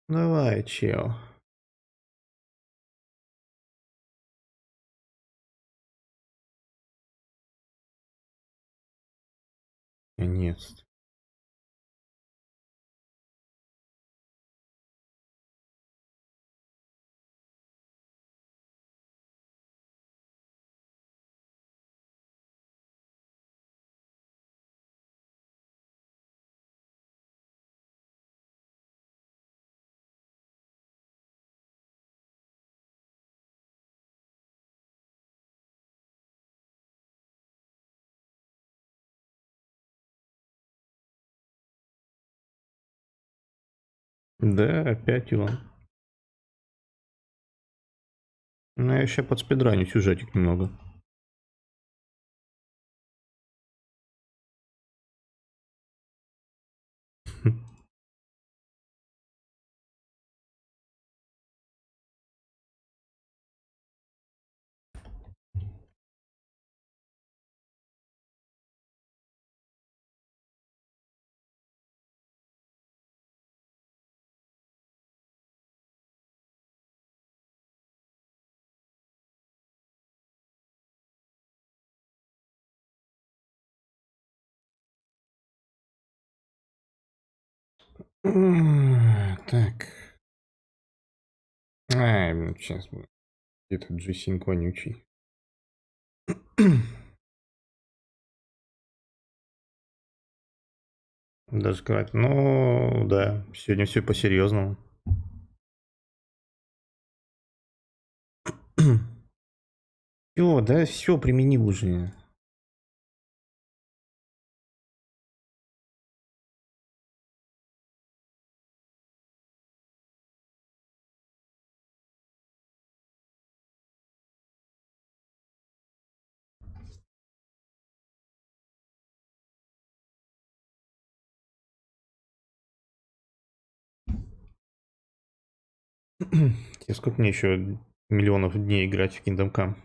Давай, чел. Нет. Да, опять он. Ну, я еще подспидраню сюжетик немного. Так. Ай, сейчас будет. Где-то G-Sync вонючий. Даже сказать, ну, да, сегодня все по-серьезному. Все, да, все применил уже. Тебе сколько мне еще миллионов дней играть в Kingdom Come?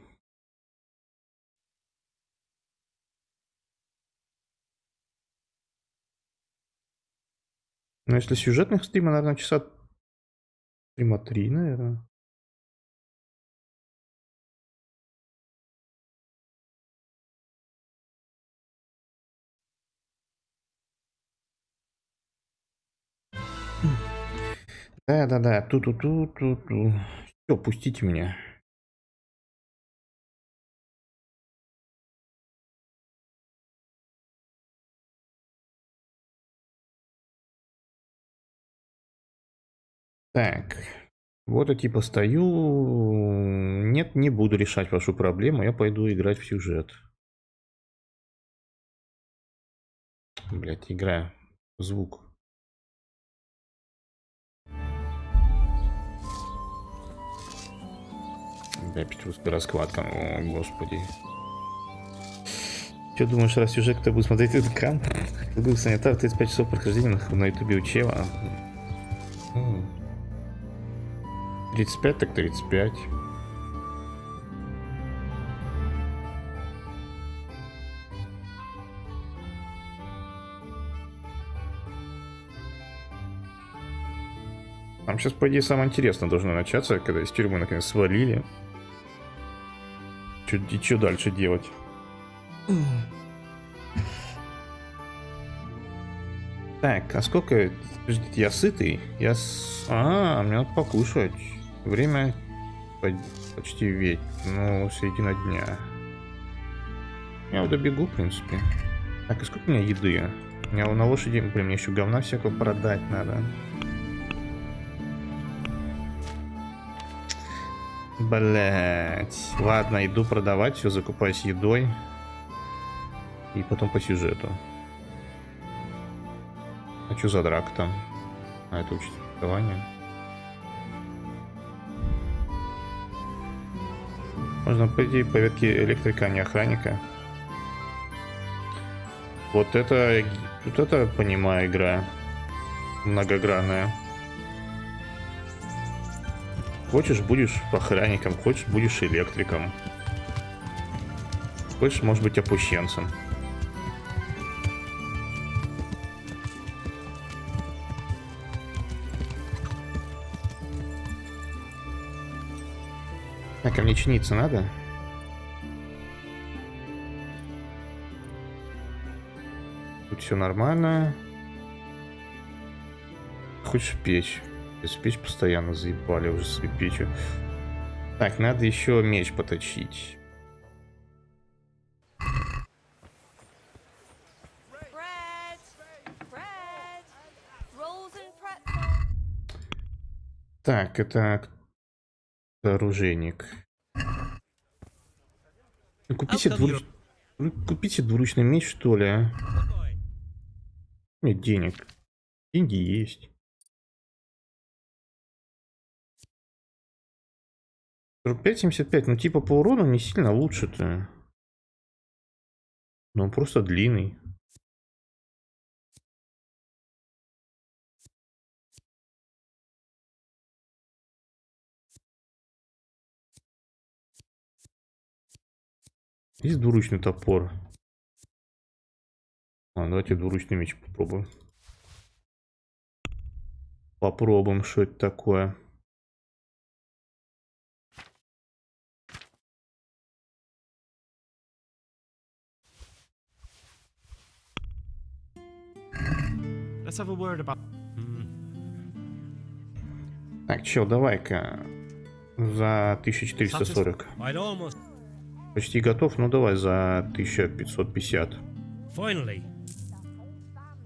Ну, если сюжетных стрима, наверное, часа стрима 3, наверное. Да-да-да, ту-ту-ту-ту-ту. Все, пустите меня. Так, вот я типа стою. Нет, не буду решать вашу проблему, я пойду играть в сюжет. Блять, играю. Звук. Да, петрусская раскладка. О, господи. Че думаешь, раз сюжет, кто будет смотреть этот кран? Google санитар, 35 часов прохождения на ютубе у Чева. 35 так 35. Там сейчас, по идее, самое интересное должно начаться, когда из тюрьмы наконец свалили. Что дальше делать? Так, а сколько... Подождите, я сытый? мне надо покушать. Время почти ведь. Ну, середина дня. Я вот добегу, в принципе. Так, и сколько у меня еды? У меня на лошади, блин, мне еще говна всякого продать надо. Блять. Ладно, иду продавать, все, закупаюсь едой. И потом по сюжету. А что за драка там? А, это учить фехтование. Можно пойти по ветке электрика, а не охранника. Вот это понимаю, игра. Многогранная. Хочешь, будешь охранником, хочешь, будешь электриком. Хочешь, может быть, опущенцем. Так, а мне чиниться надо? Тут все нормально. Хочешь печь? Без печь постоянно заебали уже с этой печью. Так, надо еще меч поточить. Так, это оружейник. Ну, купите двуручный меч, что ли, а? Нет денег. Деньги есть. 45-75, ну типа по урону не сильно лучше-то. Но он просто длинный. Есть двуручный топор. Давайте двуручный меч попробуем. Попробуем, что это такое. Let's have a word about... Так, чел, давай-ка за 1440. Почти готов, ну давай за 1550. Finally.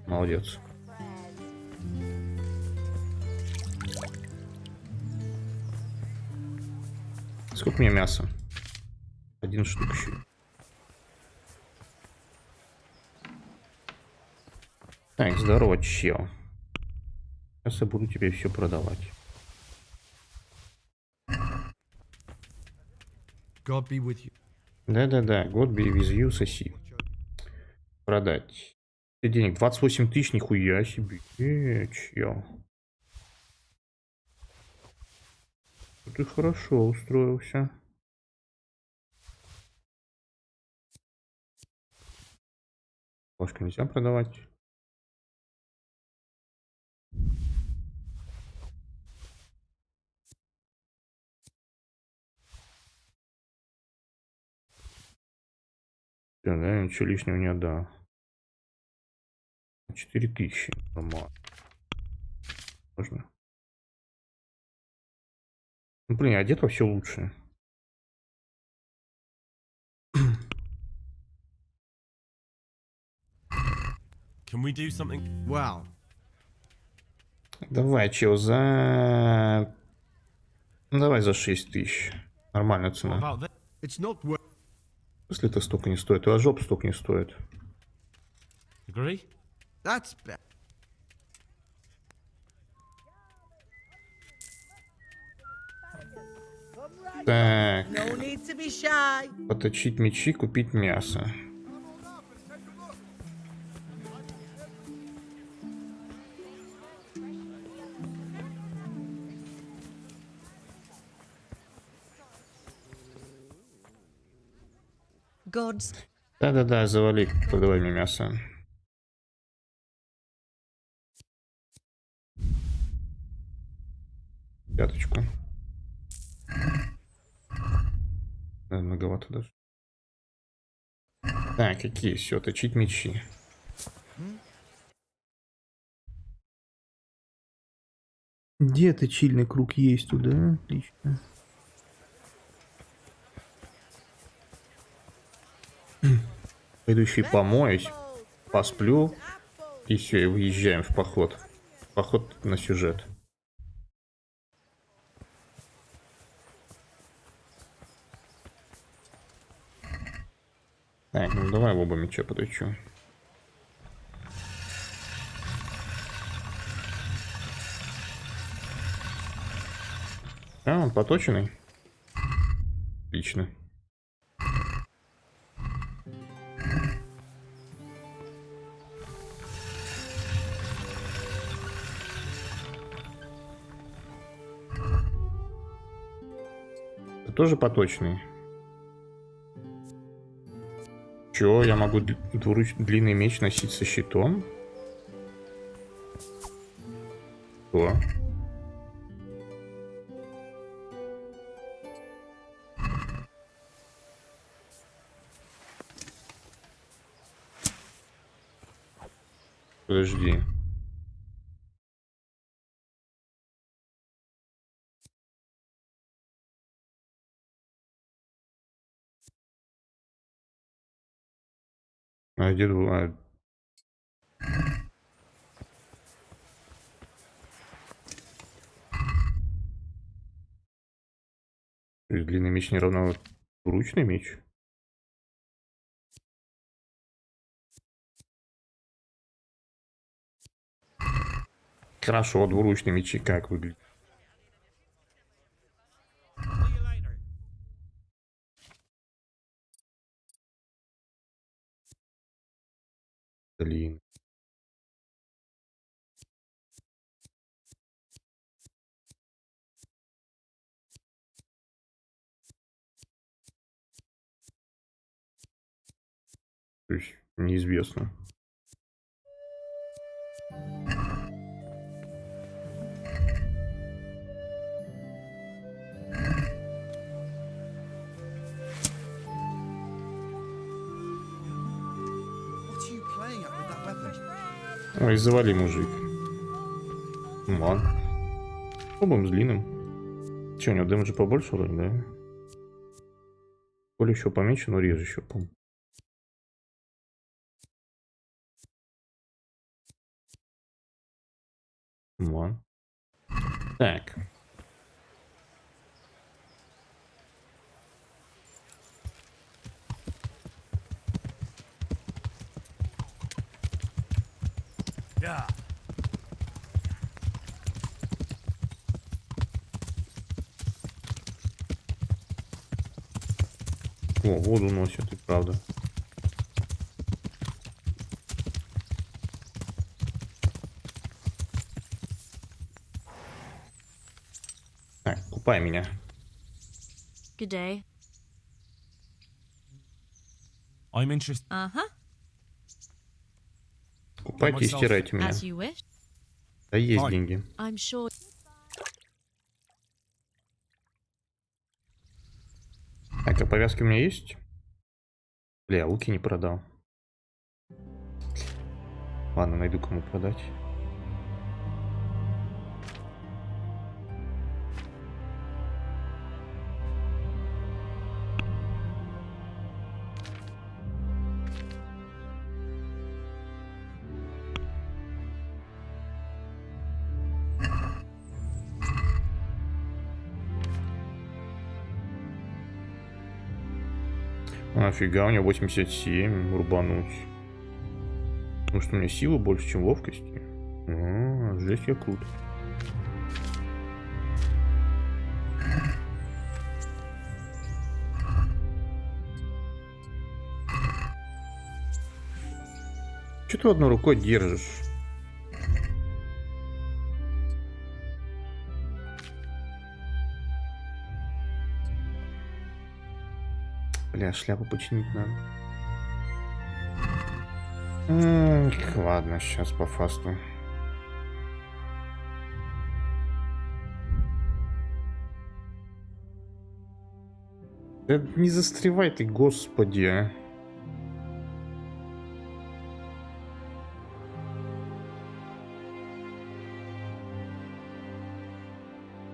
Молодец. Сколько мне мяса? 1 штук еще. Так, здорово, чел. Сейчас я буду тебе все продавать. God be with you. Да-да-да, God be with you, соси. Продать. Денег 28 тысяч, нихуя себе. Чел. Ты хорошо устроился. Ложку нельзя продавать. Да, ничего лишнего не отдал. 4000. Нормально. Можно. Ну, блин, одет вообще лучше. Can we do something? Wow. Давай, чел, за... Ну, давай за 6000. Нормальная What цена. about this? It's not worth... Если это столько не стоит, то жоп столько не стоит. Agree? That's better. Так. No need to be shy. Поточить мечи, купить мясо. Gods. Да-да-да, завали, продавай мне мясо. Пяточку. Да, многовато даже. Так, какие? Все, точить мечи. Где точильный круг есть туда? Отлично. Пойду еще и помоюсь, посплю, и все, и выезжаем в поход. Поход на сюжет. Так, ну давай в оба меча подойчу. А, он поточенный. Отлично. Это тоже поточный. Чё, я могу длинный меч носить со щитом? Что? Подожди. А где два? То есть длинный меч не равно ручный меч? Хорошо, двуручные мечи как выглядят? Блин. То есть неизвестно. What are you playing at with that weapon? Ой, завали, мужик. Ладно. Пробуем с длинным. Че, у него дэмэджа побольше вроде, да? Поле еще поменьше, но реже еще, по-моему. Ладно. Так. Yeah. О, воду носит, и правда. Так, купай меня. Good day. I'm interested. Uh-huh. Купайте и стирайте меня. As you wish. Да есть Ой. деньги. I'm sure. Так, а повязки у меня есть? Бля, луки не продал. Ладно, найду кому продать. Нафига, у него 87, рубануть. Потому что у меня силы больше, чем ловкости. А, жесть, я крут. Че ты одной рукой держишь? Бля, шляпу починить надо. Ладно, сейчас по фасту. Да не застревай ты, господи, а.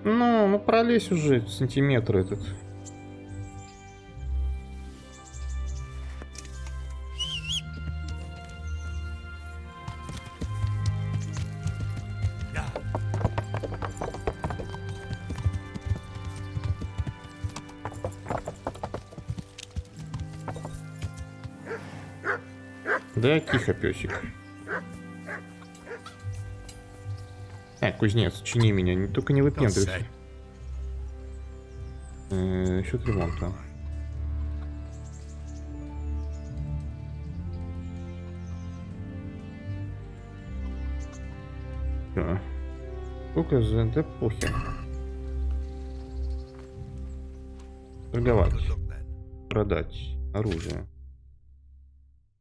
Ну пролезь уже, сантиметр этот. Да, тихо, песик. Кузнец, чини меня, только не выпендривайся. Счет ремонта. Всё. Сколько за... Да похер. Торговать. Продать. Оружие.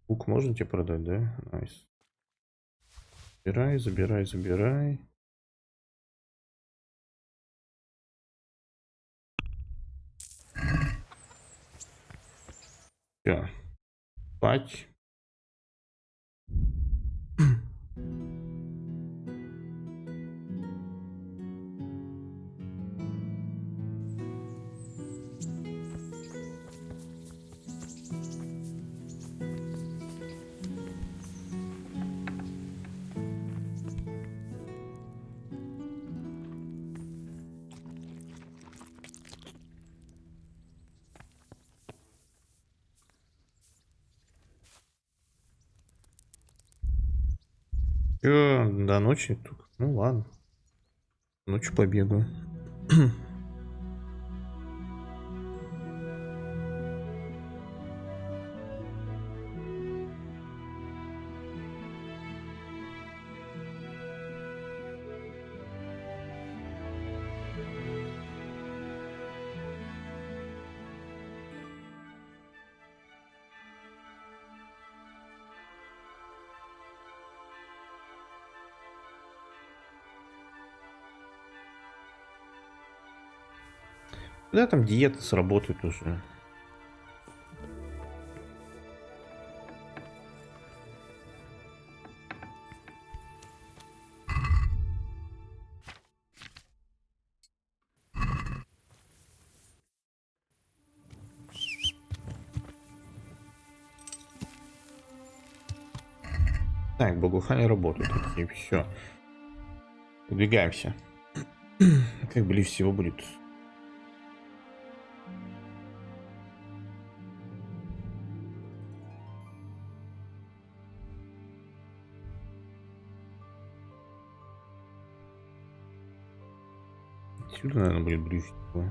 Лук можно тебе продать, да? Найс. Забирай, забирай, забирай. Все. Спать. Чё, до ночи только? Ну ладно. Ночью побегаю. Да, там диета сработает уже. Так, благоухание работает. И все. Удвигаемся. Как ближе всего будет. Отсюда, наверное, будет ближе всего.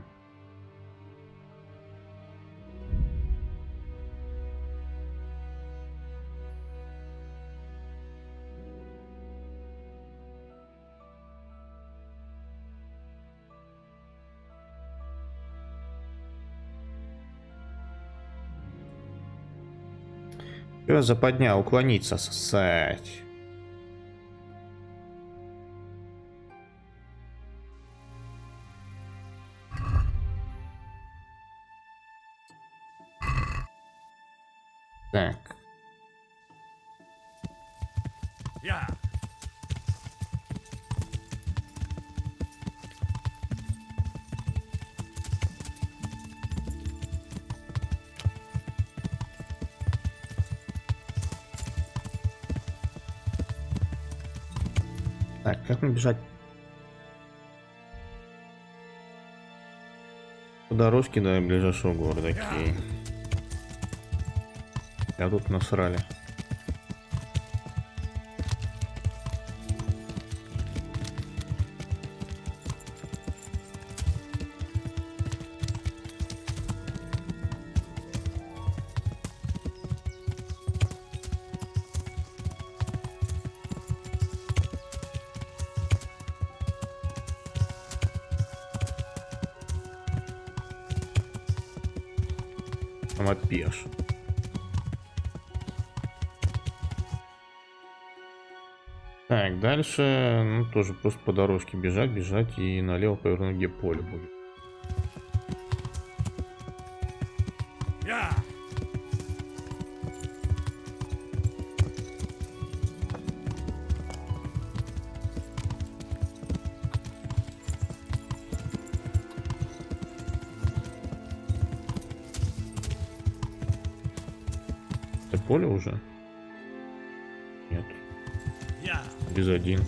Чё, западня, уклониться, сосать. Так. Yeah. Так, как мне бежать? По дорожке до ближайшего города, окей. А тут насрали. Отпьешь. Так, дальше, ну, тоже просто по дорожке бежать, бежать и налево повернуть, где поле будет. Yeah. Это поле уже? Нет, Yeah. без один.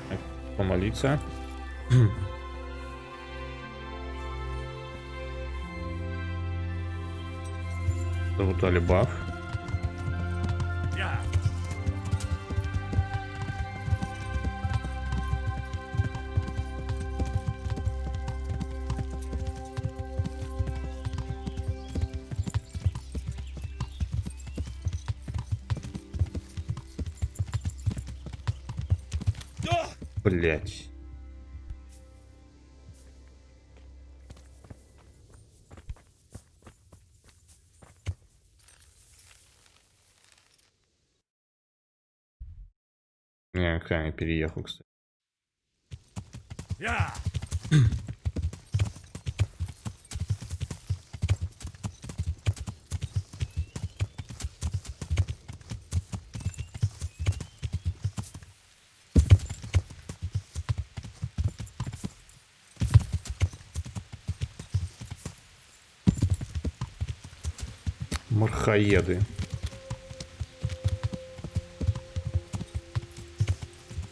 Так, помолиться. Залутали баф. Yeah. Блять. Я крайне переехал, кстати. Yeah. Мархоеды.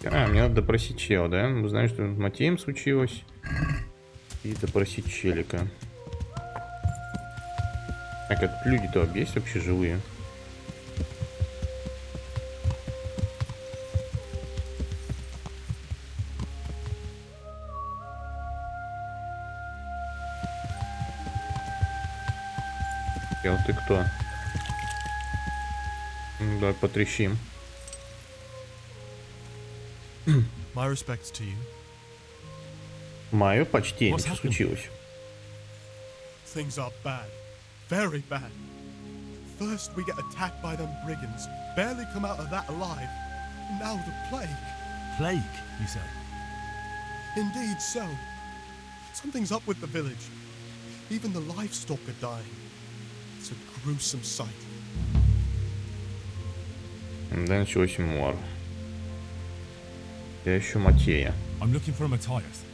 А, мне надо допросить чела, да? Мы знаем, что с Матеем случилось. И допросить челика. Так, это люди-то есть вообще живые? Вот ты кто? Ну, давай потрещим. My respects to you. Мое почтение. Что случилось? Things are bad. Very bad. First we get attacked by them brigands. Barely come out of that alive. Now the plague. Plague, you say? Indeed so. Something's up with the village. Even the livestock are dying. It's a gruesome sight. Да, началось мор. Я ищу Матея. I'm looking for Matthias.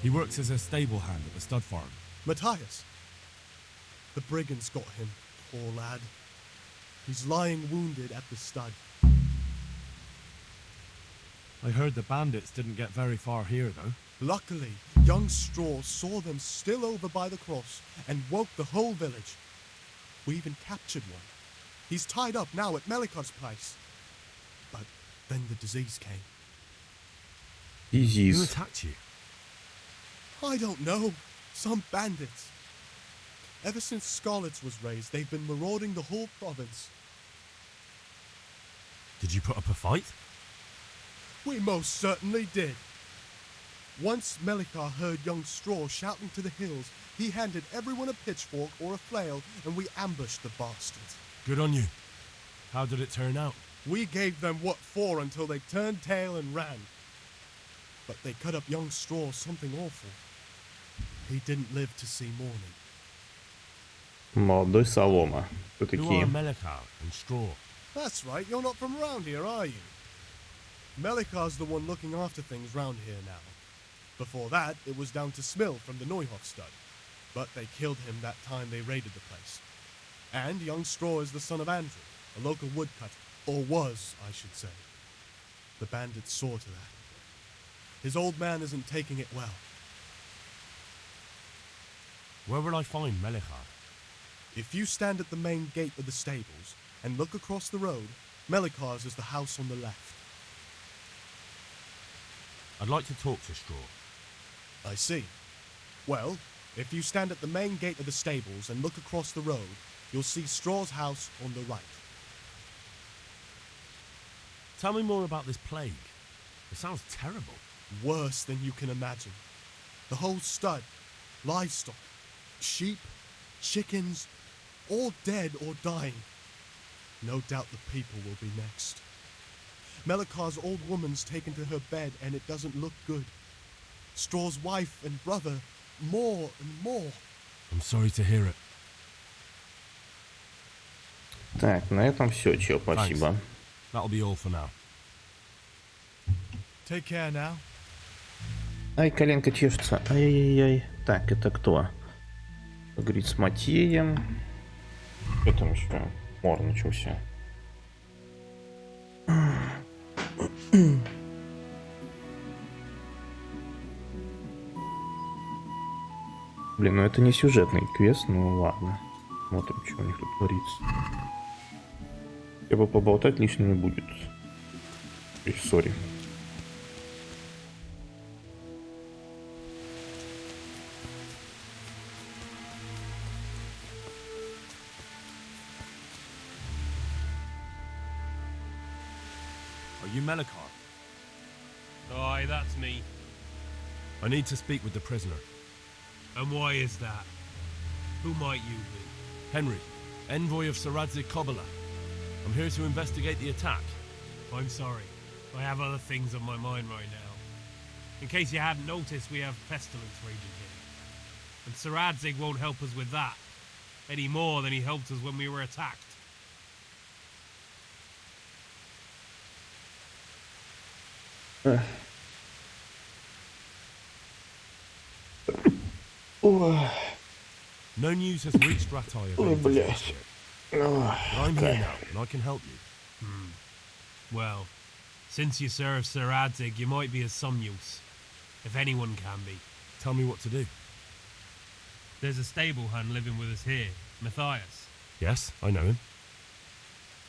He works as a stable hand at the stud farm. Matthias. The brigands got him, poor lad. He's lying wounded at the stud. I heard the bandits didn't get very far here, though. Luckily, young Straw saw them still over by the cross and woke the whole village. We even captured one. He's tied up now at Melikar's place. But then the disease came. Who Disease. attacked you? I don't know. Some bandits. Ever since Scarlet's was raised, they've been marauding the whole province. Did you put up a fight? We most certainly did. Once Melikar heard young Straw shouting to the hills, he handed everyone a pitchfork or a flail, and we ambushed the bastards. Good on you. How did it turn out? We gave them what for until they turned tail and ran. But they cut up young Straw something awful. He didn't live to see morning. Молодой Солома. Кто Who такие? are Melikar and Straw? That's right, you're not from around here, are you? Melikar's the one looking after things round here now. Before that, it was down to Smill from the Neuhof stud. But they killed him that time they raided the place. And young Straw is the son of Andrew, a local woodcutter. Or was, I should say. The bandits saw to that. His old man isn't taking it well. Where will I find Melikar? If you stand at the main gate of the stables and look across the road, Melikar's is the house on the left. I'd like to talk to Straw. I see. Well, if you stand at the main gate of the stables and look across the road, you'll see Straw's house on the right. Tell me more about this plague. It sounds terrible. Worse than you can imagine. The whole stud, livestock, sheep, chickens, all dead or dying. No doubt the people will be next. Melikar's old woman's taken to her bed and it doesn't look good. Straw's wife and brother, more and more. I'm sorry to hear it. Так, на этом все, чел, спасибо. That'll be all for now. Take care now. Ай, коленка чешется. Ай-яй-яй. Так, это кто? Говорит с Матеем. Что там еще? Мор начался. Блин, ну это не сюжетный квест, ну ладно. Смотрим, что у них тут творится. Я бы поболтать лишним не будет. Сори. Are you Melikar? Aye, that's me. I need to speak with the prisoner. And why is that? Who might you be? Henry, envoy of Saradze Kobala. I'm here to investigate the attack. I'm sorry. I have other things on my mind right now. In case you hadn't noticed, we have pestilence raging here. And Saradzig won't help us with that. Any more than he helped us when we were attacked. No news has reached Ratai of Ой, any блядь. disaster. But I'm here now, and I can help you. Well, since you serve Saradzig, you might be of some use. If anyone can be. Tell me what to do. There's a stable hand living with us here, Matthias. Yes, I know him.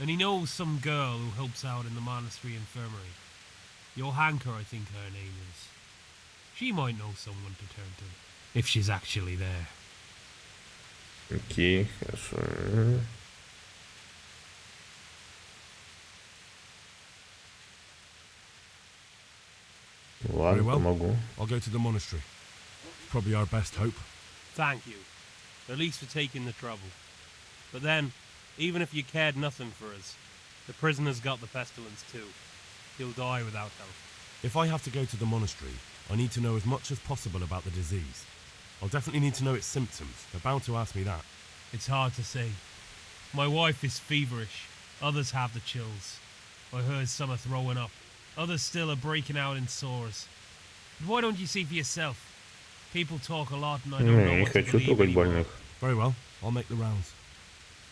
And he knows some girl who helps out in the monastery infirmary. Johanka, I think her name is. She might know someone to turn to, if she's actually there. Окей, хорошо. Ладно, Very well. помогу. I'll go to the monastery. Probably our best hope. Thank you, at least for taking the trouble. But then, even if you cared nothing for us, the prisoner's got the pestilence too. He'll die without help. If I have to go to the monastery, I need to know as much as possible about the disease. I'll definitely need to know its symptoms. They're bound to ask me that. It's hard to say. My wife is feverish. Others have the chills. I heard some are throwing up. Others still are breaking out in sores. But why don't you see for yourself? People talk a lot and I don't Не, know не what to хочу believe трогать anymore. Hmm. больных. Very well, I'll make the rounds.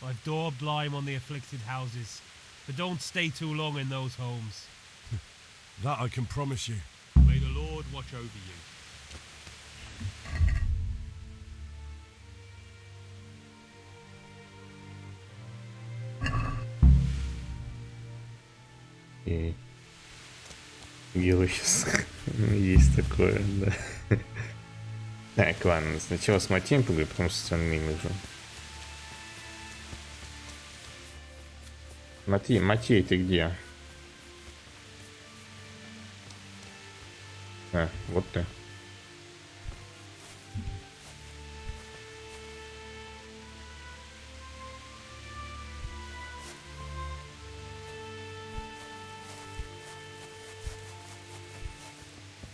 I've daubed lime on the afflicted houses, but don't stay too long in those homes. That I can promise you. May the Lord watch over you. И герой сейчас есть такое, да. Так, ладно, сначала с Матеем поговорю, потом с остальными же. Матей, ты где? А, вот ты.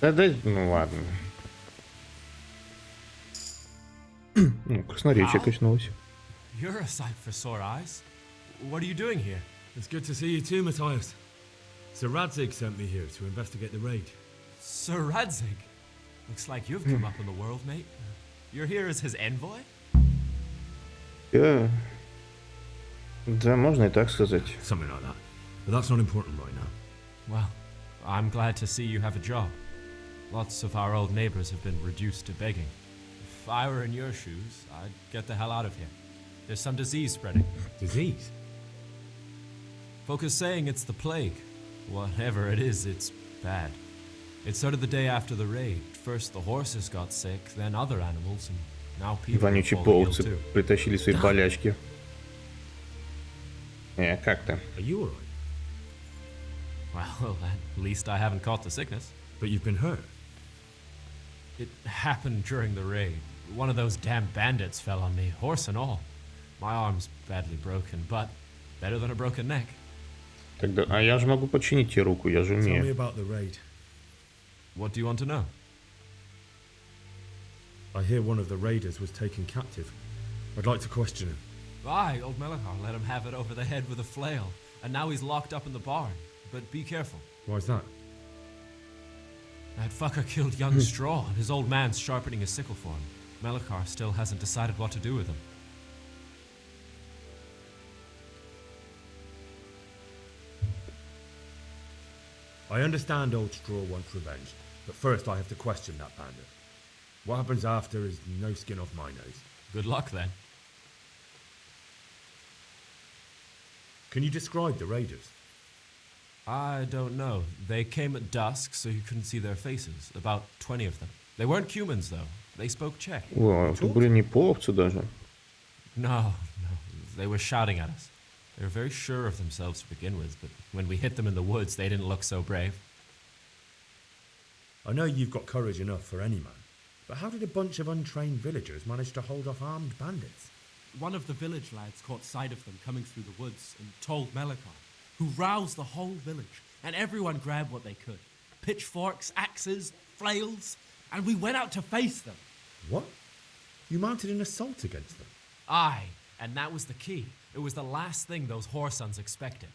Да, ну ладно. Ну, красноречие качнулось. You're a sight for sore eyes. What are you doing here? It's good to see you too, Matthias. Sir Radzig sent me here to investigate the raid. Sir Radzig? Looks like you've come up in the world, mate. You're here as his envoy? Да, можно и так сказать. Something like that. But that's not important right now. Well, I'm glad to see you have a job. Lots of our old neighbors have been reduced to begging. If I were in your shoes, I'd get the hell out of here. There's some disease spreading. Disease? Folk are saying it's the plague. Whatever it is, it's bad. It started the day after the raid. First the horses got sick, then other animals, and now people are Вонючие falling ill половцы too. притащили свои болячки. Как ты? Are you alright? Well, at least I haven't caught the sickness. But you've been hurt. It happened during the raid. One of those damn bandits fell on me, horse and all. My arm's badly broken, but better than a broken neck. Тогда, а я же могу починить тебе руку, я же Tell me умею. about the raid. What do you want to know? I hear one of the raiders was taken captive. I'd like to question him. Aye, old Melikar let him have it over the head with a flail, and now he's locked up in the barn. But be careful. Why's that? That fucker killed young Straw, and his old man's sharpening his sickle for him. Melikar still hasn't decided what to do with him. I understand old Straw wants revenge, but first I have to question that bandit. What happens after is no skin off my nose. Good luck then. Can you describe the raiders? I don't know. They came at dusk, so you couldn't see their faces. About 20 of them. They weren't humans, though. They spoke Czech. О, тут были не половцы даже. No. They were shouting at us. They were very sure of themselves to begin with, but when we hit them in the woods, they didn't look so brave. I know you've got courage enough for any man, but how did a bunch of untrained villagers manage to hold off armed bandits? One of the village lads caught sight of them coming through the woods and told Melikar, who roused the whole village, and everyone grabbed what they could. Pitchforks, axes, flails, and we went out to face them. What? You mounted an assault against them? Aye, and that was the key. It was the last thing those whoresons expected.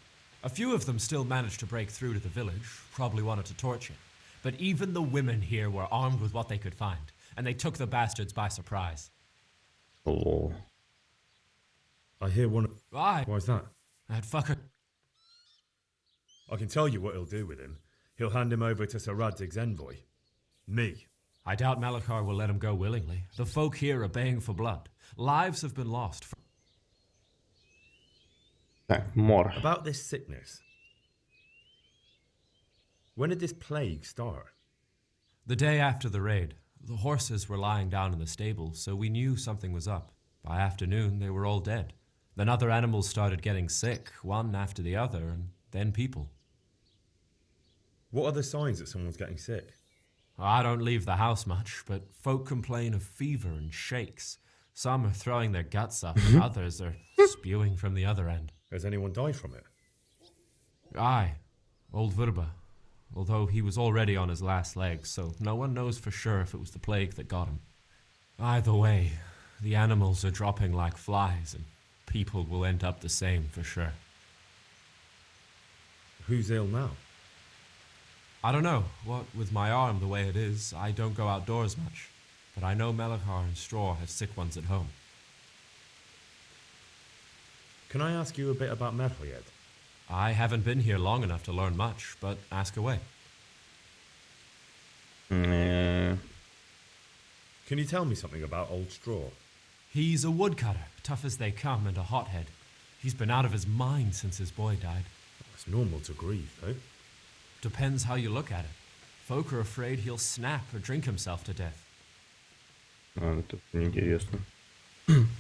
A few of them still managed to break through to the village, probably wanted to torch it. But even the women here were armed with what they could find, and they took the bastards by surprise. О, I hear one of... Aye, Why's that? that fucker... I can tell you what he'll do with him. He'll hand him over to Sir Radzig's envoy. Me. I doubt Malachar will let him go willingly. The folk here are baying for blood. Lives have been lost. Так, мор. About this sickness. When did this plague start? The day after the raid, the horses were lying down in the stable, so we knew something was up. By afternoon, they were all dead. Then other animals started getting sick, one after the other, and then people. What are the signs that someone's getting sick? I don't leave the house much, but folk complain of fever and shakes. Some are throwing their guts up, and others are spewing from the other end. Has anyone died from it? Aye, old Verba. Although he was already on his last legs, so no one knows for sure if it was the plague that got him. Either way, the animals are dropping like flies, and people will end up the same for sure. Who's ill now? I don't know. What with my arm the way it is, I don't go outdoors much. But I know Melachar and Straw have sick ones at home. Can I ask you a bit about Merhojed? I haven't been here long enough to learn much, but ask away. Can you tell me something about Old Straw? He's a woodcutter, tough as they come, and a hothead. He's been out of his mind since his boy died. It's normal to grieve, though. Depends how you look at it. Folk are afraid he'll snap or drink himself to death. Это неинтересно.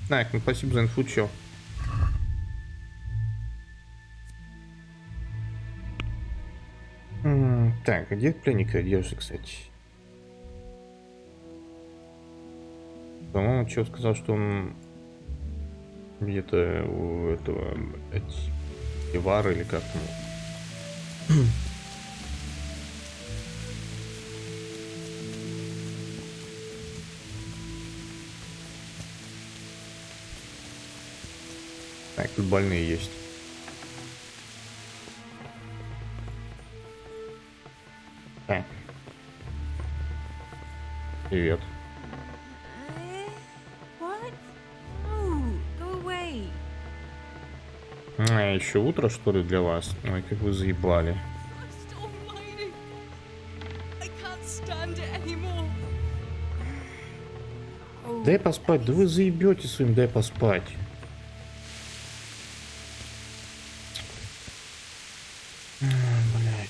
Так, ну спасибо за инфу, чё. Так, а где пленника держишь, кстати? По-моему, чё сказал, что он где-то у этого Ивара или как ему. Так, тут больные есть. Так. Привет. What? No, go away. А, еще утро, что ли, для вас? Ой, как вы заебали. Christ almighty. I can't stand it anymore. Дай поспать, да вы заебете своим, дай поспать. Блять.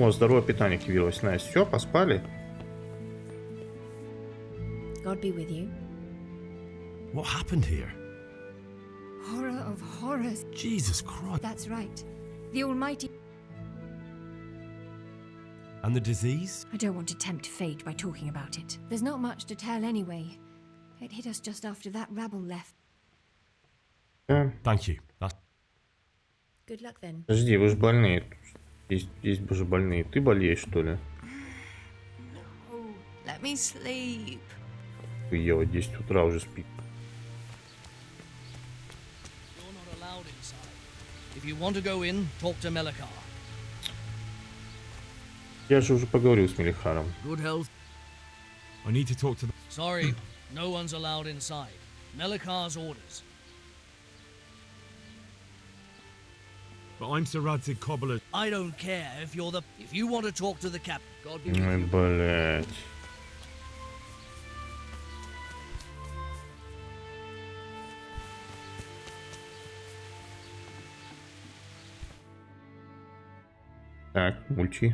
О, здоровое питание активировалось. Настя, все, поспали? God be with you. What happened here? Horror of horrors. Jesus Christ. That's right. The Almighty. And the disease? I don't want to tempt fate by talking about it. There's not much to tell anyway. It hit us just after that rabble left. Thank you. That's... Good luck then. Подожди, вы же больные. Есть же больные. Ты болеешь, что ли? No, let me sleep. Ева, 10 утра уже спит. You're not allowed inside. If you want to go in, talk to Melachar. Я же уже поговорил с Мелихаром. Good health. I need to talk to the... Sorry, no one's allowed inside. Melachar's orders. But I'm Sir Radzig Cobbler. I don't care if you're the... If you want to talk to the captain, God be with Ой, you. блять. Так, мульчи.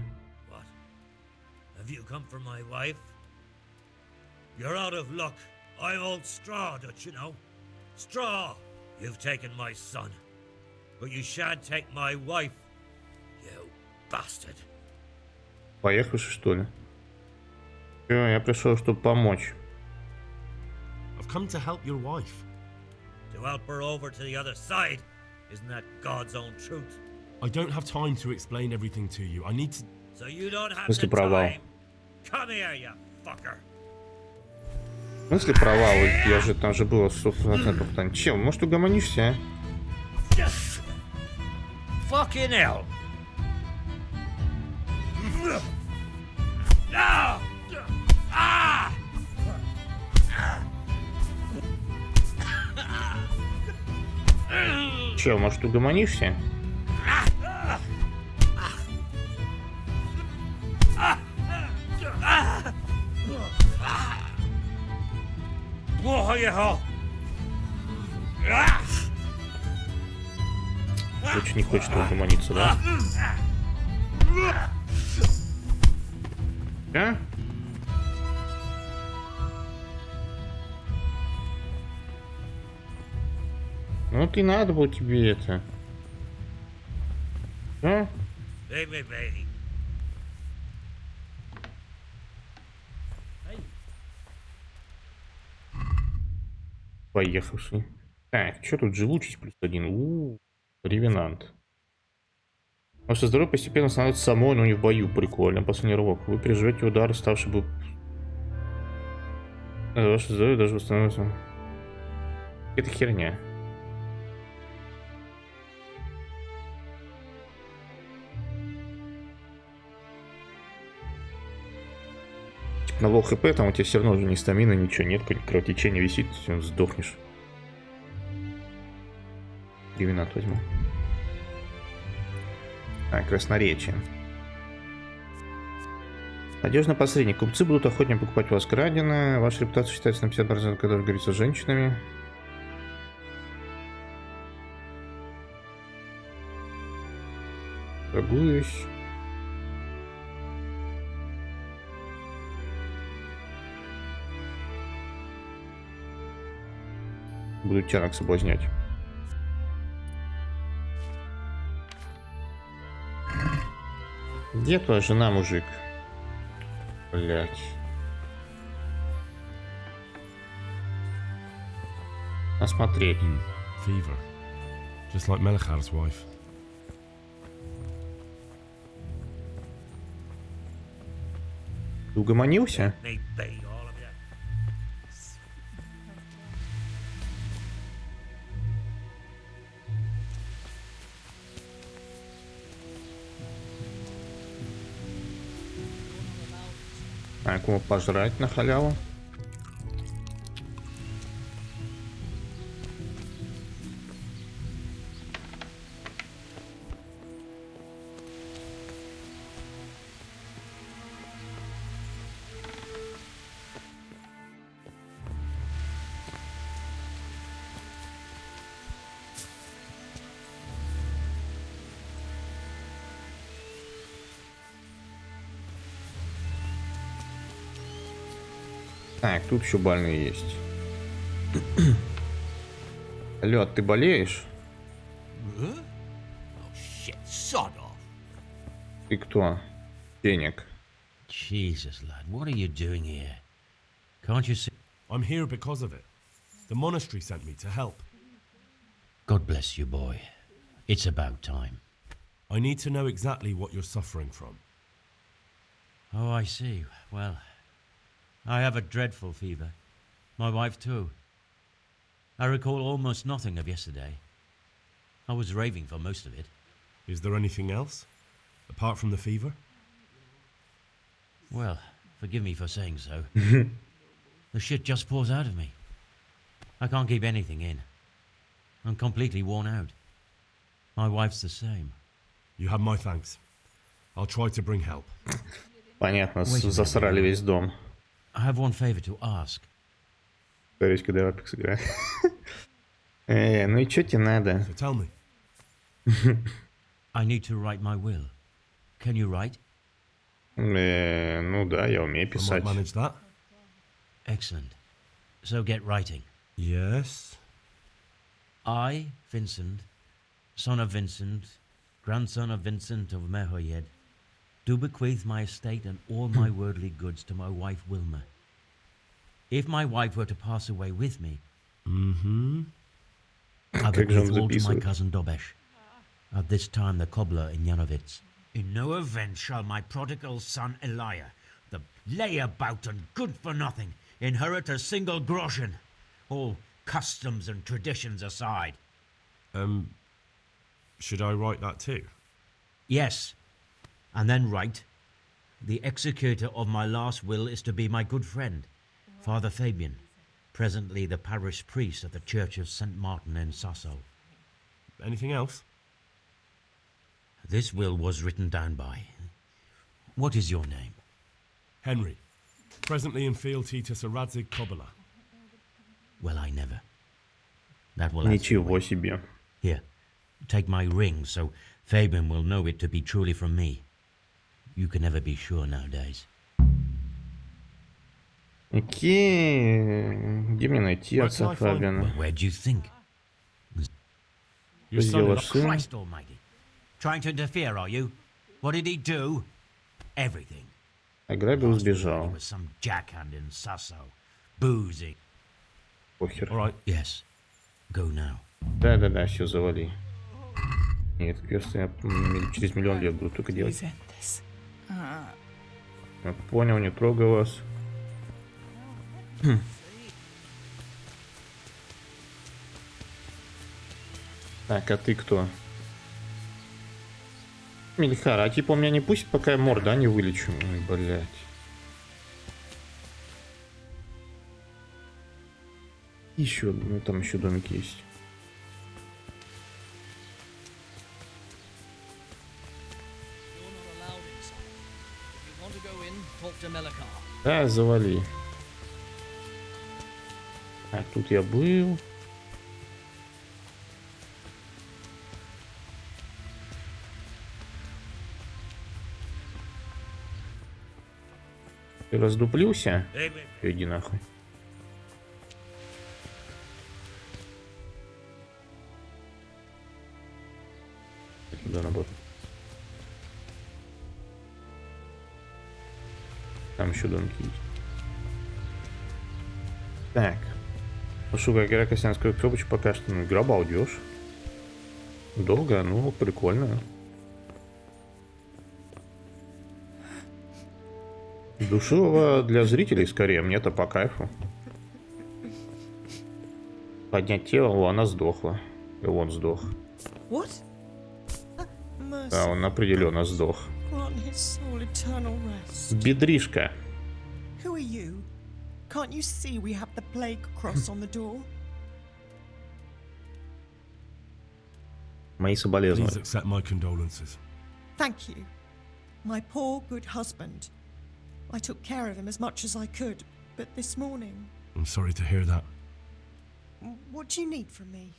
What? Have you come for my wife? You're out of luck. I'm old Straw, don't you know? Straw! You've taken my son. But you shan't take my wife. You bastard. Поехавши, что ли? Всё, я пришел, чтобы помочь. I've come to help your wife. To help her over to the other side. Isn't that God's own truth? I don't have time to explain everything to you. I need to... So you don't have Мысли the провал. time. Come here, you fucker. В смысле провал? Я же там же было 100% там. Чем? Может, угомонишься, а? Fucking hell! Че, может, угомонишься? Очень не хочет угомониться, да? А? Ну ты надо было тебе это. А? Поехавший. Так, что тут живучесть +1? Ревенант. Ваше здоровье постепенно становится само, но не в бою. Прикольно. Последний рывок. Вы переживете удар, ставший бы... Ваше здоровье даже восстановится. Это херня. Типа на лоу хп там у тебя все равно уже ни стамина, ничего нет, кровотечение висит, сдохнешь. Ревенант возьму. Красноречие. Надежный посредник. Купцы будут охотнее покупать у вас краденое. Ваша репутация считается на 50%, когда вы говорите с женщинами. Торгуюсь. Буду тянок соблазнять. Где твоя жена, мужик? Блять. Осмотреть. Fever. Just like Melichar's wife. Ты угомонился? Так, его пожрать на халяву. Так, тут еще больные есть. Лед, ты болеешь? Ты кто? Денег. Jesus, lad, what are you doing here? Can't you see? I'm here because of it. The monastery sent me to help. God bless you, boy. It's about time. I need to know exactly what you're suffering from. Oh, I see. Well, I have a dreadful fever. My wife too. I recall almost nothing of yesterday. I was raving for most of it. Is there anything else? Apart from the fever? Well, forgive me for saying so. The shit just pours out of me. I can't keep anything in. I'm completely worn out. My wife's the same. You have my thanks. I'll try to bring help. Понятно, засрали весь дом. I have one favor to ask. Старичка, давай Апекс играй. Ну и что тебе надо? So tell me. I need to write my will. Can you write? Ну да, я умею писать. I might manage that. Excellent. So get writing. Yes. I, Vincent, son of Vincent, grandson of Vincent of Mehoyed, do bequeath my estate and all my worldly goods to my wife Wilma. If my wife were to pass away with me, I bequeath all to my cousin Dobesh, at this time the cobbler in Yanovitz. In no event shall my prodigal son Elia, the layabout and good-for-nothing, inherit a single groschen, all customs and traditions aside. Should I write that too? Yes. And then write, the executor of my last will is to be my good friend, Father Fabian, presently the parish priest of the Church of St. Martin in Sasso. Anything else? This will was written down by. What is your name? Henry. Presently in fealty to Sir Radzig Kobyla. Well, I never. That will answer. Ничего себе. Here, take my ring, so Fabian will know it to be truly from me. You can never be sure nowadays. Окей. Где мне найти отца Фабиана? Where do you think? Your son Ваш is сын? Christ almighty. Trying to interfere, are you? What did he do? Everything. Ограбил, He сбежал. was some jackhand in Sasso. Boozing. Похер. Alright. Yes. Go now. Да-да-да, все, завали. Нет, квест я через миллион лет буду только делать. Я понял, не трогай вас. Так, а ты кто? Мельхар, а типа у меня не пусть, пока я морда не вылечу. Ой, блядь. Еще, ну там еще домик есть. Да, завали. Так, тут я был. Ты раздуплился? Иди нахуй. Туда наоборот. Там еще домики есть. Так. Пошукай Геракосянскую коробочку пока что. Ну, игра балдеж. Долго, ну, прикольно. Душево для зрителей скорее, мне-то по кайфу. Поднять тело, о, она сдохла. И он сдох. What? Да, он определенно сдох. Grant his soul eternal rest. Бедришка. Who are you? Can't you see we have the plague cross on the door? Мои соболезнования. Please accept my condolences. Thank you. My poor good husband. I took care of him as much as I could, but this morning... I'm sorry to hear that. What do you need from me?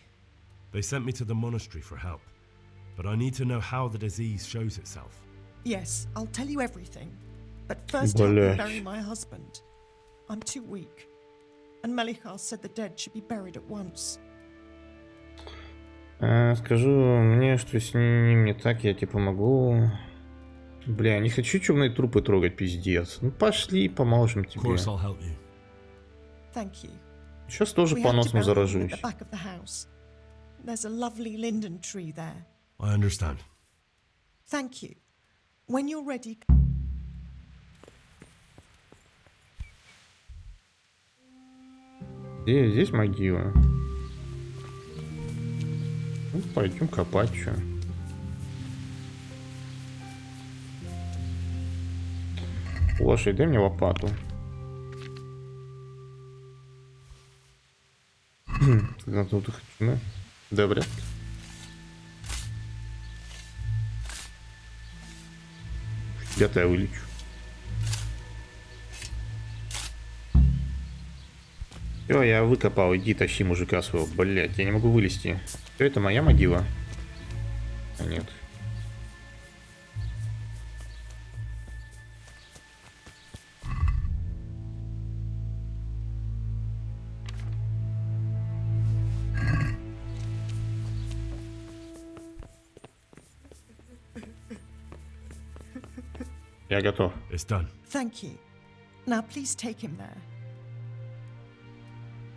They sent me to the monastery for help, but I need to know how the disease shows itself. Yes, I'll tell you everything. But first help me Блядь. bury my husband. I'm too weak. And Melichar said the dead should be buried at once. Скажу мне, что с ним не так, я тебе помогу. Бля, не хочу чумные трупы трогать, пиздец. Ну пошли, поможем Of тебе. course I'll help you. Thank you. Сейчас тоже We по have to носам bury him заражусь. at the back of the house. There's a lovely linden tree there. I understand. Thank you. When you're ready... Здесь могила. Ну, пойдем копать, что. Лошадь, дай мне лопату. Тут хочу. Добре. Тебя-то я вылечу. Все, я выкопал, иди тащи мужика своего. Блять, я не могу вылезти. Все, это моя могила? А нет. Я готов. It's done. Thank you. Now please take him there.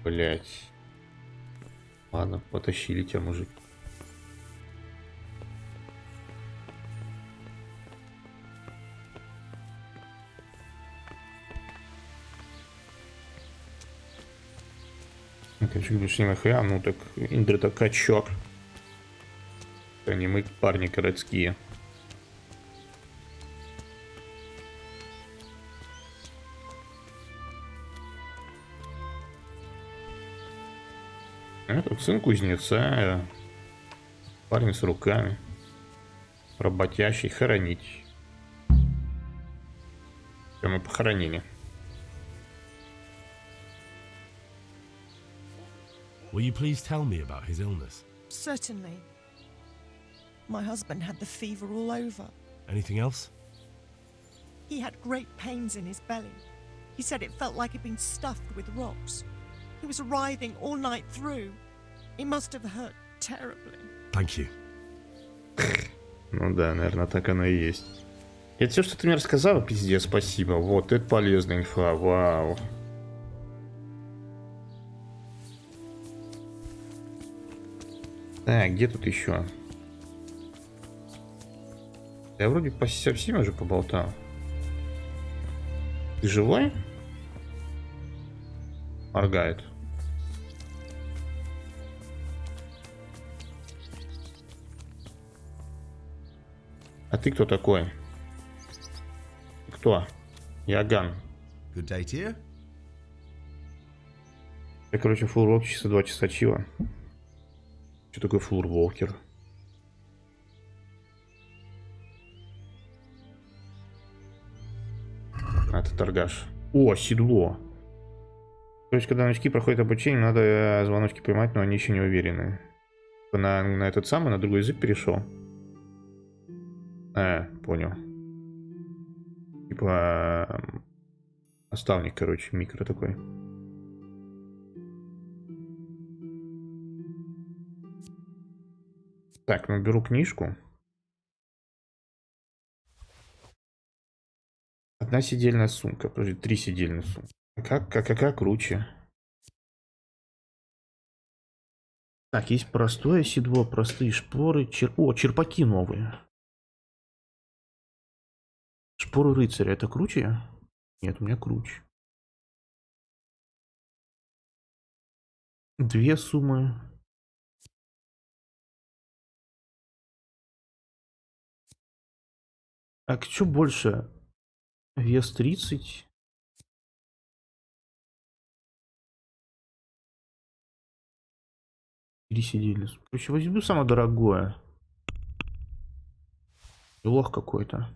Блять. Ладно, потащили тебя, мужик. Конечно, больше не нахуя, ну так, Индра-то качок. Они мы парни городские. Этот сын кузнеца. Парень с руками. Работящий. Хоронить. Все, мы похоронили. Will you please tell me about his illness? Certainly. My husband had the fever all over. Anything else? He had great pains in his belly. He said it felt like he'd been stuffed with rocks. He was writhing all night through. It must have hurt terribly. Thank you. Ну да, наверное, так оно и есть. Это все, что ты мне рассказала, пиздец, спасибо. Вот, это полезная инфа, вау. Так, где тут еще? Я вроде со всеми уже поболтал. Ты живой? Моргает. А ты кто такой? Кто? Яган. Good day to you. Я, короче, фулл часа 2 часа чила. Что такое фулл-волкер? А, это торгаш. О, седло. Короче, когда новички проходят обучение, надо звоночки поймать, но они еще не уверены. На этот самый, на другой язык перешел. Понял. Типа наставник, короче, микро такой. Так, ну беру книжку. Одна сидельная сумка. Подожди, 3 сидельные сумки. Какая круче? Так, есть простое седло, простые шпоры. О, черпаки новые. Шпоры рыцаря. Это круче? Нет, у меня круче. 2 суммы. Так, что больше? Вес 30. Пересидели. Короче, возьму самое дорогое. Лох какой-то.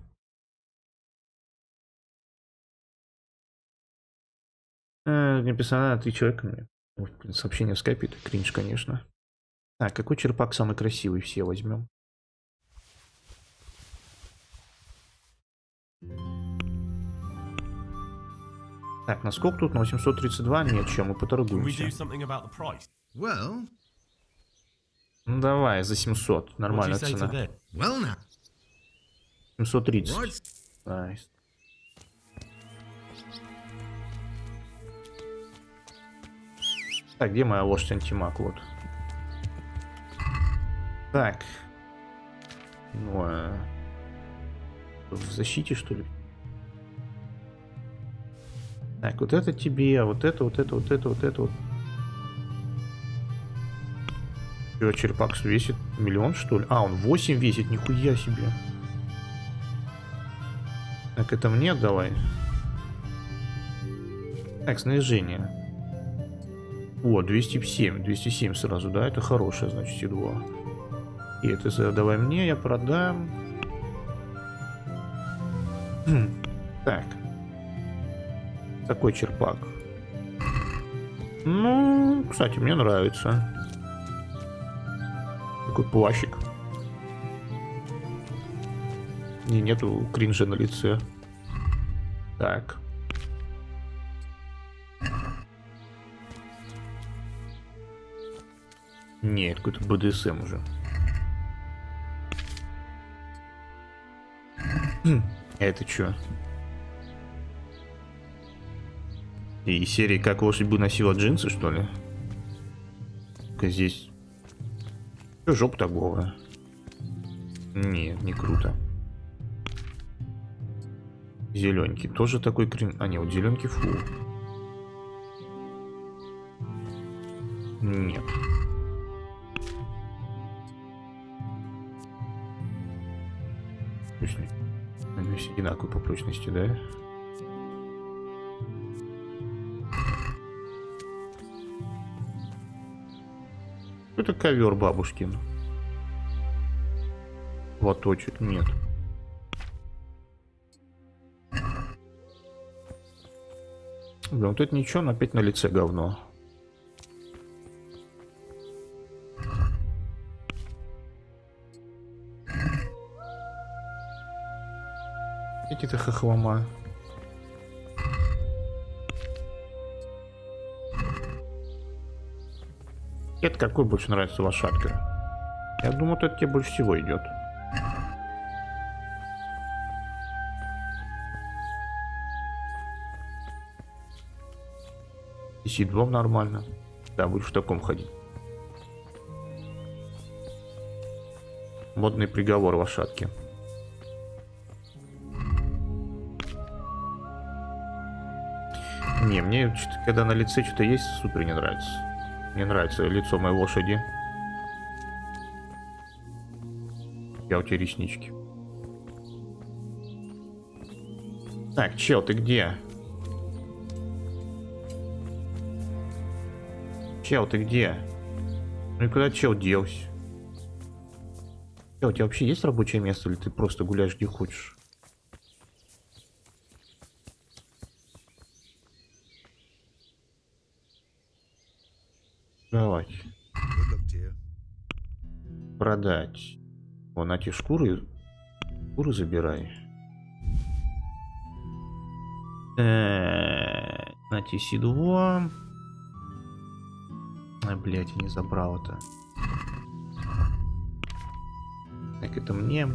Написано 3 человека мне. Сообщение в скайпе, это кринж, конечно. Так, какой черпак самый красивый? Все возьмем. Так, на сколько тут? На 832? Нет, чем мы поторгуемся. Well, Ну давай, за 700. Нормальная цена. well now. 730. Найс. Так, где моя лошадь антимаг? Вот. Так. Ну, в защите, что ли? Так, вот это тебе, вот это, вот это, вот это, вот это вот. Чё, черпак весит 1 миллион, что ли? А, он 8 весит, нихуя себе. Так, это мне давай. Так, снаряжение. О, 207. 207 сразу, да? Это хорошее, значит, седло. И это давай мне, я продам. Так. Такой черпак. Ну, кстати, мне нравится. Такой плащик. И нету кринжа на лице. Так. Нет, какой-то БДСМ уже. Это чё? И серии «Как лошадь бы носила джинсы», что ли? Только здесь... Чё, жопа-то голая? Нет, не круто. Зелененький. Тоже такой крин... А, нет, вот зелененький фу. Нет. прочности. Надеюсь, одинаковые по прочности, да? Это ковер бабушкин. Платочек нет. Блин, вот это ничего, но опять на лице говно. Эти-то хохлома. Это какой больше нравится лошадка? Я думаю, вот это тебе больше всего идет. И с седлом нормально. Да, будешь в таком ходить. Модный приговор лошадки. Не, мне когда на лице что-то есть, супер не нравится. Мне нравится лицо моей лошади. Я у тебя реснички. Так, чел, ты где? Чел, ты где? Ну и куда чел делся? Чел, у тебя вообще есть рабочее место, или ты просто гуляешь где хочешь? Давай. Продать. Вон эти шкуры. Шкуры забирай. Найти седло. А, блядь, я не забрал это. Так, это мне.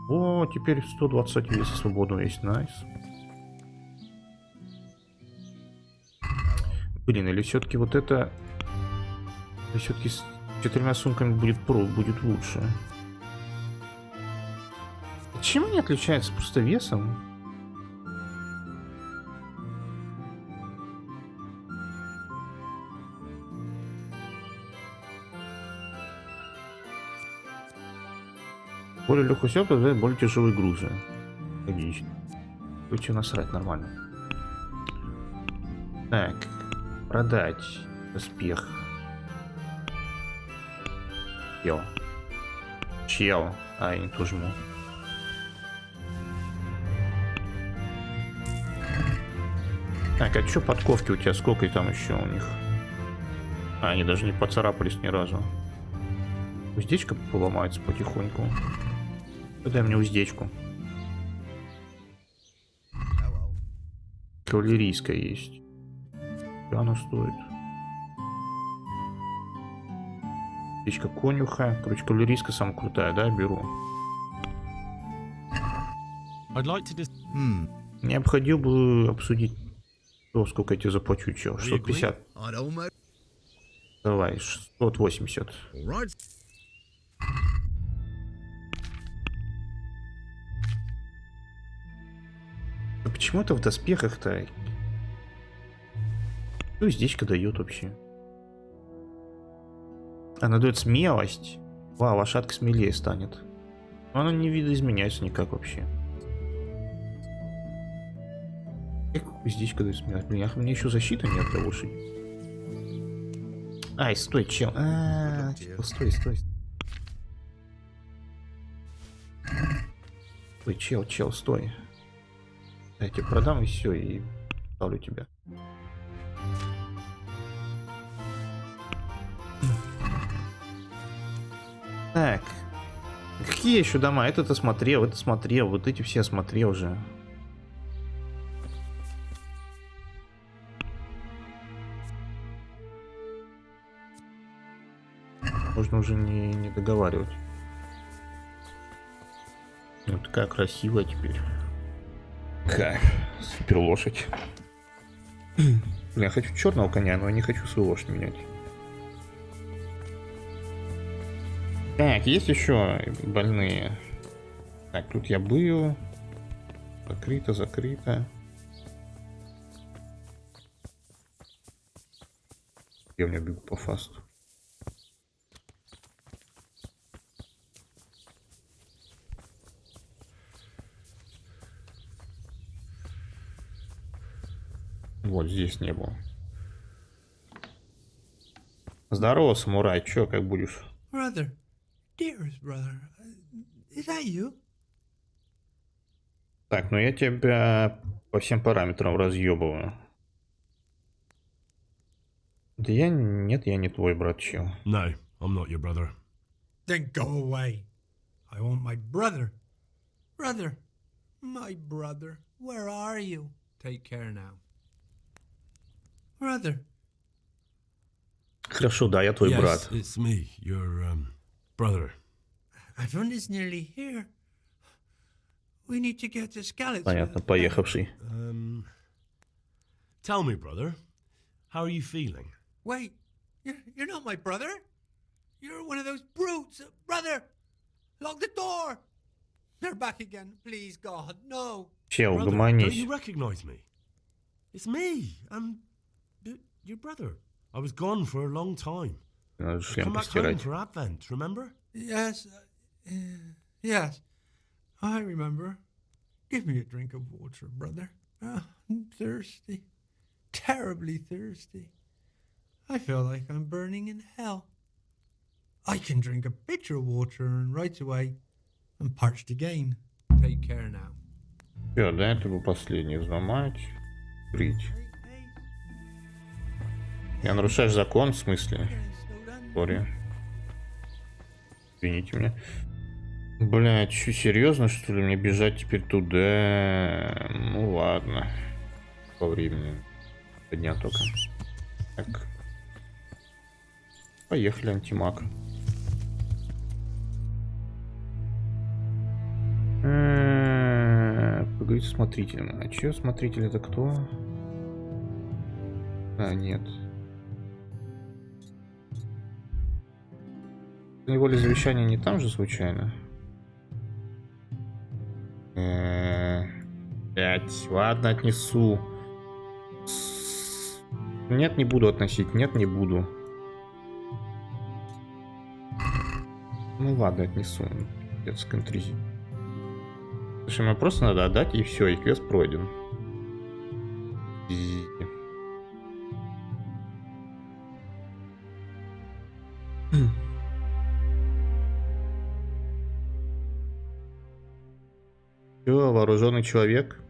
О, теперь 120 веса свободного есть, найс. Блин, или все-таки вот это... Или все-таки с 4 сумками будет лучше. Чем они отличаются? Просто весом? Более легкую сетку, да, более тяжелые грузы. Логично. Лучше насрать нормально. Так. Продать. Доспех. Чел. А, я не то жму. Так, а чё подковки у тебя? Сколько там еще у них? А, они даже не поцарапались ни разу. Уздечка поломается потихоньку. Дай мне уздечку. Кавалерийская есть. Что она стоит? Уздечка конюха. Короче, кавалерийская самая крутая, да? Беру. Необходимо бы обсудить то, сколько я тебе заплачу, чё. 650. Давай, 680. А почему это в доспехах-то? Что уздечка дает вообще? Она дает смелость. Вау, лошадка смелее станет. Но она не видоизменяется никак вообще. Как уздечка дает смелость? Блин, мне еще защиты нет для лошади. Ай, стой, чел. Стой. Стой, чел, стой. Я тебе продам и все, и ставлю тебя. Так. Какие еще дома? Это смотрел, вот эти все смотрел же. Можно уже не договаривать. Вот такая красивая теперь. Как? Супер лошадь. Блин, я хочу черного коня, но я не хочу свою лошадь менять. Так, есть еще больные. Так, тут я был. Закрыто. Я у меня бегу по фасту. Вот здесь не было. Здорово, самурай. Чё, как будешь? Brother, dearest brother, is that you? Так, ну я тебя по всем параметрам разъебываю. Да я... Нет, я не твой брат, чел. No, I'm not your brother. Then go away. I want my brother. Brother, my brother, where are you? Take care now. Brother. Хорошо, да, я твой Yes, брат. it's me, your brother. Everyone is nearly here. We need to get to Skalitz. Понятно, поехавший. Tell me, brother, how are you feeling? Wait, you're not my brother? You're one of those brutes. Brother, lock the door. They're back again. Please, God, no. Чел, Brother, don't угомонись. you recognize me? It's me. Your brother. I was gone for a long time. Надо I шлем come back home постирать. for Advent, remember? Yes, yes, I remember. Give me a drink of water, brother. I'm thirsty, terribly thirsty. I feel like I'm burning in hell. I can drink a pitcher of water and right away I'm parched again. Take care now. Всё, да, это был последний. Взломать. Брить. Я нарушаешь закон, в смысле? Сори. Извините меня. Бля, чё, серьезно, что ли, мне бежать теперь туда? Ну ладно. По времени. По дня только. Так. Поехали, антимаг. Поговорить с смотрителем. А чё смотритель это кто? А, нет. Неволе завещания не там же случайно? Блять, ладно, отнесу. Нет, не буду относить. Нет, не буду. Ну ладно, отнесу. Это сконтризить. Слушай, мне просто надо отдать и все, и квест пройден. Все, вооруженный человек.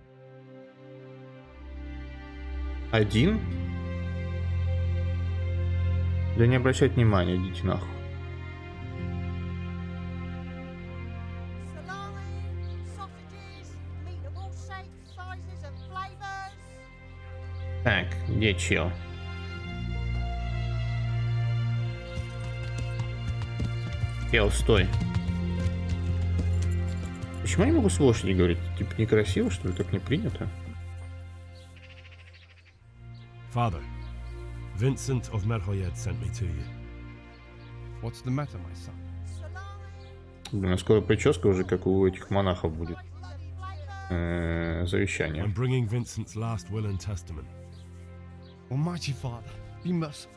Один? Да не обращать внимания, идите нахуй. Так, где чел? Чел, стой. Почему я не могу с лошади говорить? Типа некрасиво, что ли? Так не принято? Father, Vincent of Merhoyed sent me to you. What's the matter, my son? Блин, скоро прическа уже как у этих монахов будет. Завещание. I'm bringing Vincent's last will and testament. Almighty Father, be merciful.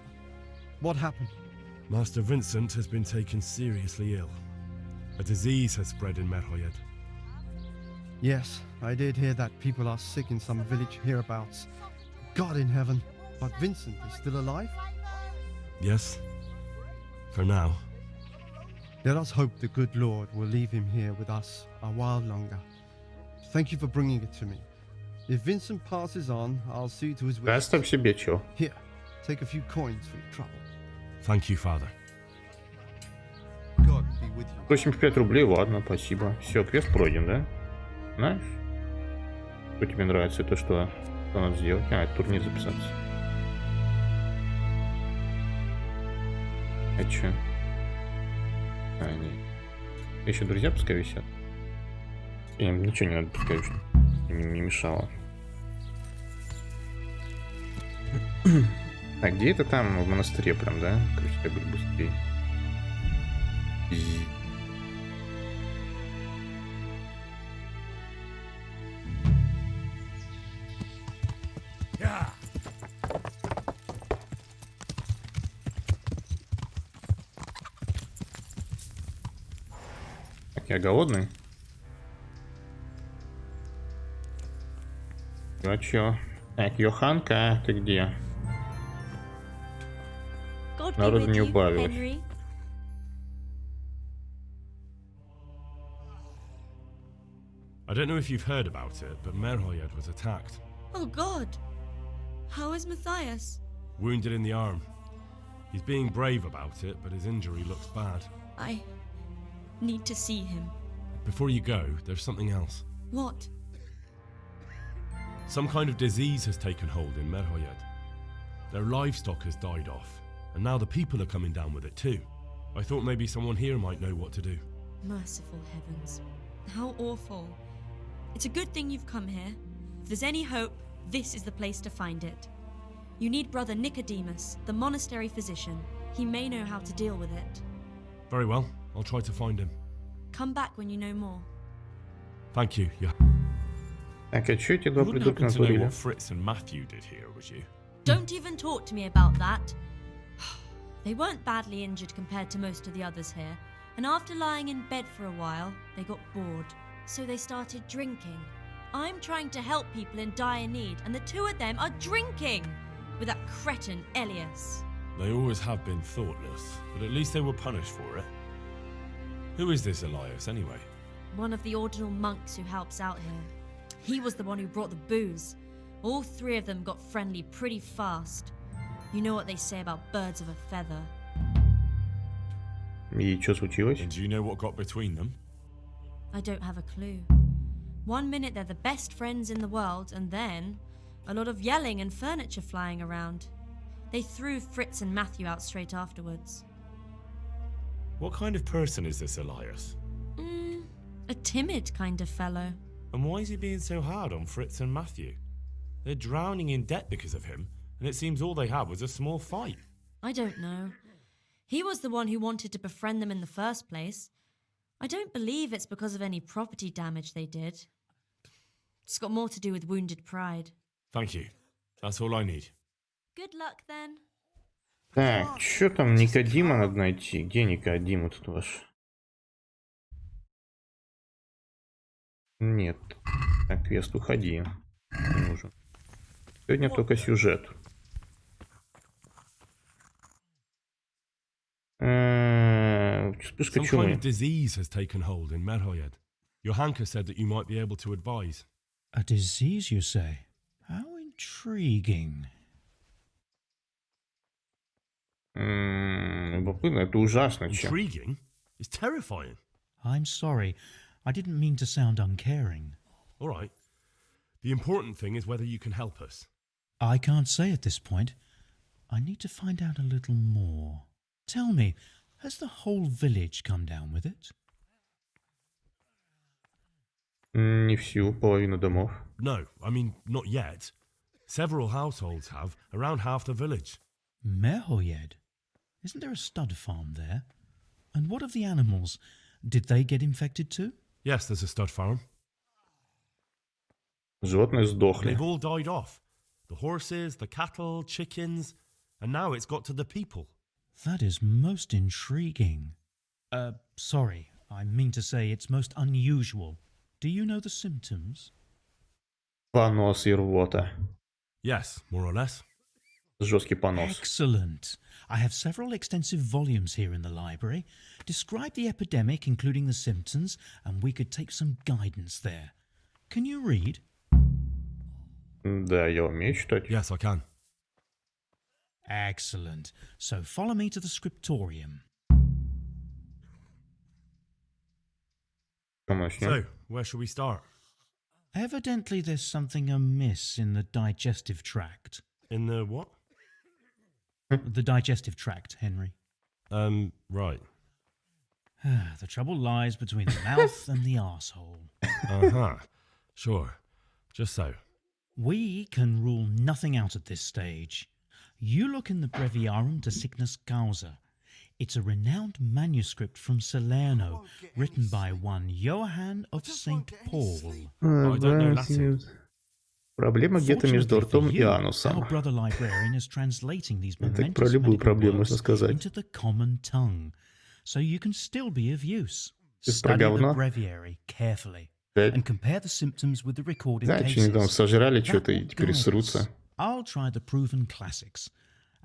What happened? Master Vincent has been taken seriously ill. A disease has spread in Merhoyed. Yes, I did hear that people are sick in some village hereabouts. God in heaven, but Vincent is still alive? Yes, for now. Let us hope the good Lord will leave him here with us a while longer. Thank you for bringing it to me. If Vincent passes on, I'll see to his wish. Оставь себе, чё. Here, take a few coins for your trouble. Thank you, Father. God be with you. 85 рублей, ладно, спасибо. Все, квест пройден, да? Знаешь? Что тебе нравится? Это что? Что надо сделать? А, это турнир записаться. А чё? А, нет. Еще друзья пускай висят. Им ничего не надо, пускай уж не мешало. А где это там? В монастыре прям, да? Короче, так будет быстрее. Так, я голодный. А чё? Так, Йоханка, ты где? God be Народу with не you, убавилось. Henry. I don't know if you've heard about it, but Merhoyed was attacked. Oh God. How is Matthias? Wounded in the arm. He's being brave about it, but his injury looks bad. I need to see him. Before you go, there's something else. What? Some kind of disease has taken hold in Merhoyed. Their livestock has died off, and now the people are coming down with it too. I thought maybe someone here might know what to do. Merciful heavens. How awful. It's a good thing you've come here. If there's any hope, this is the place to find it. You need Brother Nicodemus, the monastery physician. He may know how to deal with it. Very well, I'll try to find him. Come back when you know more. Thank you. Так, а что эти You два wouldn't придурка happen to know натворили? what Fritz and Matthew did here, would you? Don't even talk to me about that. They weren't badly injured compared to most of the others here, and after lying in bed for a while, they got bored. So they started drinking. I'm trying to help people in dire need, and the two of them are drinking with that cretin Elias. They always have been thoughtless, but at least they were punished for it. Who is this Elias, anyway? One of the ordinal monks who helps out here. He was the one who brought the booze. All three of them got friendly pretty fast. You know what they say about birds of a feather. И что случилось? And do you know what got between them? I don't have a clue. One minute they're the best friends in the world, and then a lot of yelling and furniture flying around. They threw Fritz and Matthew out straight afterwards. What kind of person is this Elias? A timid kind of fellow. And why is he being so hard on Fritz and Matthew? They're drowning in debt because of him, and it seems all they had was a small fight. I don't know. He was the one who wanted to befriend them in the first place. I don't believe it's because of any property damage they did. It's got more to do with wounded pride. Thank you. That's all I need. Good luck then. Так, что там Никодима надо найти? Где Никодима тут ваш? Нет. Так, квест, уходи. Не нужен. Сегодня только сюжет. Вспышка Some kind чумы. of disease has taken hold in Merhoyed. Johanka said that you might be able to advise. A disease, you say? How intriguing. Любопытно, это ужасно. Чем? Intriguing? It's terrifying. I'm sorry. I didn't mean to sound uncaring. All right. The important thing is whether you can help us. I can't say at this point. I need to find out a little more. Tell me, has the whole village come down with it? Не всю, половину домов. No, I mean, not yet. Several households have, around half the village. Merhoyed? Isn't there a stud farm there? And what of the animals? Did they get infected too? Yes, there's a stud farm. Животные сдохли. They've all died off. The horses, the cattle, chickens, and now it's got to the people. That is most intriguing. Sorry, I mean to say it's most unusual. Do you know the symptoms? Понос и рвота. Yes, more or less. Жесткий понос. Excellent. I have several extensive volumes here in the library. Describe the epidemic, including the symptoms, and we could take some guidance there. Can you read? Да, я умею читать. Yes, I can. Excellent. So follow me to the scriptorium. So, where shall we start? Evidently there's something amiss in the digestive tract. In the what? The digestive tract, Henry. Right. The trouble lies between the mouth and the arsehole. Uh-huh. Sure. Just so. We can rule nothing out at this stage. You look in the Breviarum de Sickness Causa. It's a renowned manuscript from Salerno, written by one Johann of St. Paul. Проблема где-то между ртом и анусом. Our brother librarian is translating these Так про momentous любую medical проблему можно works сказать. into the common tongue, so you can still be of use. Ты про Study the говно? breviary carefully. and compare the symptoms with the recorded Да, что они там cases. сожрали That что-то и will теперь guide us. срутся. I'll try the proven classics,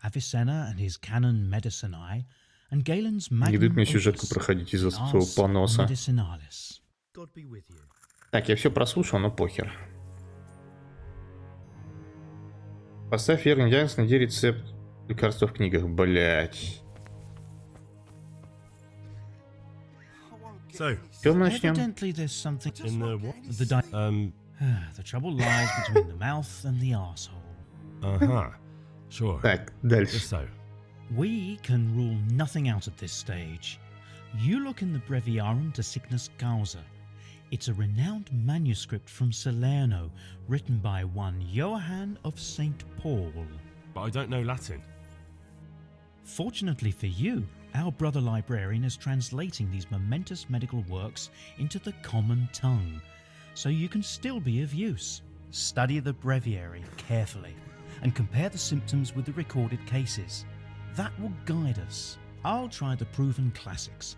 Avicenna and his Canon Medicinae, and Galen's Не дают Magnum мне сюжетку Opus, проходить из-за the своего Ars поноса. Medicinalis. Так, я все прослушал, но похер. Поставь верный диагноз, найди рецепт лекарства в книгах. Блять. So, Чем мы начнем? Evidently there's something in the what? The trouble lies between the mouth and the arsehole. Uh-huh. Sure. Так, дальше. Just so. We can rule nothing out at this stage. You look in the Breviarum de Sickness Causa. It's a renowned manuscript from Salerno, written by one Johann of St. Paul. But I don't know Latin. Fortunately for you, our brother librarian is translating these momentous medical works into the common tongue, so you can still be of use. Study the breviary carefully and compare the symptoms with the recorded cases. That will guide us. I'll try the proven classics,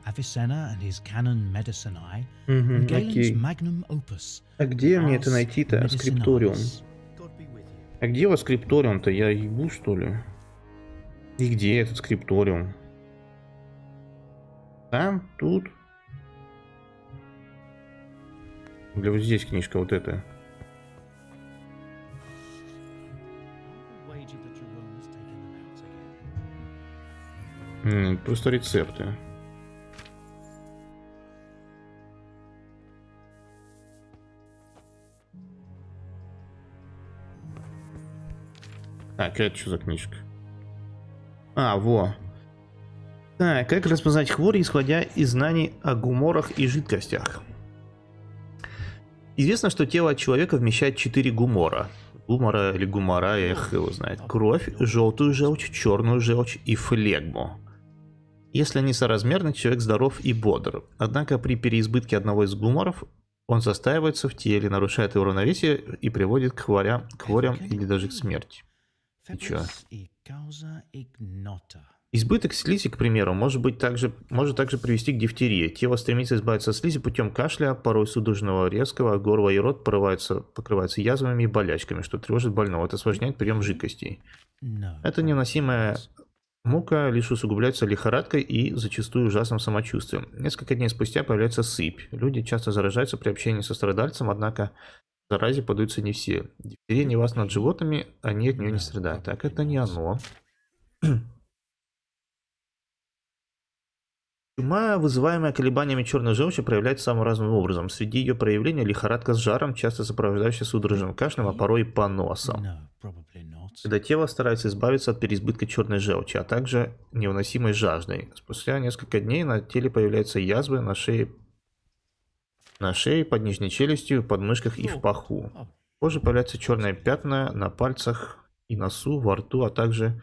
Avicenna and his Canon Medicinae, and Galen's окей. Magnum Opus. А где the мне это Ars найти-то? Скрипториум. Medicinalis. А где у вас скрипториум-то? Я ебу, что ли? И где этот скрипториум? Там? Тут? Или вот здесь книжка вот эта? Просто рецепты. Так, это что за книжка? А, во. Так, как распознать хворь, исходя из знаний о гуморах и жидкостях? Известно, что тело человека вмещает 4 гумора. Гумора или гумора, их его знает. Кровь, желтую желчь, черную желчь и флегму. Если они соразмерны, человек здоров и бодр. Однако при переизбытке одного из гуморов он застаивается в теле, нарушает его равновесие и приводит к хворям или даже к смерти. И чё? Избыток слизи, к примеру, может также привести к дифтерии. Тело стремится избавиться от слизи путем кашля, порой судорожного резкого, горло и рот покрываются язвами и болячками, что тревожит больного. Это осложняет прием жидкостей. Это невыносимая мука лишь усугубляется лихорадкой и зачастую ужасным самочувствием. Несколько дней спустя появляется сыпь. Люди часто заражаются при общении со страдальцем, однако заразе подаются не все. Дифтерия не властна над животными, они от нее не страдают. Так, это не оно. Чума, вызываемая колебаниями черной желчи, проявляется самым разным образом. Среди ее проявлений лихорадка с жаром, часто сопровождающаяся судорожным кашлем, а порой и поносом. Когда тело старается избавиться от переизбытка черной желчи, а также невыносимой жаждой. Спустя несколько дней на теле появляются язвы на шее, под нижней челюстью, под мышках и в паху. Позже появляются черные пятна на пальцах и носу, во рту, а также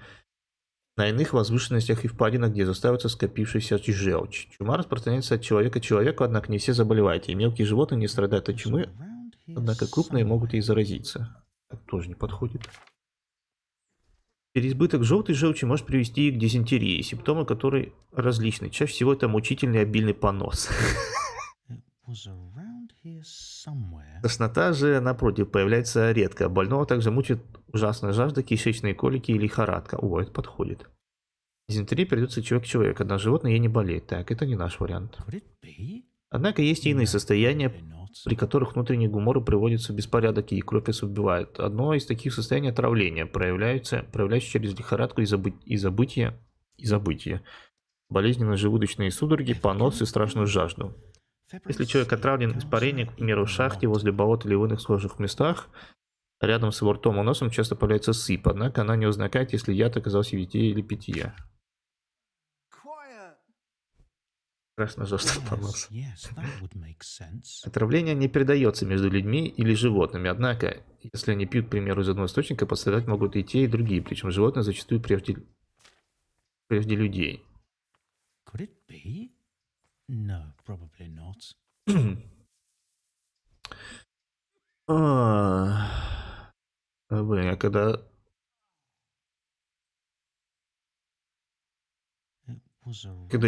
на иных возвышенностях и впадинах, где застаивается скопившаяся желчь. Чума распространяется от человека к человеку, однако не все заболевают. И мелкие животные не страдают от чумы, однако крупные могут ей заразиться. Так тоже не подходит. Переизбыток желтой желчи может привести к дизентерии, симптомы которой различны. Чаще всего это мучительный обильный понос. Тошнота же, напротив, появляется редко. Больного также мучает ужасная жажда, кишечные колики и лихорадка. О, это подходит. Дизентерия передается человек к человеку, одна животное ей не болеет. Так, это не наш вариант. Однако есть и иные состояния, при которых внутренние гуморы приводятся в беспорядок и кровь убивает. Одно из таких состояний отравления, проявляющееся через лихорадку и забытие, болезненные желудочные судороги, понос и страшную жажду. Если человек отравлен испарением, к примеру, в шахте, возле болот или в иных схожих местах, рядом с его ртом и носом часто появляется сыпь, однако она не возникает, если яд оказался в еде или питье. Страшно жестко понос. Отравление не передается между людьми или животными, однако, если они пьют, к примеру, из одного источника, пострадать могут и те, и другие, причем животные зачастую прежде людей. No, probably not. Блин, я когда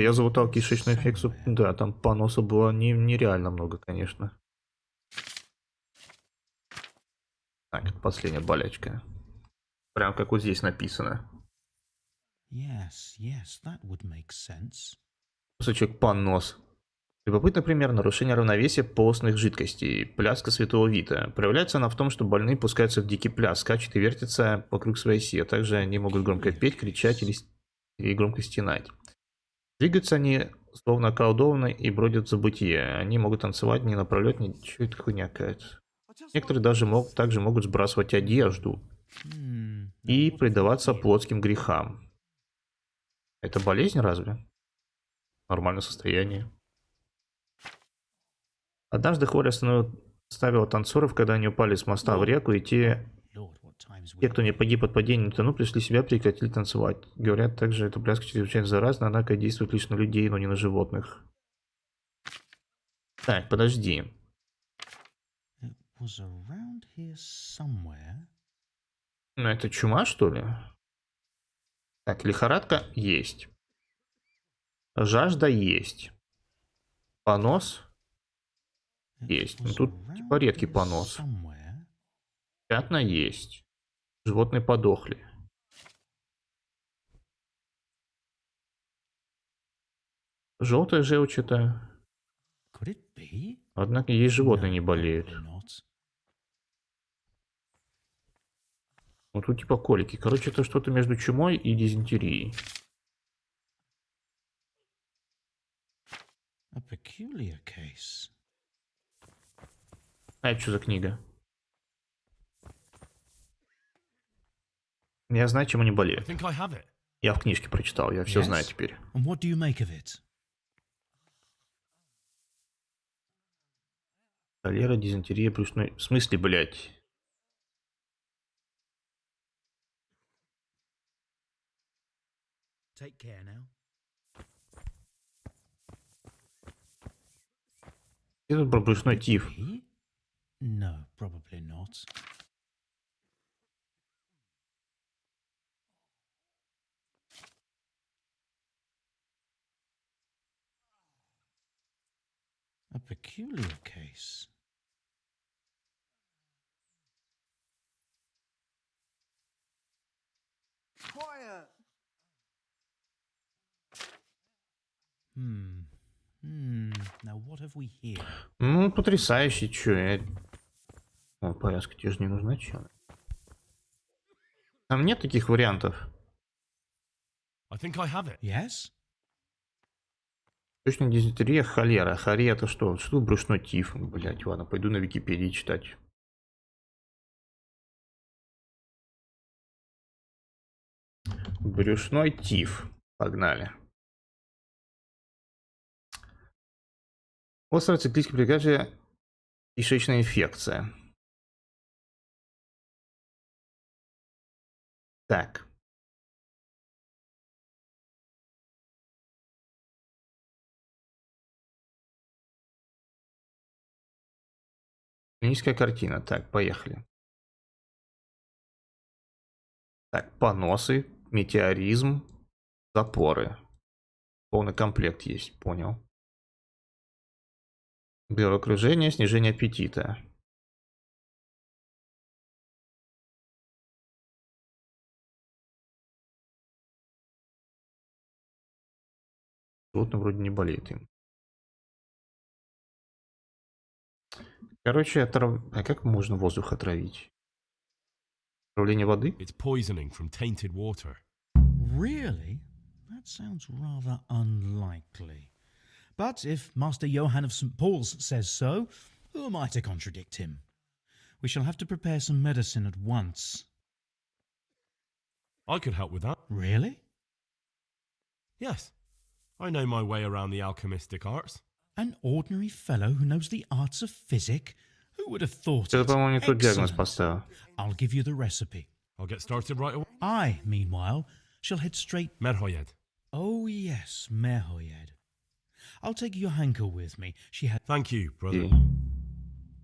я залутал кишечную инфекцию, да, там поноса было нереально много, конечно. Так, это последняя болячка. Прям как вот здесь написано. Yes, yes, that would make sense. Кусочек понос. Любопытный пример нарушения равновесия постных жидкостей. Пляска святого Вита. Проявляется она в том, что больные пускаются в дикий пляс, скачут и вертятся вокруг своей оси, а также они могут громко петь, кричать или громко стенать. Двигаются они словно околдованные и бродят в забытие. Они могут танцевать не напролет, ничего, это хуйня какая-то. Некоторые даже также могут сбрасывать одежду и предаваться плотским грехам. Это болезнь разве? Нормальное состояние. Однажды Хворь оставила танцоров, когда они упали с моста в реку, и те, кто не погиб от падения, но пришли в себя, прекратили танцевать. Говорят, также эта пляска чрезвычайно заразна, однако действует лишь на людей, но не на животных. Так, подожди. Ну, это чума, что ли? Так, лихорадка есть. Жажда есть. Понос есть. Ну, тут типа редкий понос. Пятна есть. Животные подохли. Желтая желчь-то. Однако есть животные не болеют. Ну тут типа колики. Короче, это что-то между чумой и дизентерией. А это что за книга? Я знаю, чем они болеют. Я в книжке прочитал, я все знаю теперь. Холера, дизентерия, брюшной... В смысле, блядь? Take care now. Где тут про брюшной тиф? No, probably not. A peculiar case. Quiet. Now what have we here? Ну, потрясающе, чё. О, повязка тебе же не нужна, чё? Там нет таких вариантов. I think I have it. Yes? Точно дизентерия, холера. Холера это что? Что брюшной тиф? Блять, ладно, пойду на Википедии читать. Брюшной тиф. Погнали. Острая циклическая прикажия кишечная инфекция. Так. Клиническая картина. Так, поехали. Так, поносы, метеоризм, запоры. Полный комплект есть, понял. Головокружение, снижение аппетита. Животное вроде не болеет им. Короче, а как можно воздух отравить? Отравление воды? It's poisoning from tainted water. Really? That sounds rather unlikely. But if Master Johann of St. Paul's says so, who am I to contradict him? We shall have to prepare some medicine at once. I could help with that. Really? Yes. I know my way around the alchemistic arts. An ordinary fellow who knows the arts of physic? Who would have thought Это, it? по-моему, не тот диагноз Excellent. поставил. I'll give you the recipe. I'll get started right away. I, meanwhile, shall head straight... Merhoyed. Oh, yes, Merhoyed. I'll take your Hanka with me. She had... Thank you, brother.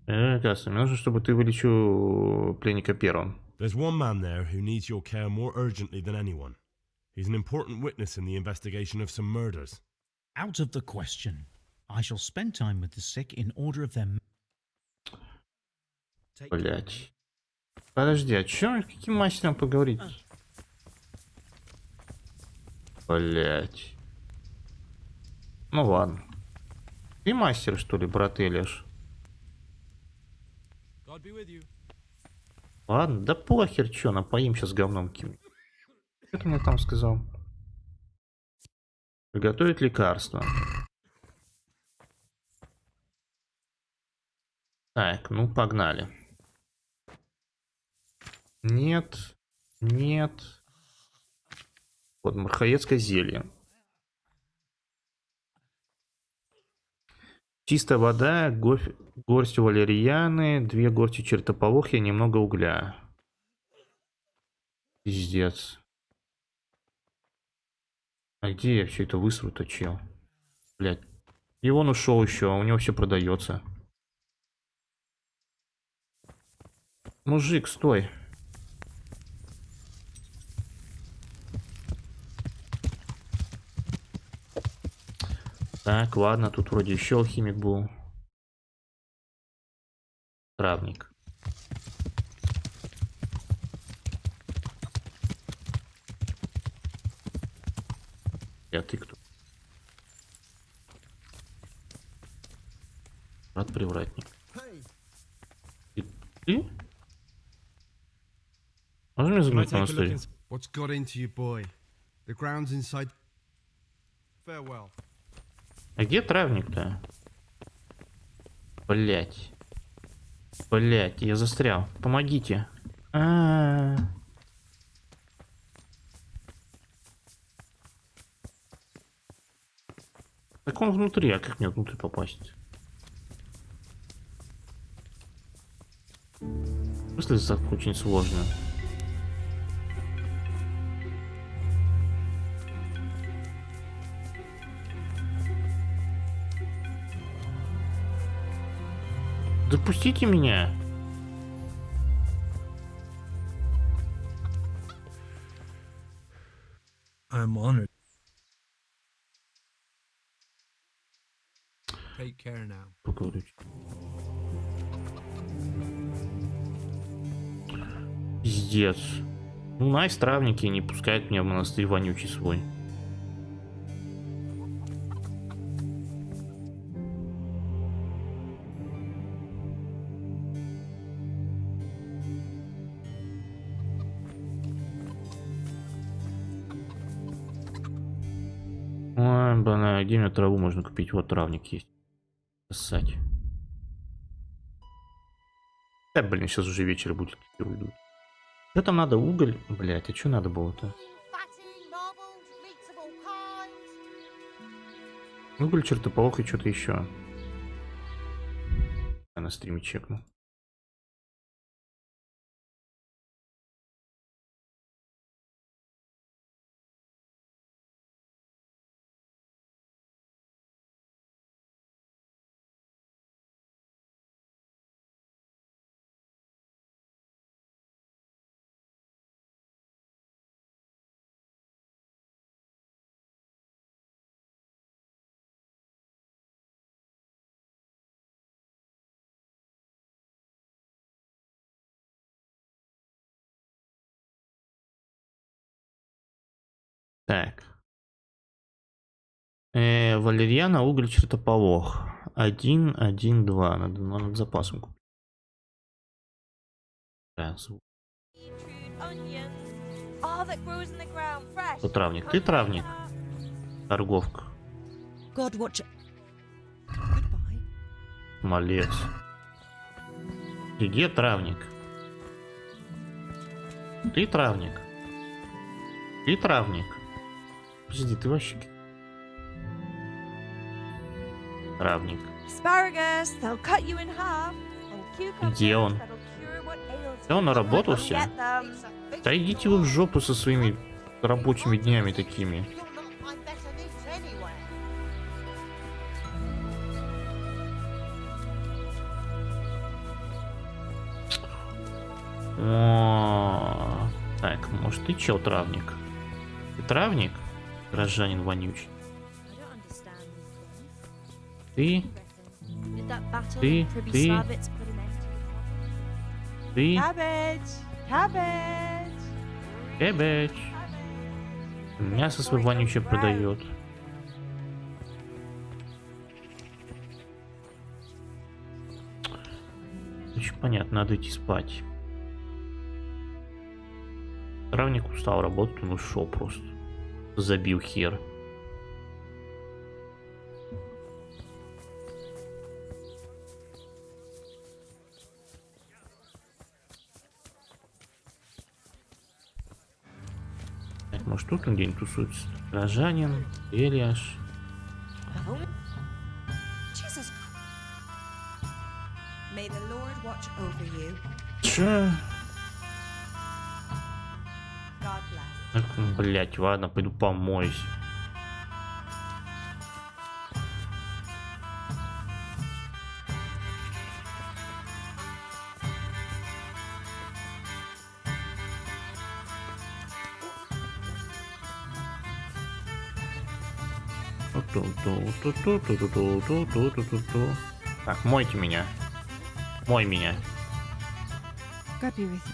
Ясно. Мне нужно, чтобы ты вылечил пленника первым. There's one man there who needs your care more urgently than anyone. He's an important witness in the investigation of some murders. Out of the question. I shall spend time with the sick in order of their... Блять. Подожди, о чем? Каким мастером поговорить? Блять. Ну ладно. Ты мастер, что ли, брат Элиш? God be with you. Ладно, да похер, чё, напоим сейчас говном каким. Что ты мне там сказал? Приготовить лекарство. Так, ну погнали. Нет. Нет. Вот, мархаецкое зелье. Чистая вода, горсть валерьяны, 2 горсти чертополохи, немного угля. Пиздец. А где я все это высру-то, чел? Блять. И он ушел еще, а у него все продается. Мужик, стой. Так, ладно, тут вроде еще алхимик был. Травник. А ты кто? Брат-привратник. Ты? Можно мне заглянуть в монастырь? What's got into you, boy? The grounds inside. Farewell. А где травник-то? Блять. Блять, я застрял. Помогите. Так он внутри, а как мне внутрь попасть? В смысле, так очень сложно. Допустите меня. I'm honored. Take care now. Пиздец. Ну, найс, травники не пускают меня в монастырь вонючий свой. Ой, блин, где мне траву можно купить? Вот травник есть. Ссать. Да, блин, сейчас уже вечер будет, уйдут. Что там надо? Уголь? Блять, а что надо было-то? Уголь, чертополох и что-то еще. Я на стриме чекну. Так. Валерьяна, уголь, чертополох. 1, 1, 2. Надо над запасом купить. Кто травник? Ты травник? Торговка. God watch. Малец. И где травник? Ты травник? Ты травник? Подожди, ты вообще... Травник. Где он? Да он наработался? Да идите вы в жопу со своими рабочими днями такими. О, так, может ты чел травник? Ты травник? Горожанин вонючий. Ты? Ты? Cabbage! Кэбэч. Мясо свое вонючее продает. Очень понятно, надо идти спать. Травник устал работать, он ушел просто. Забил хер. Так, может тут он где-нибудь тусуется? Рожанин, Ильяш. Jesus. May the Lord watch over you. Че? God bless. Так, блять, ладно, пойду помоюсь. Так, мойте меня. Мой меня. Copy with you.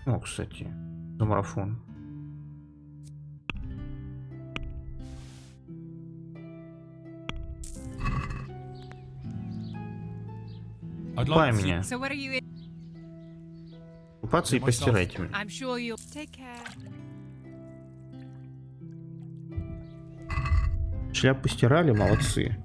О, кстати, за марафон. Купай меня. So what are you in? Купаться и постирайте меня. I'm sure you'll take care. Шляп постирали, молодцы.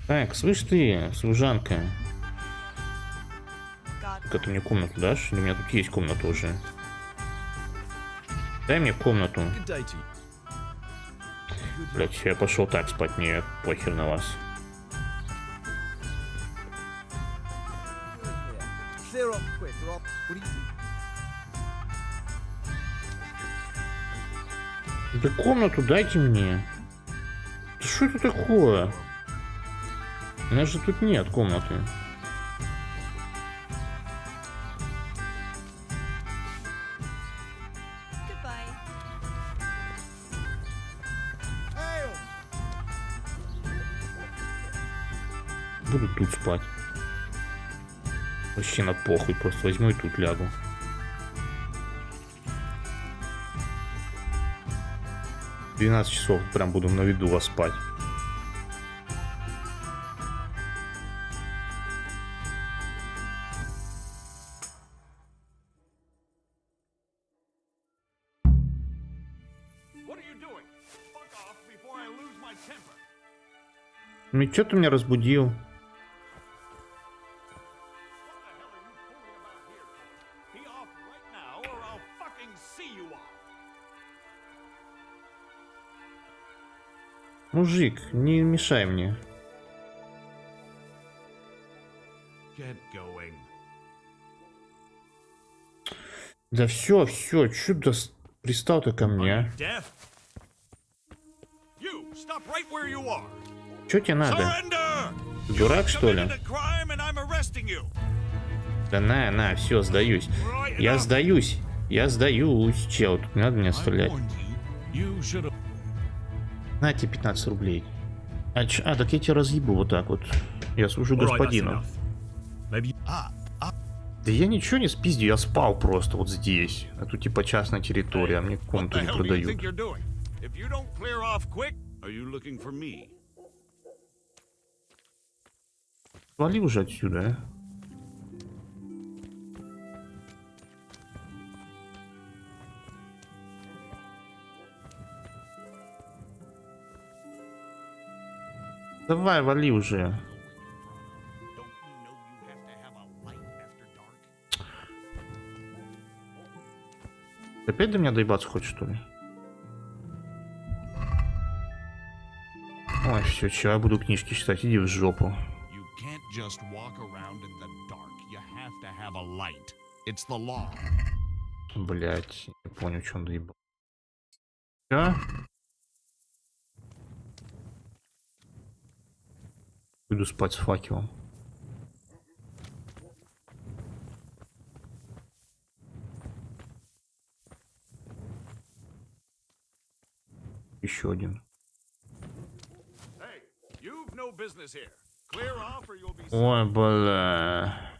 Так, слышь ты, служанка. Как ты мне комнату дашь? Или у меня тут есть комната уже? Дай мне комнату. Блять, я пошел так спать, мне похер на вас. Да комнату дайте мне. Да что это такое? У нас же тут нет комнаты. Буду тут спать. Вообще на похуй, просто возьму и тут лягу. В 12 часов прям буду на виду вас спать. Ну и чё ты меня разбудил? Мужик, не мешай мне. Да все, чё ты пристал-то ко мне? Чё тебе надо? Ты дурак, что ли? Да на, все, сдаюсь. Я сдаюсь, чел, тут не надо меня стрелять. На тебе 15 рублей. Так я тебя разъебу вот так вот. Я служу господину. Да я ничего не спиздил, я спал просто вот здесь. А тут типа частная территория, а мне комнату не продают. Вали уже отсюда, а? Давай, вали уже. Опять до меня доебаться хочешь, что ли? Ой, все, я буду книжки читать, иди в жопу. Just walk around in the dark. You have to to have a light. It's the law. Блять, не понял, что он доебал. Чё? Иду спать с факелом. Еще один. Hey, you've no business here. Clear off or you'll be... Ой, бля.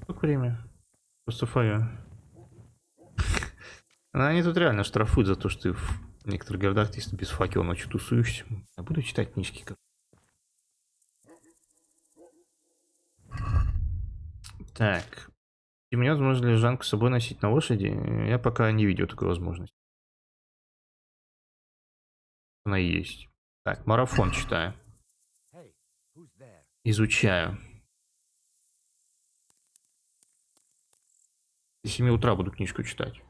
Сколько время? Просто фая. Они тут реально штрафуют за то, что ты в некоторых городах, если без факела ночью тусуешься. Я буду читать книжки. Как... Так. И мне возможно лежанку с собой носить на лошади. Я пока не видел такой возможности. Она есть. Так, марафон читаю. Изучаю. С 7 утра буду книжку читать.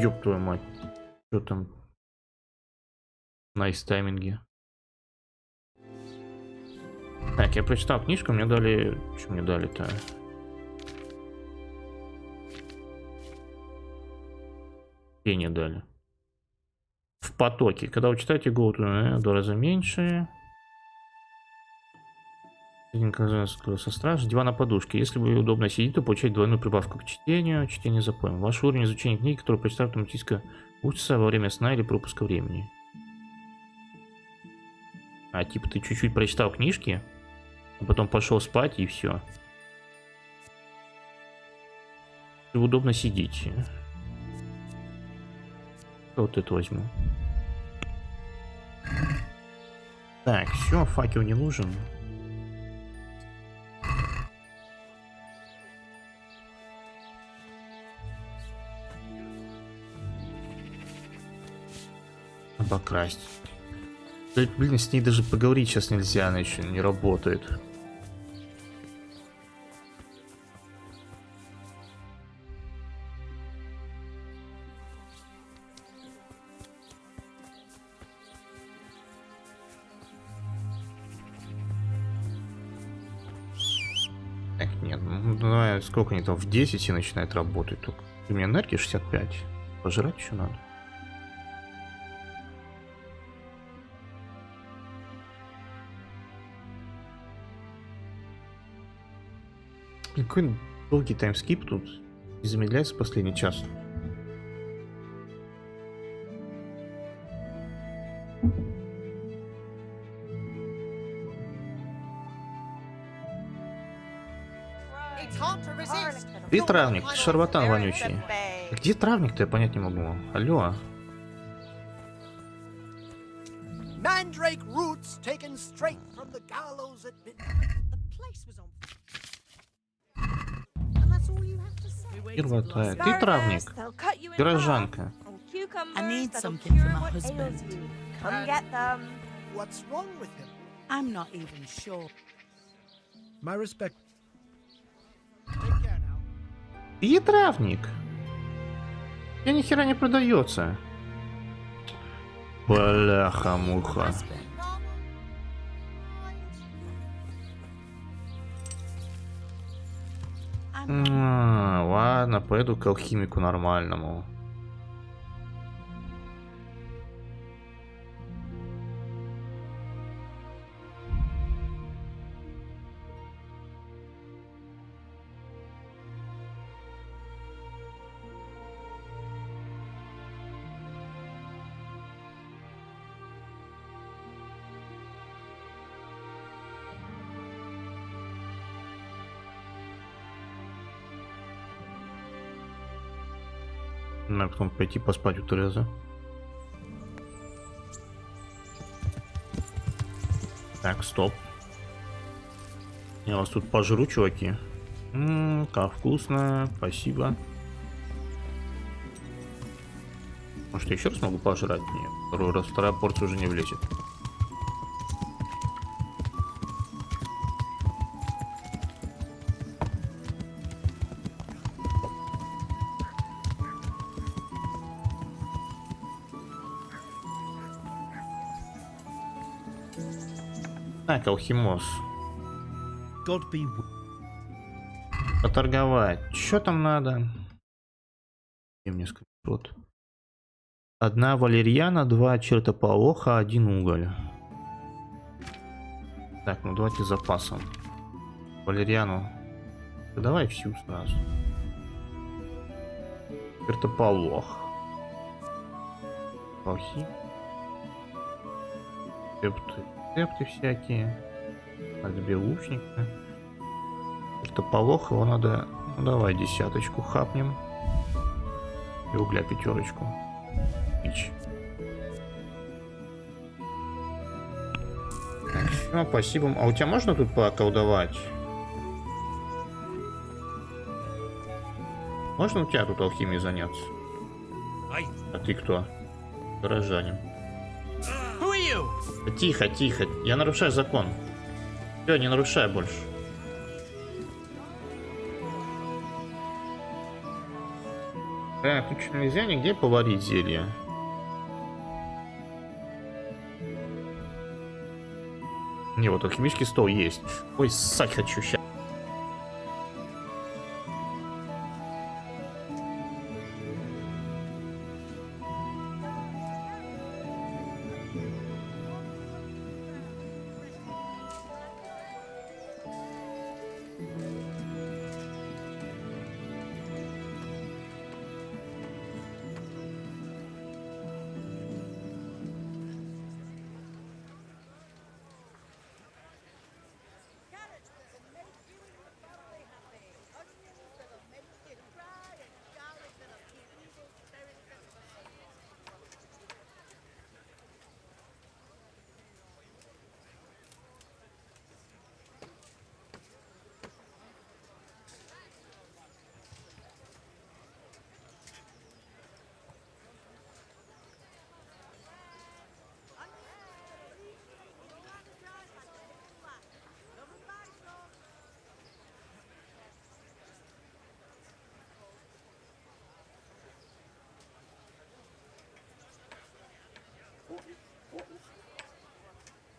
Ёб твою мать. Что там? Найс тайминги. Так, я прочитал книжку, мне дали... Что мне дали-то? Пение дали. В потоке. Когда вы читаете голод, в 2 раза меньше. Со страж. Диван на подушке. Если вы удобно сидите, то получаете двойную прибавку к чтению. Чтение запоем. Ваш уровень изучения книги, который прочитал автоматически, учится во время сна или пропуска времени. А типа ты чуть-чуть прочитал книжки, а потом пошел спать и все. Вы удобно сидите. Вот это возьму. Так, все, факел не нужен. Обокрасть. Да, блин, с ней даже поговорить сейчас нельзя, она еще не работает. Так, нет, ну, сколько они там, в 10 и начинает работать только. У меня энергия 65. Пожрать еще надо. Какой долгий таймскип тут. И замедляется последний час. Ты травник, ты шарлатан вонючий. Где травник-то, я понять не могу. Алло. Mandrake roots taken straight from the gallows at midnight. The place was on. And that's all you have to say. Ирватая. Ты травник. Горожанка. I need something for my husband. Come get them. What's wrong with him? I'm not even sure. My respect. Ты травник. Я ни хера не продается. Бляха-муха. Ладно, пойду к алхимику нормальному. Надо потом пойти поспать у Терезы. Так, стоп. Я вас тут пожру, чуваки. Как вкусно, спасибо. Может, я еще раз могу пожрать? Нет, второй раз, вторая порция уже не влезет. Так, алхимоз. Поторговать. Что там надо? И мне скрипт. 1 валерьяна, 2 чертополоха, 1 уголь. Так, ну давайте с запасом. Валерьяну. Да давай всю сразу. Чертополох. Плохи. Рецепты всякие. Две лучника. Чертополох, его надо... Ну давай 10 хапнем. И угля 5. Ич. Так, все, спасибо. А у тебя можно тут поколдовать? Можно у тебя тут алхимией заняться? А ты кто? Горожанин. Тихо, тихо. Я нарушаю закон. Все, не нарушай больше. Так, тут что, нельзя нигде поварить зелье? Не, вот алхимический стол есть. Ой, ссать хочу сейчас.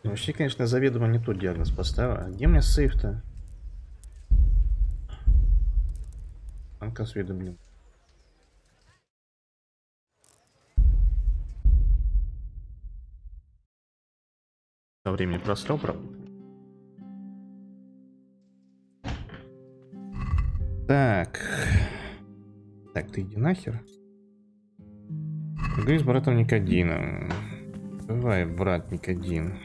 Вообще, конечно, заведомо не тот диагноз поставил. А где у меня сейф-то? Анка осведомлен. Со времени просрал, правда? Так. Так, ты иди нахер. Говори с братом Никодином. Давай, брат Никодин.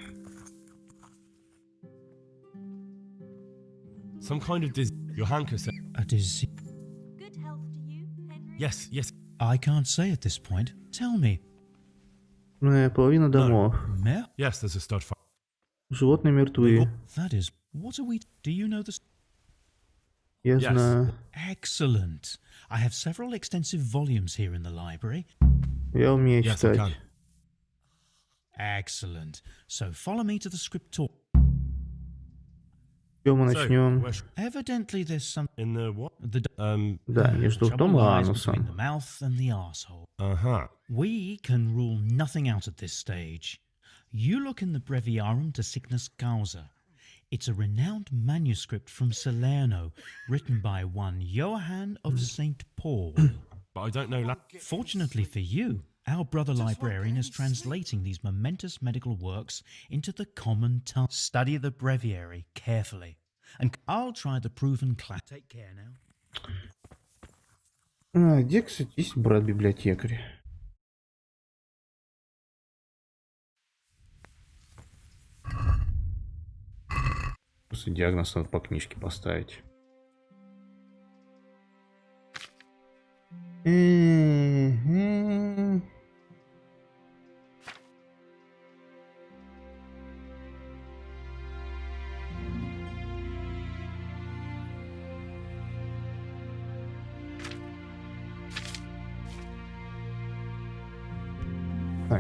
Some kind of disease. Your Hanker said. A disease? Good health to you, Henry. Yes, yes. I can't say at this point. Tell me. Половина домов. Yes, there's a stud farm. Животные мертвы. That is. What are we? Do you know this? Я знаю. Excellent. I have several extensive volumes here in the library. Я умею читать. Excellent. So follow me to the scriptor. Мы начнем. Evidently there's some in the what? Да, между ртом и анусом. The mouth and the arsehole. Uh-huh. We can rule nothing out at this stage. You look in the Breviarum de Sickness Causa. It's a renowned manuscript from Salerno, written by one Johann of St. Paul. But I don't know Latin. Fortunately for you, our brother librarian is translating these momentous medical works into the common tongue. Study the breviary carefully, and I'll try the proven class. Take care now. Где, кстати, есть брат-библиотекарь? Просто диагноз надо по книжке поставить.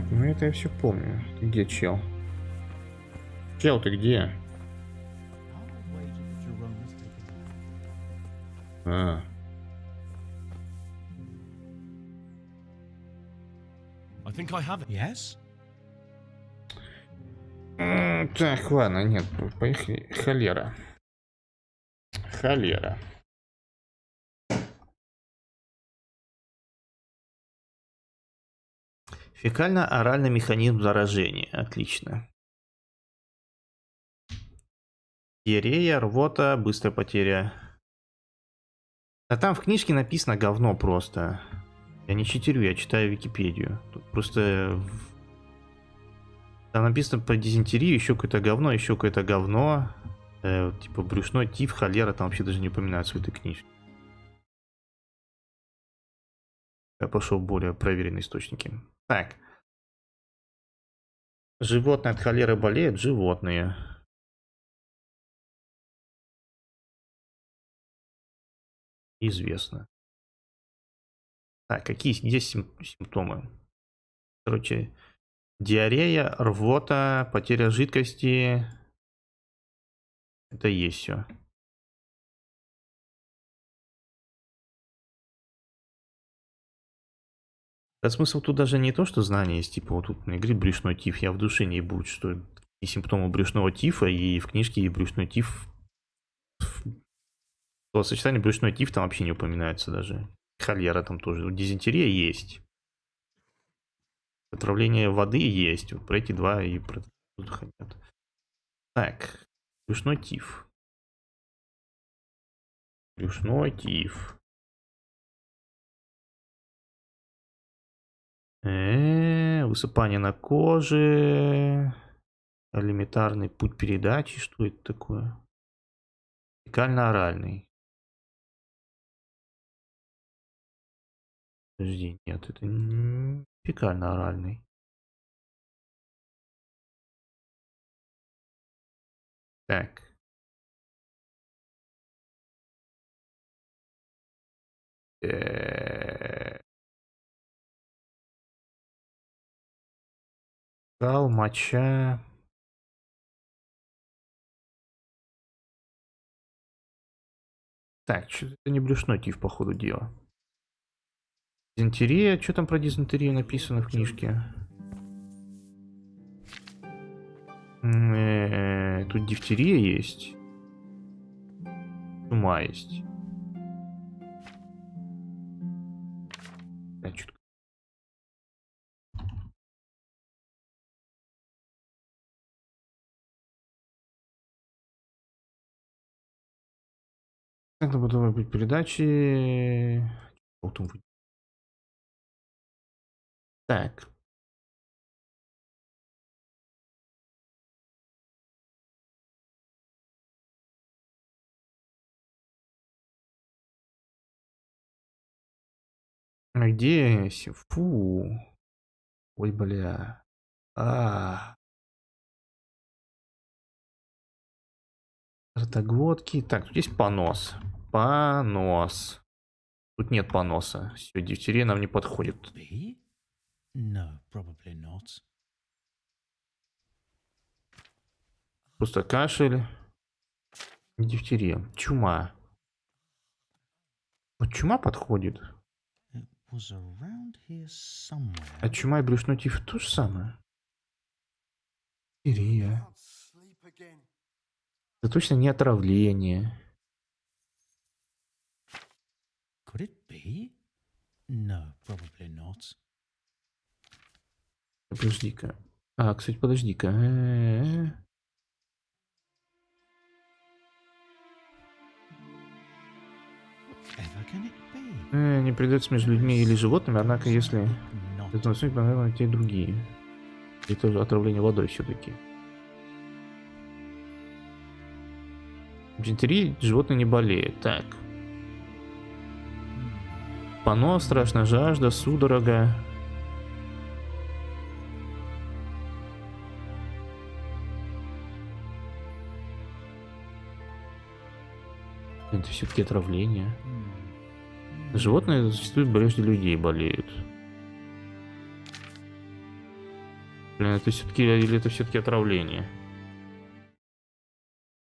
Так, ну это я все помню. Ты где, чел? Чел, ты где? А. I think I have it. Yes? Так, ладно, нет, поехали. Холера. Холера. Фекально-оральный механизм заражения. Отлично. Диарея, рвота, быстрая потеря. А там в книжке написано говно просто. Я не читерю, я читаю Википедию. Тут просто... Там написано про дизентерию, еще какое-то говно, еще какое-то говно. Типа брюшной тиф, холера, там вообще даже не упоминаются в этой книжке. Я пошел в более проверенные источники. Так. Животные от холеры болеют? Животные. Известно. Так, какие есть симптомы? Короче, диарея, рвота, потеря жидкости. Это есть все. Да, смысл тут даже не то, что знание есть, типа вот тут мне говорит брюшной тиф, я в душе не буду, что и симптомы брюшного тифа, и в книжке и брюшной тиф. Словосочетание брюшной тиф там вообще не упоминается даже. Холера там тоже. Дизентерия есть. Отравление воды есть. Вот про эти два и про воздуха нет. Так. Брюшной тиф. Брюшной тиф. Высыпание на коже. Элементарный путь передачи. Что это такое? Фекально-оральный. Подожди, нет, это не фекально-оральный. Так. Кал, моча. Так, что-то это не брюшной тиф, по ходу дела. Дизентерия. Что там про дизентерию написано в книжке? Тут дифтерия есть. Чума есть. Да, чутка. Как там должны быть передачи? Так. А где? Фу. Ой, бля. Ротоглотки. Так, тут есть понос. Понос. Тут нет поноса. Все, дифтерия нам не подходит. No, probably not. Просто кашель. Дифтерия. Чума. Вот чума подходит. Was around here somewhere. А чума и брюшной тиф то же самое. Дифтерия. Это точно не отравление. Could it be? No, probably not. Подожди-ка. Кстати, подожди-ка. Не придется между людьми или животными, однако если это насущно, наверное, те и другие. Это отравление водой все-таки. Дизентерией животные не болеют. Так. Понос, страшная жажда, судорога. Это все-таки отравление. Животные зачастую прежде людей болеют. Блин, это все-таки или это все-таки отравление?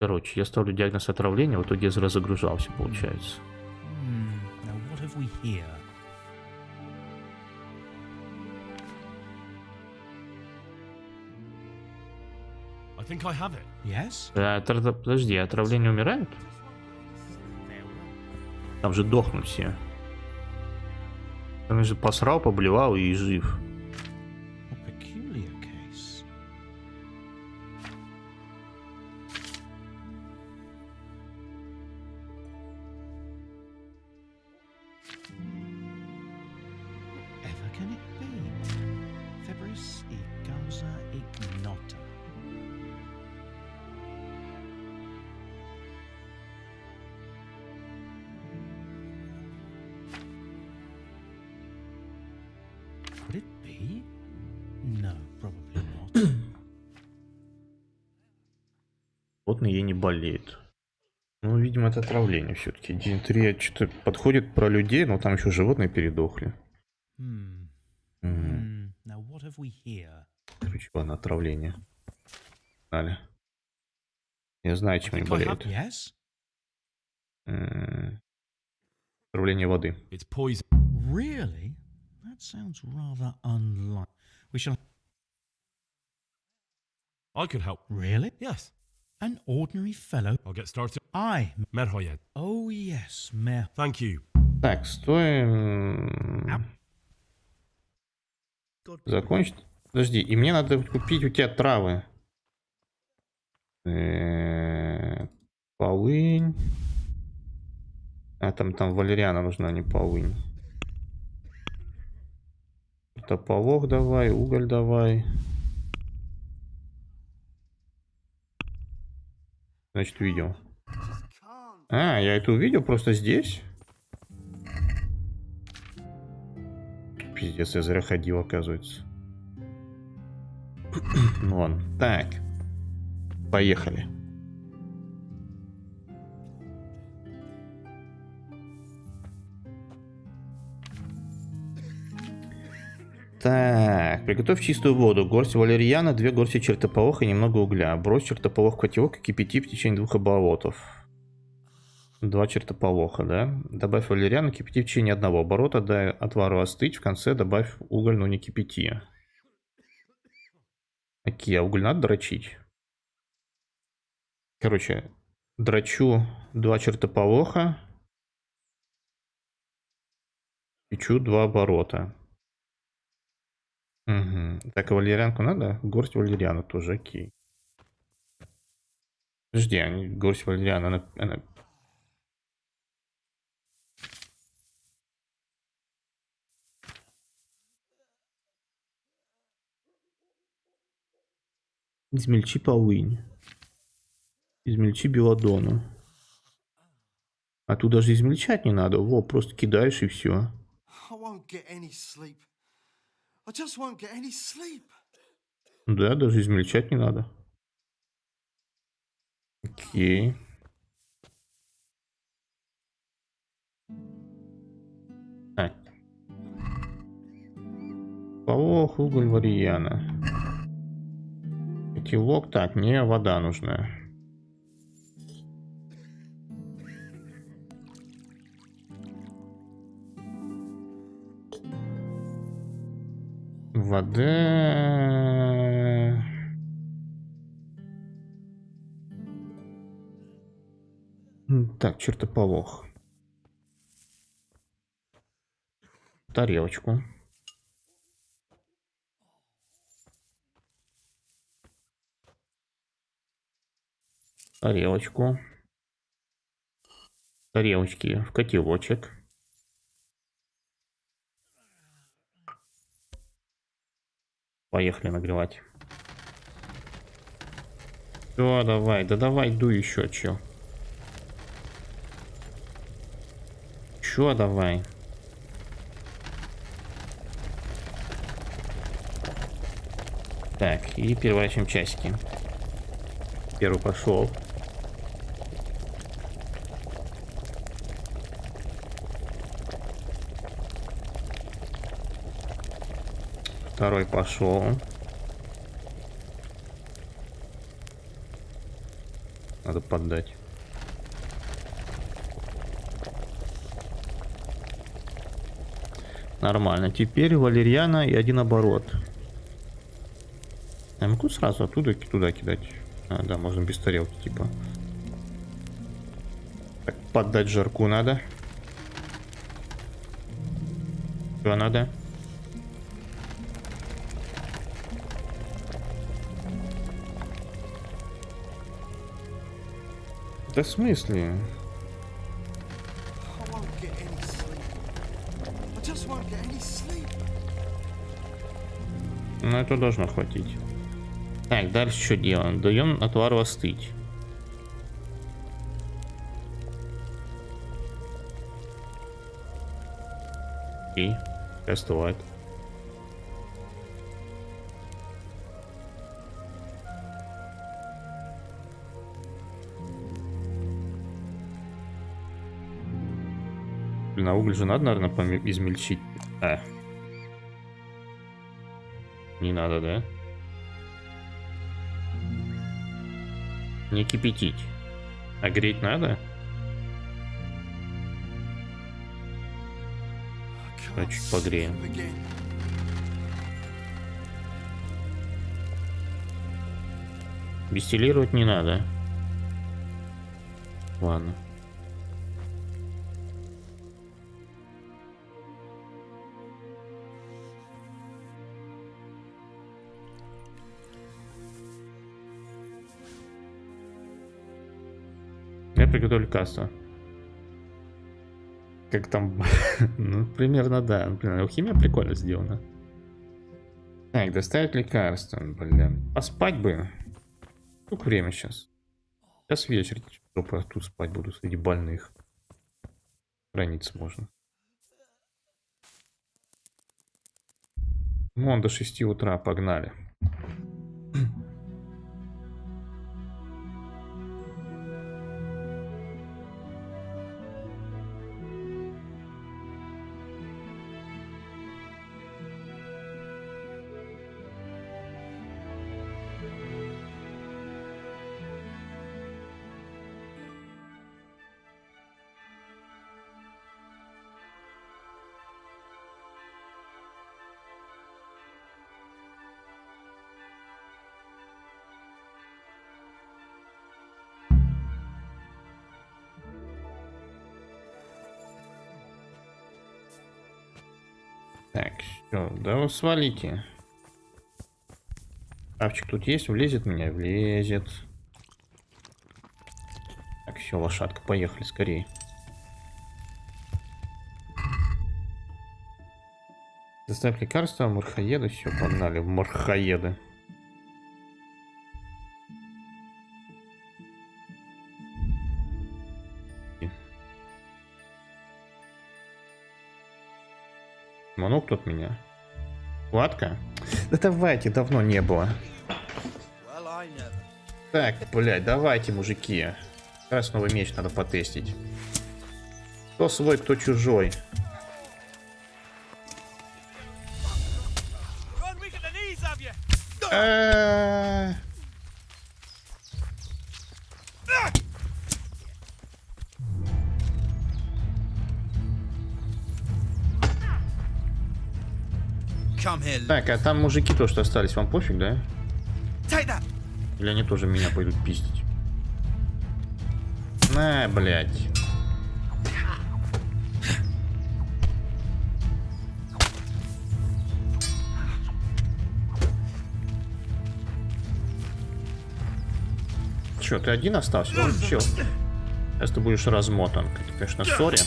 Короче, я ставлю диагноз отравления, в итоге я разогружался, получается. Now what have we here? I think I have it. Yes? Подожди, отравление умирают? Там же дохнут все. Он же посрал, поблевал и жив. A peculiar case. Whatever can it be? Febris e causa ignota. Could it be? No, probably not. Животные не болеют. Ну, видимо, это отравление все-таки. Дизентерия что-то подходит про людей, но там еще животные передохли. Now what have we here? Короче, ладно, отравление. Далее. Я знаю, чем они болеют. Yes? Отравление воды. It's poison. Really? That sounds rather unlike. We shall. I could help. Really? Yes. An ordinary fellow. I'll get started. I. Merhoyed. Oh yes, Mer. Thank you. Так, стоим... Закончить? Подожди, и мне надо купить у тебя травы. Полынь. А там валериана нужна, а не полынь. Тополох давай, уголь давай. Значит, увидел. А, я это увидел просто здесь? Пиздец, я зря ходил, оказывается. Ну ладно. Так. Поехали. Так, приготовь чистую воду. Горсть валерьяна, 2 горсти чертополоха и немного угля. Брось чертополох в котелок и кипяти в течение 2 оборотов. 2 чертополоха, да? Добавь валерьяну, кипяти в течение 1 оборота, дай отвару остыть, в конце добавь уголь, но не кипяти. Окей, а уголь надо дрочить? Короче, дрочу 2 чертополоха, печу 2 оборота. Угу. Так, а валерьянку надо? Горсть валерьяна тоже, окей. Подожди, горсть валерьяна, она... Измельчи полынь. Измельчи белладонну. А тут даже измельчать не надо. Во, просто кидаешь и все. Да, даже измельчать не надо. Окей. Так. Полох, уголь, валерьяна. Котелок, так, мне вода нужна. Вода. Так, чертополох. Тарелочку. Тарелочку. Тарелочки в котелочек. Поехали нагревать. Все, давай, да давай, дуй еще, чё. Чё, давай. Так, и переворачиваем часики. Первый пошел. Второй пошел. надо поддать. Нормально. Теперь валерьяна и один оборот. Я могу сразу оттуда туда кидать? А, да, можно без тарелки, типа. Так, поддать жарку надо. Что надо? Да в смысле? Ну, это должно хватить. Так, дальше что делаем? Даем отвару остыть. Окей, остывает. Блин, а уголь же надо, наверное, измельчить. А. Не надо, да? Не кипятить. А греть надо? А чуть погреем. Дистиллировать не надо. Ладно. Я приготовлю лекарство. Как там? Ну, примерно, да. Блин, алхимия прикольно сделана. Так, доставить лекарство. Блин. Поспать бы. Сколько время сейчас? Сейчас вечер. Что, тут спать буду среди больных. Храниться можно. Вон до 6 утра. Погнали. Так, все, да вы свалите. Шкафчик тут есть, влезет в меня? Влезет. Так, все, лошадка, поехали скорее. Доставь лекарства, морхоеды, все, погнали в морхоеды. Манук тут меня. Хватка? Да давайте, давно не было. Так, блядь, давайте, мужики. Раз новый меч надо потестить. Кто свой, кто чужой. Так, а там мужики то, что остались, вам пофиг, да? Или они тоже меня пойдут пиздить? На, блядь. Че, ты один остался? Ну, чё? Сейчас ты будешь размотан. Это, конечно, сори.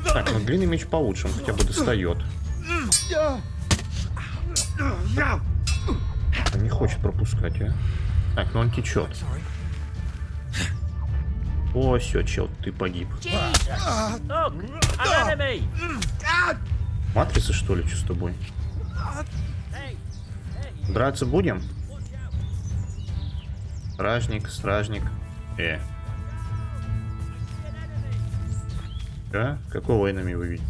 Так, ну длинный меч получше, он хотя бы достает. Он не хочет пропускать, а? Так, ну он течет. О, все, чел, ты погиб. Матрица, что ли, что с тобой? Драться будем? Стражник, стражник. Да? Какого энеми вы видите?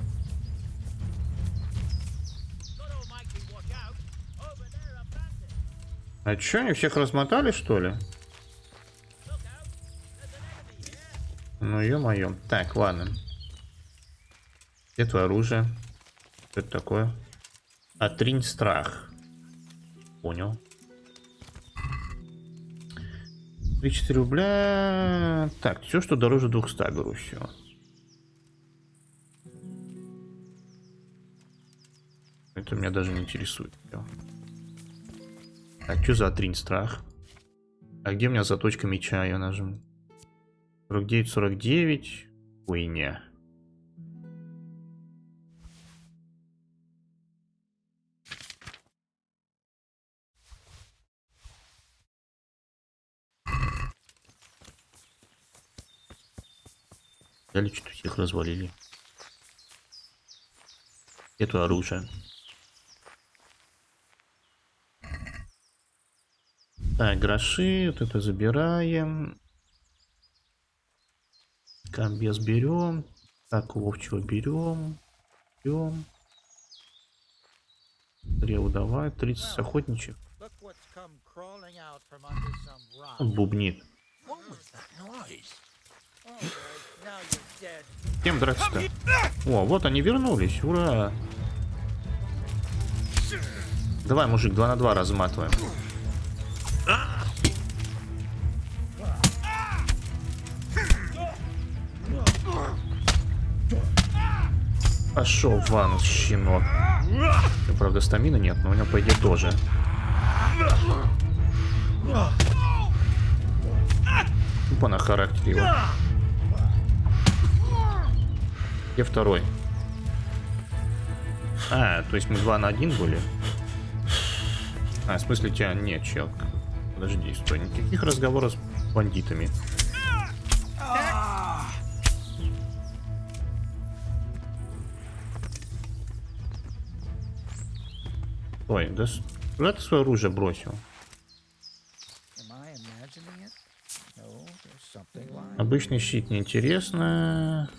А чё, они всех размотали, что ли? Ну, ё-моё. Так, ладно. Где твое оружие? Что это такое? Отринь страх. Понял. 3-4 рубля. Так, все, что дороже 200, беру все. Это меня даже не интересует. Всё. Так, что за отринь страх? А где у меня заточка меча? Я нажму. 49-49. Хуйня. Дали что-то всех развалили. Это оружие. Так, гроши. Вот это забираем. Комбез берем. Так, ловчего берем. Берем. Стрелу давай. 30 охотничьих. Бубнит. Кем драться-то? О, вот они вернулись. Ура! Давай, мужик, 2 на 2 разматываем. Пошел в ванну, щенок. Правда, стамина нет, но у него, по идее, тоже. Тупо на характере его. Где второй? А, то есть мы 2 на 1 были? А, в смысле тебя нет, чел. Подожди, стой, никаких разговоров с бандитами. Ой, да куда ты свое оружие бросил? Обычный щит неинтересно.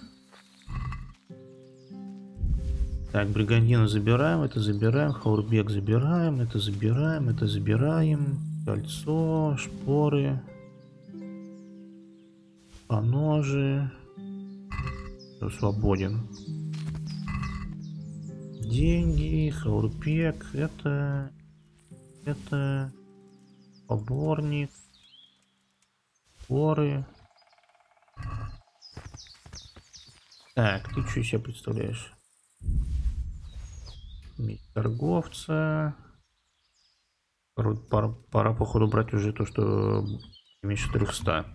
Так, бригандину забираем, это забираем, хаурбек забираем, это забираем, это забираем. Кольцо, шпоры, поножи. Все, свободен. Деньги, хаурбек, это поборник, шпоры. Так, ты что из себя представляешь? Торговца. Пора, походу, брать уже то, что меньше 300.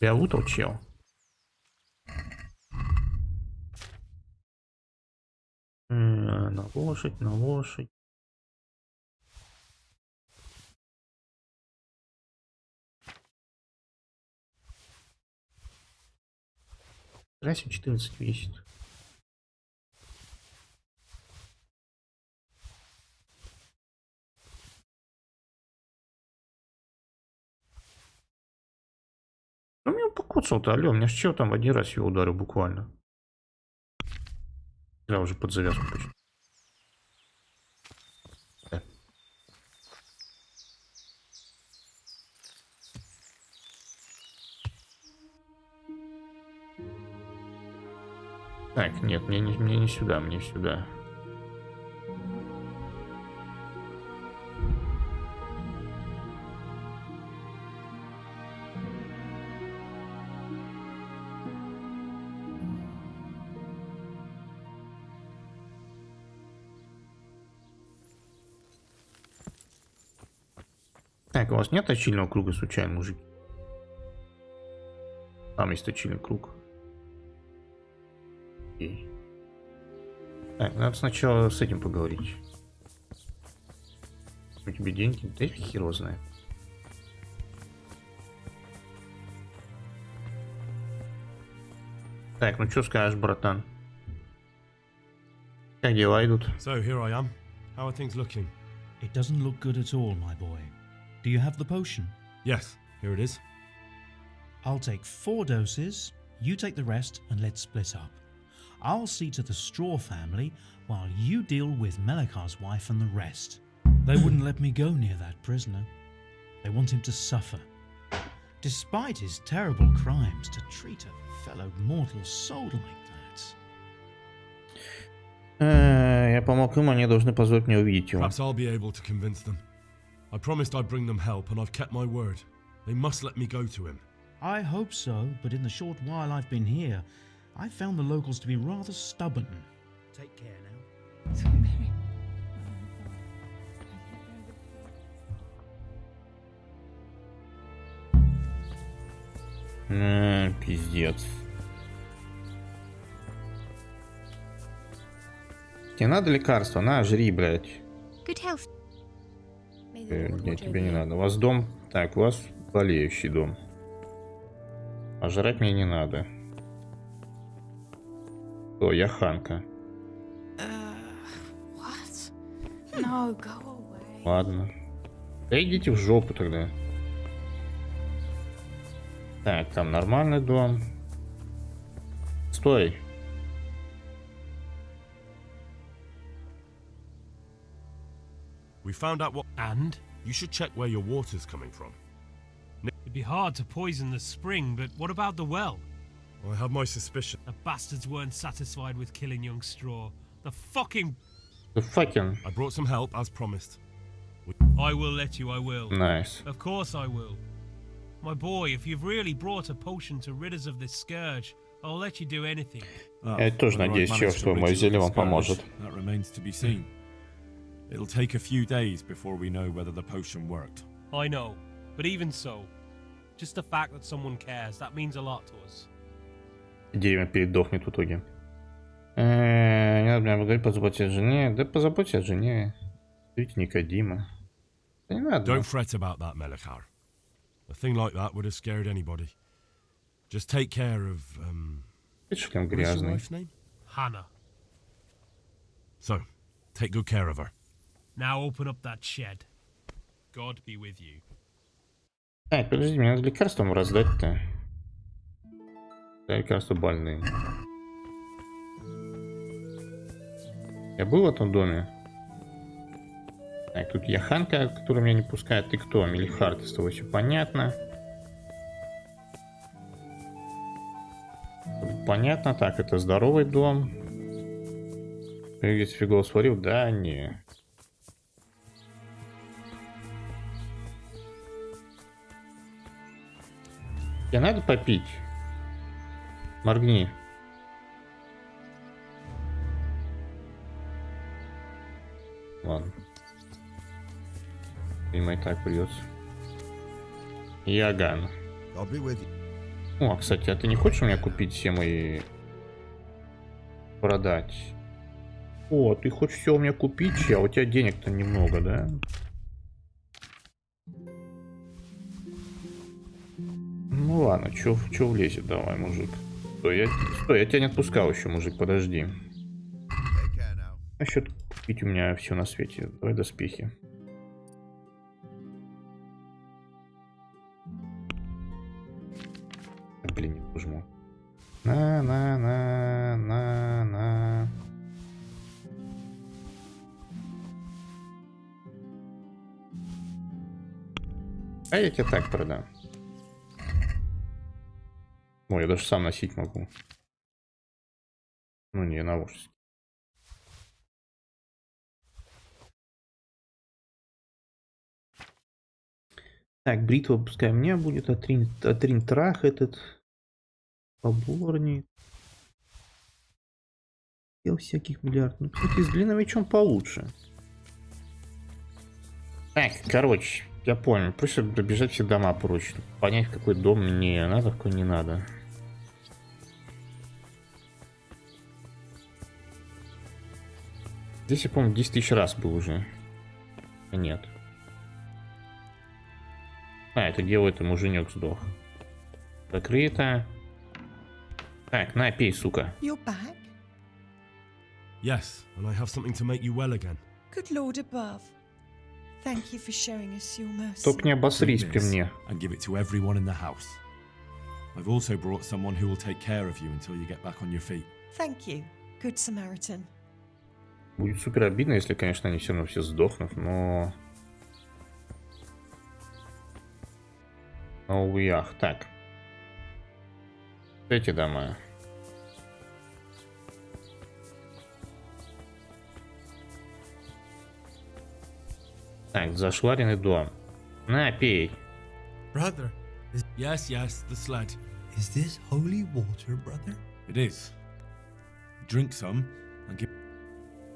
Я лутал, чел. На лошадь, на лошадь. Красим 14 весит. Ну, меня покоцал-то, алё, у меня ж чел там в один раз его ударил буквально. Я уже под завязку почти. Так, нет, мне не сюда, мне сюда. Так, у вас нет точильного круга случайно, мужик? Там есть точильный круг. Окей. Так, надо сначала с этим поговорить. У тебя деньги? Да хер его знает. Так, ну что скажешь, братан? Как дела идут? So here I am. How are things looking? It doesn't look good at all, my boy. Do you have the potion? Yes, here it is. I'll take 4 doses, you take the rest, and let's split up. I'll see to the Straw family while you deal with Melikar's wife and the rest. They wouldn't let me go near that prisoner. They want him to suffer. Despite his terrible crimes, to treat a fellow mortal soul like that. Я помог им, они должны позволить мне увидеть его. Perhaps I'll be able to convince them. I promised I'd bring them help, and I've kept my word. They must let me go to him. I hope so, but in the short while I've been here, I've found the locals to be rather stubborn. Take care now. Пиздец. Тебе надо лекарство? На, жри, блядь. Good health. Нет, тебе не надо. У вас дом... Так, у вас болеющий дом. А жрать мне не надо. О, я Ханка. No, go away. Ладно. Да идите в жопу тогда. Так, там нормальный дом. Стой. We found out what... And? You should check where your water's coming from. It'd be hard to poison the spring, but what about the well? I have my suspicion. The bastards weren't satisfied with killing young Straw. The fucking... I brought some help, as promised. I will let you, I will. Nice. Of course I will. My boy, if you've really brought a potion to rid us of this scourge, I'll let you do anything. Я тоже надеюсь, что мое зелье вам поможет. That remains to be seen. It'll take a few days before we know whether the potion worked. I know, but even so, just the fact that someone cares, that means a lot to us. Дерево передохнет в итоге. Не надо меня благодарить, позаботься о жене. Да позаботься о жене. Видите, Никодима. Да не надо. Don't fret about that, Melikar. A thing like that would have scared anybody. Just take care of, Слишком What's your грязный. wife's name? Hannah. So, take good care of her. Now open up that shed. God be with you. Так, подожди, мне надо лекарством раздать-то. Да, лекарства больные. Я был в этом доме. Так, тут я Ханка, которая меня не пускает. Ты кто? Мелихард, с тобой все понятно. Понятно. Так, это здоровый дом. Привет, фигово сварил? Да, не. Тебе надо попить? Моргни. Ладно. Видимо, и так придется. Яган. О, кстати, а ты не хочешь у меня купить все мои... Продать? О, ты хочешь все у меня купить, а у тебя денег-то немного, да? Ну ладно, чё влезет, давай, мужик. Стой, я тебя не отпускал еще, мужик, подожди. Насчет купить у меня все на свете. Давай доспехи. Блин, не пожму. На. А я тебе так продам. Ой, я даже сам носить могу. Ну не, наушники. Так, бритва пускай у меня будет, Атрин трах этот. Поборник. Дел всяких миллиард. Ну, кстати, с длинным мечом получше. Так, короче, я понял. Просто пробежать все дома проще. Понять, какой дом мне надо, какой не надо. Здесь, я помню, 10 тысяч раз был уже. Нет. А, это делает, и муженек сдох. Закрыто. Так, на, пей, сука. You're back? Yes, and I have something to make you well again. Good Lord above. Thank you for showing us your mercy. Только не обосрись при мне. And give it to everyone in the house. I've also brought someone who will take care of you until you get back on your feet. Thank you, Good Samaritan. Будет супер обидно, если, конечно, они все равно все сдохнут, но... Новый ях. Так. Эти дома. Так, зашваренный дом. На, пей. Brother, Yes, the sled. is this holy water, brother? It is. Drink some and give.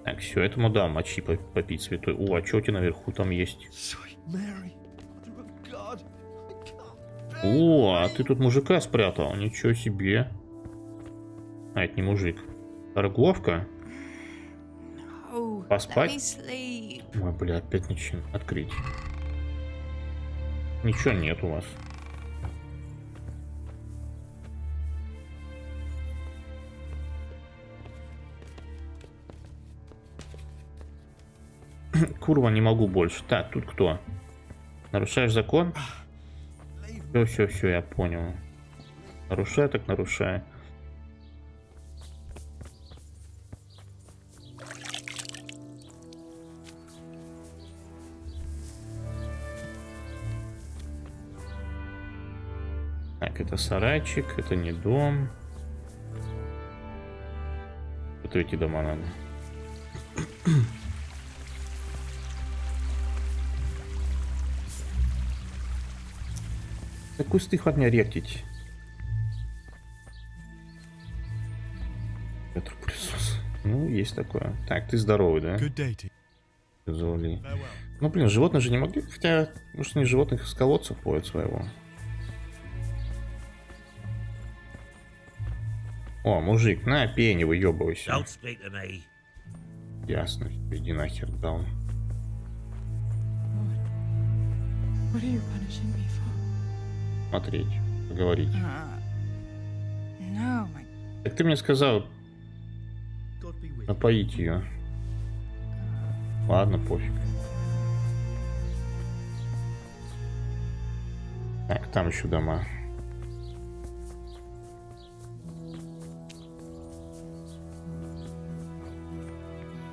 Так, все, этому да, мочи попить святой. О, а что у тебя наверху там есть? Sweet Mary, Mother of God. О, а ты тут мужика спрятал. Ничего себе. А, это не мужик. Торговка? Поспать? Ой, бля, опять ничего. Открыть. Ничего нет у вас. Курва, не могу больше. Так, тут кто? Нарушаешь закон? Все, я понял. Нарушаю, так нарушаю. Так, это сарайчик, это не дом. Вот эти дома надо. Да кусты хватня ректить. Ветропылесос. Ну, есть такое. Так, ты здоровый, да? Золи. Ну, блин, животные же не могли. Хотя, может, они животных из колодца поют своего. О, мужик, на, пей, не выебывайся. Ясно, иди нахер, дал. What are you punishing me for? Смотреть, поговорить. No, my... Так ты мне сказал напоить ее. Ладно, пофиг. Так, там еще дома.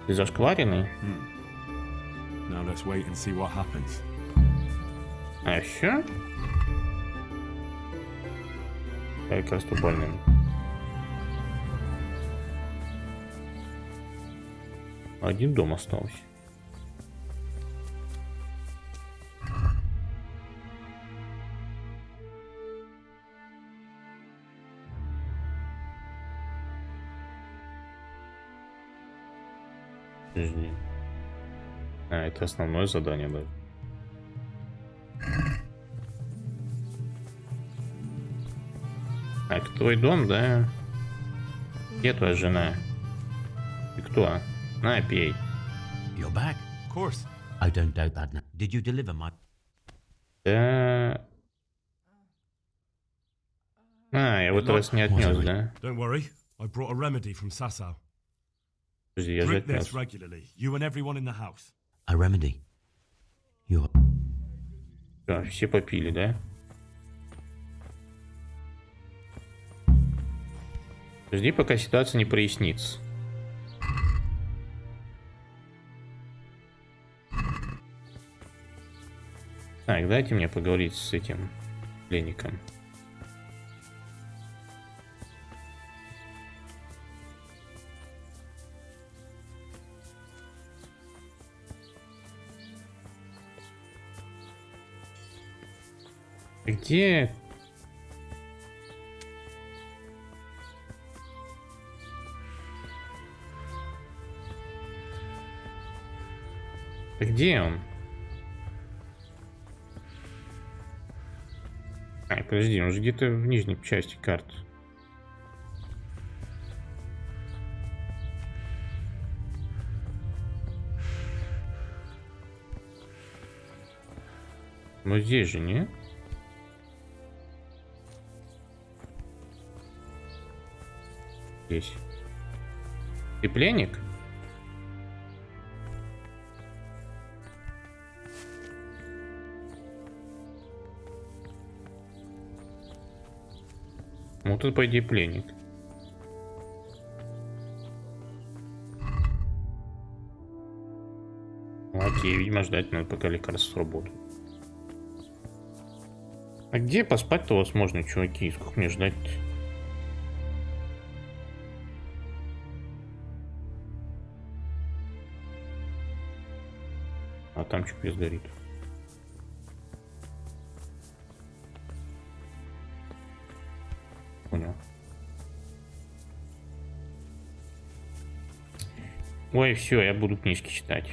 Ты зашкваренный? Now let's wait and see what happens. А еще? Как раз больным. Один дом остался. Подожди. А, это основное задание, да. Так, твой дом, да? Где твоя жена? Ты кто? На, пей. You're back? Of course. I don't doubt that now. Did you deliver my... Да... А, я в этот раз не отнес, да? Don't worry. I brought a remedy from Sasau. Подожди, я же Drink this отнес. regularly. You and everyone in the house. A remedy? You're... Да, все попили, да? Жди, пока ситуация не прояснится. Так, дайте мне поговорить с этим пленником. Где? Где он? Ай, подожди, он же где-то в нижней части карты. Но здесь же, не? Здесь. Ты пленник? Ну, тут, по идее, пленник. Окей, видимо, ждать надо, пока лекарство сработает. А где поспать-то у вас можно, чуваки? Сколько мне ждать-то? А там что пес горит? Понял. Ой, все, я буду книжки читать.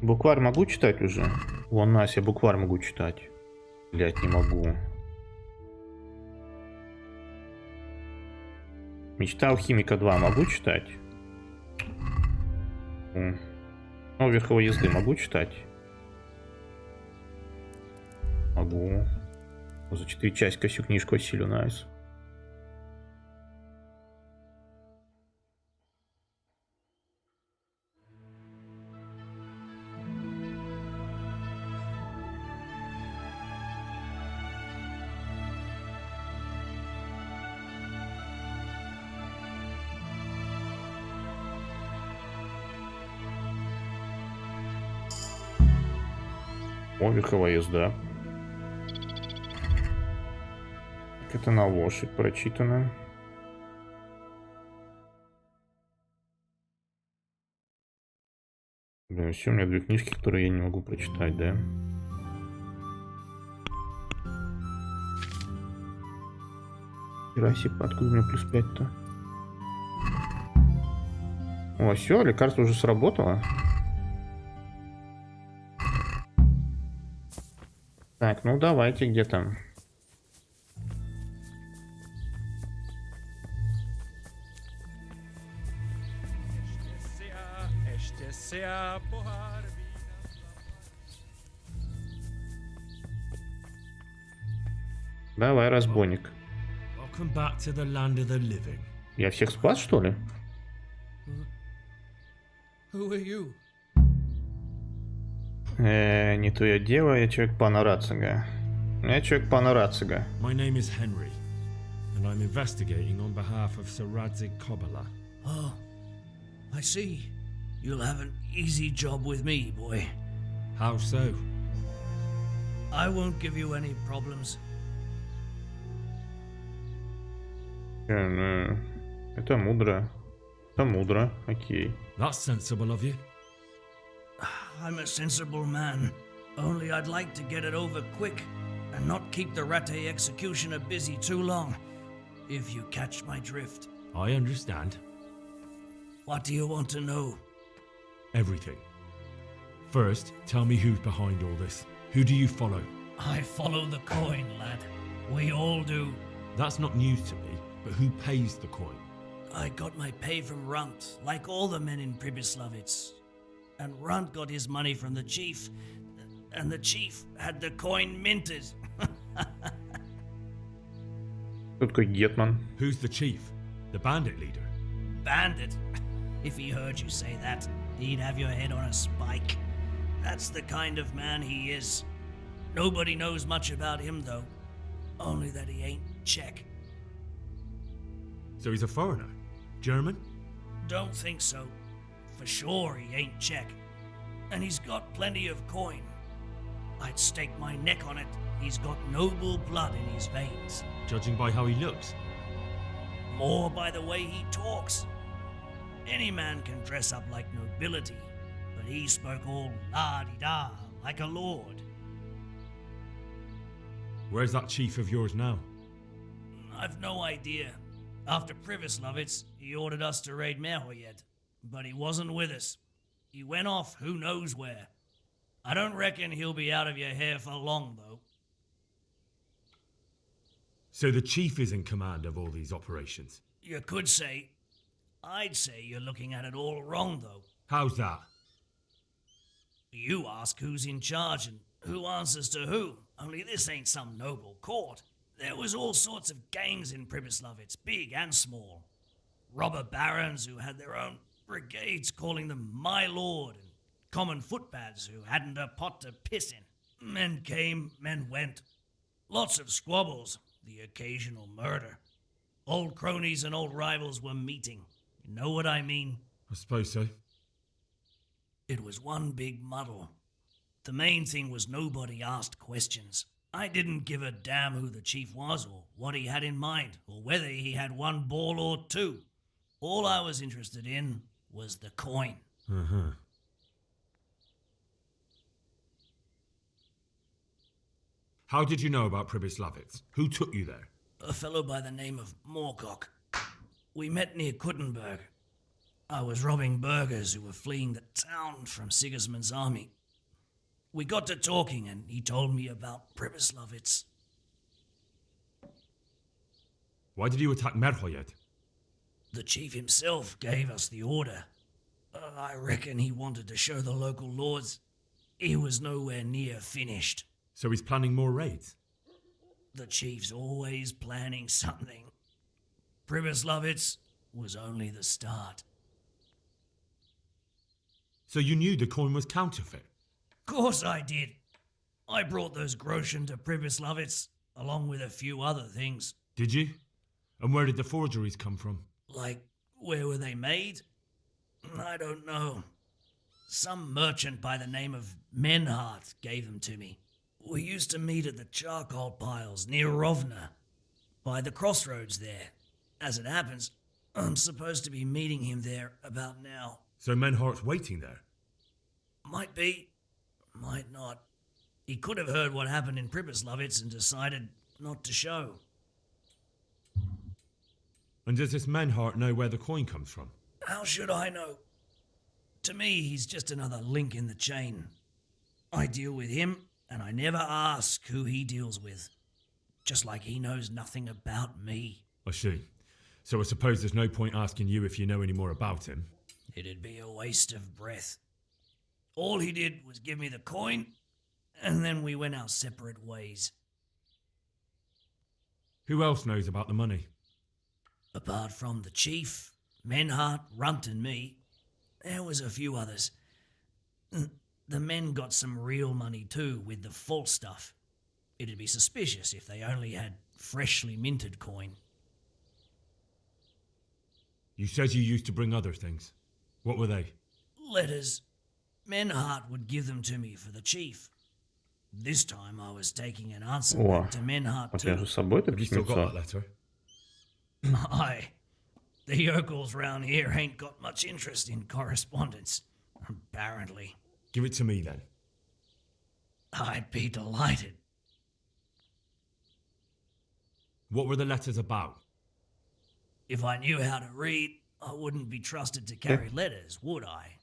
Букварь могу читать уже? Вон, Настя, я букварь могу читать. Блять, не могу. Мечта алхимика 2 могу читать? Ну, верховой езды могу читать? Могу. За 4 часика всю книжку осилю, найс. О, верховая езда. Это на лошадь прочитано. Да, все, у меня 2 книжки, которые я не могу прочитать, да? Хераси, откуда у меня плюс 5-то? О, все, лекарство уже сработало. Так, ну давайте, где там? Давай, разбойник. Welcome back to the land of the living. Я всех спас, что ли? Who are you? Не твое дело, я человек пана Рацига. Я человек пана Рацига. My name is Henry, and I'm investigating on behalf of Sir Radzig Kobyla. Oh, I see. You'll have an easy job with me, boy. How so? I won't give you any problems. Это мудро. Это мудро, окей. That's sensible of you. I'm a sensible man. Only I'd like to get it over quick and not keep the Ratte executioner busy too long, if you catch my drift. I understand. What do you want to know? Everything. First, tell me who's behind all this. Who do you follow? I follow the coin, lad. We all do. That's not news to me, but who pays the coin? I got my pay from Runt, like all the men in Pribyslavitz. And Runt got his money from the chief, and the chief had the coin minted. Кто такой Гетман? Who's the chief? The bandit leader? Bandit? If he heard you say that, he'd have your head on a spike. That's the kind of man he is. Nobody knows much about him, though. Only that he ain't Czech. So he's a foreigner? German? Don't think so. For sure he ain't Czech. And he's got plenty of coin. I'd stake my neck on it. He's got noble blood in his veins. Judging by how he looks? More by the way he talks. Any man can dress up like nobility, but he spoke all la-di-da, like a lord. Where's that chief of yours now? I've no idea. After Pribyslavitz, he ordered us to raid Merhoyed, but he wasn't with us. He went off who knows where. I don't reckon he'll be out of your hair for long, though. So the chief is in command of all these operations? You could say. I'd say you're looking at it all wrong, though. How's that? You ask who's in charge and who answers to who, only this ain't some noble court. There was all sorts of gangs in Pribyslavitz, big and small. Robber barons who had their own brigades calling them my lord, and common footpads who hadn't a pot to piss in. Men came, men went. Lots of squabbles, the occasional murder. Old cronies and old rivals were meeting. You know what I mean? I suppose so. It was one big muddle. The main thing was nobody asked questions. I didn't give a damn who the chief was or what he had in mind or whether he had one ball or two. All I was interested in was the coin. Uh-huh. How did you know about Pribyslavitz? Who took you there? A fellow by the name of Moorcock. We met near Kuttenberg. I was robbing burghers who were fleeing the town from Sigismund's army. We got to talking and he told me about Pribyslavitz. Why did you attack Merhoyed? The chief himself gave us the order. I reckon he wanted to show the local lords he was nowhere near finished. So he's planning more raids? The chief's always planning something. Pribyslavitz was only the start. So you knew the coin was counterfeit? Course I did. I brought those groschen to Pribyslavitz, along with a few other things. Did you? And where did the forgeries come from? Like, where were they made? I don't know. Some merchant by the name of Menhart gave them to me. We used to meet at the charcoal piles near Rovna, by the crossroads there. As it happens, I'm supposed to be meeting him there about now. So Menhart's waiting there? Might be, might not. He could have heard what happened in Pribyslavitz and decided not to show. And does this Menhart know where the coin comes from? How should I know? To me, he's just another link in the chain. I deal with him, and I never ask who he deals with. Just like he knows nothing about me. I see. So I suppose there's no point asking you if you know any more about him. It'd be a waste of breath. All he did was give me the coin, and then we went our separate ways. Who else knows about the money? Apart from the chief, Menhart, Runt and me, there was a few others. The men got some real money too, with the false stuff. It'd be suspicious if they only had freshly minted coin. You said you used to bring other things. What were they? Letters. Menhart would give them to me for the chief. This time I was taking an answer О, back to Menhart вот я too. же с собой-то Have you still got that письмецо. letter? Aye. The yokels round here ain't got much interest in correspondence, apparently. Give it to me then. I'd be delighted. What were the letters about? If I knew how to read, I wouldn't be trusted to carry letters, would I?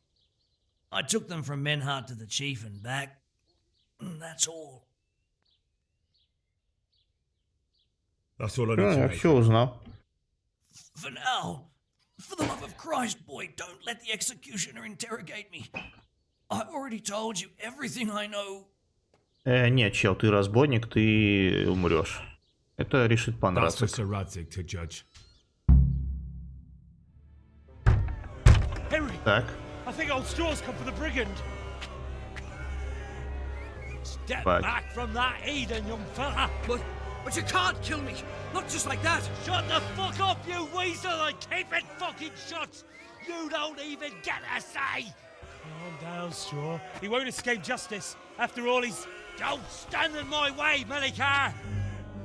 I took them from Menhart to the chief and back. That's all. That's all I need to Я know. все узнал. For now, for the love of Christ, boy, don't let the executioner interrogate me. I already told you everything I know. Нет, чел, ты разбойник, ты умрешь. Это решит пан That's for Рацик. Sir Radzig to judge. Henry, Так, I think old Straw's come for the brigand. Step Right. back from that Eden, young fella. But you can't kill me! Not just like that! Shut the fuck up, you weasel, and keep it fucking shut! You don't even get a say! Calm down, Straw. He won't escape justice. After all, he's... Don't stand in my way, Melikar!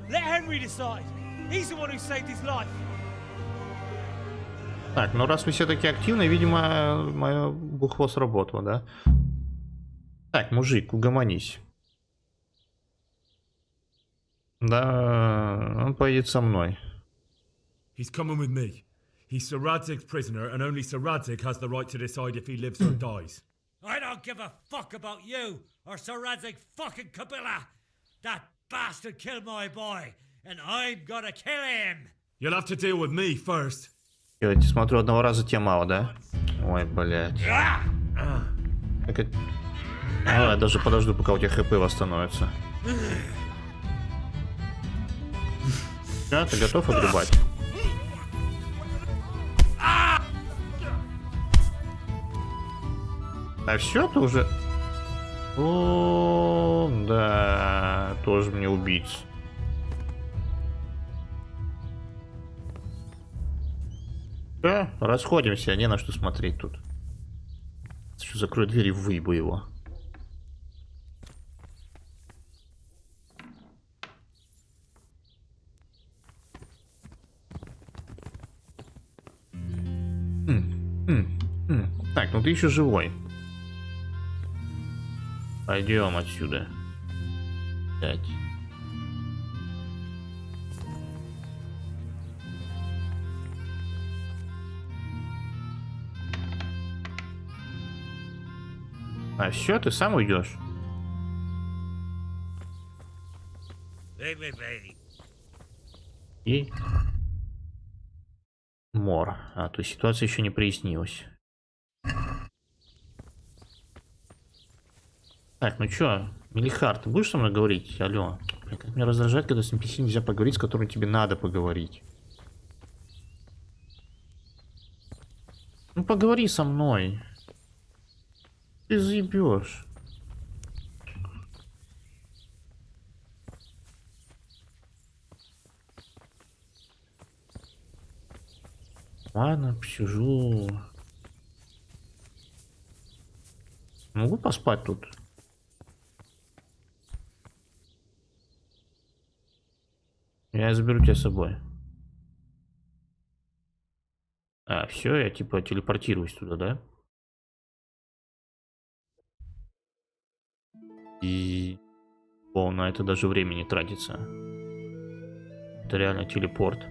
Let Henry decide. He's the one who saved his life. так, ну раз вы все таки активны, видимо, мое бухло сработало, да? Так, мужик, угомонись. Да, он поедет со мной. He's coming with me. He's Sir Radzig's prisoner, and only Sir Radzig has the right to decide if he lives or dies. I don't give a fuck about you or Sir Radzig fucking Kabila. That bastard killed my boy, and I'm gonna kill him. You'll have to deal with me first. Я смотрю, одного раза тебе мало, да? Ой, блядь. Так это... Ну, я даже подожду, пока у тебя хп восстановится. Да, ты готов огребать? А все, ты уже... О, да, тоже мне убийца. Да, расходимся, не на что смотреть тут. Что, закрой дверь и выебу его. Так, ну ты еще живой. Пойдем отсюда. 5. А все, ты сам уйдешь? И мор. А, то есть ситуация еще не прояснилась. Так, ну чё, Мелихар, ты будешь со мной говорить? Алло. Блин, как меня раздражает, когда с NPC нельзя поговорить, с которым тебе надо поговорить. Ну поговори со мной. Ты заебешь. Ладно, посижу. Могу поспать тут? Я заберу тебя с собой. А, все, я типа телепортируюсь туда, да? И... О, на это даже времени тратится. Это реально телепорт.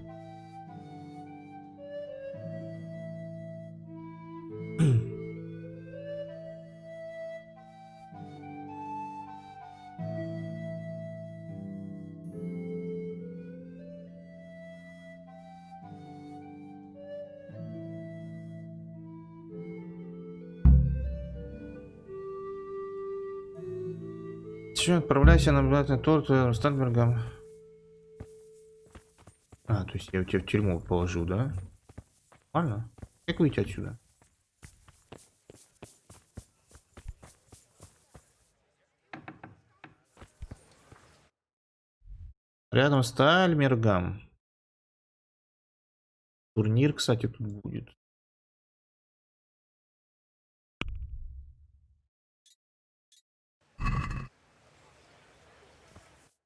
Все, отправляйся на блатный торт с Стальбергом. А, то есть я тебя в тюрьму положу, да? Ладно. Как выйти отсюда? Рядом с Тальмергом. Турнир, кстати, тут будет.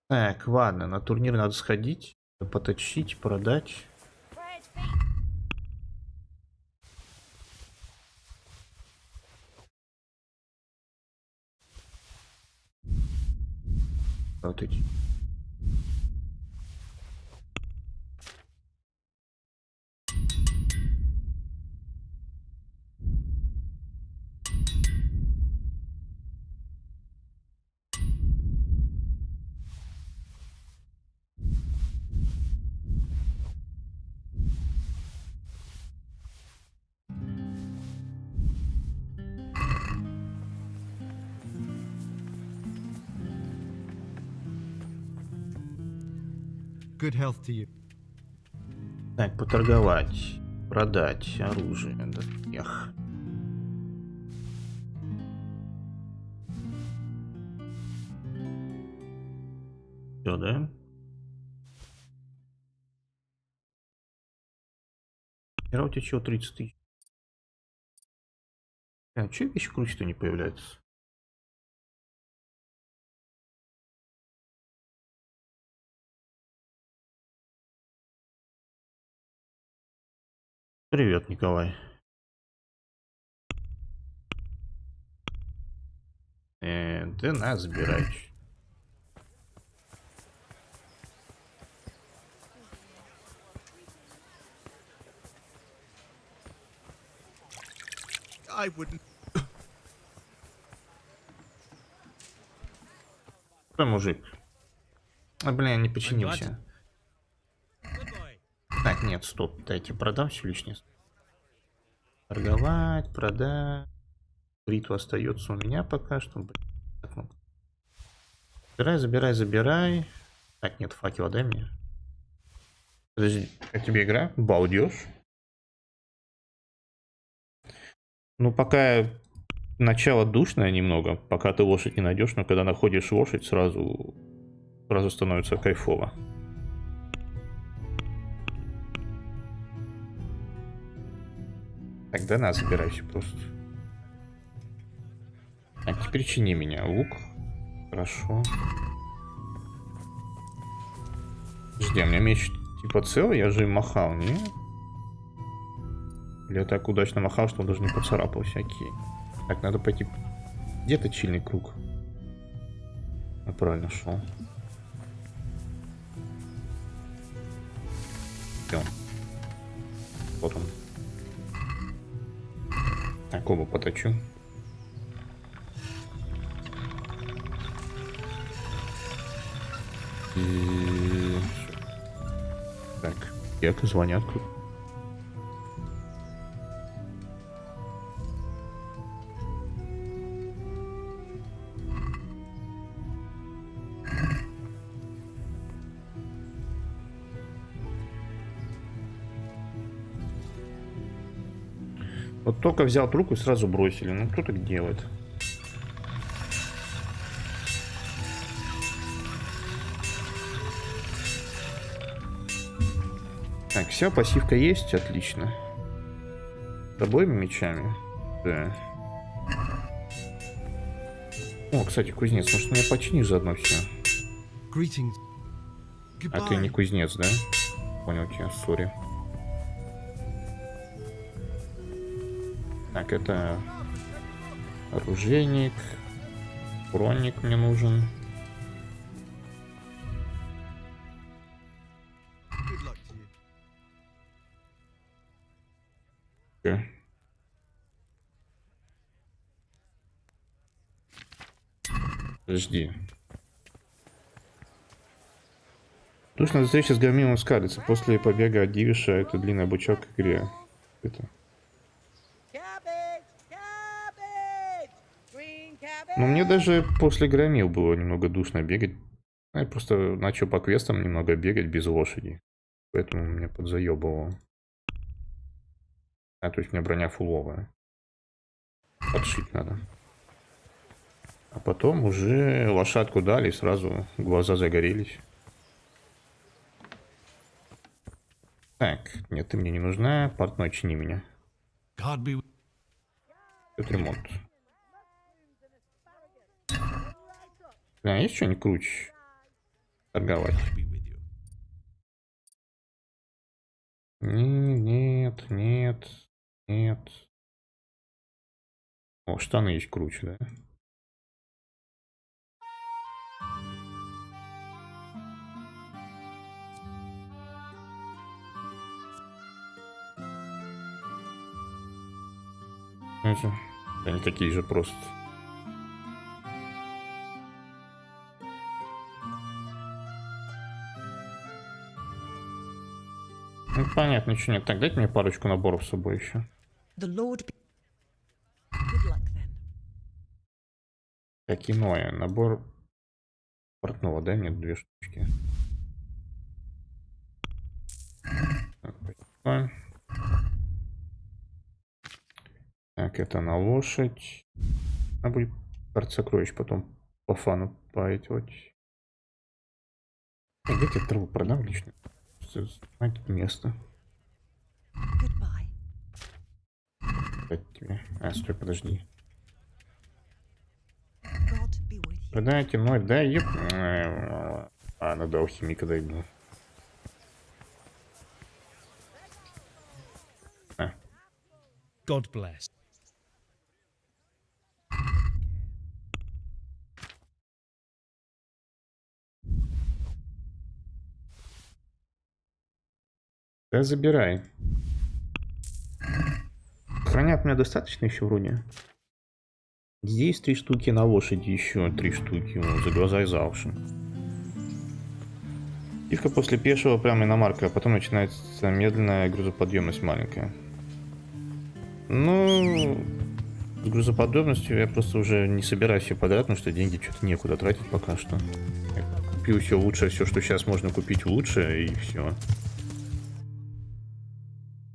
Так, ладно, на турнир надо сходить, поточить, продать. Вот эти. Good health to you. Так, поторговать, продать оружие. Эх. Все, да? Хера у тебя чего 30 тысяч? А, че еще круче-то не появляется? Привет, Николай. Да на, забирай. I wouldn't. Кто мужик? А, блин, не починился. Так, нет, стоп. Дайте продам все лишнее. Торговать, продать. Бритва остается у меня пока что. Так, ну. Забирай, забирай, забирай. Так, нет, факела дай мне. Подожди, как тебе игра? Балдеж. Ну, пока начало душное немного, пока ты лошадь не найдешь, но когда находишь лошадь, сразу становится кайфово. Так, да на, забирайся просто. Так, теперь чини меня. Лук. Хорошо. Жди, у меня меч типа целый, я же им махал, не? Или я так удачно махал, что он даже не поцарапался, окей. Так, надо пойти... Где-то чильный круг. Я правильно шел. Все. Вот он. Так, оба поточу. И... Так, Гека звонят. Вот только взял трубку и сразу бросили. Ну кто так делает? Так, вся пассивка есть, отлично. С обоими мечами. Да. О, кстати, кузнец, может мне починишь заодно все? А ты не кузнец, да? Понял тебя, сори. Так, это оружейник. Броник мне нужен. Подожди. Точно встреча с Громилом скалится. После побега от Дивиша это длинный обучок к игре. Это. Но мне даже после Громил было немного душно бегать. Я просто начал по квестам немного бегать без лошади. Поэтому меня подзаебывало. А, то есть у меня броня фуловая. Подшить надо. А потом уже лошадку дали, и сразу глаза загорелись. Так, нет, ты мне не нужна. Портной, чини меня. Это ремонт. Да, есть что-нибудь круче? Торговать. Нет, нет, нет. О, штаны есть круче, да? Это, они такие же просто. Ну, понятно, ничего нет. Так, дайте мне парочку наборов с собой еще. Так, иное. Набор портного, дай мне 2 штучки. Так, спасибо. Так, это на лошадь. Надо будет карт сокровищ потом по фану поэтивать. Где я траву продам лично? Знать место. Тебе. А, стой, подожди. Продайте мной, да, еб. А, надо алхимика дойду. А. God bless. Да, забирай. Хранят меня достаточно еще вроде. Здесь 3 штуки, на лошади еще 3 штуки. За глаза и за уши. Пивка после пешего прямо иномарка, а потом начинается медленная грузоподъемность маленькая. Ну, с грузоподъемностью я просто уже не собираюсь все подряд, потому что деньги что-то некуда тратить пока что. Я купил все лучшее, все, что сейчас можно купить лучше, и все.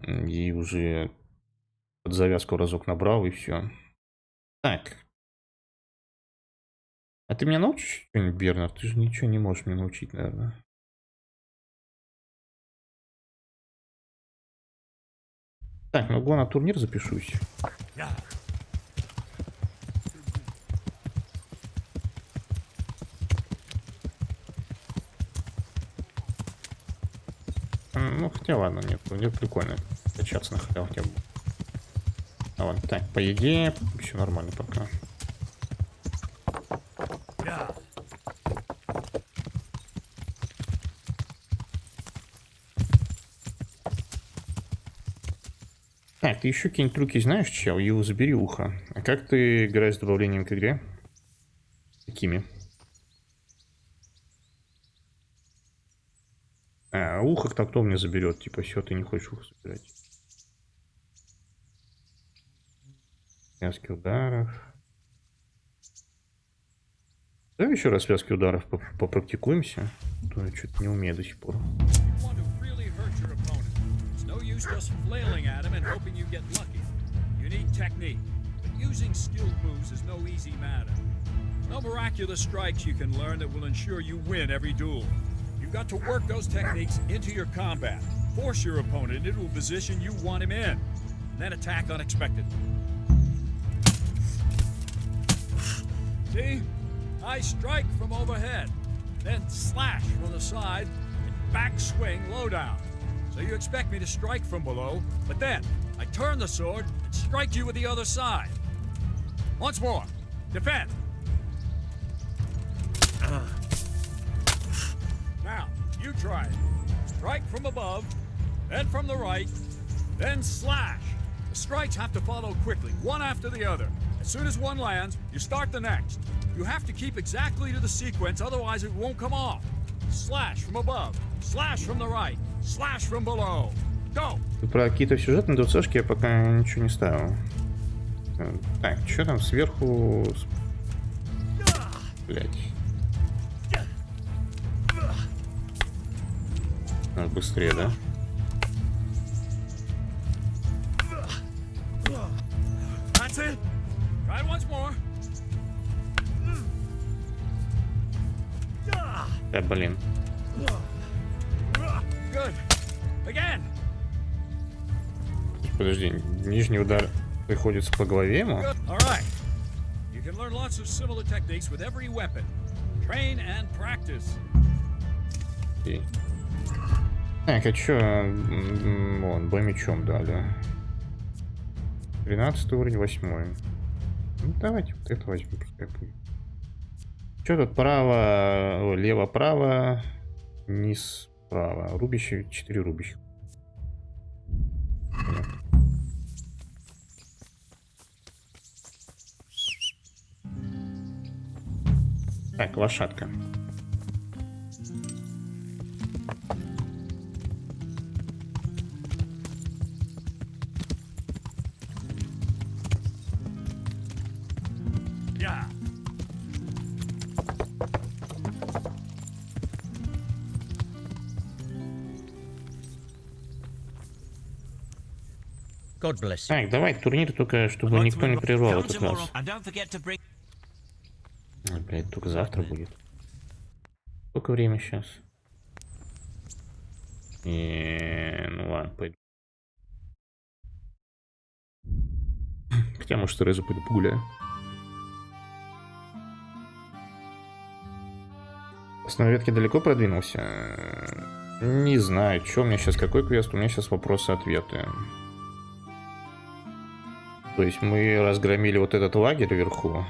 И уже под завязку разок набрал, и все. Так. А ты меня научишь что-нибудь, Бернард? Ты же ничего не можешь меня научить, наверное. Так, могу на турнир запишусь. Ну, хотя ладно, нет, турнир прикольно. Качаться на халяву хотя бы. А ладно, так, по еде все нормально пока. Так, ты еще какие-нибудь трюки знаешь, чел? Его забери ухо. А как ты играешь с добавлением к игре? Какими? А, ухо кто мне заберет? Типа, все, ты не хочешь ухо забирать. Связки ударов. Давай еще раз связки ударов попрактикуемся. А то я что-то не умею до сих пор. Just flailing at him and hoping you get lucky. You need technique, but using skilled moves is no easy matter. No miraculous strikes you can learn that will ensure you win every duel. You've got to work those techniques into your combat, force your opponent into a position you want him in, and then attack unexpectedly. See? I strike from overhead, then slash from the side, and back swing low down. So you expect me to strike from below, but then I turn the sword and strike you with the other side. Once more. Defend. Now, you try it. Strike from above, then from the right, then slash. The strikes have to follow quickly, one after the other. As soon as one lands, you start the next. You have to keep exactly to the sequence, otherwise it won't come off. Slash from above, slash from the right, slash from below. Go! Про какие-то сюжетные ДЦшки я пока ничего не ставил. Так, что там сверху? Блять. Надо быстрее, да? That's it. Try it once more. Да, блин. Good. Again. Подожди, нижний удар приходится по голове ему? All right. You can learn lots of similar techniques with every weapon. Train and practice. Окей. Так, а чё? Вон, бой мечом дали. 13 уровень, 8. Ну, давайте вот это возьмем, пускай будет. Что тут право, лево, право, низ, право. Рубище, 4 рубища. Так, лошадка. Yeah. God bless you. Так, давай турнир, только чтобы никто не прервал этот раз. Ой, блядь, только завтра будет. Сколько время сейчас? Ну ладно, пойду. Хотя, может, Терезу пойду погуляю. На ветке далеко продвинулся? Не знаю, что у меня сейчас, какой квест, у меня сейчас вопросы-ответы. То есть мы разгромили вот этот лагерь вверху.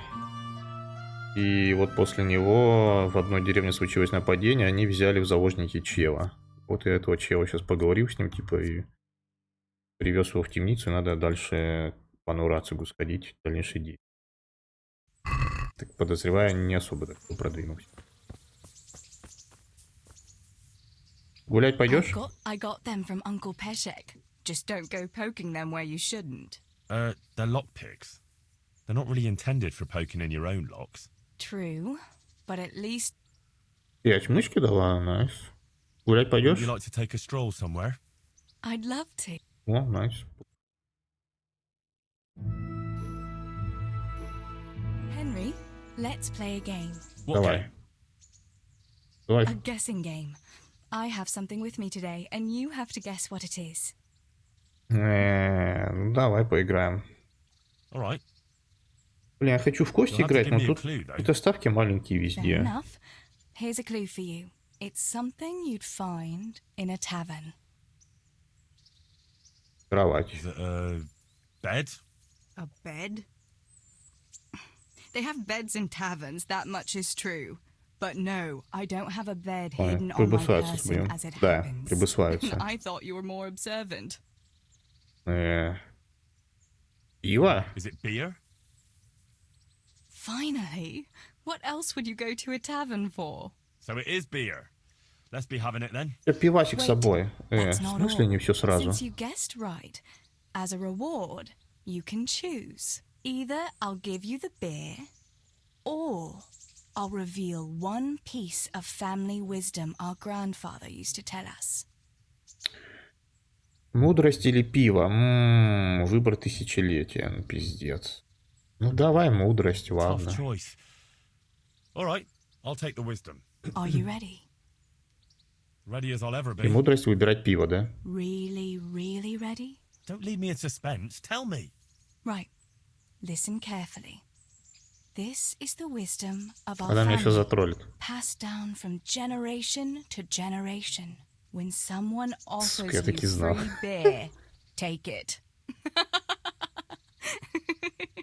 И вот после него в одной деревне случилось нападение, они взяли в заложники чела. Вот я этого чела сейчас поговорил с ним, типа, и привез его в темницу, и надо дальше по Нурацигу сходить, дальнейшие действия. Так подозреваю, не особо так продвинулся. Гулять пойдешь? I got them from Uncle Peshek. Just don't go poking them where you shouldn't. They're lockpicks. They're not really intended for poking in your own locks. True, but at least... 5 мышки дала, найс. Гулять пойдешь? Would you like to take a stroll somewhere? I'd love to. О, найс. Henry, let's play a game. Давай. Давай. A guessing game. I have something with me today, and you have to guess what it is. Ну давай поиграем. Alright. Блин, я хочу в кости You'll have to играть, give но me a тут clue, though. какие-то ставки маленькие Fair везде. enough. Here's a clue for you. It's something you'd find in a tavern. Кровать. Is it a bed? A bed? They have beds in taverns, that much is true. But no, I don't have a bed Ой, hidden on my прибысываются, person блин. as it Да, happens. прибысываются. I thought you were more observant. Пиво? Is it beer? Finally? What else would you go to a tavern for? So it is beer. Let's be having it then. Пивасик с Wait, собой. В that's not смысле all. не все сразу? Since you guessed right, as a reward, you can choose. Either I'll give you the beer, or I'll reveal one piece of family wisdom our grandfather used to tell us. Мудрость или пиво? Выбор тысячелетия. Ну, пиздец. Ну, давай мудрость, Tough ладно. choice. Alright, I'll take the wisdom. Are you ready? Ready as I'll ever И be. мудрость выбирать пиво, да? Really, really ready? Don't leave me in suspense. Tell me. Right. Listen carefully. This is the wisdom of our Она меня сейчас family, затроллит. passed down from generation to generation. When someone offers Сука, я you таки знал. free beer, take it.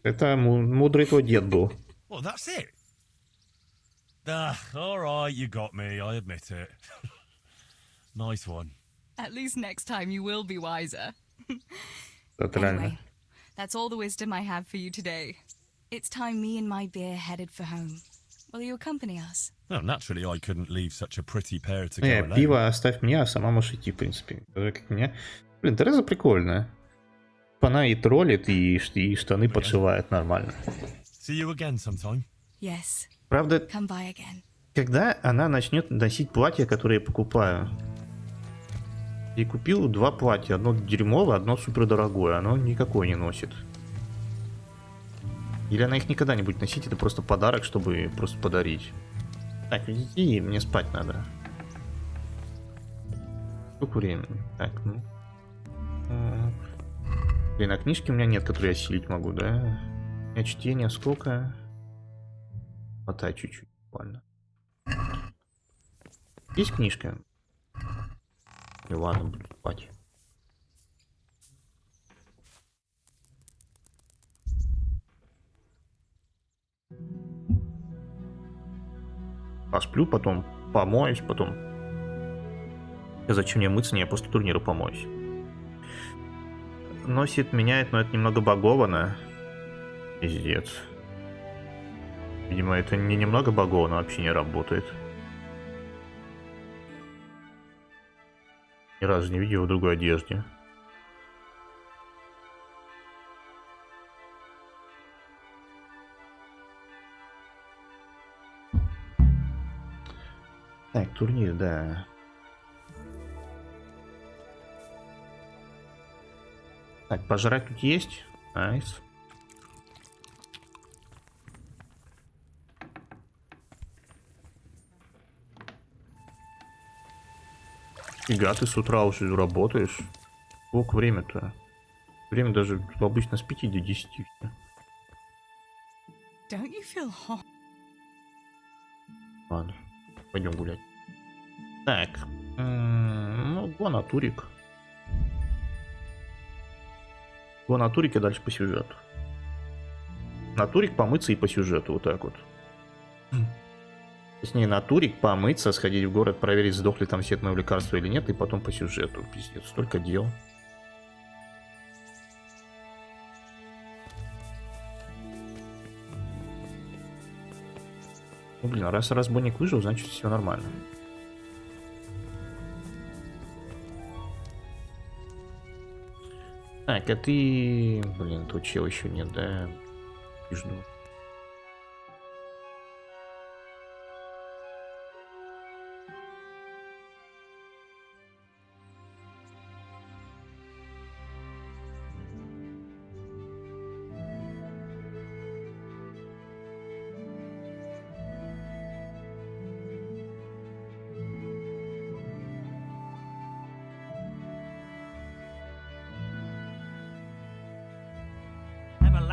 Это мудрый твой дед был. Well, that's it. Alright, you got me. I admit it. Nice one. At least next time you will be wiser. Это реально. Anyway, that's all the wisdom I have for you today. It's time me and my beer headed for home. Will you accompany us? Well, naturally, I couldn't leave such a pretty pair to go Не, alone. пиво оставь мне, а сама можешь идти, в принципе. Даже как меня. Блин, Тереза прикольная. Она и троллит, и штаны подшивает нормально. See you again sometime. Yes. Правда, Come by again. когда она начнет носить платья, которые я покупаю? Я купил 2 платья. Одно дерьмовое, одно супердорогое. Оно никакое не носит. Или она их никогда не будет носить, это просто подарок, чтобы просто подарить. Так, иди, мне спать надо. Сколько времени? Так, ну. Блин, а книжки у меня нет, которые я осилить могу, да? У меня чтение сколько? Хватает чуть-чуть, буквально. Есть книжка? И ладно, буду спать. Посплю, потом помоюсь, потом... Зачем мне мыться? Не, я после турнира помоюсь. Носит, меняет, но это немного баговано. Пиздец. Видимо, это не немного баговано, вообще не работает. Ни разу не видел его в другой одежде. Так, турнир, да. Так, пожрать тут есть? Найс. Фига, ты с утра уже работаешь? Сколько время-то? Время даже обычно с 5 до 10. Don't you feel hot? Ладно, пойдем гулять. Так, ну, натурик. Натурик и дальше по сюжету. Натурик, помыться и по сюжету, вот так вот. Точнее, натурик, помыться, сходить в город, проверить, сдохли там все мои лекарства или нет, и потом по сюжету. Пиздец, столько дел. Ну, блин, раз разбойник выжил, значит все нормально. Так, а ты... Блин, тут чел еще нет, да? Жду.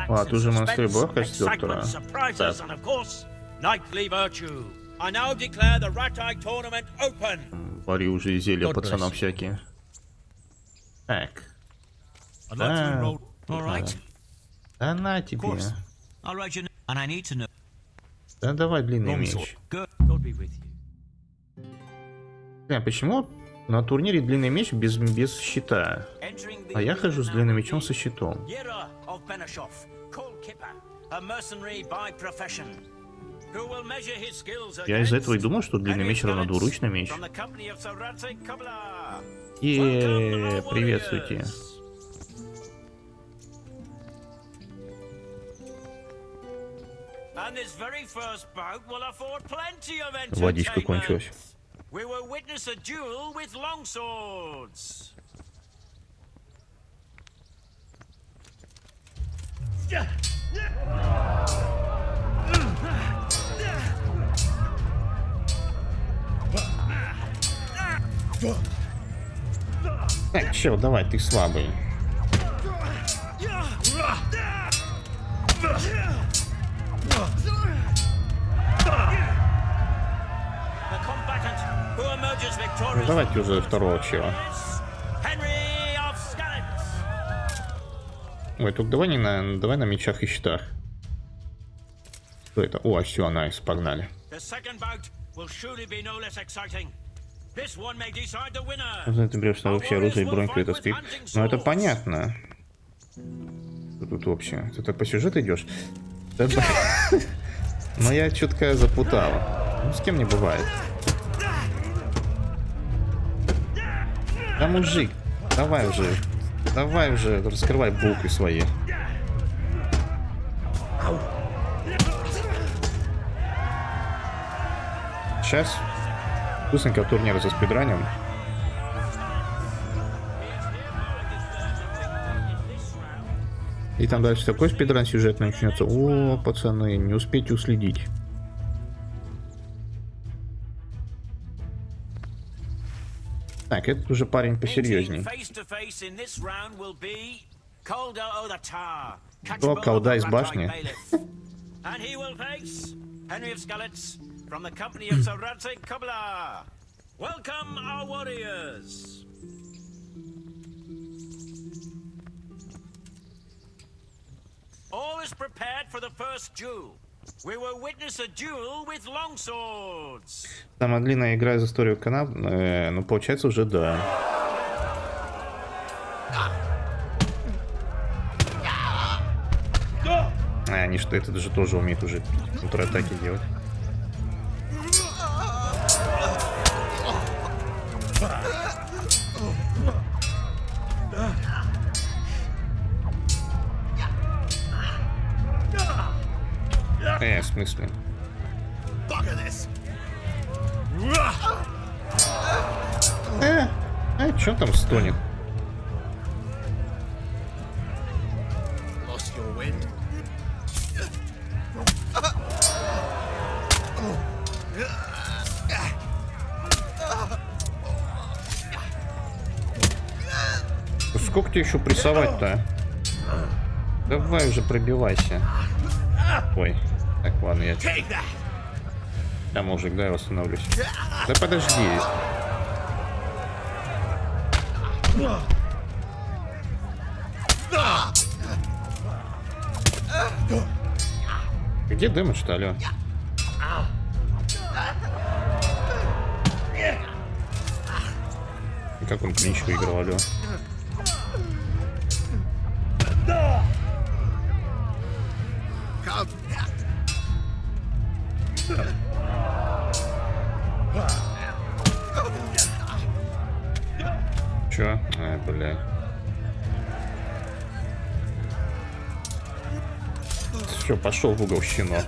А, ты уже монстры бог в качестве доктора. Surprises, and of course, knightly virtue. I now declare the Rat-Eye tournament open. Вари уже и зелья пацанам всякие. Так. Да, да на тебе. Да давай длинный меч. Бля, почему на турнире длинный меч без щита? А я хожу с длинным мечом со щитом. Я из-за этого и думал, что длинный меч равно двуручный меч. И приветствуйте. Водичка кончилась. Так, чел, давай, ты слабый. Ну, давайте уже второго чела. Ой, только давай давай на мечах и щитах. Что это? О, все, найс, погнали. Ты берешь на общее оружие и бронь крыта скрипт. Ну это понятно. Что тут общее? Ты так по сюжету идешь? Но я чутка запутал. Ну, с кем не бывает. Да, мужик, давай уже, раскрывай булки свои. Сейчас вкусненько турнир за спидранем. И там дальше такой спидран сюжет начнется. О, пацаны, не успейте уследить. Так, этот уже парень посерьезней. Кто колда из башни? All is prepared for the first duel. We will witness a duel with long swords. Самая длинная игра из истории канала, ну получается уже да. А, они что, это же тоже умеют уже контратаки делать. В смысле? Чё там стонет? Сколько тебе еще прессовать-то? Давай уже пробивайся. Ой. Так, ладно, я... Да, мужик, да, я восстановлюсь. Да подожди. Где дэмэдж-то, алё? Как он клинч выиграл, алё? Чё? Бля. Все, пошел в угол, щенок.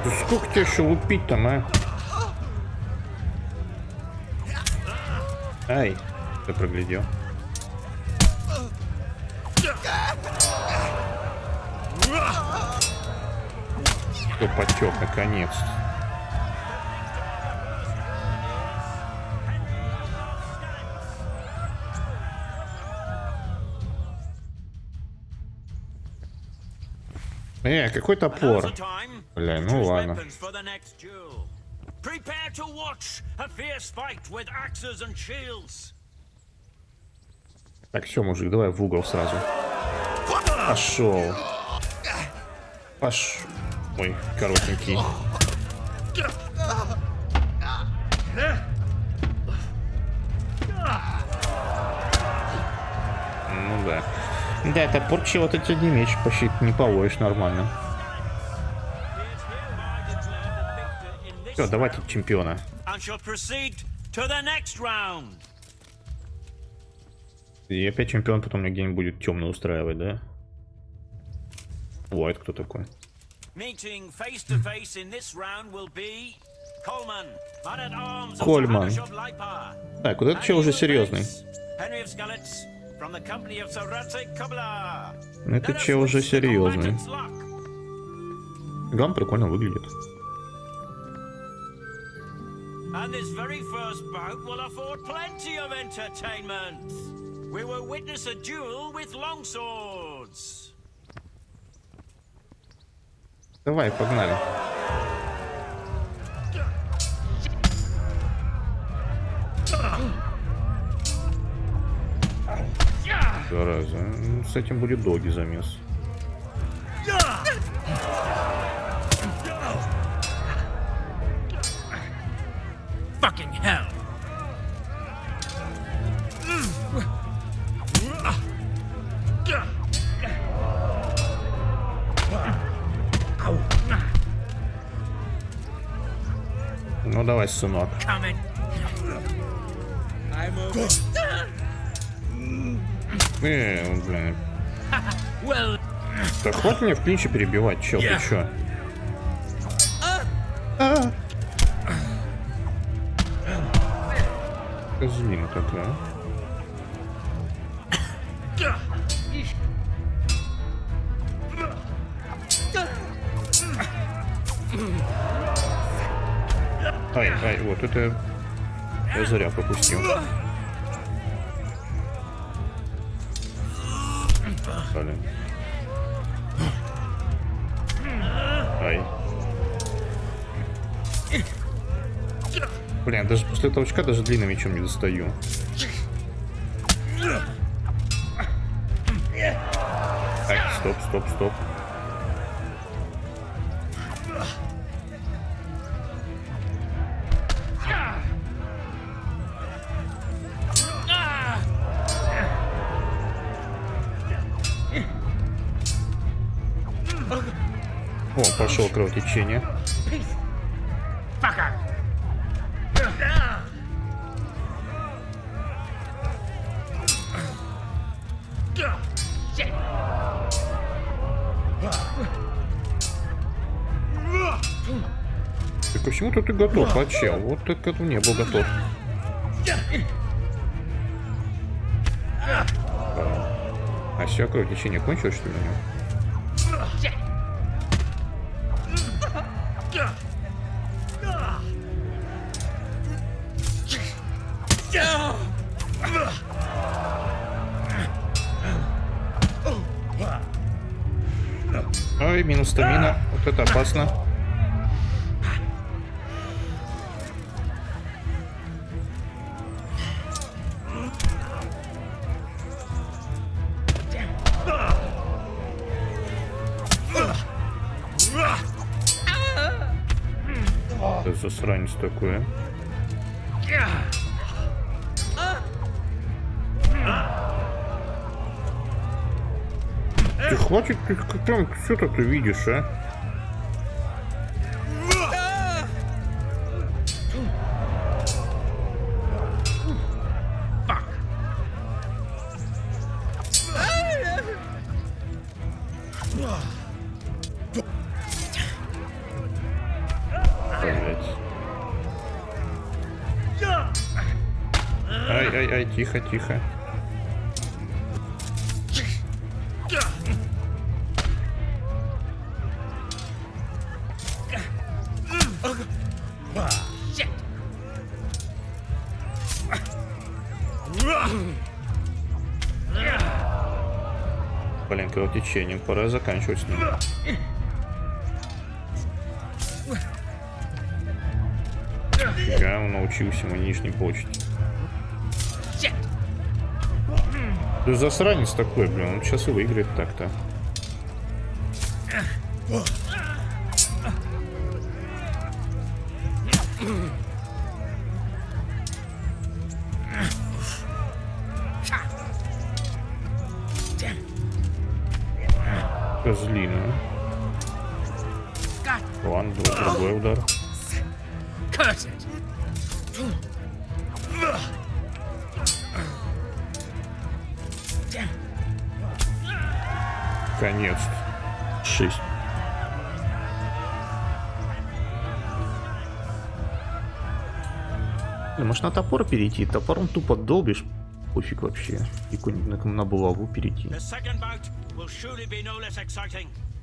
Да сколько тебе еще лупить там, а? Ай, ты проглядел. Все потек, наконец-то. Какой топор? Бля, ну ладно. Так, все, мужик, давай в угол сразу. Пошел. Ой, коротенький. Ну да. Да, топор чего-то тебе не меч, почти не полоешь нормально. Все, давайте чемпиона. И опять чемпион потом мне где-нибудь будет темно устраивать, да? О, это кто такой? Кольман. Так, вот этот чел уже серьезный. Это чел уже серьезный. Гам прикольно выглядит. And this very first bout will afford plenty of entertainment. We will witness a duel with longswords. Давай, погнали. Зараза. С этим будет долгий замес. Fucking hell. Ну давай, сынок. Блин. Да хватит мне в клинче перебивать, чел, ты чё? Козлина такая. Ай, вот это я зря пропустил. Блин. Ай. Блин, даже после толчка даже длинным мечом не достаю. Так, стоп. О, пошел кровотечение. Так почему-то ты готов, а чел? Вот ты к этому не был готов. А все, кровотечение кончилось, что ли, у него? Ой, минус стамина. Вот это опасно. Что за сранец такое? Ты хватит, ты там что-то ты видишь, а? Ай, тихо. Блин, кровотечением. Пора заканчивать с ним. Я научился ему нижней почте. Ты засранец такой, блин. Он сейчас и выиграет так-то. Козлина. Ладно, другой удар. Конец-то. 6. Может на топор перейти? Топором тупо долбишь. Пофиг вообще. И на булаву перейти.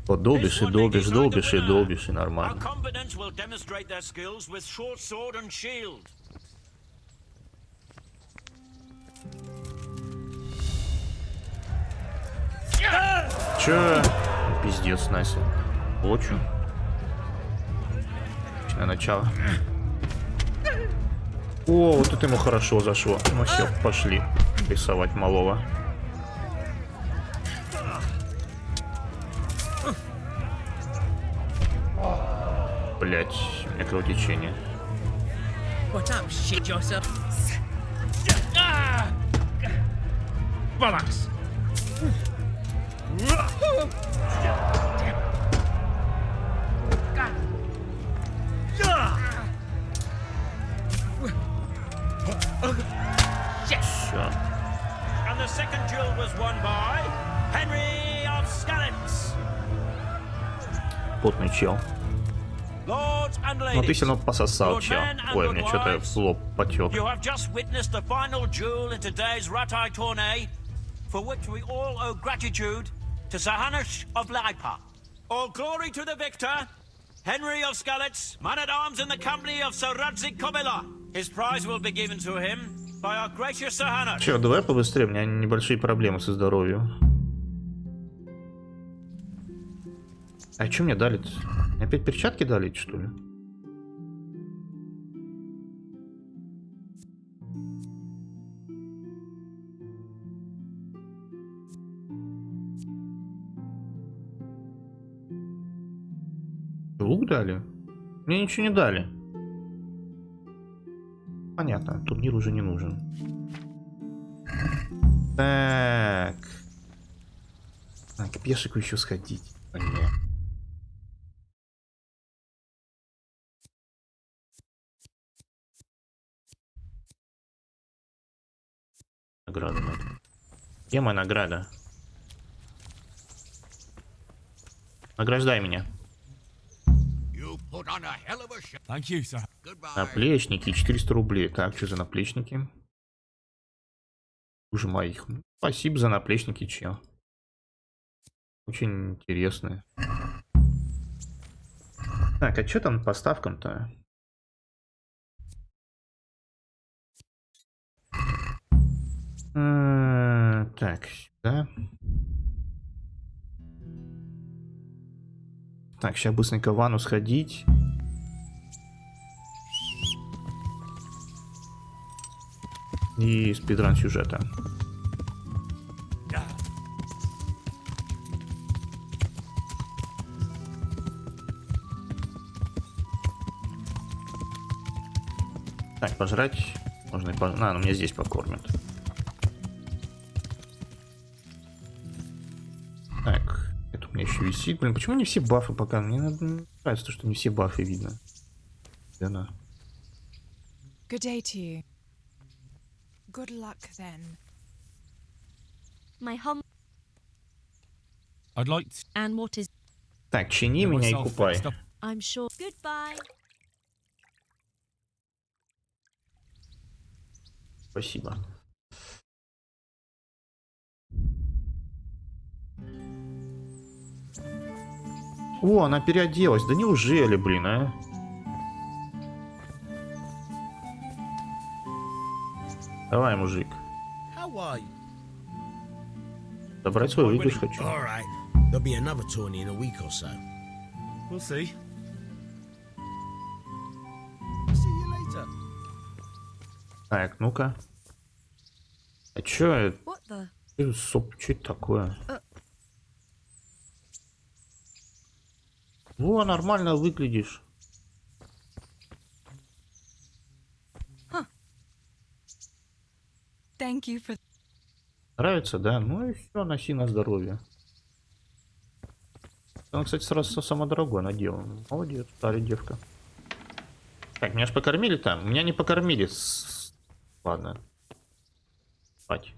Подолбишь и долбишь, долбишь и долбишь, и нормально. Чё? Пиздец, Настя. Очень. Начиная начало. О, вот это ему хорошо зашло. Ну все, пошли рисовать малого. Блять, у меня кровотечение. Баланс. Все. And the second duel was won by Henry of Skalitz. Потный чел. Lords and Ну ты ladies, все равно пососал, good чел. men and Ой, good мне что-то wives, в лоб потек. you have just witnessed the final duel in today's Ratai tourney, for which we all owe gratitude to Sahanush of Laipa. All glory to the victor, Henry of Skalitz, man-at-arms in the company of Sir Radzik Kobila. His prize will be given to him by our gracious Sahanush. Че, давай побыстрее, у меня небольшие проблемы со здоровьем. А что мне дали-то? Опять перчатки дали, что ли? Лук дали? Мне ничего не дали. Понятно, турнир уже не нужен. Так. К пешику еще сходить. Блин. Награда надо. Где моя награда? Награждай меня. Наплечники 400 рублей. Так, что за наплечники? Уже моих. Спасибо за наплечники, чел. Очень интересные. Так, а что там по ставкам-то? Так, сюда. Так, сейчас быстренько в ванну сходить. И спидран сюжета. Так, пожрать. Можно и пожрать. Ну меня здесь покормят. Так, это у меня еще висит. Блин, почему не все бафы пока? Мне нравится то, что не все бафы видно. Да. Good day to you. Good luck then. My home. I'd like to... And what is... Так, чини меня и купай. I'm sure. Goodbye. Спасибо. О, она переоделась. Да неужели, блин, а? Давай, мужик. Забрать свой выигрыш хочу. All right. There'll be another tourney in a week or so. We'll see. See you later. Так, ну-ка. А чё это? What the? Чё это такое? Во, нормально выглядишь. Thank you for... Нравится, да? Ну и все, носи на здоровье. Она, кстати, сразу самое дорогое надела. Молодец, старая девка. Так, меня ж покормили там? Меня не покормили. Ладно. Спать.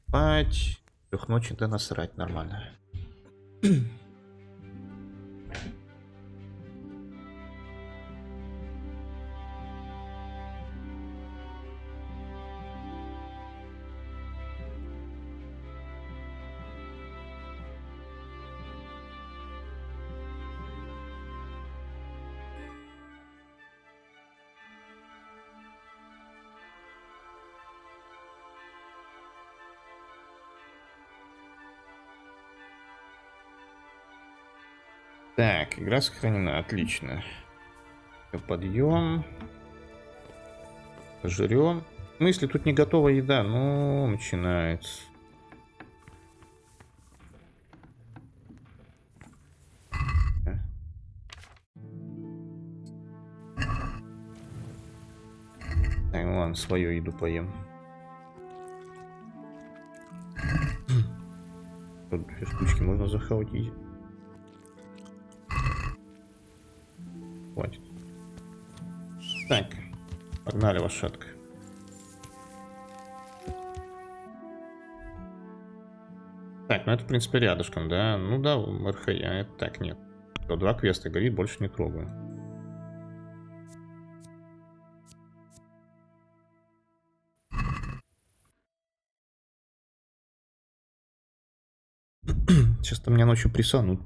Спать. 3 ночи, да насрать, нормально. Так, игра сохранена, отлично. Подъем. Жрем. Ну, если тут не готовая еда, ну, начинается. Так, ну ладно, свою еду поем. Тут 2 штучки можно захавать. Хватит. Так, погнали, лошадка. Так, ну это, в принципе, рядышком, да? Ну да, РХ, а это так, нет. 2 квеста горит, больше не трогаю. Сейчас-то меня ночью присанут.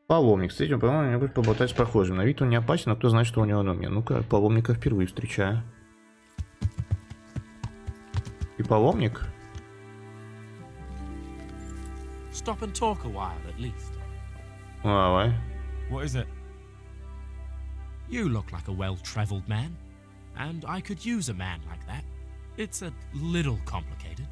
Паломник. Встретим паломника, не будет поболтать с прохожим. На вид он не опасен, а кто знает, что у него на уме. Ну-ка, паломника впервые встречаю. И паломник? Stop and talk a while, at least. Давай. What is it? You look like a well-traveled man, and I could use a man like that. It's a little complicated.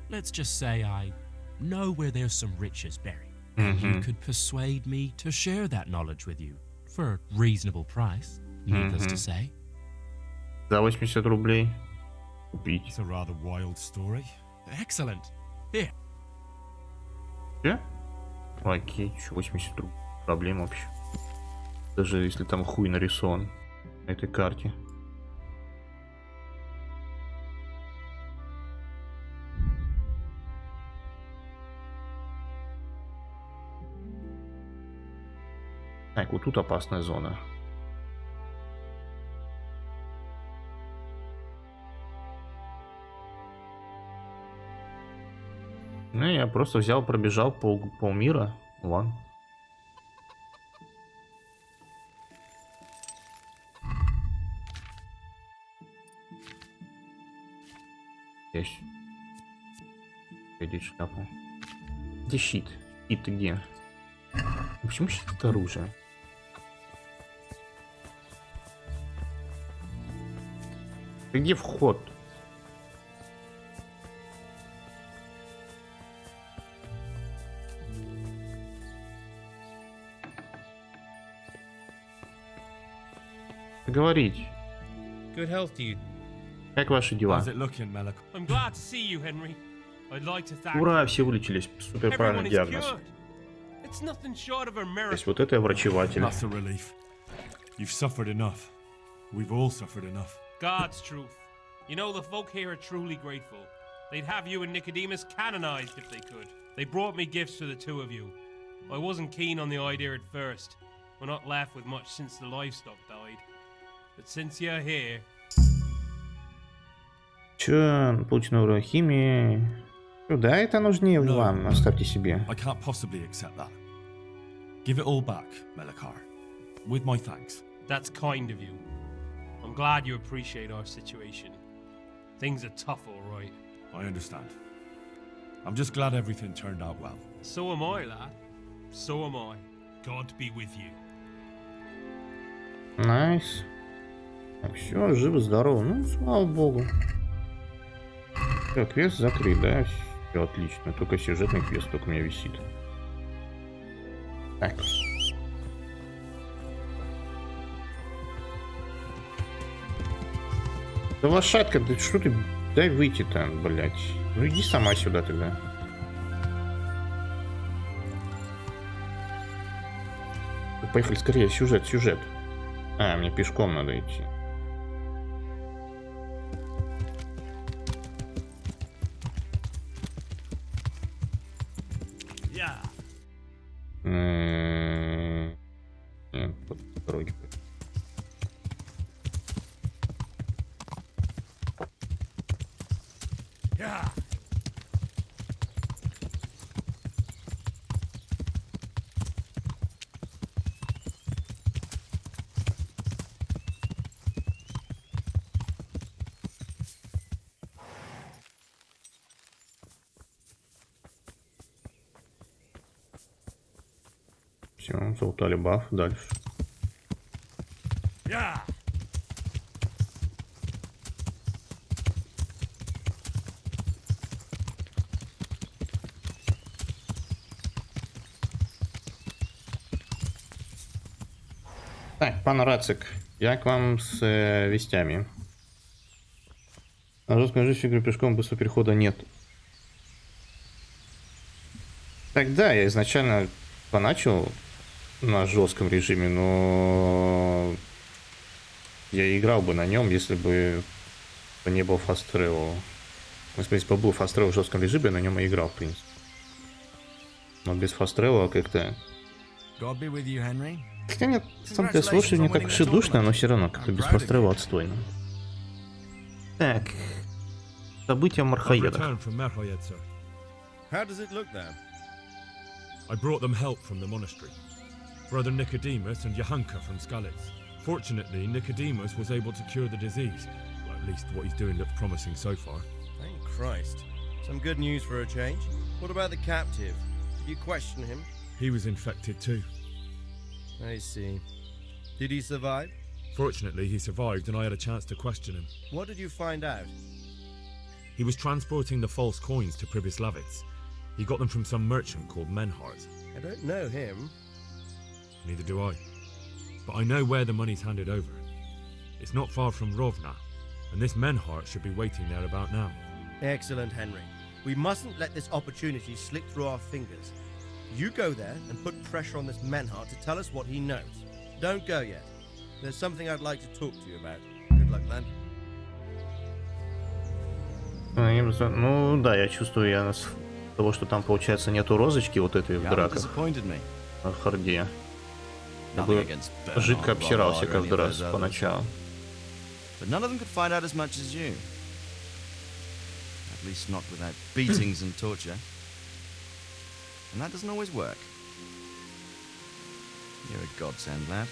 Let's just say I know where there's some riches buried. And you could persuade me to share that knowledge with you for a reasonable price, needless to say. За 80 рублей. Купить. It's a rather wild story. Excellent. Here. Че? Окей, 80 рублей. Проблем вообще. Даже если там хуй нарисован на этой карте. Так, вот тут опасная зона. Ну, я просто взял, пробежал полмира. Ладно. Здесь. Иди шляпу. Где щит? Щит ты где? Почему щит это оружие? Где вход? Говорить. Good health to you. Как ваши дела? I'm glad to see you, Henry. I'd like to thank Ура, все вылечились. Супер правильный диагноз. It's nothing short of a miracle. То есть вот это я врачеватель. That's a relief. You've suffered enough. We've all suffered enough. God's truth. You know, the folk here are truly grateful. They'd have you and Nicodemus canonized if they could. They brought me gifts for the two of you. I wasn't keen on the idea at first. We're not left with much since the livestock died. But since you're here... Чё, получено урок химии. Да, это нужнее вам, оставьте себе. I can't possibly accept that. Give it all back, Melikar. With my thanks. That's kind of you. I'm glad you appreciate our situation. Things are tough, all right. I understand. I'm just glad everything turned out well. So am I, lad. So am I. God be with you. Найс. Так, все, живо-здорово. Ну, слава богу. Все, квест закрыт, да? Все отлично. Только сюжетный квест только у меня висит. Так. Да лошадка, да что ты... Дай выйти там, блядь. Ну иди сама сюда тогда. Поехали скорее, сюжет. А, мне пешком надо идти. Нет, по дороге. Все, залутали баф, дальше. Так, пан Рацик, я к вам с вестями. На жестком режиме игры пешком быстрого перехода нет. Так, да, я изначально поначал на жестком режиме, но я играл бы на нем, если бы не был fast travel. Если бы был fast travel в жестком режиме, я на нем и играл, в принципе. Но без fast travel как-то... Хотя нет, самое слушание не так уж и душно, но все равно как-то без fast travel отстойно. Так. События в Мархаедах. I brought them help from the monastery. Brother Nicodemus and Johanka from Skalitz. Fortunately, Nicodemus was able to cure the disease. Well, at least what he's doing looks promising so far. Thank Christ. Some good news for a change. What about the captive? Did you question him? He was infected too. I see. Did he survive? Fortunately, he survived and I had a chance to question him. What did you find out? He was transporting the false coins to Pribyslavitz. He got them from some merchant called Menhart. I don't know him. Neither do I. But I know where the money's handed over. It's not far from Rovna, and this Menhart should be waiting there about now. Excellent, Henry. We mustn't let this opportunity slip through our fingers. You go there and put pressure on this Menhart to tell us what he knows. Don't go yet. There's something I'd like to talk to you about. Good luck, lad. Ну да, я чувствую, я с того, что там получается нету розочки вот этой в драках. В харде. Я бы жидко обсирался каждый раз поначалу. But none of them could find out as much as you. At least not without beatings and torture. And that doesn't always work. You're a godsend, lad.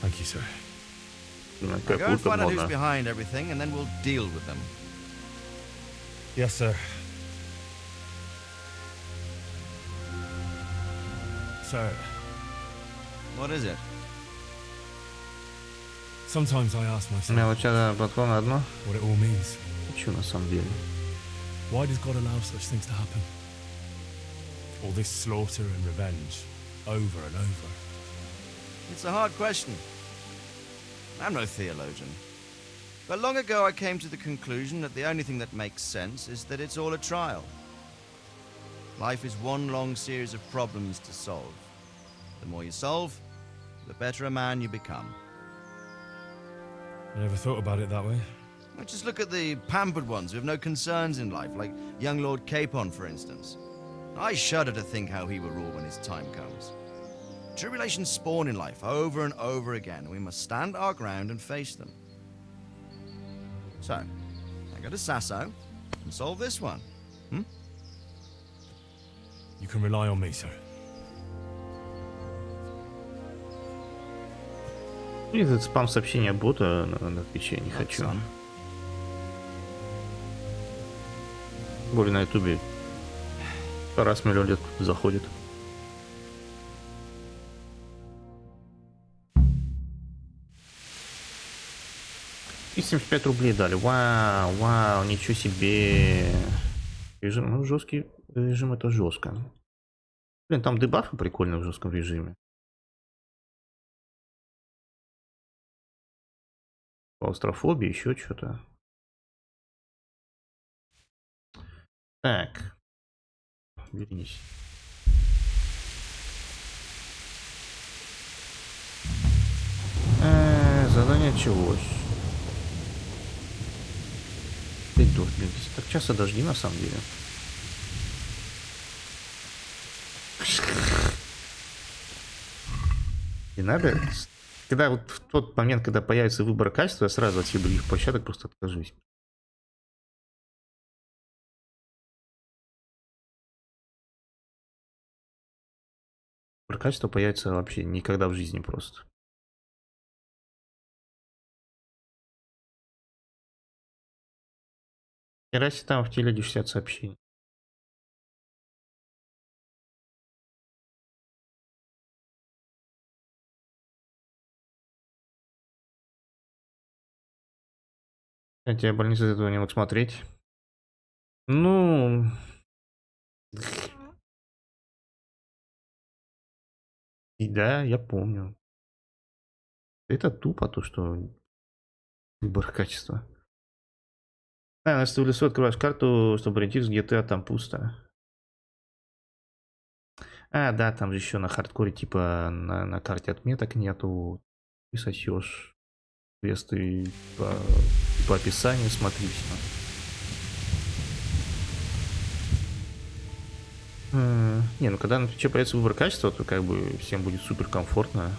Thank you, sir. Now go and find out who's behind everything, and then we'll deal with them. Yes, sir. Sir. What is it? Sometimes I ask myself what it all means. На самом деле. Why does God allow such things to happen? All this slaughter and revenge, over and over. It's a hard question. I'm no theologian. But long ago I came to the conclusion that the only thing that makes sense is that it's all a trial. Life is one long series of problems to solve. The more you solve, the better a man you become. I never thought about it that way. Well, just look at the pampered ones who have no concerns in life, like young Lord Capon, for instance. I shudder to think how he will rule when his time comes. Tribulations spawn in life over and over again, and we must stand our ground and face them. So, I go to Sasso and solve this one. You can rely on me, sir. И этот спам-сообщение бота на Твиче я не хочу. Более на ютубе раз в миллион лет кто-то заходит. И 75 рублей дали. Вау, вау, ничего себе. Режим, ну, жесткий режим это жестко. Блин, там дебафы прикольные в жестком режиме. Клаустрофобия, еще что-то. Так. Вернись. Задание началось. Блин, здесь так часто дожди на самом деле. И надо, когда вот в тот момент, когда появится выбор качества, я сразу от всех других площадок просто откажусь. Выбор качества появится вообще никогда в жизни просто. И раз там в телеге 60 сообщений. Хотя больница из этого не мог смотреть. Ну... И да, я помню. Это тупо, то, что выбор качества. А, если ты в лесу открываешь карту, чтобы ориентироваться, где ты, а там пусто. А, да, там же еще на хардкоре, типа, на карте отметок нету. И сосешь. Квесты по описанию смотри все. Не, ну когда на Твиче появится выбор качества, то как бы всем будет супер комфортно.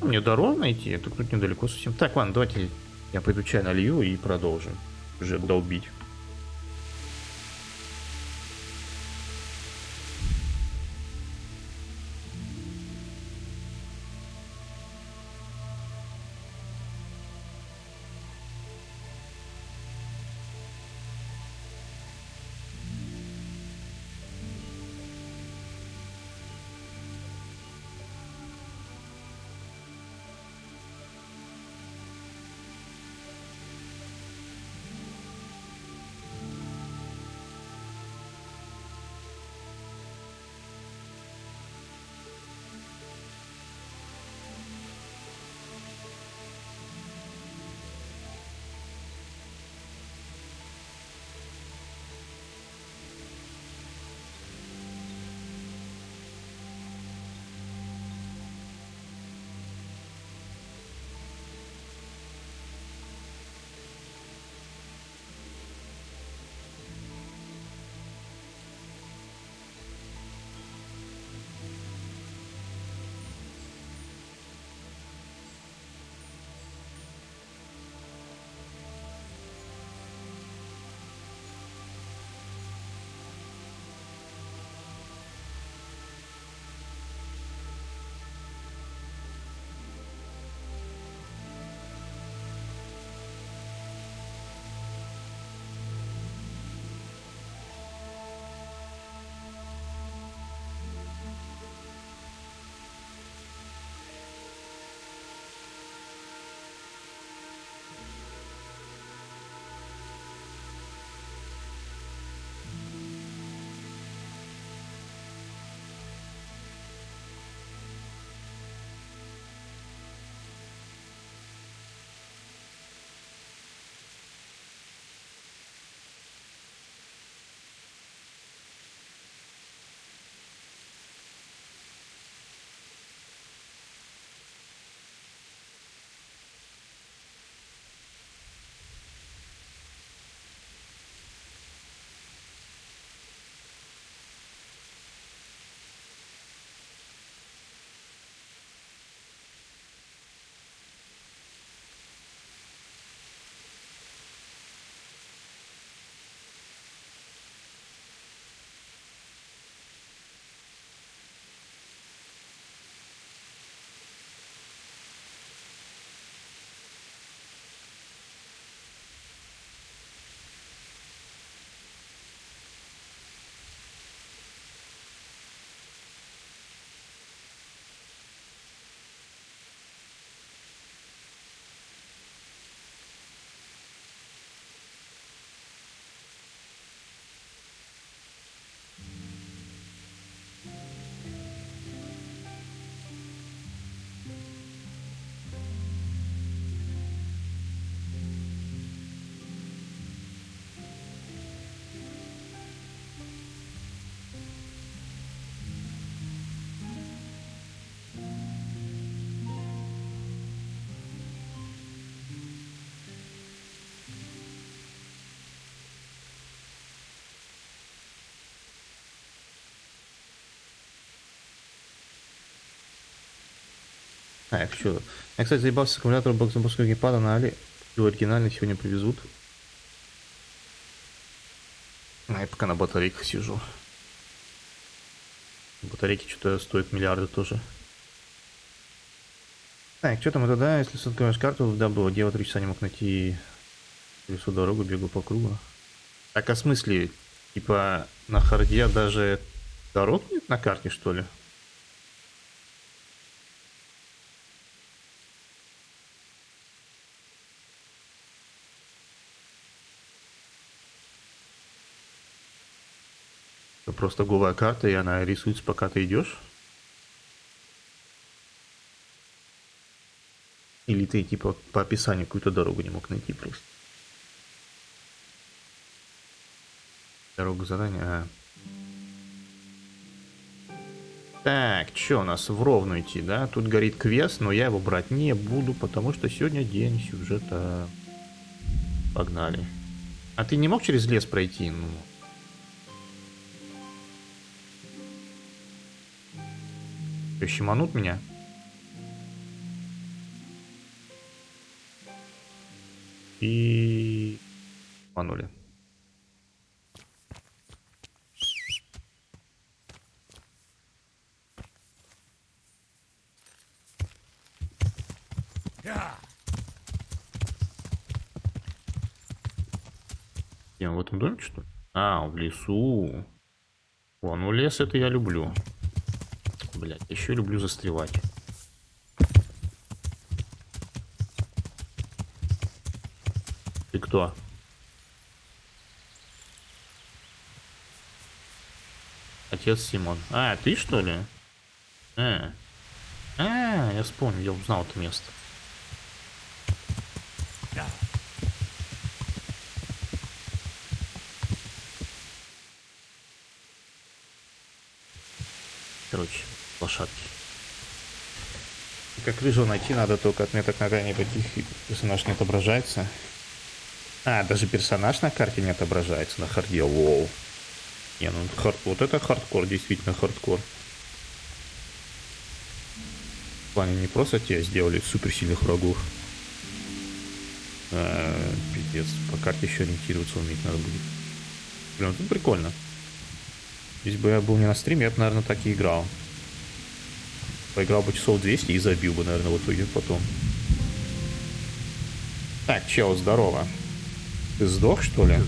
Мне дорогу найти, это тут недалеко совсем. Так, ладно, давайте я пойду чай налью и продолжим. Уже долбить. Так, что? Я, кстати, заебался с аккумулятором боксовского геймпада на Али. Его оригинальный сегодня привезут. А я пока на батарейках сижу. Батарейки что-то стоят миллиарды тоже. Так, что там это, да? Если откроешь карту, да, было дело 3 часа не мог найти всю дорогу, бегу по кругу. Так, а в смысле? Типа на харде даже дорог нет на карте, что ли? Это просто голая карта, и она рисуется, пока ты идешь? Или ты типа по описанию какую-то дорогу не мог найти просто? Дорогу задания. А. Так, что у нас в ровно идти, да? Тут горит квест, но я его брать не буду, потому что сегодня день сюжета. Погнали. А ты не мог через лес пройти? Ну. Щеманут меня? И... Манули. Я в этом доме что ли? А, в лесу. О, ну лес это я люблю. Блять, еще люблю застревать. Ты кто? Отец Симон. А, ты что ли? Я вспомнил, я узнал это место. Короче, лошадки. Как рыжего найти надо, только отметок на экране таких персонаж не отображается. А, даже персонаж на карте не отображается на харде. Воу. Не, ну вот это хардкор, действительно хардкор. В плане не просто тебя сделали суперсильных врагов. Пиздец, по карте еще ориентироваться уметь надо будет. Блин, тут прикольно. Если бы я был не на стриме, я бы, наверное, так и играл. Поиграл бы часов 200 и забил бы, наверное, в итоге потом. Так, чел, здорово. Ты сдох, что ли?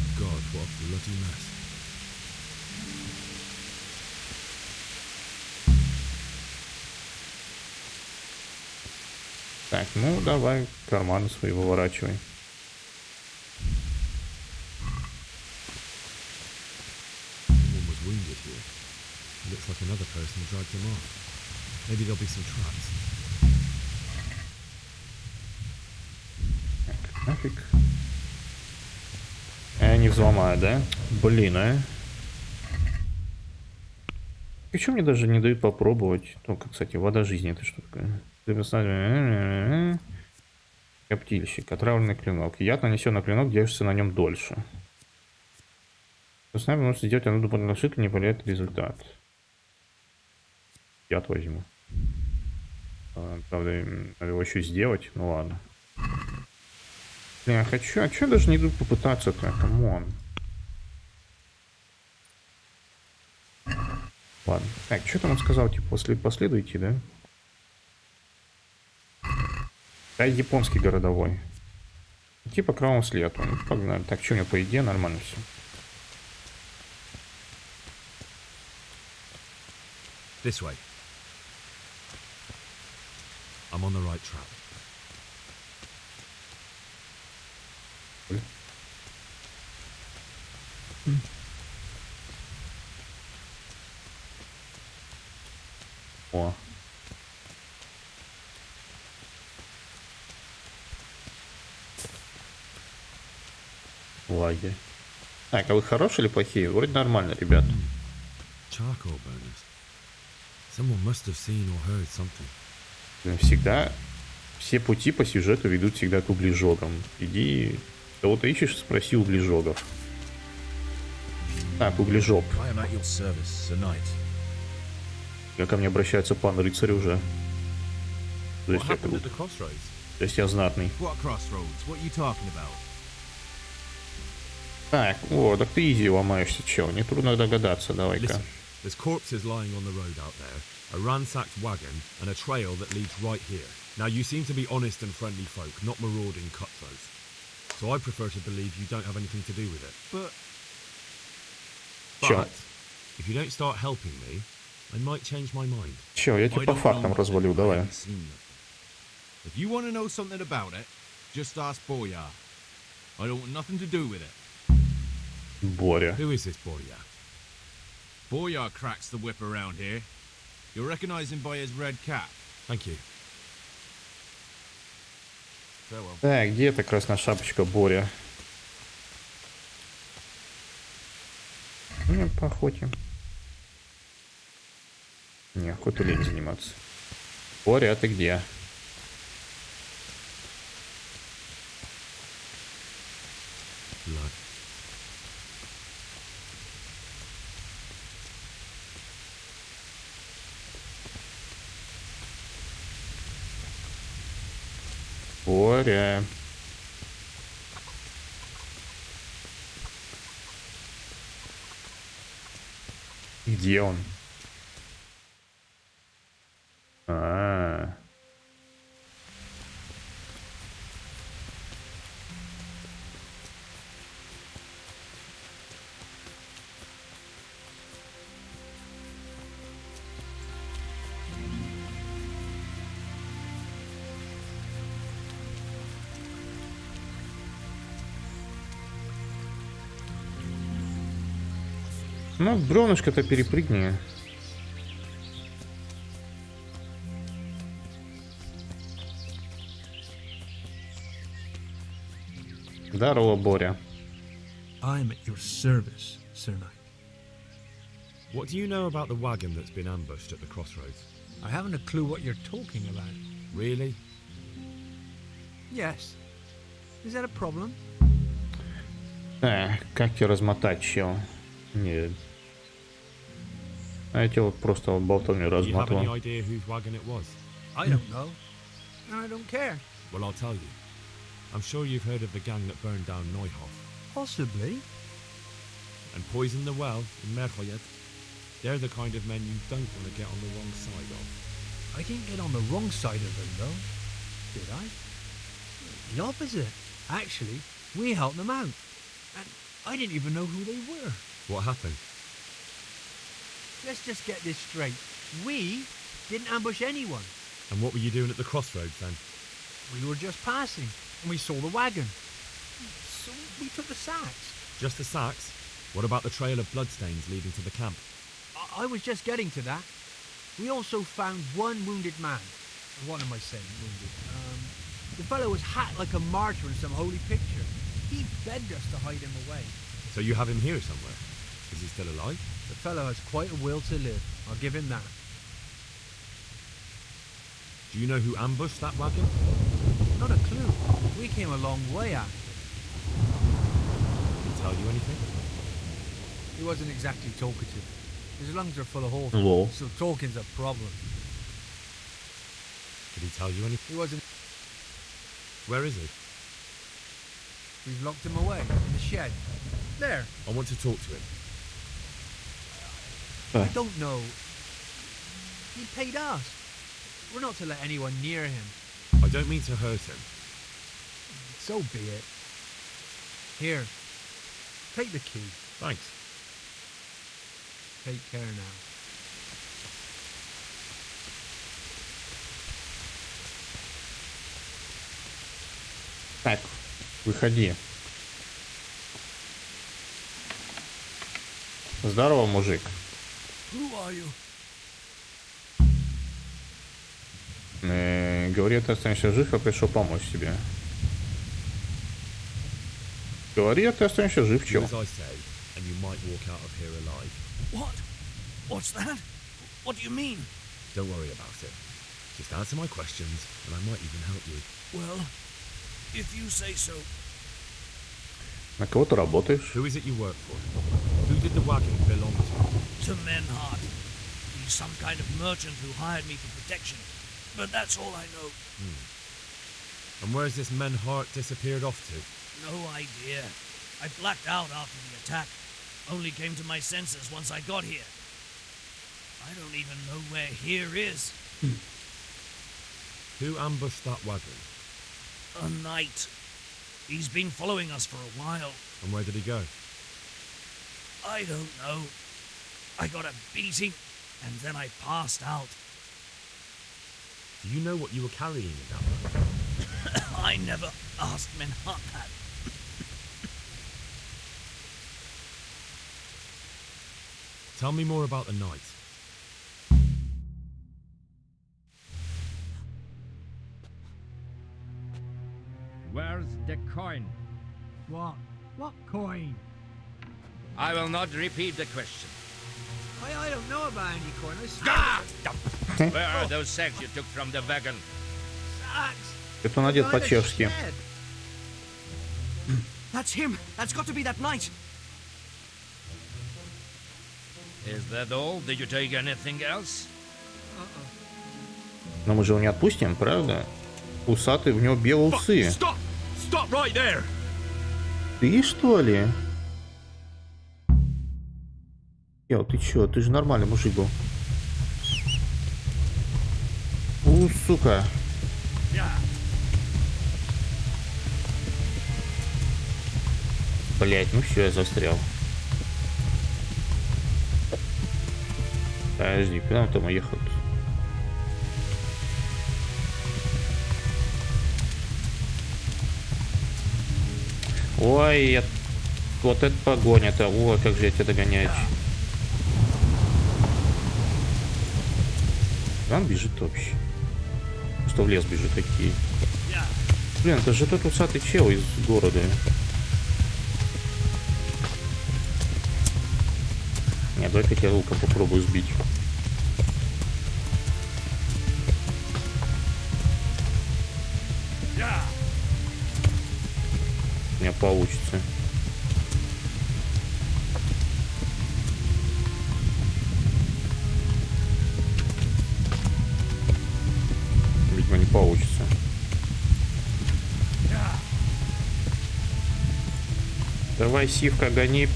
Так, ну давай карманы свои выворачивай. Looks like another person dragged him off. Maybe there'll be some traps. Так, нафиг. Не взломаю, да? Блин, а? И что мне даже не дают попробовать? Только, кстати, вода жизни, это что такое? Коптильщик, отравленный клинок. Яд нанесен на клинок, держится на нем дольше. С нами можно сделать одну дополнительную ошибку, не повлияет результат. Яд возьму. Правда, надо его еще сделать. Ну ладно. Блин, я хочу. А что я даже не иду попытаться-то? Камон. Ладно. Так, что там он сказал? Типа, по следу идти, да? Да, японский городовой. Идти по кровавому следу. Ну, погнали. Так, что у меня по идее нормально все. This way. I'm on the right track. О. Лаги. Так, а вы хорошие или плохие? Вроде нормально, ребят. Charcoal burners. Someone must have seen or heard something. Всегда все пути по сюжету ведут всегда к углежогам. Иди, кого-то ищешь, спроси углежогов. Так, углежоп. Как ко мне обращается пан рыцарь уже. То What есть я happened at крут. the crossroads? То есть я знатный. What crossroads? What are you talking about? Так, о, так ты изи ломаешься, чел. Нетрудно догадаться, давай-ка. Listen, there's corpses lying on the road out there, a ransacked wagon, and a trail that leads right here. Now, you seem to be honest and friendly folk, not marauding cutthroats. So I prefer to believe you don't have anything to do with it. But if you don't start helping me, I might change my mind. Чел, я тебя по фактам развалю, давай. If you want to know something about it, just ask Boyar. I don't want nothing to do with it. Боря. Who is this Boyar? Boyar cracks the whip around here. You'll recognize him by his red cap. Thank you. Farewell. Так, где эта красная шапочка Боря? Ну, по охоте. Не, охотой лень заниматься. Боря, а ты где? Blood. Боря. Где он? А-а-а. Ну, бревнышко-то перепрыгни. Здорово, Боря. I'm at your service, Sir Knight. What do you know about the wagon that's been ambushed at the crossroads? I haven't a clue what you're talking about. Really? Yes. Is that a problem? Как тебя размотать, чел? Нет. А я тебя вот просто вот болтовню Do you have any разматывал. idea whose wagon it was? I don't know. And I don't care. Well, I'll tell you. I'm sure you've heard of the gang that burned down Neuhof Possibly. and poisoned the well in Merhoyed. They're the kind of men you don't want to get on the wrong side of. I didn't get on the wrong side of them, though. Did I? The opposite. Actually, we helped them out. And I didn't even know who they were. What happened? Let's just get this straight. We didn't ambush anyone. And what were you doing at the crossroads then? We were just passing, and we saw the wagon. So we took the sacks. Just the sacks? What about the trail of bloodstains leading to the camp? I was just getting to that. We also found one wounded man. What am I saying, wounded? The fellow was hacked like a martyr in some holy picture. He begged us to hide him away. So you have him here somewhere? Is he still alive? The fellow has quite a will to live. I'll give him that. Do you know who ambushed that wagon? Not a clue. We came a long way after. Did he tell you anything? He wasn't exactly talkative. His lungs are full of holes, Lol. so talking's a problem. Did he tell you anything? He wasn't... Where is he? We've locked him away in the shed. There. I want to talk to him. I don't know. He paid us. We're not to let anyone near him. I don't mean to hurt him. So be it. Here. Take the key. Thanks. Take care now. Так, выходи. Здорово, мужик. Who are you? Говори, ты останешься жив, я пришел помочь тебе. Говори, ты останешься жив, Do чел. as I say, and you might walk out of here alive. What? What's that? What do you mean? Don't worry about it. Just answer my questions, and I might even help you. Well, if you say so. На кого ты работаешь? Who is it you work for? Who did the wagon belong to? To Menhart. He's some kind of merchant who hired me for protection. but that's all I know. And where's this Menhart disappeared off to? No idea. I blacked out after the attack. Only came to my senses once I got here. I don't even know where here is. Who ambushed that wagon? A knight. He's been following us for a while. And where did he go? I don't know. I got a beating, and then I passed out. Do you know what you were carrying in that wagon? I never asked Menhart that. Tell me more about the knight. Where's the coin? What? What coin? I will not repeat the question. I don't know about any coin. Where are those sacks you took from the wagon? Sacks? Это он одет по-чешски. That's him. That's got to be that knight. Is that all? Did you take anything else? Но мы же его не отпустим, правда? Усатый, у него белые усы. Stop right there. Ты что ли? Йо, ты чё? Ты же нормальный мужик был. Сука. Блять, ну все, я застрял. Подожди, куда он там уехал? Ой, вот это погоня-то. О, как же я тебя догоняю. Он бежит вообще. Что в лес бежит такие. Блин, это же тот усатый чел из города. Не, давай-ка я луком попробую сбить. У меня получится. Видимо, не получится. Давай, сивка, гони.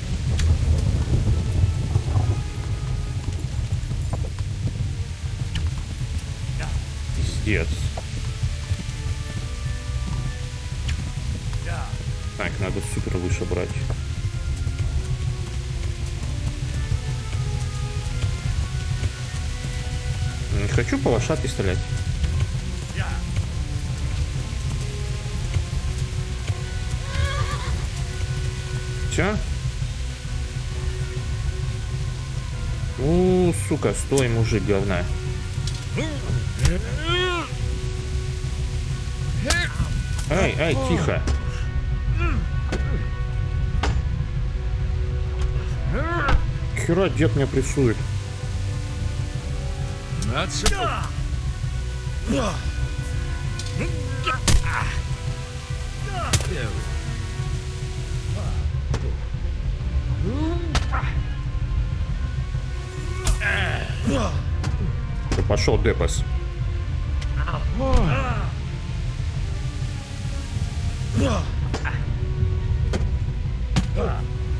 Пиздец. Так, надо супер выше брать. Не хочу по лошадке стрелять. Все? Сука, стой, мужик, говна. Ай, тихо. Хера дед меня прессует. Ты пошел, Депас.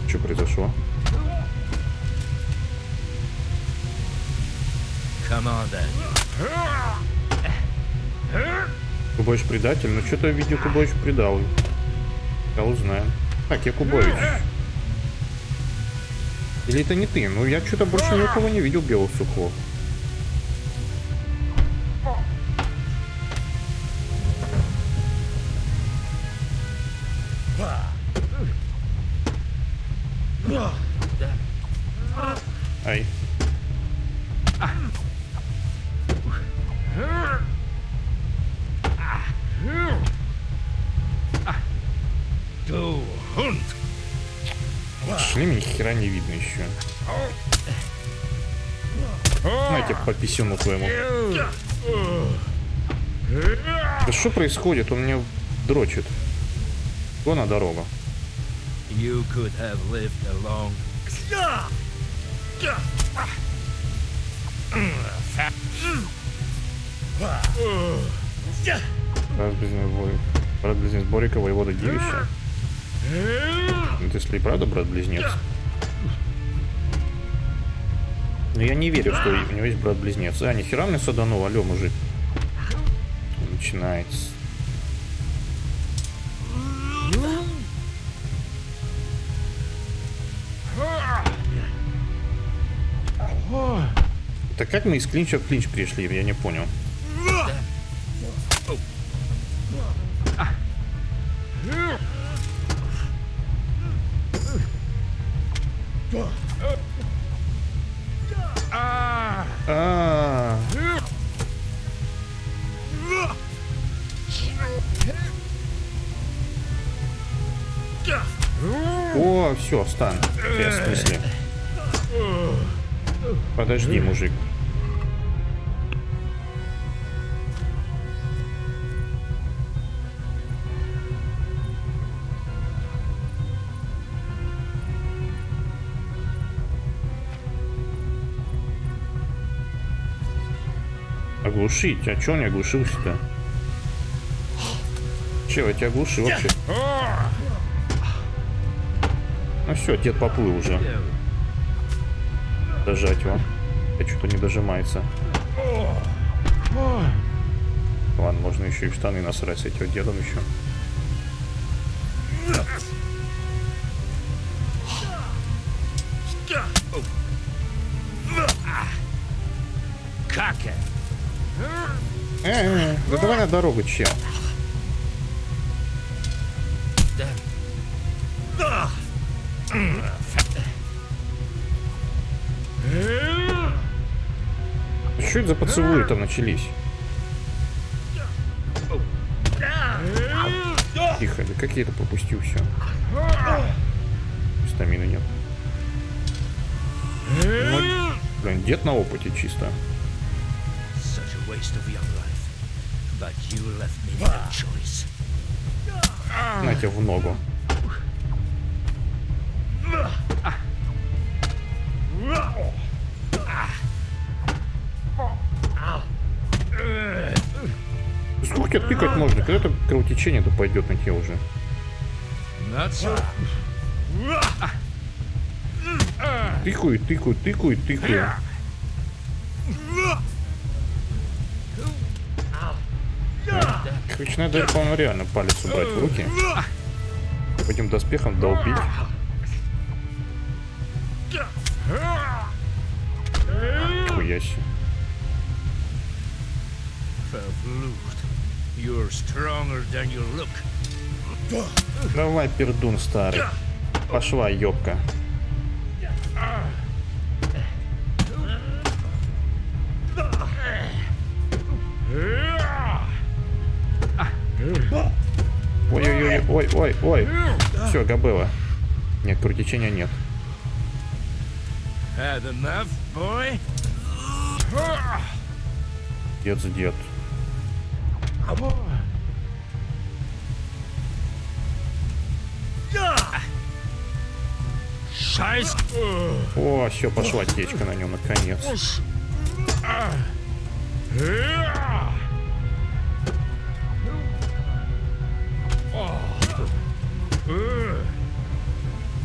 Что произошло? Кубович предатель? Ну что-то я видел, Кубович предал. Я узнаю. Так, я Кубович. Или это не ты? Ну я что-то больше никого не видел белого сухого. Ай. Шлем ни хера не видно еще. Знаете, по писюну твоему. Да что происходит? Он меня дрочит. Кто на дорогу? You could have lived along. Брат-близнец Борика, воевода Девища. Это если и правда брат-близнец. Но я не верю, что у него есть брат-близнец. А, нихера мне саданул, алё, мужик. Начинается. Так как мы из клинча в клинч пришли, я не понял. О, все, встань. В смысле? Подожди, мужик. Оглушить? А чё он не оглушился-то? Че, я тебя оглушил вообще? Ну все, дед поплыл уже. Дожать его. Я что-то не дожимается. Ладно, можно еще и в штаны насрать с этим дедом еще. Как это? Да давай на дорогу, чел. Что это за поцелуи там начались? Тихо, да как я это пропустил все? Стамины нет. Ну, блин, дед на опыте чисто. На тебя в ногу. Сколько тебя тыкать можно? Когда это кровотечение-то пойдет на тебя уже? Тыкаю, тыкаю, тыкаю, тыкаю. Короче, надо, по-моему, реально палец убрать в руки. И по этим доспехам долбить. Хуя себе. Давай, пердун старый. Пошла, ёбка. Ой-ой-ой-ой-ой-ой. Все, габела. Нет, кровотечения нет. Дед за дед. О, все, пошла течка на нем наконец.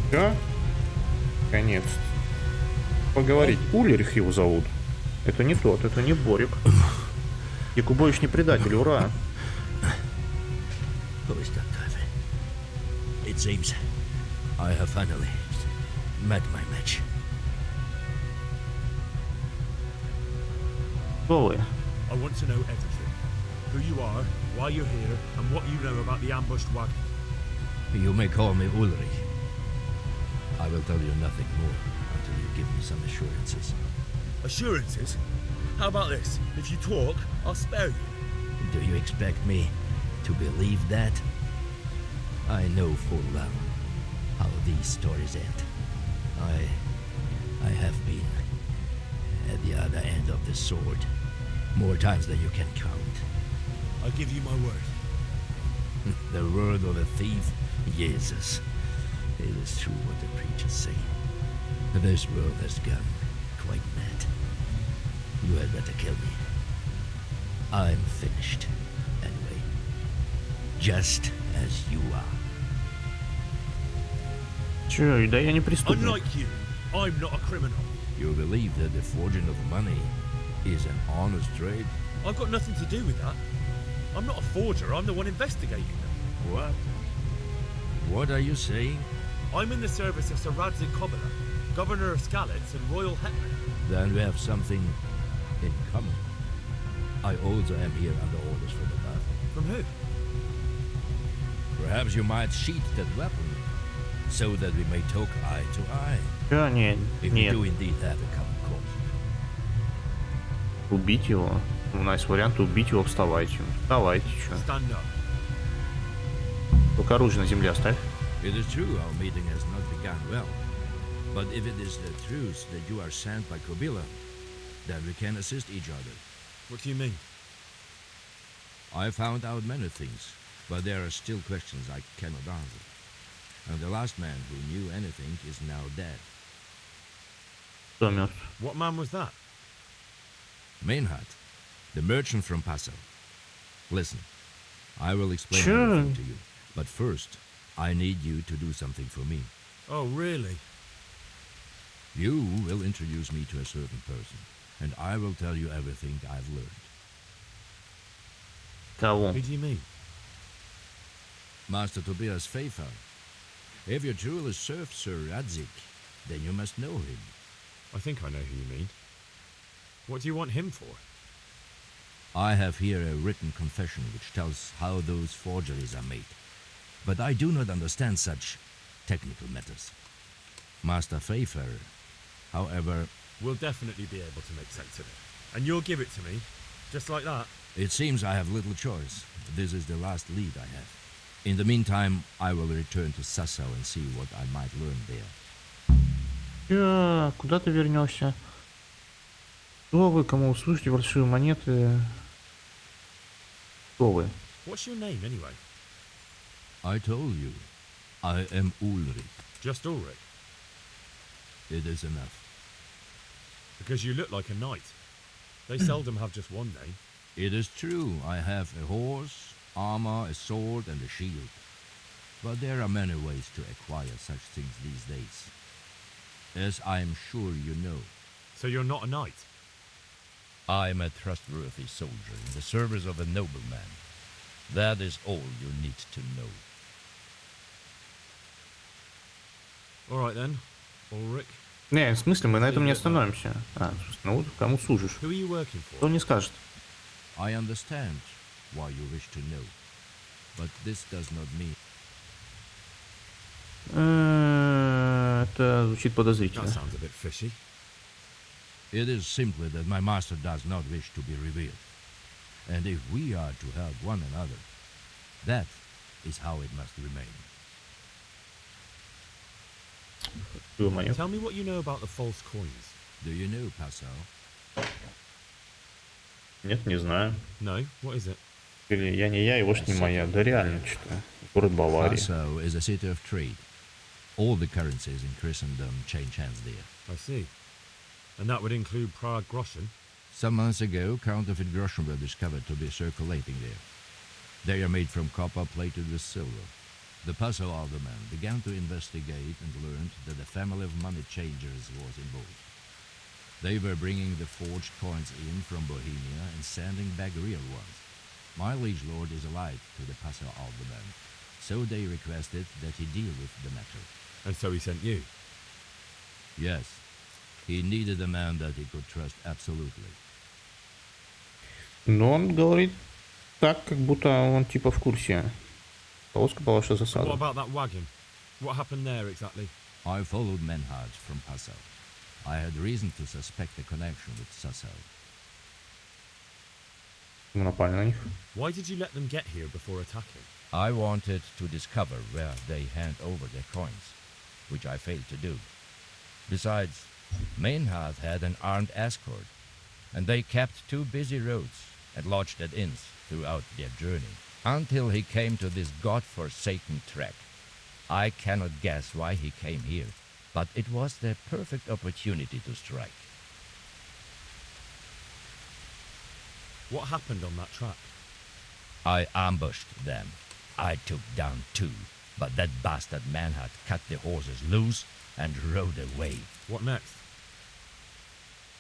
Все? Конец. Поговорить. Ульрих его зовут. Это не тот, это не Борик. Якубович не предатель, ура. It seems I have finally met my match. Кто вы? I want to know everything. Who you are, why you're here, and what you know about the ambushed wagon. You may call me Ulrich. I will tell you nothing more until you give me some assurances. Assurances? How about this? If you talk, I'll spare you. Do you expect me to believe that? I know full well how these stories end. I have been at the other end of the sword more times than you can count. I give you my word. The word of a thief? Jesus. It is true what the preachers say. This world has gone quite mad. You had better kill me. I'm finished. Anyway, just as you are. Чё, да я не преступник. Unlike you, I'm not a criminal. You believe that the forging of money is an honest trade? I've got nothing to do with that. I'm not a forger, I'm the one investigating them. What? What are you saying? I'm in the service of Sir Radzig Kobyla, Governor of Skalitz and Royal Hetman. Then we have something in common. I also am here under orders from above. From who? Perhaps you might sheath that weapon, so that we may talk eye to eye. Да, нет, If we нет. do indeed have a common cause. Убить его. У нас есть вариант убить его, вставайте. Вставайте, чё. Stand up. Только оружие на земле оставь. It is true our meeting has not begun well. But if it is the truth that you are sent by Kobyla, then we can assist each other. What do you mean? I found out many things, but there are still questions I cannot answer. And the last man who knew anything is now dead. Кто мертв? What man was that? Mainhard, the merchant from Passau. Listen, I will explain Sure. everything to you. But first, I need you to do something for me. Oh, really? You will introduce me to a certain person, and I will tell you everything I've learned. Кого? Who do you mean? Master Tobias Pfeiffer. If you truly serve Sir Radzig, then you must know him. I think I know who you mean. What do you want him for? I have here a written confession which tells how those forgeries are made. But I do not understand such technical matters. Master Pfeiffer, however... We'll definitely be able to make sense of it. And you'll give it to me, just like that? It seems I have little choice. This is the last lead I have. In the meantime, I will return to Sassau and see what I might learn there. Куда ты вернешься? Кто вы, кому услышите большие монеты? Кто вы? What's your name, anyway? I told you, I am Ulrich. Just Ulrich? It is enough. Because you look like a knight. They seldom have just one name. It is true, I have a horse, armor, a sword, and a shield. But there are many ways to acquire such things these days. As I am sure you know. So you're not a knight? I am a trustworthy soldier in the service of a nobleman. That is all you need to know. All right then, Ulrich. Не, в смысле, мы на этом не остановимся. А, ну вот, кому служишь? Who are you working for? Кто не скажет? I understand why you wish to know, but this does not mean... Это звучит подозрительно. That sounds a bit fishy. It is simply that my master does not wish to be revealed. And if we are to help one another, that is how it must remain. Tell me what you know about the false coins. Do you know Passau? Нет, не знаю. No, what is it? Или я не я, его ж не моя. Да реально, что-то. Город Баварии. Passau is a city of trade. All the currencies in Christendom change hands there. I see. And that would include Prague groschen? Some months ago, counterfeit groschen were discovered to be circulating there. They are made from copper plated with silver. The Passau alderman began to investigate and learned that a family of money changers was involved. They were bringing the forged coins in from Bohemia and sending back real ones. My liege lord is allied to the Passau alderman, so they requested that he deal with the matter. And so he sent you? Yes. He needed a man that he could trust absolutely. Но он говорит так, как будто он типа в курсе. Полоска по вашей What засаде. about that wagon? What happened there exactly? I followed Menhard from Passau. I had reason to suspect a connection with Sassau. Мы напали на них. Why did you let them get here before attacking? I wanted to discover where they hand over their coins, which I failed to do. Besides, Mainhard had an armed escort, and they kept two busy roads and lodged at inns throughout their journey, until he came to this god-forsaken track. I cannot guess why he came here, but it was the perfect opportunity to strike. What happened on that track? I ambushed them. I took down 2, but that bastard Manhart cut the horses loose and rode away. What next?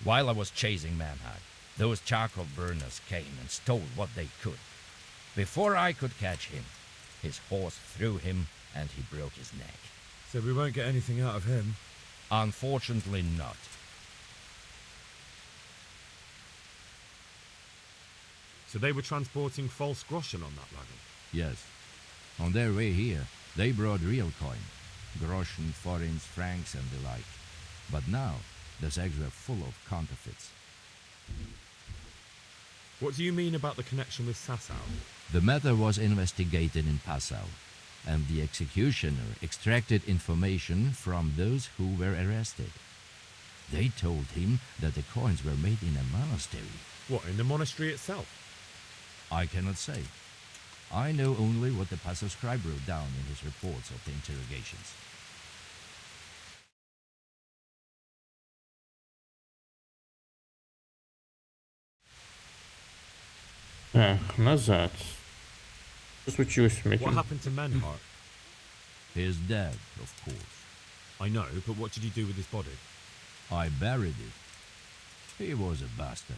While I was chasing Manhart, those charcoal burners came and stole what they could. Before I could catch him, his horse threw him and he broke his neck. So we won't get anything out of him? Unfortunately not. So they were transporting false groschen on that wagon? Yes. On their way here, they brought real coin. Groschen, forints, francs and the like. But now, the sacks were full of counterfeits. What do you mean about the connection with Sasau? The matter was investigated in Passau, and the executioner extracted information from those who were arrested. They told him that the coins were made in a monastery. What, in the monastery itself? I cannot say. I know only what the Passau scribe wrote down in his reports of the interrogations. Назад. Что случилось с What happened to Manhart? He is dead, of course. I know, but what did you do with his body? I buried it. He was a bastard.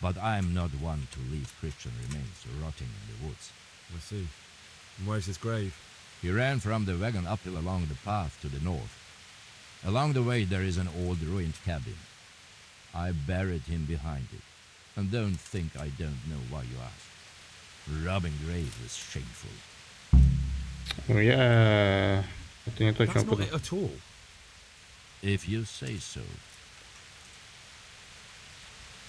But I am not one to leave Christian remains rotting in the woods. I see. And where's his grave? He ran from the wagon uphill along the path to the north. Along the way there is an old ruined cabin. I buried him behind it. And don't think I don't know why you ask. Robbing graves is shameful. Это не то, That's not it at all. If you say so.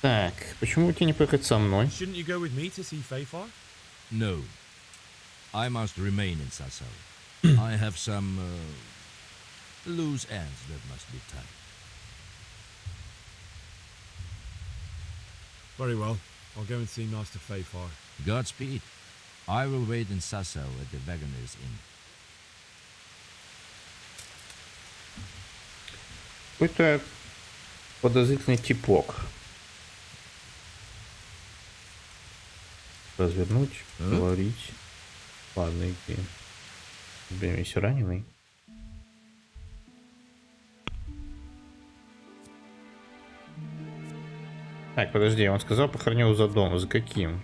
Так, почему тебе не поехать со мной? Shouldn't you go with me to see Feifar? No. I must remain in Sasau. I have some loose ends that must be tied. Very well. I'll go and see Master Feifar. Godspeed. I will wait in Sasau at the Wagoner's Inn. Какой-то подозрительный типок. Развернуть, говорить. Ладно, иди. Блин, если раненый. Так, подожди, он сказал, похоронил за дом. За каким?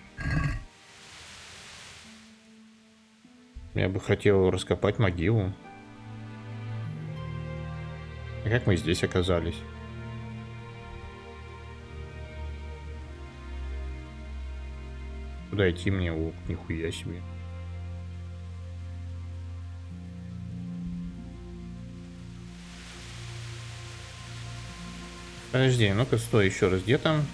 Я бы хотел раскопать могилу. А как мы здесь оказались? Куда идти мне? О, нихуя себе. Подожди, ну-ка, стой еще раз. Где там?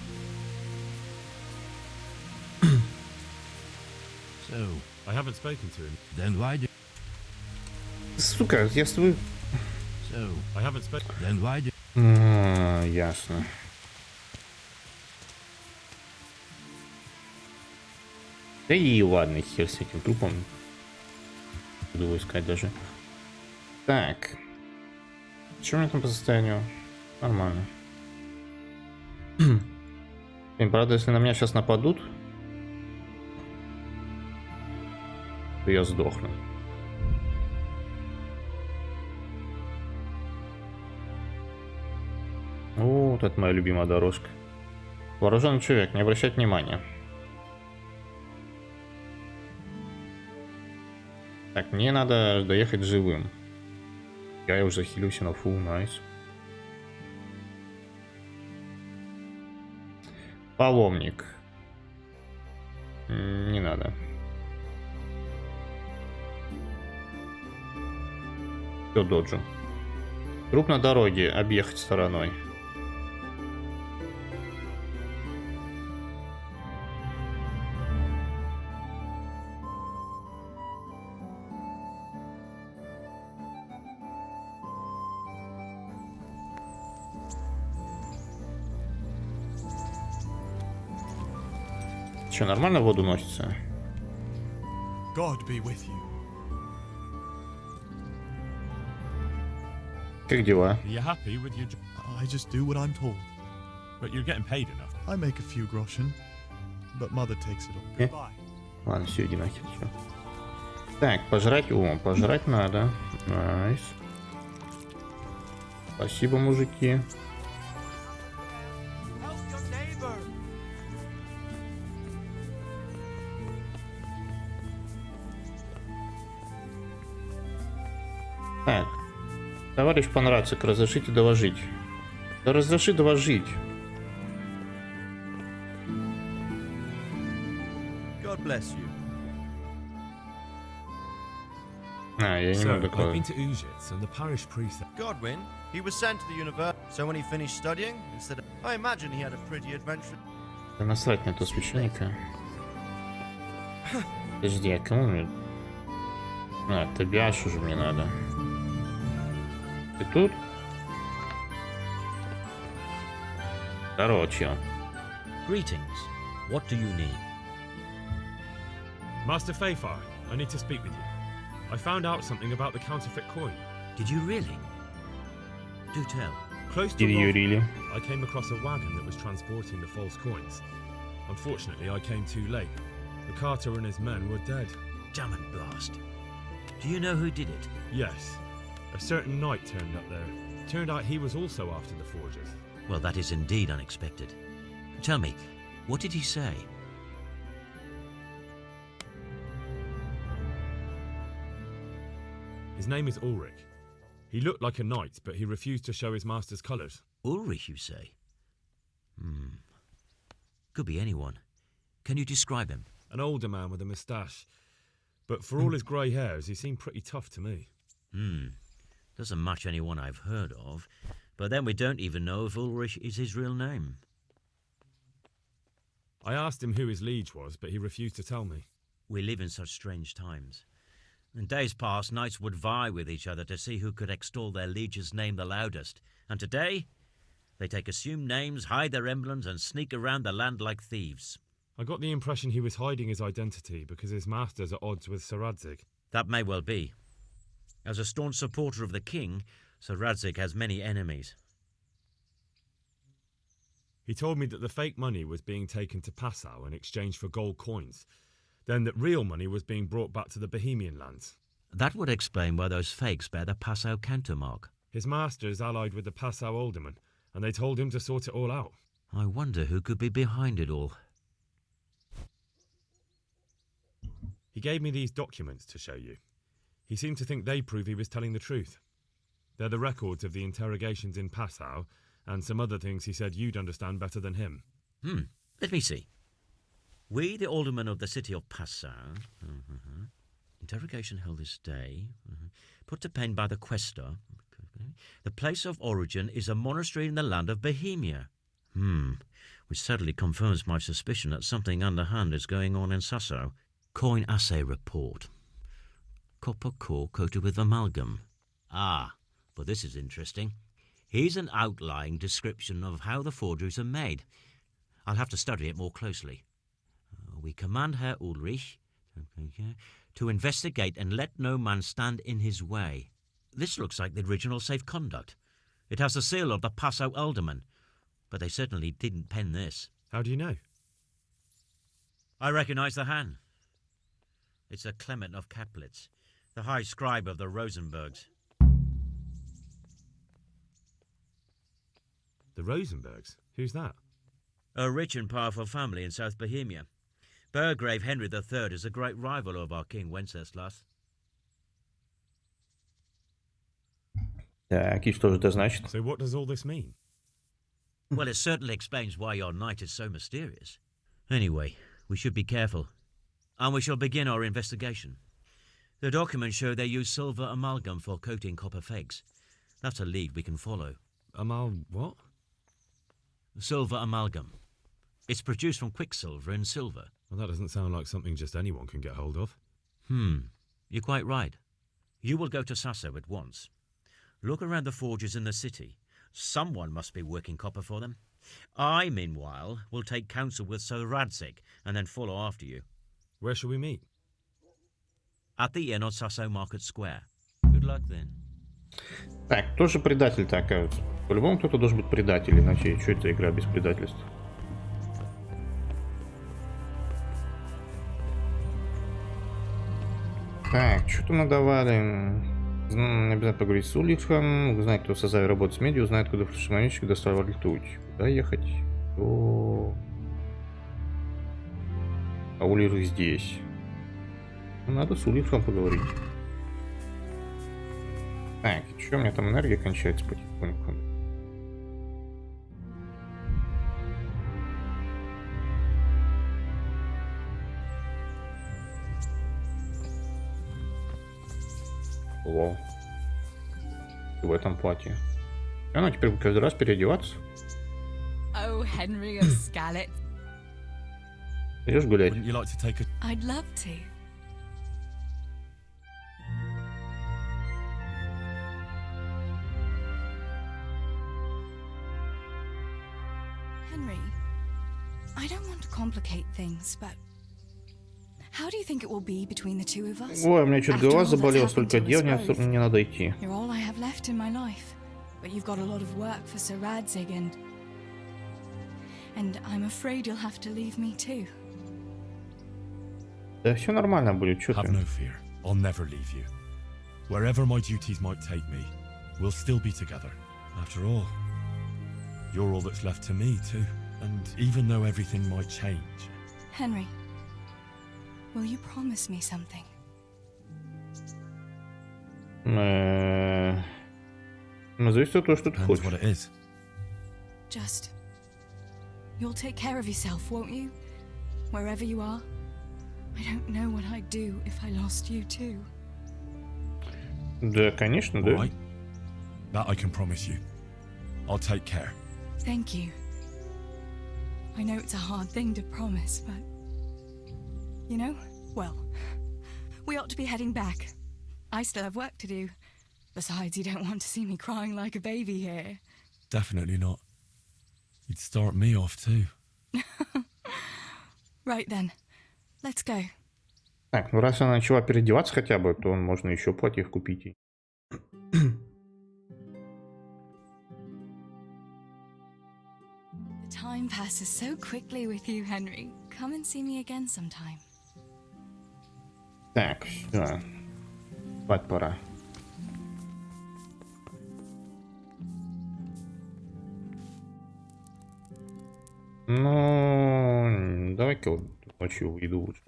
So, I haven't spoken to him. Then why do... Сука, я с тобой... So, I haven't spoken... Then why do... Ясно. Да и ладно, хер с этим трупом. Буду его искать даже. Так. Что у меня там по состоянию? Нормально. Блин, правда, если на меня сейчас нападут, то я сдохну. О, вот это моя любимая дорожка. Вооруженный человек, не обращать внимания. Так, мне надо доехать живым. Я уже захилился на фул, найс. Паломник. Не надо. Все, доджу. Труп на дороге, объехать стороной. Что, нормально в воду носится? God be with you. Как дела? Are you happy with your job? I just do what I'm told. But you're getting paid enough. I make a few groschen. but Mother takes it all. Eh? Goodbye. Ладно, все, иди нахер. Всё. Так, пожрать. О, пожрать надо. Найс. Спасибо, мужики. Так. Товарищ Панрацик, разрешите доложить. Да разреши доложить. God bless you. Я не могу I've been докладывать. to Uzhitz and the parish priest. Godwin, he was sent to the university, so when he finished studying, instead of... I imagine he had a pretty adventurous... Да насрать на этого священника. Подожди, а кому мне... Тобиаш уже мне надо. Ты тут? Короче. Greetings. What do you need? Master Fayfar, I need to speak with you. I found out something about the counterfeit coin. Did you really? Do tell. Close to Did you Roth, really? I came across a wagon that was transporting the false coins. Unfortunately, I came too late. The carter and his men were dead. Damn and blast. Do you know who did it? Yes. A certain knight turned up there. Turned out he was also after the forgers. Well, that is indeed unexpected. Tell me, what did he say? His name is Ulrich. He looked like a knight, but he refused to show his master's colours. Ulrich, you say? Could be anyone. Can you describe him? An older man with a moustache. But for all his grey hairs, he seemed pretty tough to me. Doesn't match anyone I've heard of. But then we don't even know if Ulrich is his real name. I asked him who his liege was, but he refused to tell me. We live in such strange times. In days past, knights would vie with each other to see who could extol their liege's name the loudest. And today, they take assumed names, hide their emblems, and sneak around the land like thieves. I got the impression he was hiding his identity because his master's at odds with Sir Radzig. That may well be. As a staunch supporter of the king, Sir Radzig has many enemies. He told me that the fake money was being taken to Passau in exchange for gold coins, then that real money was being brought back to the Bohemian lands. That would explain why those fakes bear the Passau countermark. His master is allied with the Passau alderman, and they told him to sort it all out. I wonder who could be behind it all. He gave me these documents to show you. He seemed to think they prove he was telling the truth. They're the records of the interrogations in Passau, and some other things he said you'd understand better than him. Let me see. We, the aldermen of the city of Passau, interrogation held this day, put to pen by the questor. The place of origin is a monastery in the land of Bohemia. Which sadly confirms my suspicion that something underhand is going on in Sasso. Coin assay report. Copper core coated with amalgam. But this is interesting. Here's an outline description of how the forgeries are made. I'll have to study it more closely. We command Herr Ulrich to investigate and let no man stand in his way. This looks like the original safe conduct. It has the seal of the Passau alderman, but they certainly didn't pen this. How do you know? I recognize the hand. It's a Clement of Kaplitz, the high scribe of the Rosenbergs. The Rosenbergs? Who's that? A rich and powerful family in South Bohemia. Burgrave Henry III is a great rival of our King Wenceslas. Так, и что же это значит? So what does all this mean? Well, it certainly explains why your knight is so mysterious. Anyway, we should be careful. And we shall begin our investigation. The documents show they use silver amalgam for coating copper fakes. That's a lead we can follow. What? Silver amalgam. It's produced from quicksilver and silver. Well, that doesn't sound like something just anyone can get hold of. You're quite right. You will go to Sasso at once. Look around the forges in the city. Someone must be working copper for them. I, meanwhile, will take counsel with Sir Radzig and then follow after you. Where shall we meet? At the inn on Sasso Market Square. Good luck then. Так, кто же предатель-то окажется? По-любому кто-то должен быть предатель, иначе что это игра без предательства? Так, что-то надавали. Обязательно поговорить с Ульрихом, узнать, кто в составе работает с медиа, узнать, куда фальшивомонетчики доставали ртуть. Куда ехать? А Ульрих здесь. Надо с Ульрихом поговорить. Так, что у меня там энергия кончается потихоньку? Лол. В этом платье. Она теперь будет каждый раз переодеваться. Oh, Henry of Scarlet. Идешь гулять? I'd love to. Henry, I don't want to complicate things, but how do you think it will be between the two of us? Ой, у меня что-то голова After all that's заболела, happened столько to дел, us both, мне надо идти. You're all I have left in my life, but you've got a lot of work for Sir Radzig and I'm afraid you'll have to leave me too. Да все нормально будет, что ты? Have no fear. I'll never leave you. Wherever my duties might take me, we'll still be together. After all, you're all that's left to me too. And even though everything might change... Henry, will you promise me something? Зависит от того, что ты хочешь. What it is. Just... You'll take care of yourself, won't you? Wherever you are? I don't know what I'd do if I lost you too. Да, конечно, да. Right. That I can promise you. I'll take care. Thank you. I know it's a hard thing to promise, but... You know, well, we ought to be heading back. I still have work to do. Besides, you don't want to see me crying like a baby here. Definitely not. You'd start me off too. Right then. Let's go. Так, ну раз она начала переодеваться хотя бы, то можно еще платьев купить ей. The time passes so quickly with you, Henry. Come and see me again sometime. Так, все. Спать пора. Ну, давай-ка вот ночью уйду лучше.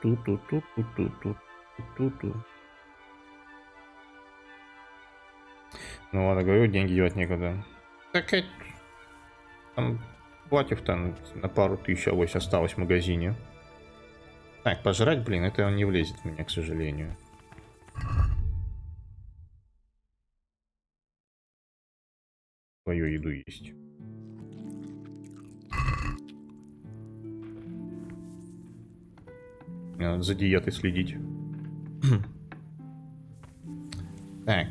Ту-ту-ту-ту-ту-ту-ту-ту. Ну ладно, говорю, деньги девать некуда. Так там платьев там на пару тысяч авось осталось в магазине. Так, пожрать, блин, это не влезет в меня, к сожалению. Свою еду есть. Мне надо за диетой следить. Так.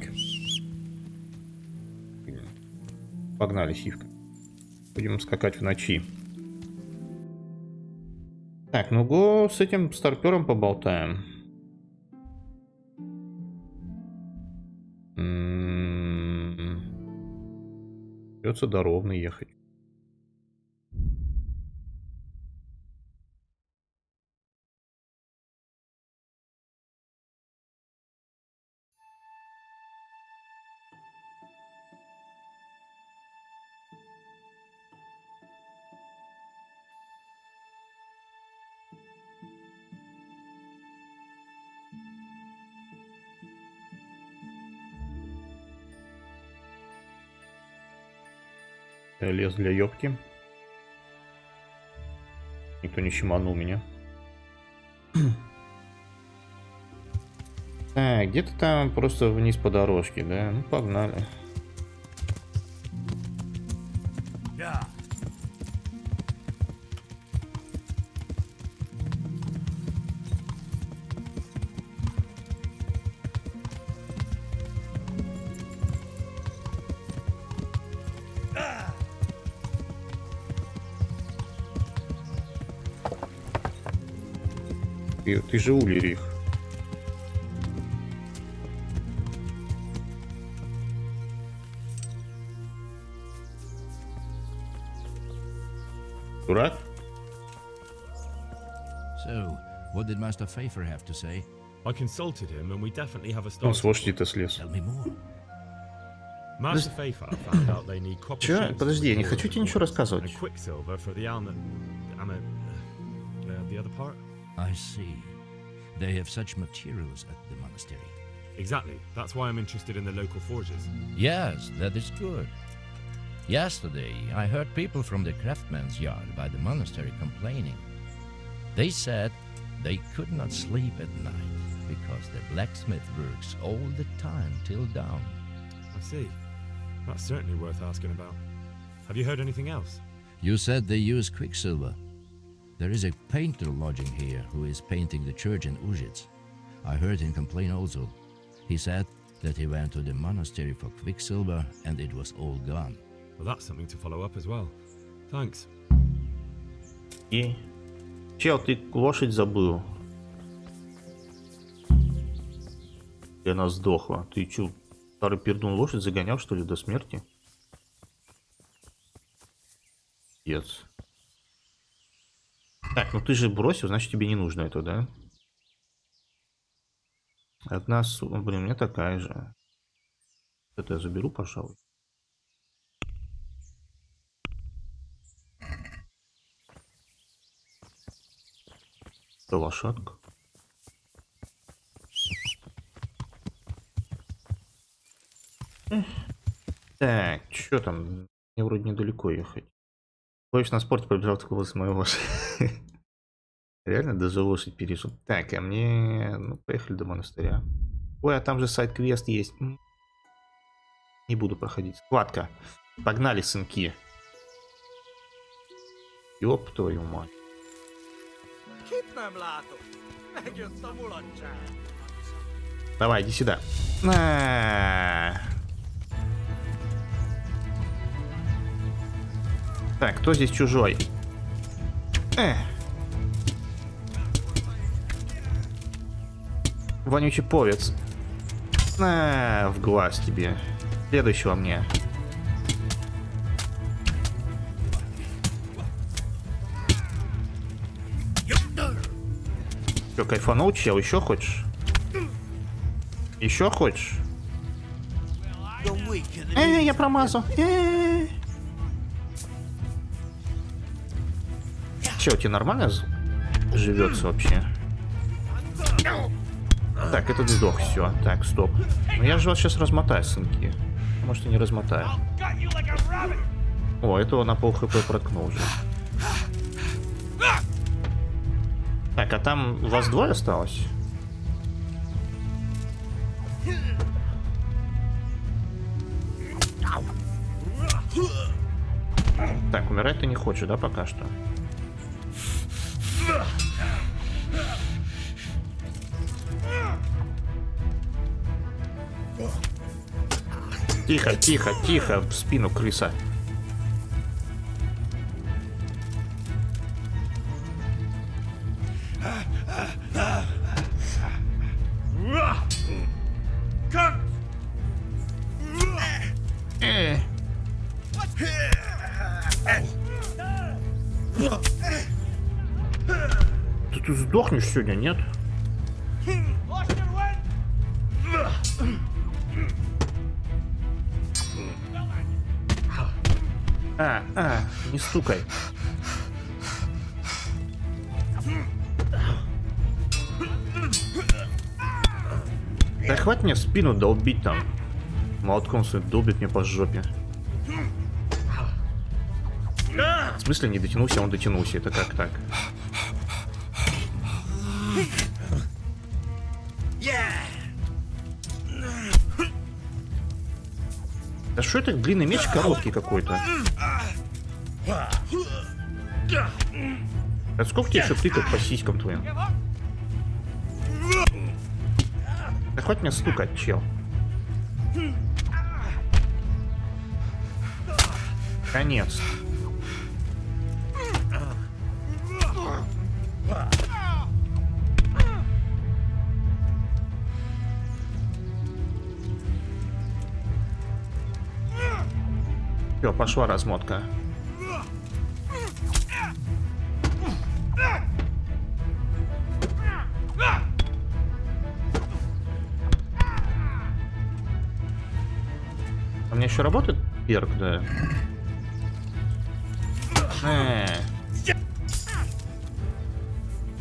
Погнали, Сивка. Будем скакать в ночи. Так, ну го с этим старпером поболтаем. Придется до Ровно ехать. Лес для ёбки. Никто не щеманул меня. Так, где-то там просто вниз по дорожке, да? Ну, погнали. Ты же Ульрих. Дурак? So, what did Master Pfeiffer have to say? I consulted him, and we definitely have a Он start. с лошади-то слез. Tell me more. Master Pfeiffer found out they need copper Чё? sheets Подожди, я не for хочу the тебе ничего wood, рассказывать. and quicksilver for the the other part. I see. They have such materials at the monastery. Exactly. That's why I'm interested in the local forges. Yes, that is good. Yesterday, I heard people from the craftsman's yard by the monastery complaining. They said they could not sleep at night because the blacksmith works all the time till dawn. I see. That's certainly worth asking about. Have you heard anything else? You said they use quicksilver. There is a painter lodging here who is painting the church in Ujits. I heard him complain also. He said that he went to the monastery for quicksilver and it was all gone. Well, that's something to follow up as well. Thanks. И... Чел, ты лошадь забыл. И она сдохла. Ты чё, старый пердун лошадь загонял, что ли, до смерти? Пец. Так, ну ты же бросил, значит тебе не нужно это, да? Одна, блин, у меня такая же. Это я заберу, пожалуй. Это лошадка. Так, что там? Мне вроде недалеко ехать. Хочешь на спорте побежал в голос моей лошади. Реально даже лошадь перешел. Так, а мне... Ну, поехали до монастыря. Ой, а там же сайд-квест есть. Не буду проходить. Схватка. Погнали, сынки. Ёб твою мать. Давай, иди сюда. Так, кто здесь чужой? Вонючий повец. В глаз тебе. Следующего мне. Че, кайфанул, чел? Еще хочешь? Еще хочешь? Я промазал. Че, у тебя нормально живется вообще? Так, этот сдох, все. Так, стоп. Ну я же вас сейчас размотаю, сынки. Может, и не размотаю. О, этого на пол хп проткнул уже. Так, а там вас двое осталось? Так, умирать ты не хочешь, да, пока что? Тихо, тихо, тихо, в спину крыса. Ты сдохнешь сегодня, нет? Не стукай. Да хватит мне в спину долбить там. Молотком своим долбит мне по жопе. В смысле не дотянулся, он дотянулся. Это как так? Да что это длинный меч короткий какой-то? А сколько тебе еще тыкать по сиськам твоим? Да хоть меня стукать, чел. Конец. пошла размотка. У меня еще работает перк, да?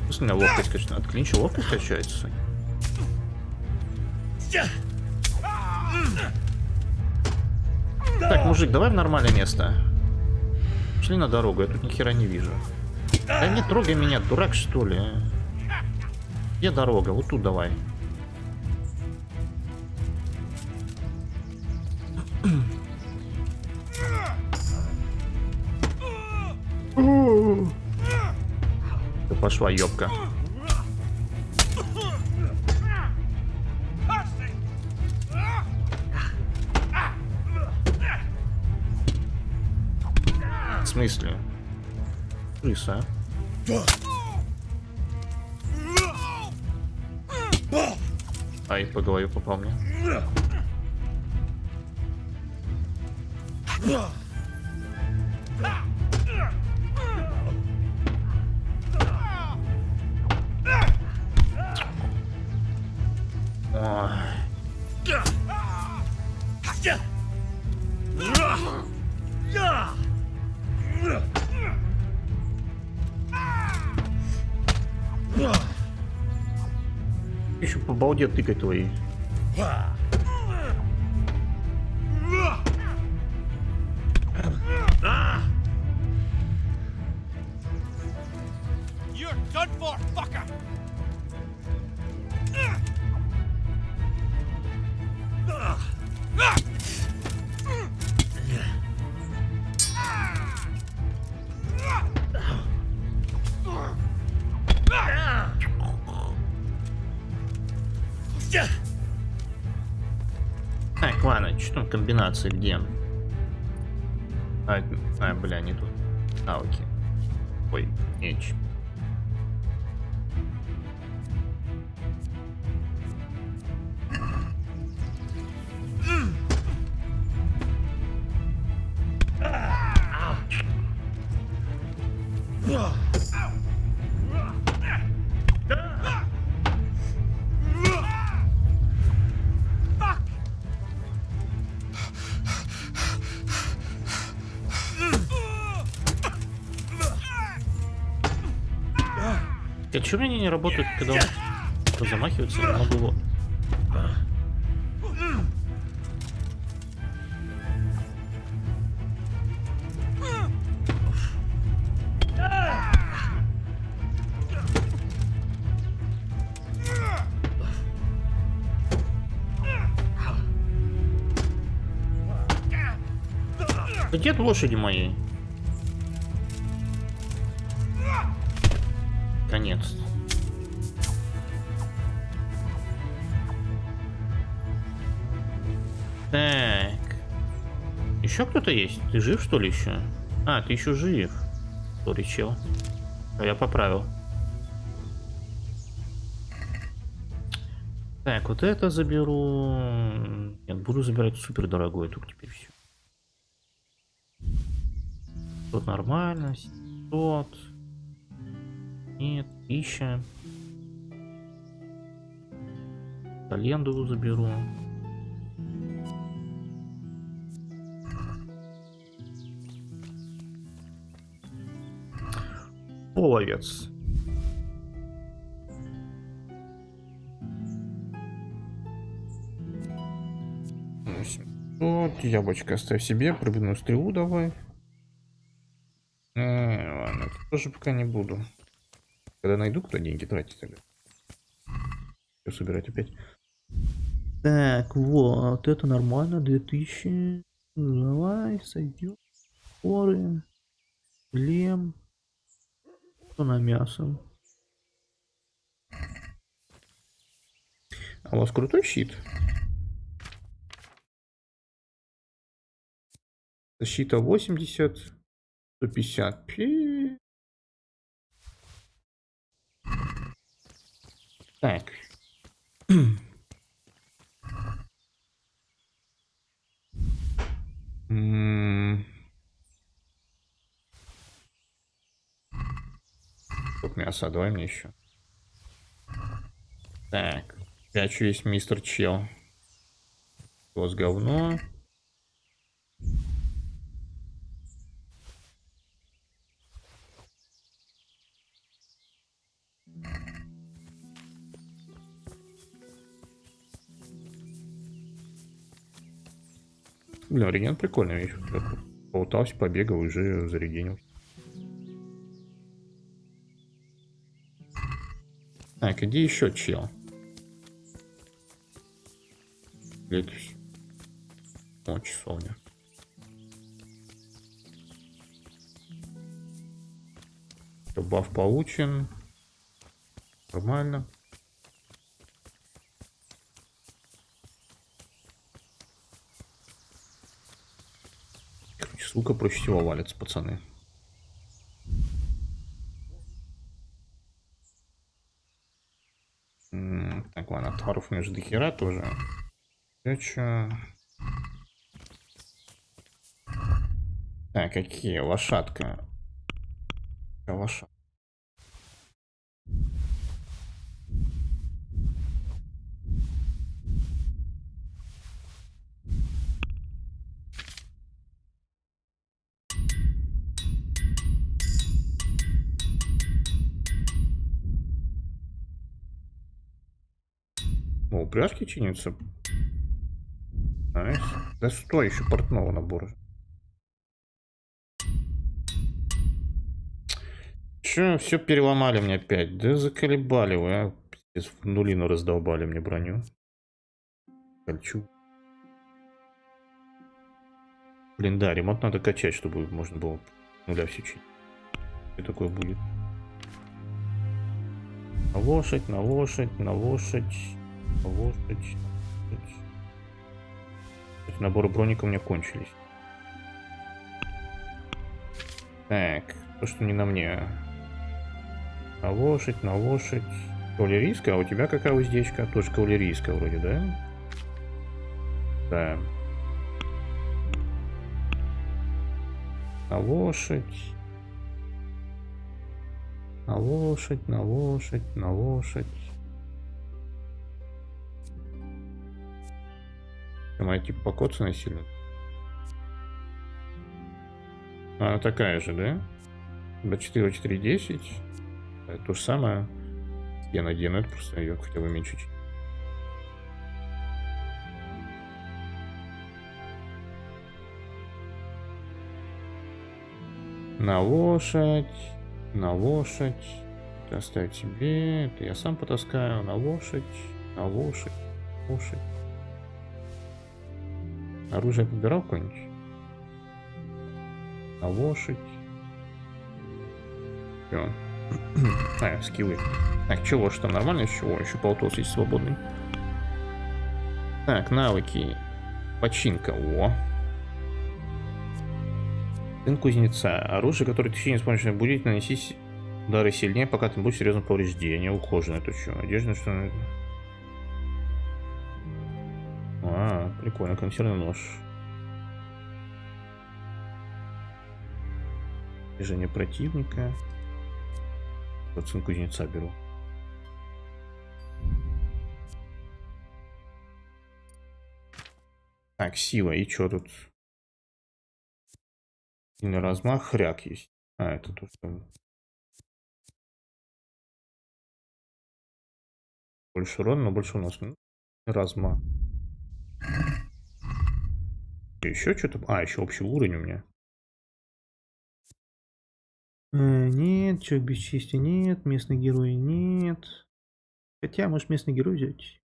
Пусть у меня ловкость качается. От клинча ловкость качается. Так, мужик, давай в нормальное место. Шли на дорогу, я тут ни хера не вижу. Да не трогай меня, дурак что ли? Где дорога? Вот тут давай. Да пошла ёбка. В смысле? Крыса. Ай, по голове попал мне. Еще по балде тыкать твои. You're done for, fucker! Так, ладно, что там комбинации, где? Бля, не тут. Навыки. Ой, меч. А чё мне не работает, когда он замахивается? Не могу его. Где лошади мои? Конец. Так. Еще кто-то есть? Ты жив, что ли, еще? А, ты еще жив. Сори, чел. А я поправил. Так, вот это заберу. Нет, буду забирать супер дорогой тут теперь все. Тут нормально. 700. Нет, 1000. Календулу заберу. Половец. Вот, яблочко оставь себе, пробивную стрелу давай. Ладно, это тоже пока не буду. Когда найду, куда деньги тратить тогда. Все собирать опять. Так, вот, это нормально, 2000. Давай, сойдет. Поры. Лем. Что на мясо? А у вас крутой щит? Защита 80. 150. Так. Тут мясо, давай мне еще. Так, опять есть мистер Чел. У вас говно. Блин, реген прикольная вещь. Поутался, побегал, уже зарегенил. Так, иди еще чел. Летишь. О, часовня. Баф получен. Нормально. Короче, сука, проще всего валятся, пацаны. Так, ладно, товаров между дохера тоже. Чё? Так, какие? Лошадка. Лошадка. О, упряжки чинятся. Найс. Да стой, еще портного набора. Че, все переломали мне опять? Да заколебали вы, а? Пиздец, в нулину раздолбали мне броню. Кольчуг. Блин, да, ремонт надо качать, чтобы можно было нуля все чинить. Что такое будет? На лошадь, на лошадь, на лошадь, на лошадь. Наборы броника у меня кончились. Так, то, что не на мне. На лошадь, на лошадь. Кавалерийская, а у тебя какая уздечка? Тоже кавалерийская вроде, да? Да. На лошадь. На лошадь, на лошадь, на лошадь. Моя типа покоцанная сильно. Она такая же, да? Б4, 4, 10. Это то же самое. Я надену, это просто ее хотя бы меньше. На лошадь. На лошадь. Это оставить себе. Это я сам потаскаю. На лошадь. На лошадь. Лошадь. Оружие подбирал какое-нибудь? На лошадь. Все. Скиллы. Так, чего ж там нормально еще? О, еще полтос есть свободный. Так, навыки. Починка. О. Сын кузнеца. Оружие, которое ты не сможешь будет нанести удары сильнее, пока ты будешь серьезно повреждение. Ухоженное. Это что? Одежда, что... А, прикольно. Консервный нож. Движение противника. Вот сын кузнеца беру. Так, сила. И что тут? Сильный размах. Хряк есть. А, это то, что... Больше урона, но больше у нас размах. Еще что-то... А, еще общий уровень у меня. Нет, человек бесчестия нет, местный герой нет. Хотя, может, местный герой взять?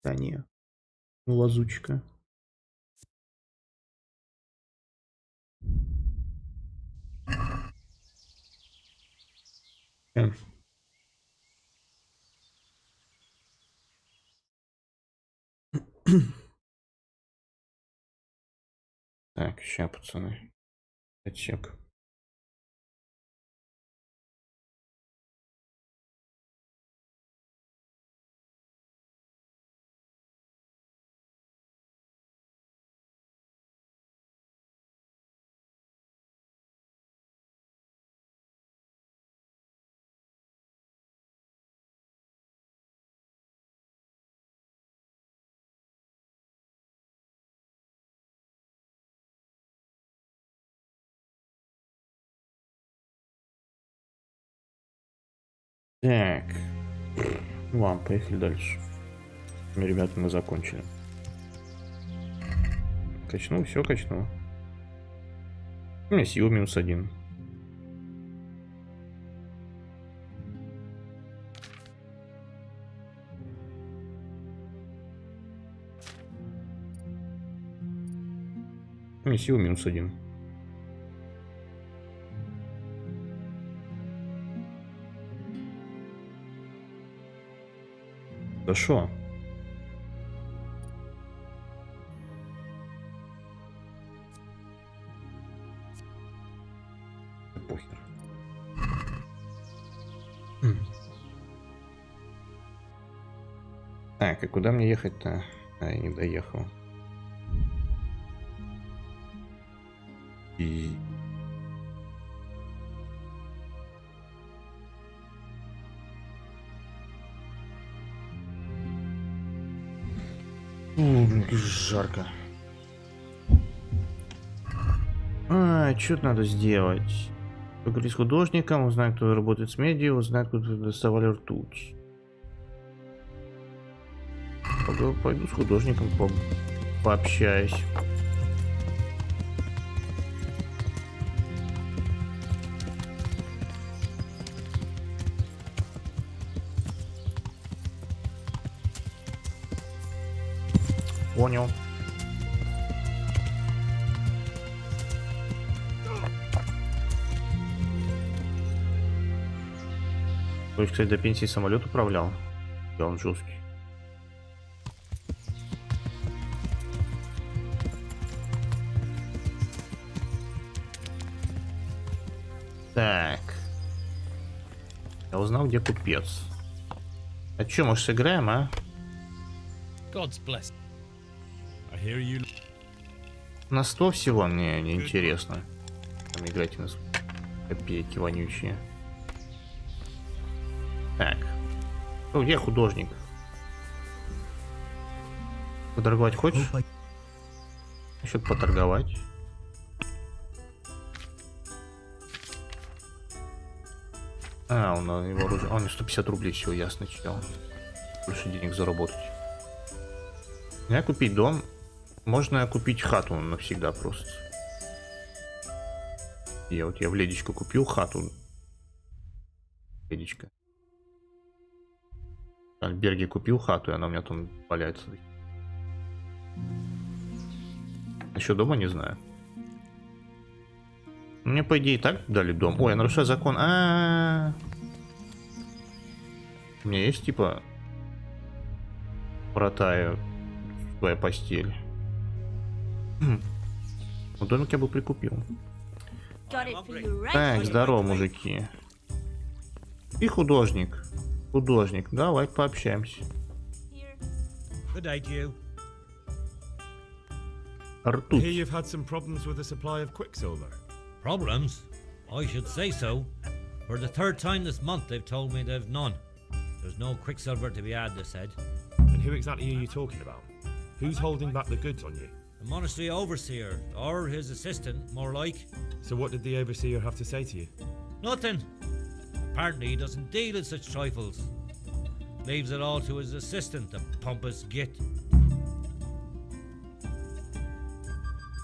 Да не. Ну, лазучка. Так, сейчас, пацаны. Отсек. Так. Ладно, поехали дальше. Ребята, мы закончили. Качнул, все качнул. У меня сила -1. У меня сила -1. Хорошо. Похер. Так, и куда мне ехать-то? А, я не доехал. И... Блин, жарко. Что надо сделать? Поговорить с художником, узнать, кто работает с медиа, узнать, куда доставали ртуть. Пойду с художником пообщаюсь. Понял. То есть, кстати, до пенсии самолет управлял. Да, он жесткий. Так. Я узнал, где купец. А чё, может, сыграем, а? God's bless. I hear you. На 100 всего мне не интересно. Там играйте на копейки вонючие. Так. Ну, где художник? Поторговать хочешь? Еще поторговать. А, он на его оружие. Он 150 рублей всего, ясно, читал. Больше денег заработать. Нельзя купить дом. Можно купить хату навсегда просто. Я в Ледичку купил хату. Ледичка. В Альберге купил хату, и она у меня там валяется. Еще дома не знаю. Мне, по идее, и так дали дом. Ой, я нарушаю закон. У меня есть, типа, вратая твоя постель. Ну, домик я бы прикупил. Так, здорово, мужики. И художник. Художник, давай пообщаемся. Good day to you. Ртуть. Here you've had some problems with the supply of quicksilver. Problems? I should say so. For the third time this month they've told me they've none. There's no quicksilver to be had, they said. And who exactly are you talking about? Who's holding back the goods on you? The monastery overseer, or his assistant, more like. So what did the overseer have to say to you? Nothing. Apparently he doesn't deal in such trifles. Leaves it all to his assistant, the pompous git.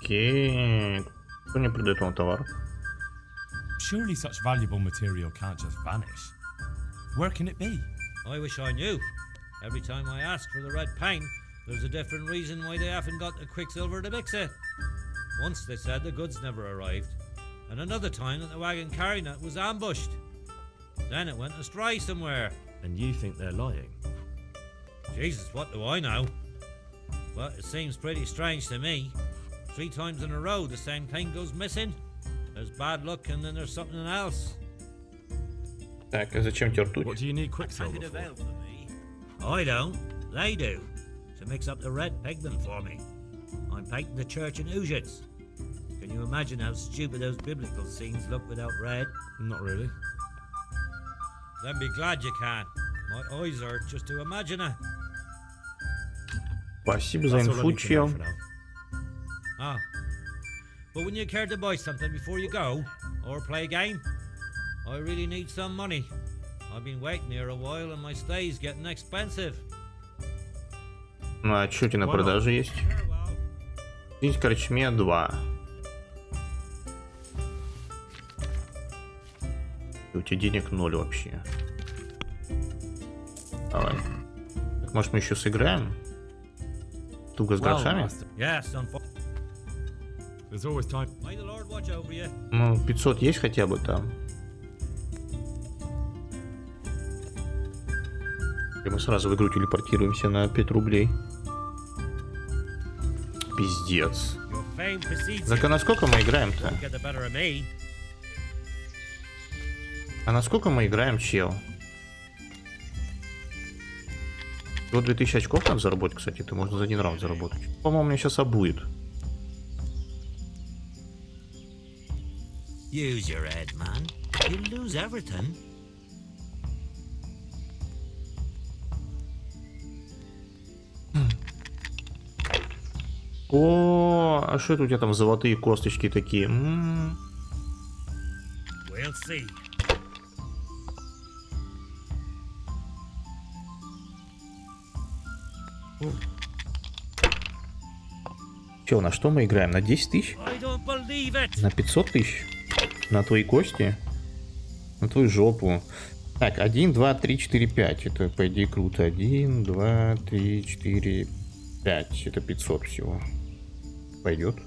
Окей. Кто мне придает вам товар? Surely such valuable material can't just vanish. Where can it be? I wish I knew. Every time I ask for the red paint, there's a different reason why they haven't got the quicksilver to mix it. Once they said the goods never arrived, and another time that the wagon carrying it was ambushed. Then it went astray somewhere. And you think they're lying? Jesus, what do I know? Well, it seems pretty strange to me. 3 times in a row the same thing goes missing. There's bad luck and then there's something else. Так, а зачем тебе ртуть? What do you need quicksilver for? I don't. They do. To mix up the red pigment for me. I'm painting the church in Ujits. Can you imagine how stupid those biblical scenes look without red? Not really. Then be glad you can. My eyes hurt just to imagine it. Спасибо за инфу, чел. Ah. But wouldn't you care to buy something before you go? Or play a game? I really need some money. I've been waiting here a while and my stay's getting expensive. Ну а что у тебя на продаже есть? Здесь корчме 2. У тебя денег 0 вообще. Давай. Так, может, мы еще сыграем? Туго с грошами? Ну, 500 есть хотя бы там. И мы сразу в игру телепортируемся на 5 рублей. Пиздец. Так а на сколько мы играем-то? А на сколько мы играем, чел? До 2000 очков надо заработать, кстати. Это можно за один раунд заработать. По-моему, мне сейчас обует. Use your head, man. You lose everything. О, а что это у тебя там золотые косточки такие? We'll see. Че, на что мы играем? На 10 тысяч? На 500 тысяч? На твои кости? На твою жопу. Так, 1, 2, 3, 4, 5. Это, по идее, круто. 1, 2, 3, 4, 5. Это 500 всего. Пойдет.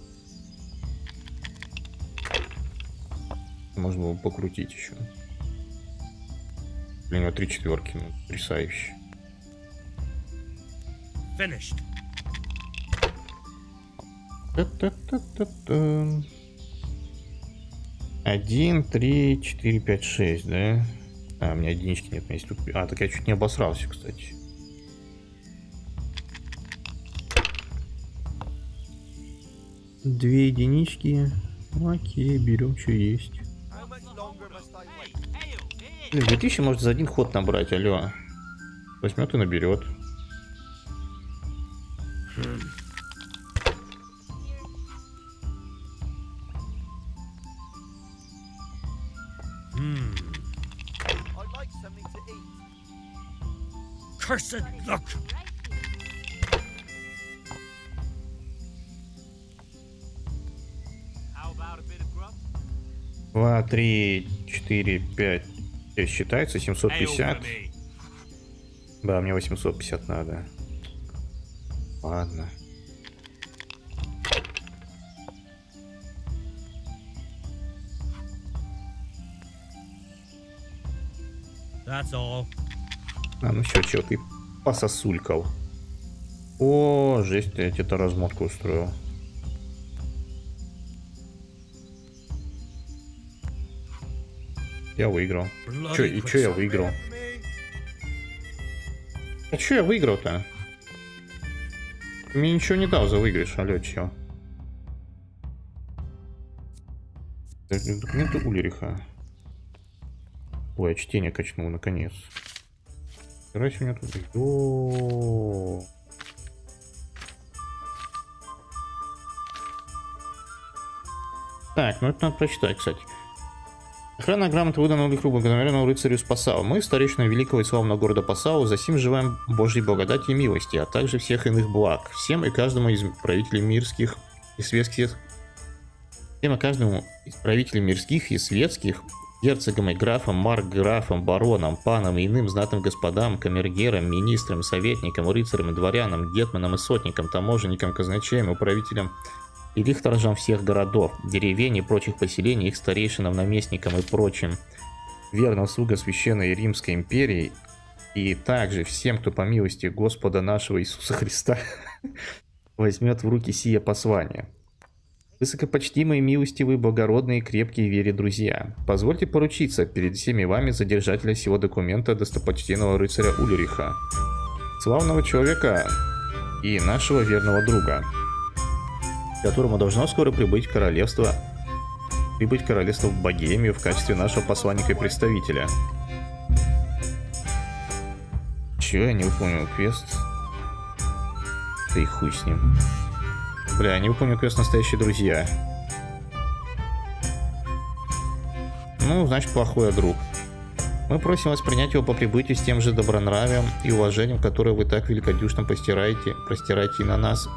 Можно было покрутить еще. Блин, у 3 четверки. Ну, потрясающе. Finished. 1, 3, 4, 5, 6, да? А, у меня единички нет. Есть тут... А, так я чуть не обосрался, кстати. Две единички. Окей, берем, что есть. Блин, 2000 может за один ход набрать, алло. Возьмет и наберет. Cursed luck! 2, 3, 4, 5. Здесь считается 750. Да, мне 850 надо. Ладно. That's all. А, ну все, чё, ты пососулькал. О, жесть, я тебе-то размотку устроил. Я выиграл. Чё, и чё я выиграл? А чё я выиграл-то? Ты мне ничего не дал за выигрыш, алё, чё? Документы Ульриха. Ой, я чтение качнул, наконец. Раньше у меня тут... О-о-о. Так, ну это надо прочитать, кстати. Охранная грамота выдана Ульриху благонамеренному рыцарю с Пассау. Мы, старейшина великого и славного города Пассау, засим желаем Божьей благодати и милости, а также всех иных благ. Всем и каждому из правителей мирских и светских... Всем и каждому из правителей мирских и светских, герцогам и графам, маркграфам, баронам, панам и иным знатным господам, камергерам, министрам, советникам, рыцарям, дворянам, гетманам и сотникам, таможенникам, казначеям, управителям и лихторжам всех городов, деревень и прочих поселений, их старейшинам, наместникам и прочим, верным слугам Священной Римской империи, и также всем, кто по милости Господа нашего Иисуса Христа возьмет в руки сие послание. Высокопочтимые, милостивые, благородные, крепкие в вере друзья, позвольте поручиться перед всеми вами за держателя сего документа достопочтенного рыцаря Ульриха, славного человека и нашего верного друга, которому должно скоро прибыть в королевство в Богемию в качестве нашего посланника и представителя. Чё, я не выполнил квест? Да и хуй с ним. Бля, я не выполнил квест «Настоящие друзья». Ну, значит, плохой я друг. Мы просим вас принять его по прибытию с тем же добронравием и уважением, которое вы так великодушно простираете и на нас.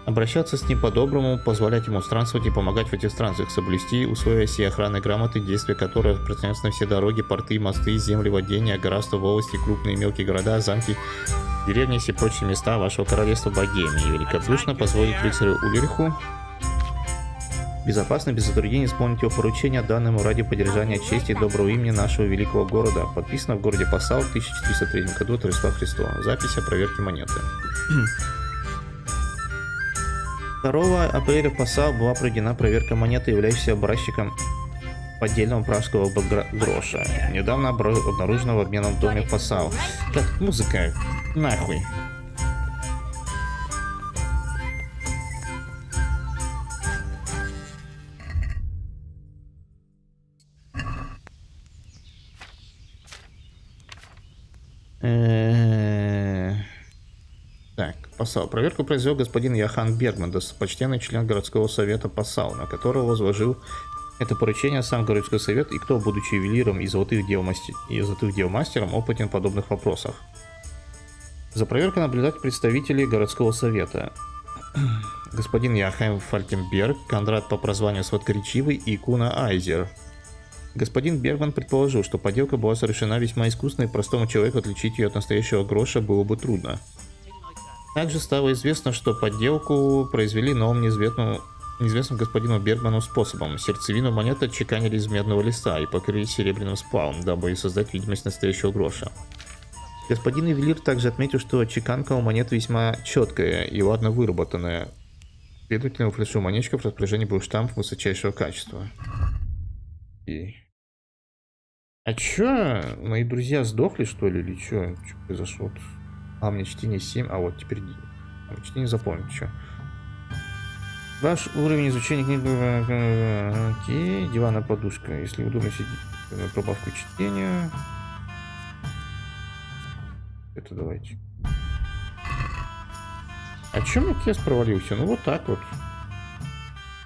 Обращаться с ним по-доброму, позволять ему странствовать и помогать в этих странствиях, соблюсти условия сей охранной грамоты, действия которой распространяются на все дороги, порты, мосты, земли, владения, графства, волости, крупные и мелкие города, замки, деревни и все прочие места вашего королевства Богемии. И великодушно позволить рыцарю Ульриху безопасно, без затруднений исполнить его поручения, данное ему ради поддержания чести и доброго имени нашего великого города. Подписано в городе Пассау в 1403 году от Рождества Христова. Запись о проверке монеты. 2 апреля в Пассау была проведена проверка монеты, являющейся образчиком поддельного пражского гроша, недавно обнаруженного в обменном доме в Пассау. Так, музыка, нахуй. Так, Пассау. Проверку произвел господин Яхан Бергман, достопочтенный член городского совета Пассау, на которого возложил это поручение сам городской совет, и кто, будучи ювелиром и золотых дел мастером, опытен в подобных вопросах. За проверкой наблюдать представители городского совета. Господин Яхайм Фалькенберг, Кондрат по прозванию Сладкоречивый и Куна Айзер. Господин Бергман предположил, что подделка была совершена весьма искусно, и простому человеку отличить ее от настоящего гроша было бы трудно. Также стало известно, что подделку произвели новым неизвестным господину Бергману способом. Сердцевину монеты отчеканили из медного листа и покрыли серебряным сплавом, дабы создать видимость настоящего гроша. Господин ювелир также отметил, что отчеканка у монеты весьма четкая и ладно выработанная. Следовательно, у фальшивых монетчиков в распоряжении был штамп высочайшего качества. А чё? Мои друзья сдохли, что ли, или чё? Чё произошло? А, мне чтение 7, а вот теперь... Чтение запомнил, чё. Ваш уровень изучения книг... Окей, диванная подушка. Если удобно сидеть, пробавку чтения... Это давайте. А чё мне квест провалился? Ну вот так вот.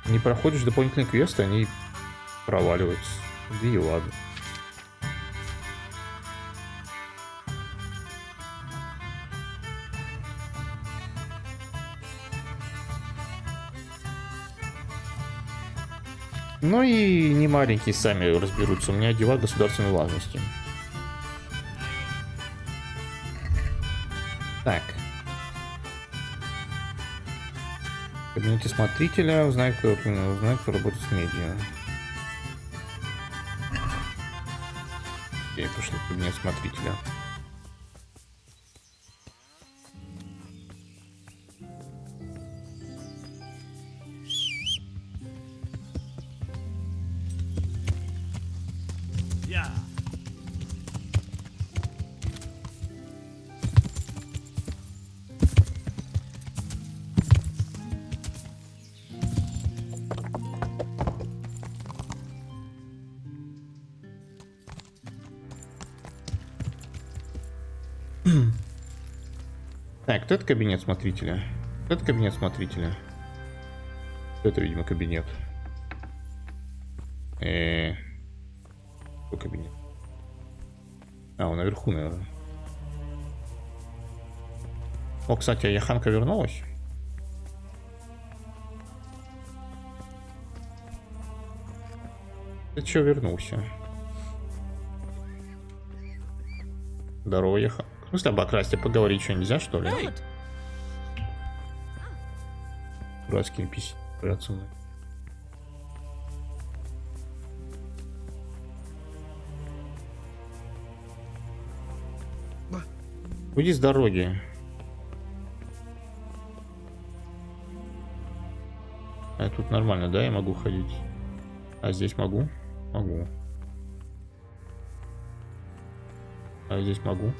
Не проходишь дополнительные квесты, они проваливаются. Да и ладно. Ну и не маленькие сами разберутся. У меня дела государственной важности. Так. В кабинете смотрителя узнай, кто работает с медиа. Я пошел в кабинет смотрителя. Так, кто это кабинет смотрителя? Это кабинет смотрителя. Это, видимо, кабинет. Какой кабинет? А, он наверху, наверное. О, кстати, а Яханка вернулась? Ты чё вернулся? Здорово, Яхан. В смысле, обокрасть, а поговорить что, нельзя, что ли? Дурацкие письма. Уйди с дороги. А тут нормально, да? Я могу ходить. А здесь могу? Могу. А здесь могу?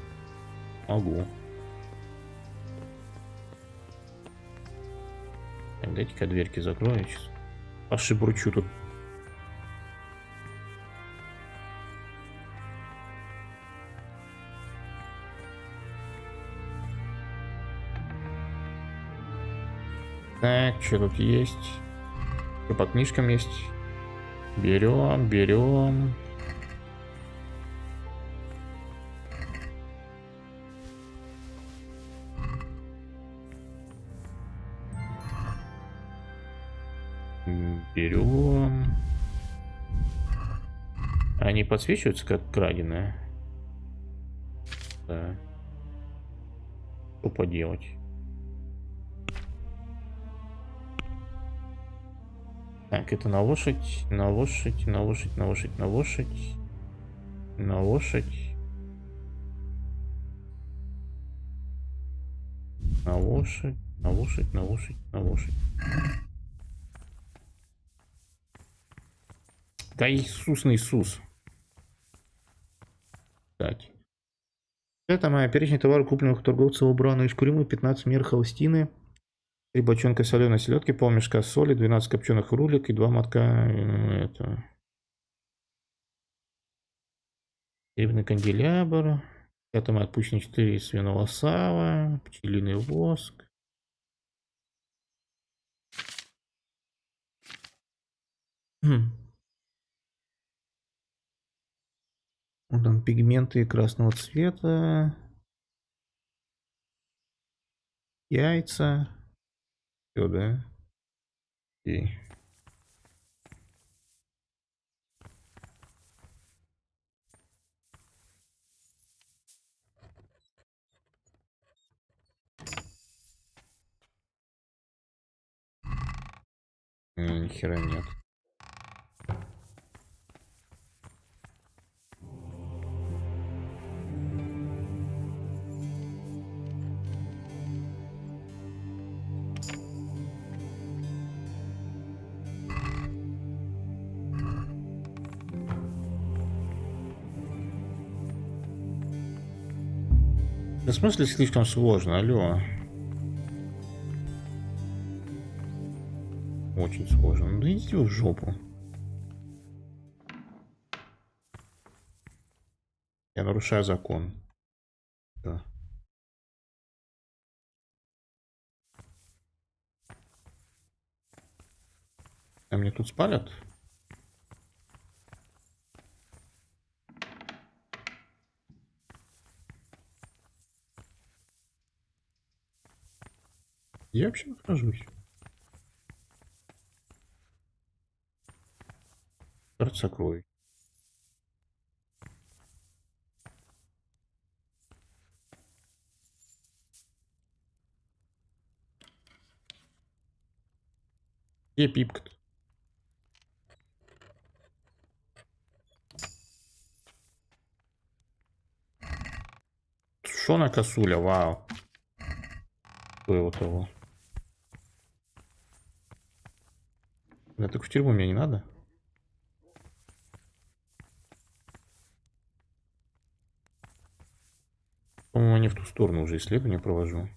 Могу. Так, дайте-ка дверьки закрою сейчас. Пошибручу тут. Так, что тут есть? Что по книжкам есть? Берем. Берем. Они подсвечиваются как краденые. Да. Что поделать? Так, это на лошадь, на лошадь, на лошадь, на лошадь, на лошадь, на лошадь, на лошадь, на лошадь, на лошадь, на лошадь. Да Иисус на Иисус. Так. Это моя перечень товаров, купленных у торговца убрана из куримы, 15 мер холстины, 3 бочонка соленой селедки, полмешка соли, 12 копченых рулек и 2 мотка это. Рыбный канделябр. Это мы отпущены 4 свиного сала, пчелиный воск. Вот там пигменты красного цвета. Яйца. Все, да? И... Ни хера нет. Да в смысле слишком сложно, алло. Очень сложно. Ну да идите в жопу. Я нарушаю закон. Да. А мне тут спалят? Я вообще нахожусь. Карта сокровищ. Где пипка-то? Тушеная косуля, вау. Что его того? Да так в тюрьму мне не надо. По-моему, не в ту сторону уже исследования провожу.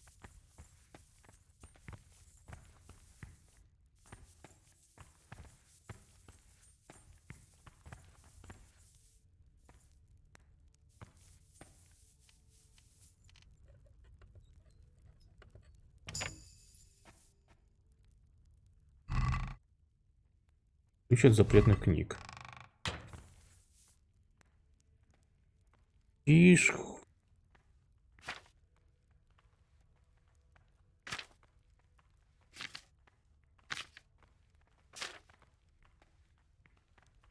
Ключ от запретных книг. Ишь.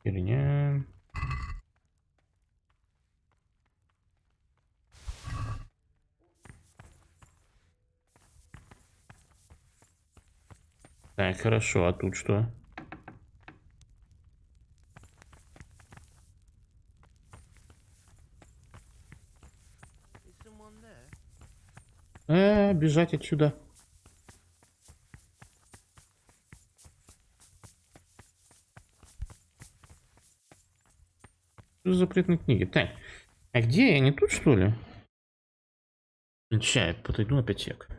Херня. Так, хорошо, а тут что? Бежать отсюда. Что за запретные книги? Так, а где я? Не тут, что ли? Сейчас, я подойду опять сек.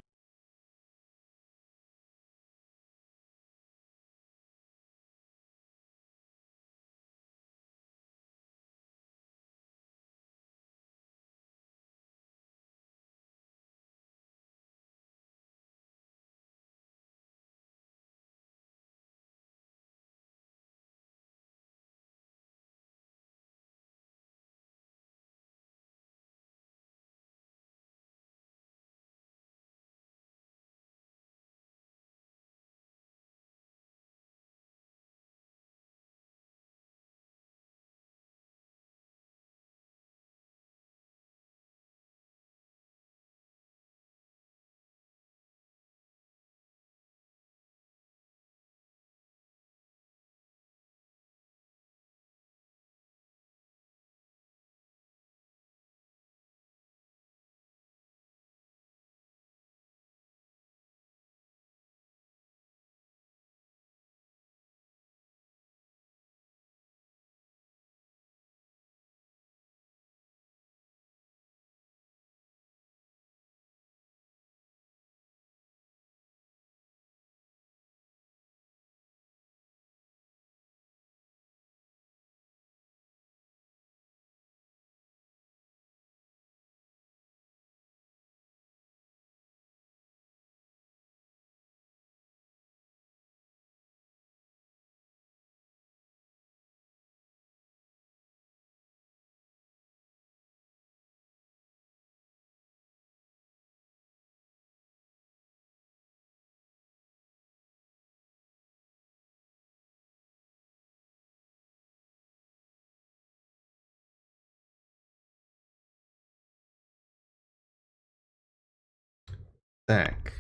Так.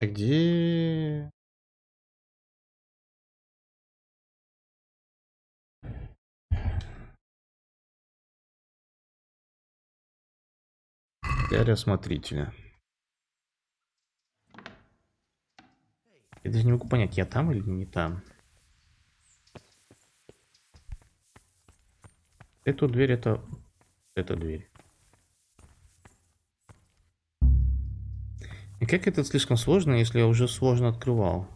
Где... Для смотрителя. Я даже не могу понять, я там или не там. Эту дверь это... Эта дверь. И как это слишком сложно, если я уже сложно открывал?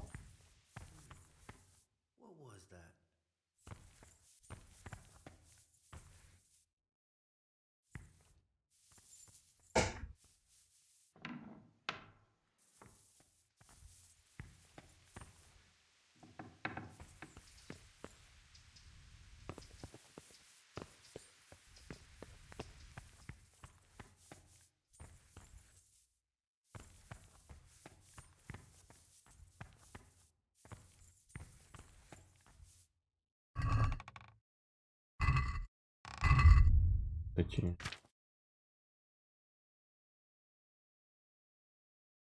Кстати.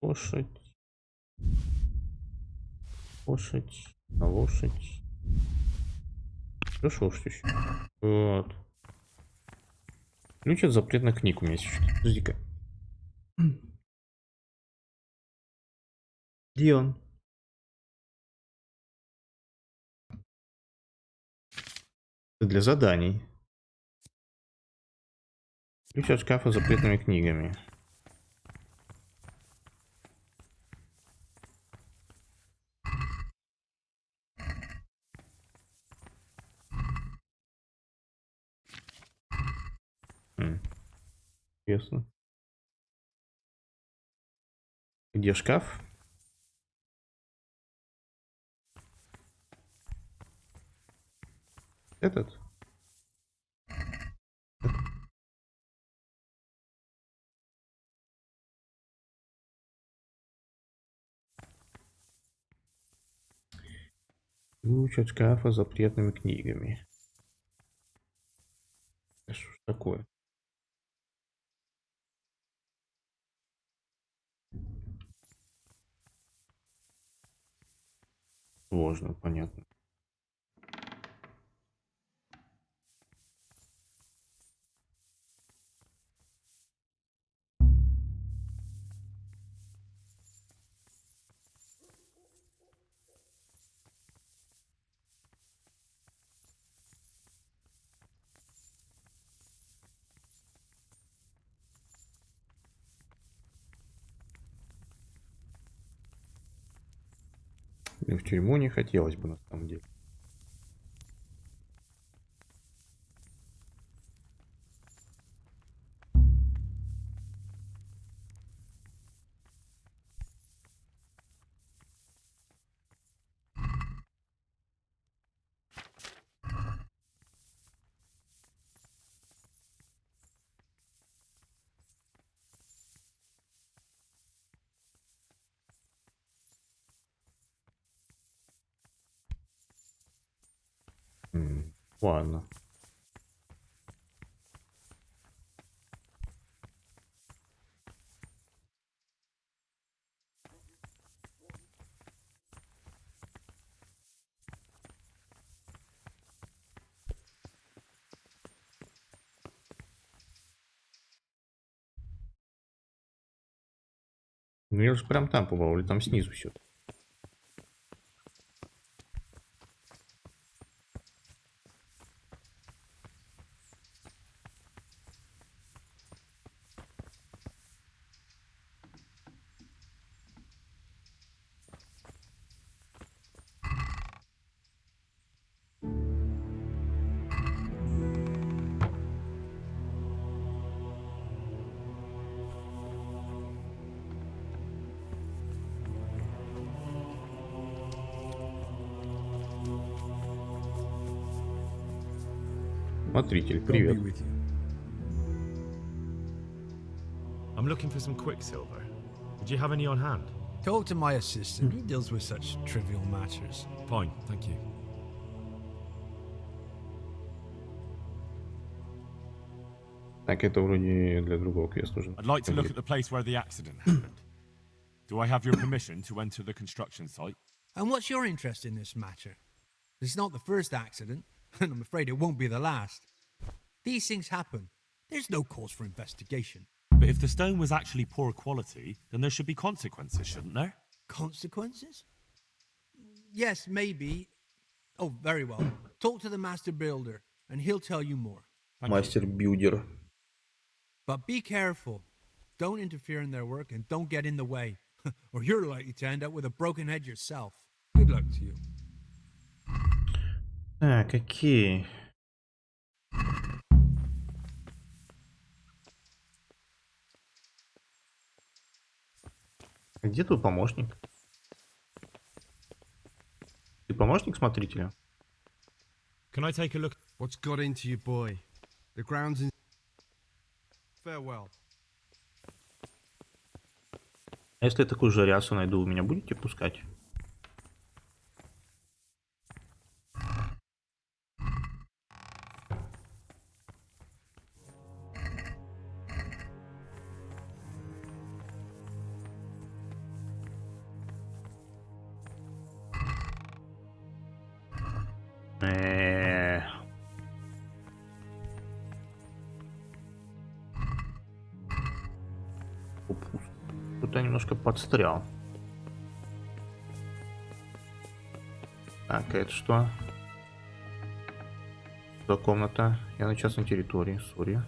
Лошадь. Лошадь. А лошадь. Хорошо, лошадь еще. Вот. Ключ от запретных книг у меня есть. Подожди-ка. Где он? Это для заданий. Ключ от шкафа с запретными книгами. Интересно. Где шкаф? Этот? Ключ от шкафа с запретными книгами. Что ж такое? Сложно, понятно. Блин, в тюрьму не хотелось бы на самом деле. Ладно. Ну я же прям там побывал, или там снизу все. Смотритель, привет. I'm looking for some quicksilver. Would you have any on hand? Talk to my assistant. He deals with such trivial matters. Fine, thank you. Так, это вроде для другого квеста уже. I'd like to look at the place where the accident happened. Do I have your permission to enter the construction site? And what's your interest in this matter? It's not the first accident, and I'm afraid it won't be the last. These things happen. There's no cause for investigation. But if the stone was actually poor quality, then there should be consequences, shouldn't there? Consequences? Yes, maybe. Oh, very well. Talk to the master builder, and he'll tell you more. Мастер-билдер. But be careful. Don't interfere in their work, and don't get in the way. Or you're likely to end up with a broken head yourself. Good luck to you. Так, окей. Где твой помощник? Ты помощник смотрителя? Can I take a look? What's got into you, boy? The ground's in... Farewell. А если я такую же рясу найду, вы меня будете пускать? Тут я немножко подстрял. Так, а это что? Что комната? Я на частной территории, сори.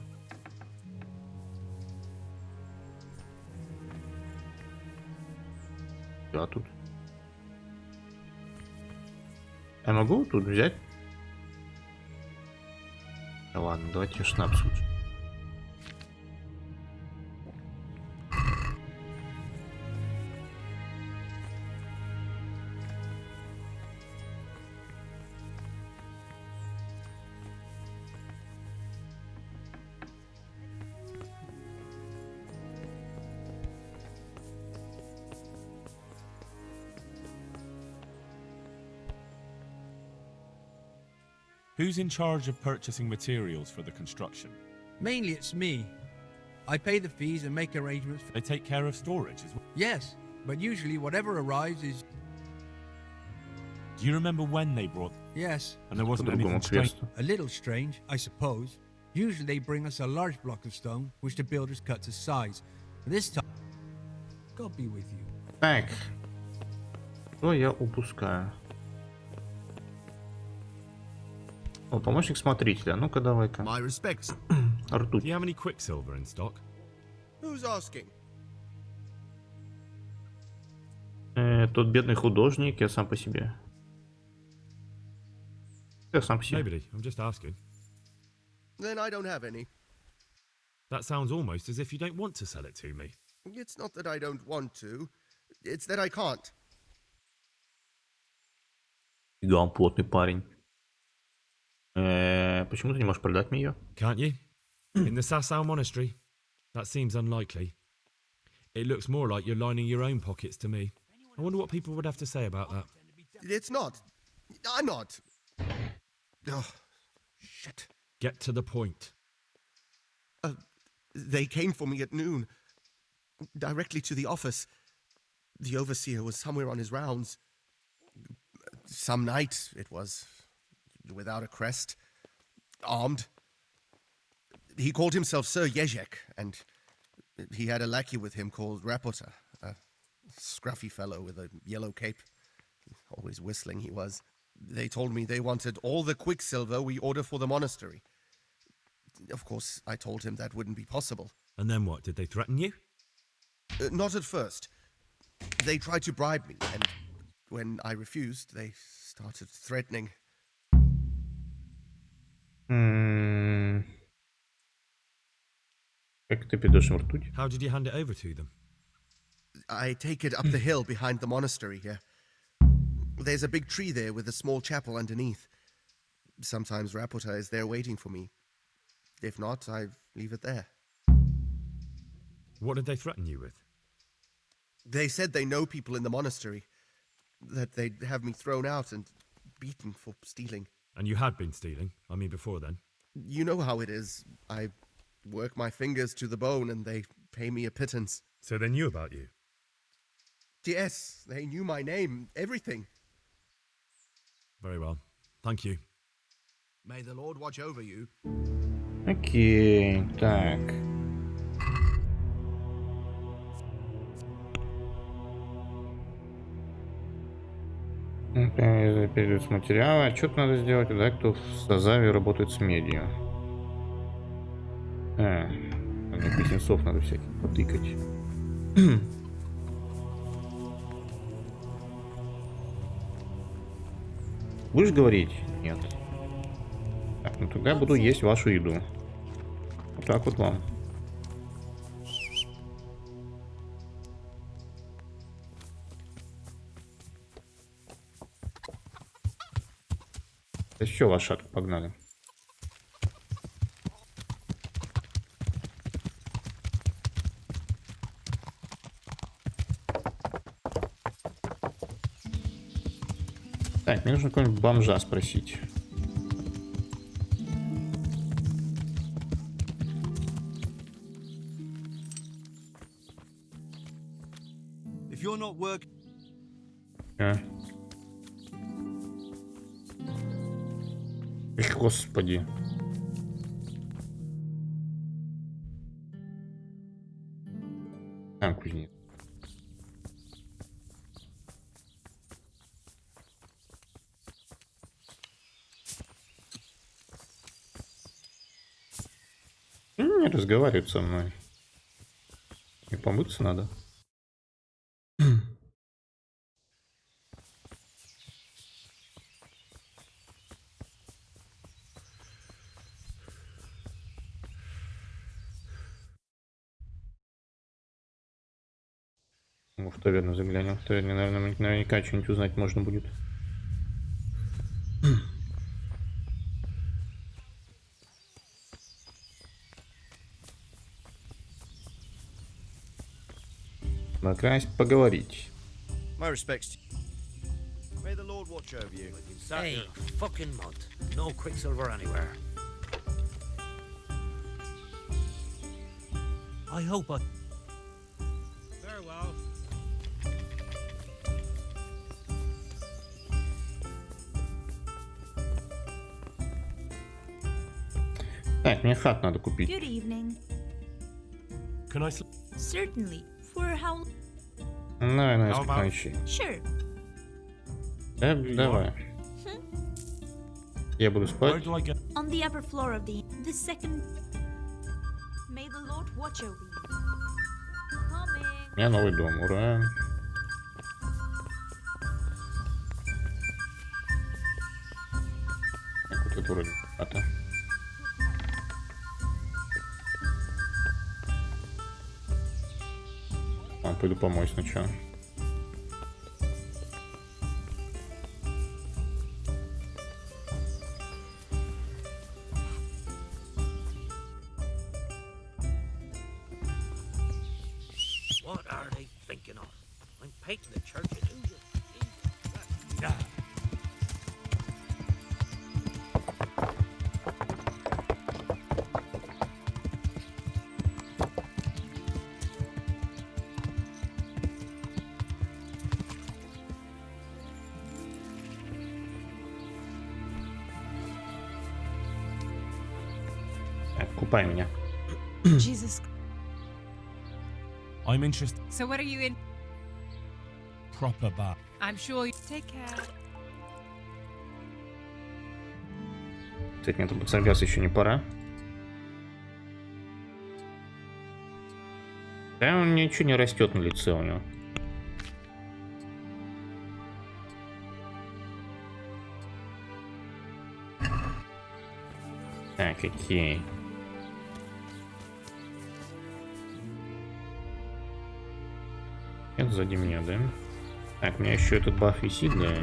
Да, тут. Я могу тут взять? Да ладно, давайте шнапс лучше. Who's in charge of purchasing materials for the construction? Mainly it's me. I pay the fees and make arrangements for... They take care of storage as well? Yes, but usually whatever arrives is... Do you remember when they brought... Yes. And there wasn't anything strange? A little strange, I suppose. Usually they bring us a large block of stone, which the builders cut to size. This time... God be with you. Так. Что я упускаю? О, помощник смотрителя. Ну-ка, давай-ка. My respects. Ртуть. Do you have any quicksilver in stock? Who's asking? Тот бедный художник, я сам по себе. Я сам по себе. Nobody. I'm just asking. Then I don't have any. That sounds almost as if you don't want to sell it to me. It's not that I don't want to. It's that I can't. Фига, он плотный парень. Почему ты не можешь продать мне ее? Can't you? In the Sasau monastery? That seems unlikely. It looks more like you're lining your own pockets to me. I wonder what people would have to say about that. It's not. I'm not. Oh, shit. Get to the point. They came for me at noon. Directly to the office. The overseer was somewhere on his rounds. Some night, it was. Without a crest. Armed. He called himself Sir Jezek, and he had a lackey with him called Rapota, a scruffy fellow with a yellow cape. Always whistling he was. They told me they wanted all the quicksilver we order for the monastery. Of course, I told him that wouldn't be possible. And then what? Did they threaten you? Not at first. They tried to bribe me, and when I refused, they started threatening. Как ты передаешь им ртуть? How did you hand it over to them? I take it up the hill behind the monastery here. There's a big tree there with a small chapel underneath. Sometimes Rapota is there waiting for me. If not, I leave it there. What did they threaten you with? They said they know people in the monastery. That they'd have me thrown out and beaten for stealing. And you had been stealing? I mean, before then? You know how it is. I work my fingers to the bone and they pay me a pittance. So they knew about you? Yes, they knew my name, everything. Very well. Thank you. May the Lord watch over you. Окей, так. Перейдут с материала. А что-то надо сделать, да, кто в Сазаве работает с медью. Мне кузнецов надо всяких потыкать. Будешь говорить? Нет. Так, ну тогда я буду есть вашу еду. Вот так вот вам. Еще лошадку погнали. Так, мне нужно какого-нибудь бомжа спросить. If you're not working... Господи. Там кузнец. Не разговаривает со мной. И помыться надо. В таверну заглянем. В таверне, наверное, наверняка что-нибудь узнать можно будет. Накрась поговорить. My respects to you. May the Lord watch over you. Hey, fucking mud. No quicksilver anywhere. I hope I... Farewell. Так, мне хат надо купить. Good evening. Can I... Certainly. For how... Наверное, несколько ночей. Sure. Да, давай. Я буду спать. On the upper floor of the second... May the Lord watch over you. Coming. У меня новый дом, ура. Так, вот это вроде хата. Пойду помой сначала. What are they thinking of? I'm painting the church in India. Купай меня. Jesus. I'm interested. So what are you in? Proper bath. I'm sure you take care. Кстати, мне тут подсоргаться еще не пора. Да, у него ничего не растет на лице у него. Так, окей. Это сзади меня, да? Так, у меня еще этот баф висит, да?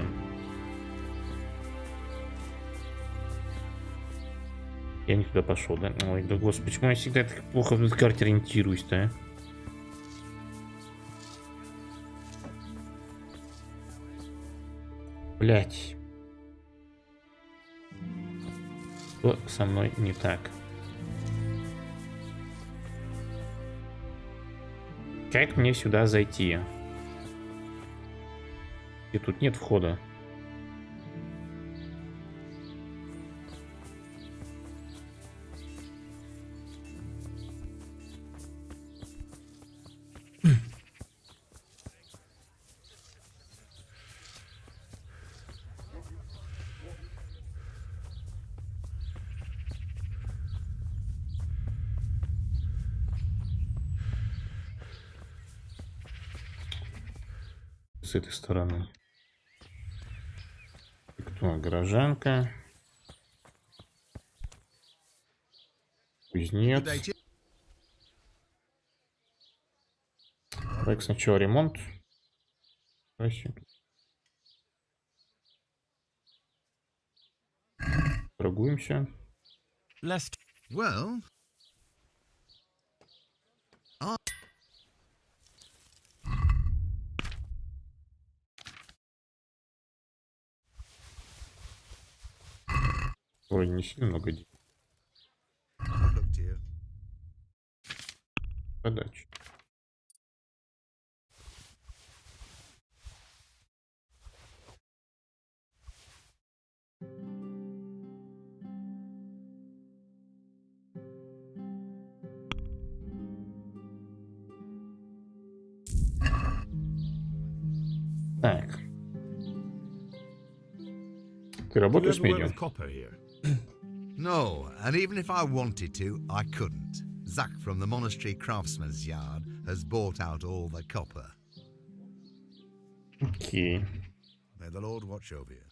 Я не туда пошел, да? Ой, да господи, почему я всегда так плохо в этой карте ориентируюсь-то, а? Блять. Что со мной не так? Как мне сюда зайти? И тут нет входа. С этой стороны. Кто? Горожанка. Кузнец. Давай сначала ремонт. Спасибо. Торгуемся. Well, Ой, не сильно много денег. Подача. Так. Ты работаешь с медиа? no, and even if I wanted to, I couldn't. Zach from the monastery craftsman's yard has bought out all the copper. Окей. May the Lord watch over you.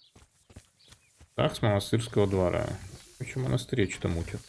Так, с монастырского двора. Почему монастырь что-то мутит?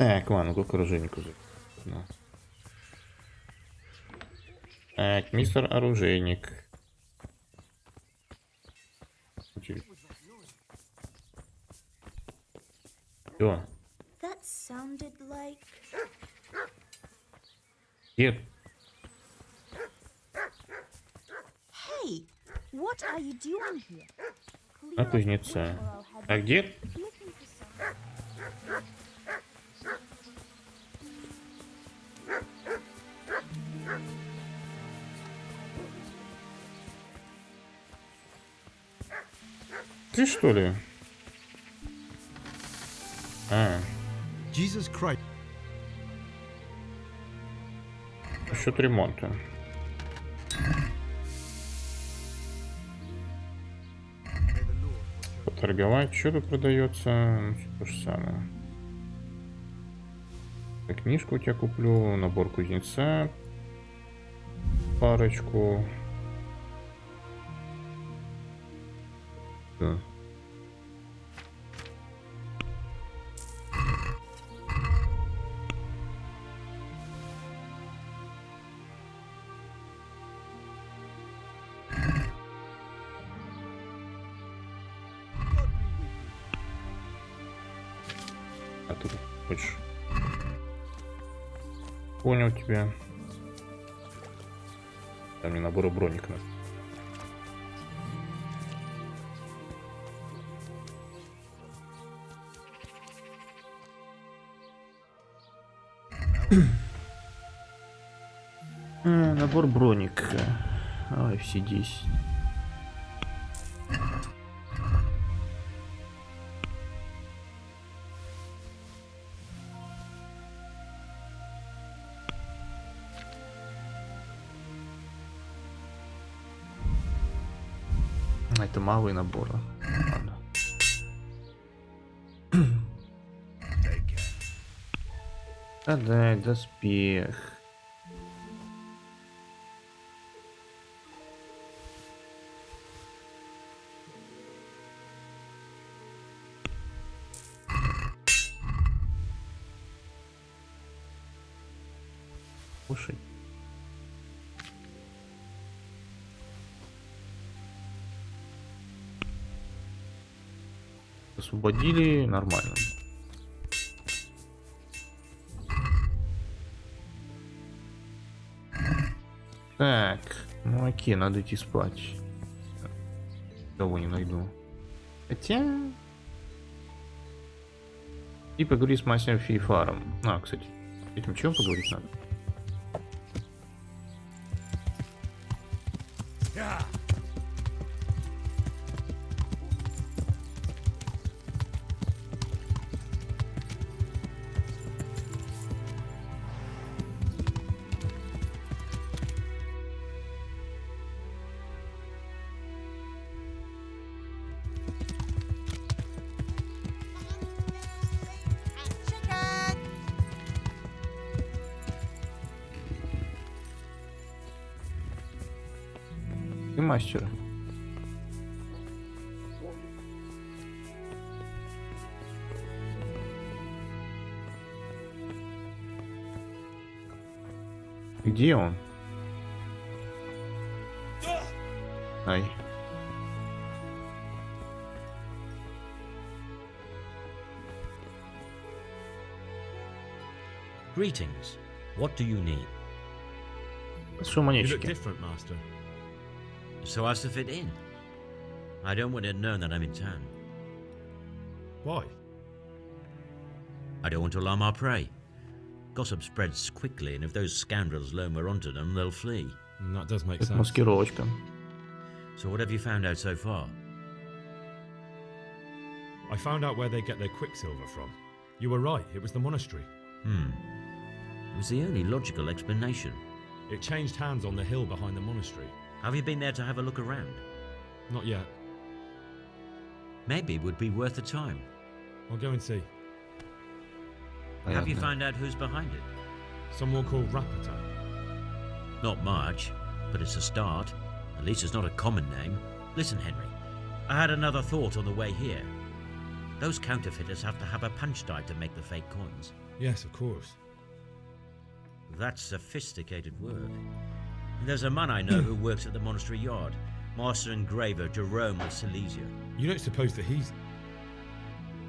Так, ладно, сколько оружейнику? Ну. Так, мистер оружейник. Все. That sounded like... Нет. Hey, what are you doing here? На кузнеца. А где? Ты что ли? А. Jesus Christ. Счет ремонта. Поторговать. Что тут продается? То же самое. Так, книжку у тебя куплю. Набор кузнеца. Парочку. Да. А ты хочешь? Понял тебя. Там мне набора броник надо. Набор броник. Ай, все 10. Это малый набор. Ладно. Да, доспех. Кушать. Освободили, нормально. Так, ну окей, надо идти спать. Кого не найду. Хотя... И поговори с мастером Фейфаром. А, кстати, этим чем поговорить надо? И мастера. Где он? Ай. Greetings. What do you need? Что You look монетчики? different, Master. So as to fit in. I don't want it known that I'm in town. Why? I don't want to alarm our prey. Gossip spreads quickly, and if those scoundrels learn we're onto them, they'll flee. That does make Это sense. маскировочка. So what have you found out so far? I found out where they get their quicksilver from. You were right, it was the monastery. It was the only logical explanation. It changed hands on the hill behind the monastery. Have you been there to have a look around? Not yet. Maybe it would be worth the time. I'll go and see. Have you found out who's behind it? Someone called Rapata. Not much, but it's a start. At least it's not a common name. Listen, Henry, I had another thought on the way here. Those counterfeiters have to have a punch die to make the fake coins. Yes, of course. That's sophisticated work. There's a man I know who works at the monastery yard, Master Engraver Jerome of Silesia. You don't suppose that he's...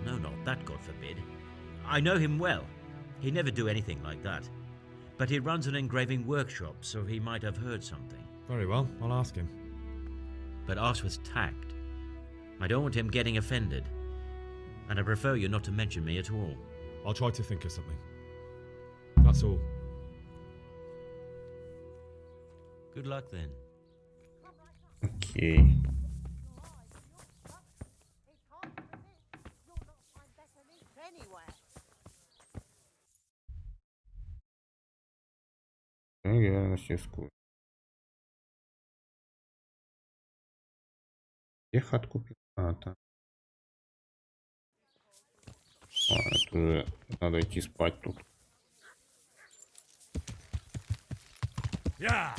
No, not that, God forbid. I know him well. He'd never do anything like that. But he runs an engraving workshop, so he might have heard something. Very well, I'll ask him. But ask with tact. I don't want him getting offended. And I prefer you not to mention me at all. I'll try to think of something. That's all. Good luck then. Окей. Ну, я мастерскую. Где хат купил? А, там. А, это уже надо идти спать тут. Yeah.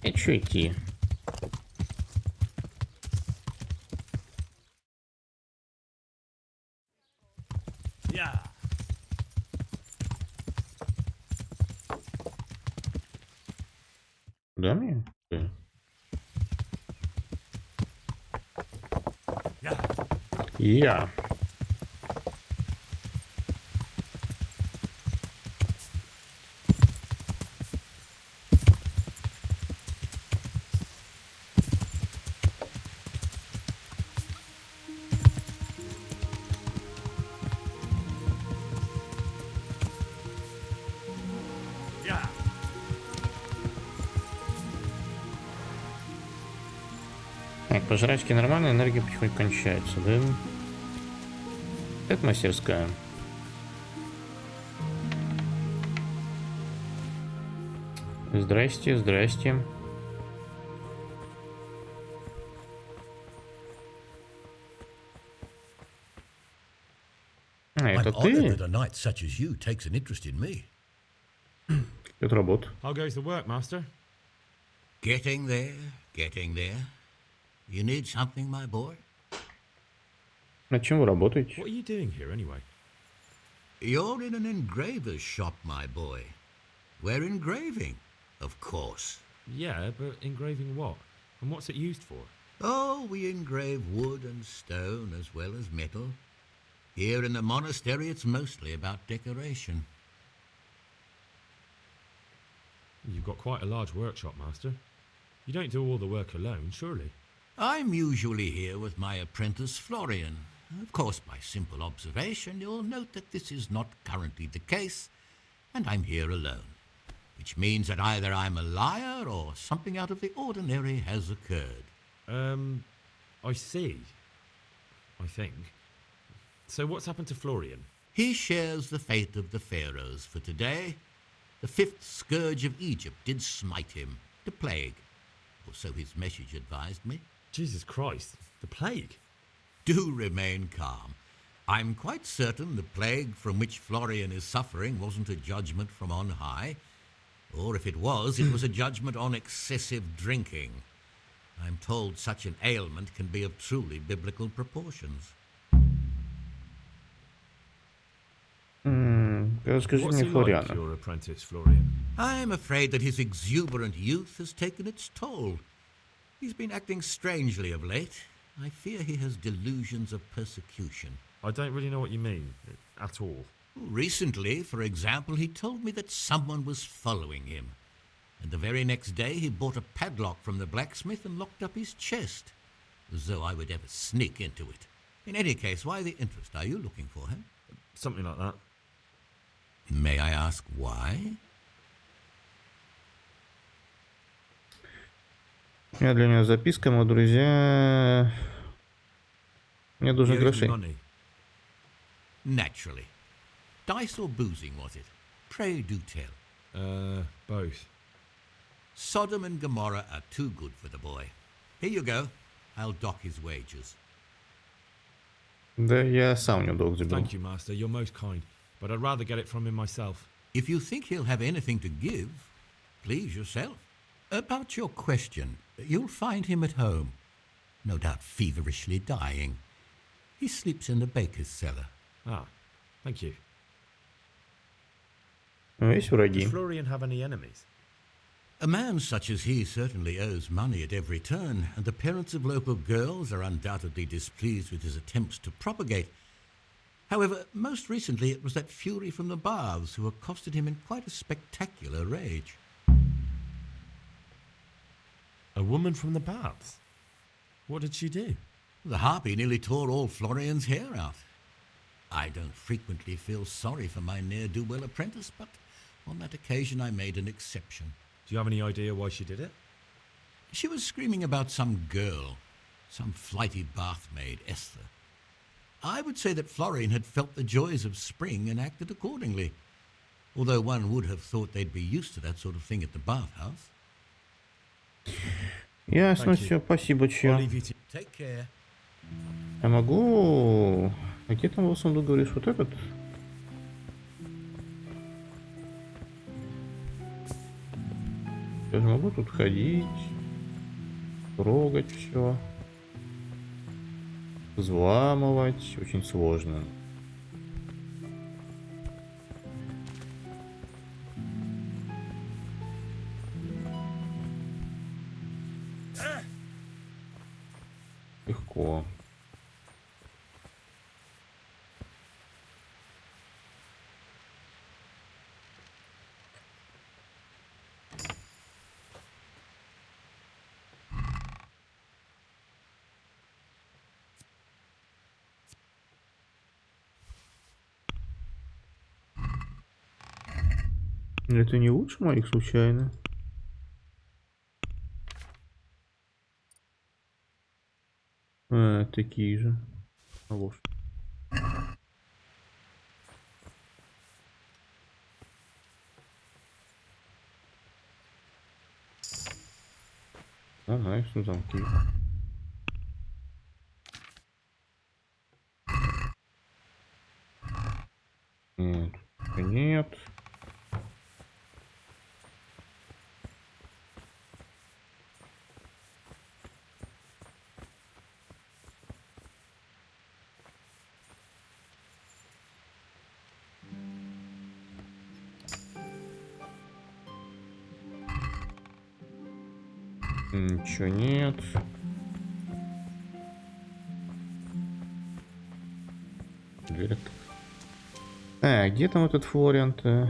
И чё идти? Yeah. Куда мне? Я. Yeah. Так, по жрачке нормально, энергия потихоньку кончается, да? Это мастерская. Здрасте, здрасте. А, это I'm honored ты? that a knight such as you takes an interest in me. Это работа. How goes the work, Master? Getting there, getting there. You need something, my boy? Над чем вы работаете? What are you doing here anyway? You're in an engraver's shop, my boy. We're engraving, of course. Yeah, but engraving what? And what's it used for? Oh, we engrave wood and stone as well as metal. Here in the monastery, it's mostly about decoration. You've got quite a large workshop, Master. You don't do all the work alone, surely? I'm usually here with my apprentice, Florian. Of course, by simple observation, you'll note that this is not currently the case, and I'm here alone. Which means that either I'm a liar or something out of the ordinary has occurred. I see. I think. So what's happened to Florian? He shares the fate of the pharaohs for today. The fifth scourge of Egypt did smite him, the plague. Or so his message advised me. Jesus Christ, the plague? Do remain calm. I'm quite certain the plague from which Florian is suffering wasn't a judgment from on high. Or if it was a judgment on excessive drinking. I'm told such an ailment can be of truly biblical proportions. Расскажи What's мне he Флориана. like, your apprentice, Florian? I'm afraid that his exuberant youth has taken its toll. He's been acting strangely of late. I fear he has delusions of persecution. I don't really know what you mean, at all. Recently, for example, he told me that someone was following him. And the very next day he bought a padlock from the blacksmith and locked up his chest. As though I would ever sneak into it. In any case, why the interest? Are you looking for him? Something like that. May I ask why? У меня для него записка, мой друзья. Мне нужны гроши. Naturally. Dice or boozing, was it? Pray do tell. Both. Sodom and Gomorrah are too good for the boy. Here you go. I'll dock his wages. Да я сам у него долг заберу. Thank you, Master. You're most kind. But I'd rather get it from him myself. If you think he'll have anything to give, please yourself. About your question, you'll find him at home. No doubt feverishly dying. He sleeps in the baker's cellar. Ah, thank you. Есть враги. Does Florian have any enemies? A man such as he certainly owes money at every turn, and the parents of local girls are undoubtedly displeased with his attempts to propagate. However, most recently it was that fury from the baths who accosted him in quite a spectacular rage. A woman from the baths? What did she do? The harpy nearly tore all Florian's hair out. I don't frequently feel sorry for my ne'er-do-well apprentice, but on that occasion I made an exception. Do you have any idea why she did it? She was screaming about some girl, some flighty bathmaid, Esther. I would say that Florian had felt the joys of spring and acted accordingly, although one would have thought they'd be used to that sort of thing at the bathhouse. Ясно, все, спасибо, чё. Take care. Я могу... А где там в основном говоришь? Вот этот? Я же могу тут ходить, трогать все, взламывать. Очень сложно. Легко. Это не лучше моих случайно? Такие же. Ложь. Ага, что замки. Нет. Нет. Ничего нет. Дверь. Где там этот Флориан-то?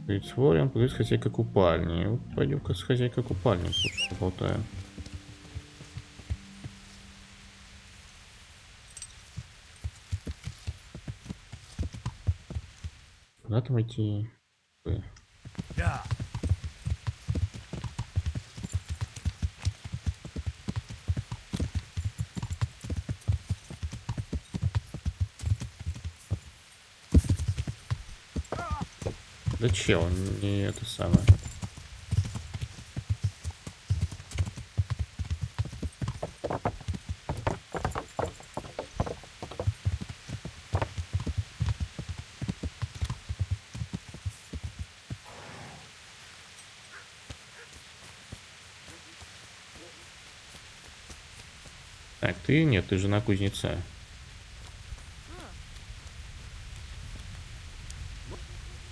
Говорит, Флориан, поговорит с хозяйкой купальни. Вот пойдем-ка с хозяйкой купальни поболтаем. Куда там идти? Да чел, не это самое. Так, ты нет, ты жена кузнеца.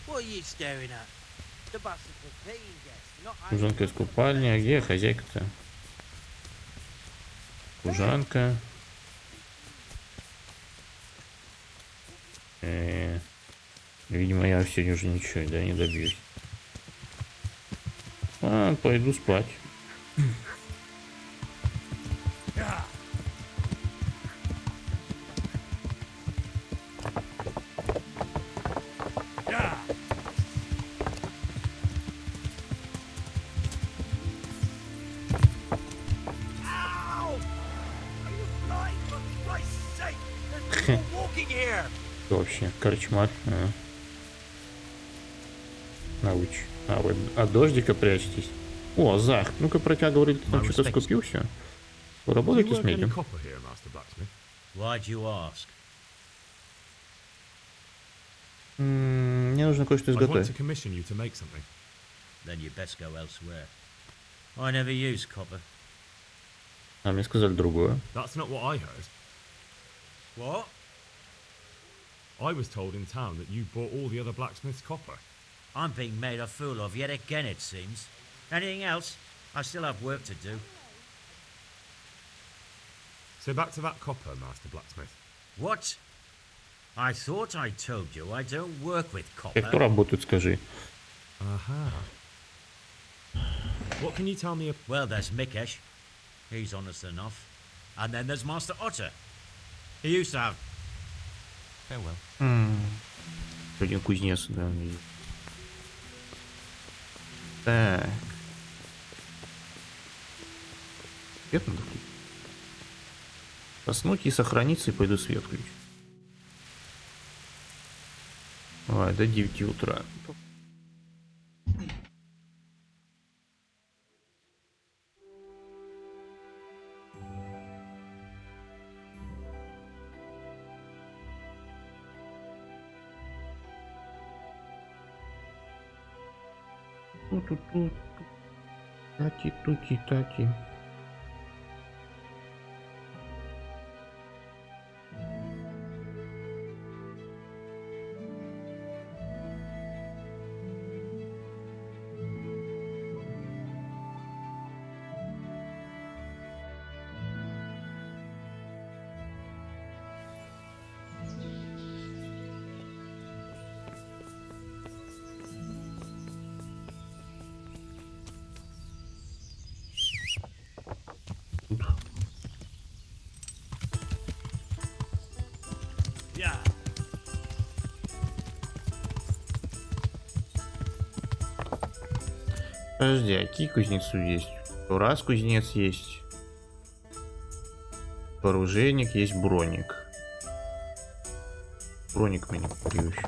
What are you staring at? The bus is for paying guests, not Служанка из купальни. А где хозяйка-то? Служанка. Видимо, я сегодня уже ничего, да, не добьюсь. Пойду спать. Что вообще? Корчмар? Науч. Вы от дождика прячетесь. О, Зах, ну-ка про тебя говорит, ты там что-то скупился. Вы работаете с медью? Мне нужно кое-что изготовить. А мне сказали другое. What? I was told in town that you bought all the other blacksmith's copper. I'm being made a fool of yet again, it seems. Anything else? I still have work to do. So back to that copper, Master Blacksmith. What? I thought I told you I don't work with copper. Кто работает, скажи. Aha. What can you tell me? Well, there's Mikesh. He's honest enough. And then there's Master Otter. He used to have... Farewell. Один кузнец, да. Так. Свет надо включить. Заснуть и сохраниться, и пойду свет включить. До 9 утра. Ту-ту-ту. Тати-тути-тати. Подожди, а какие кузнецу есть? Раз кузнец есть. Оружейник есть, броник. Броник меня купил еще.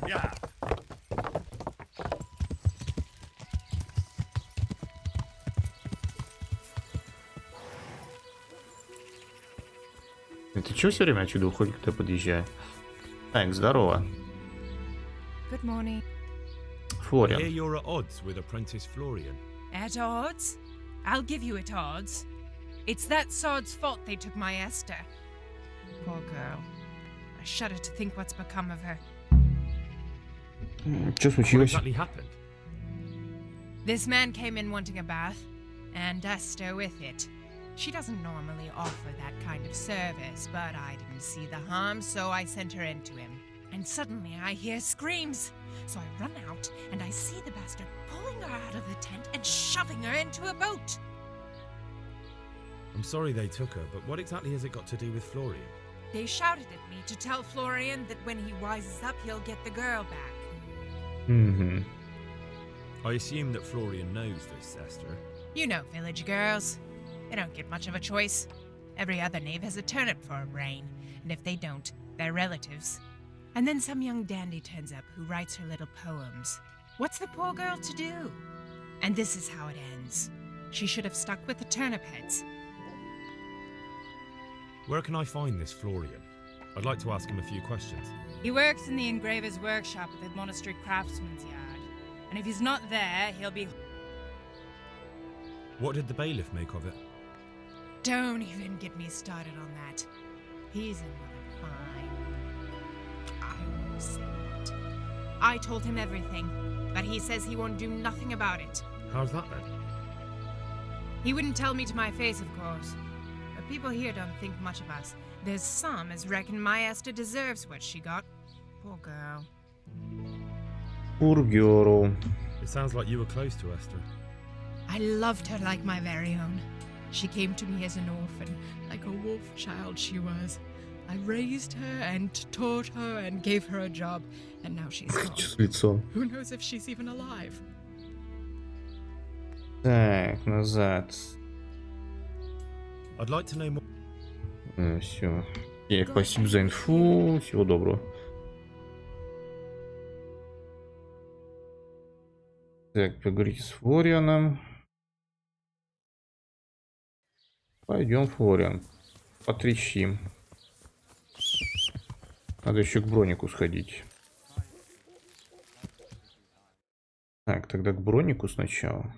Это что все время отсюда уходит, когда подъезжаю? Так, здорово. Good morning. Florian. Here you're at odds with apprentice Florian. At odds? I'll give you at odds. It's that sod's fault they took my Esther. Poor girl. I shudder to think what's become of her. Что случилось? What exactly happened? This man came in wanting a bath, and Esther with it. She doesn't normally offer that kind of service, but I didn't see the harm, so I sent her in to him. And suddenly I hear screams. So I run out, and I see the bastard pulling her out of the tent and shoving her into a boat. I'm sorry they took her, but what exactly has it got to do with Florian? They shouted at me to tell Florian that when he wises up, he'll get the girl back. Mm-hmm. I assume that Florian knows this, Esther. You know village girls. They don't get much of a choice. Every other knave has a turnip for a brain, and if they don't, they're relatives. And then some young dandy turns up who writes her little poems. What's the poor girl to do? And this is how it ends. She should have stuck with the turnip heads. Where can I find this Florian? I'd like to ask him a few questions. He works in the engraver's workshop at the monastery craftsman's yard. And if he's not there, he'll be... What did the bailiff make of it? Don't even get me started on that. He's another fine. I won't say it. I told him everything, but he says he won't do nothing about it. How's that then? He wouldn't tell me to my face, of course. But people here don't think much of us. There's some as reckon my Esther deserves what she got. Poor girl. Poor girl. It sounds like you were close to Esther. I loved her like my very own. She came to me as an orphan, like a wolf child she was. I raised her and taught her and gave her a job, and now she's gone. Who knows if she's even alive? Так, назад. I'd like to know more. Все. Спасибо за инфу. Всего доброго. Так, поговорите с Флорианом. Пойдем, Флориан. Потрещим. Надо еще к Бронику сходить. Так, тогда к Бронику сначала.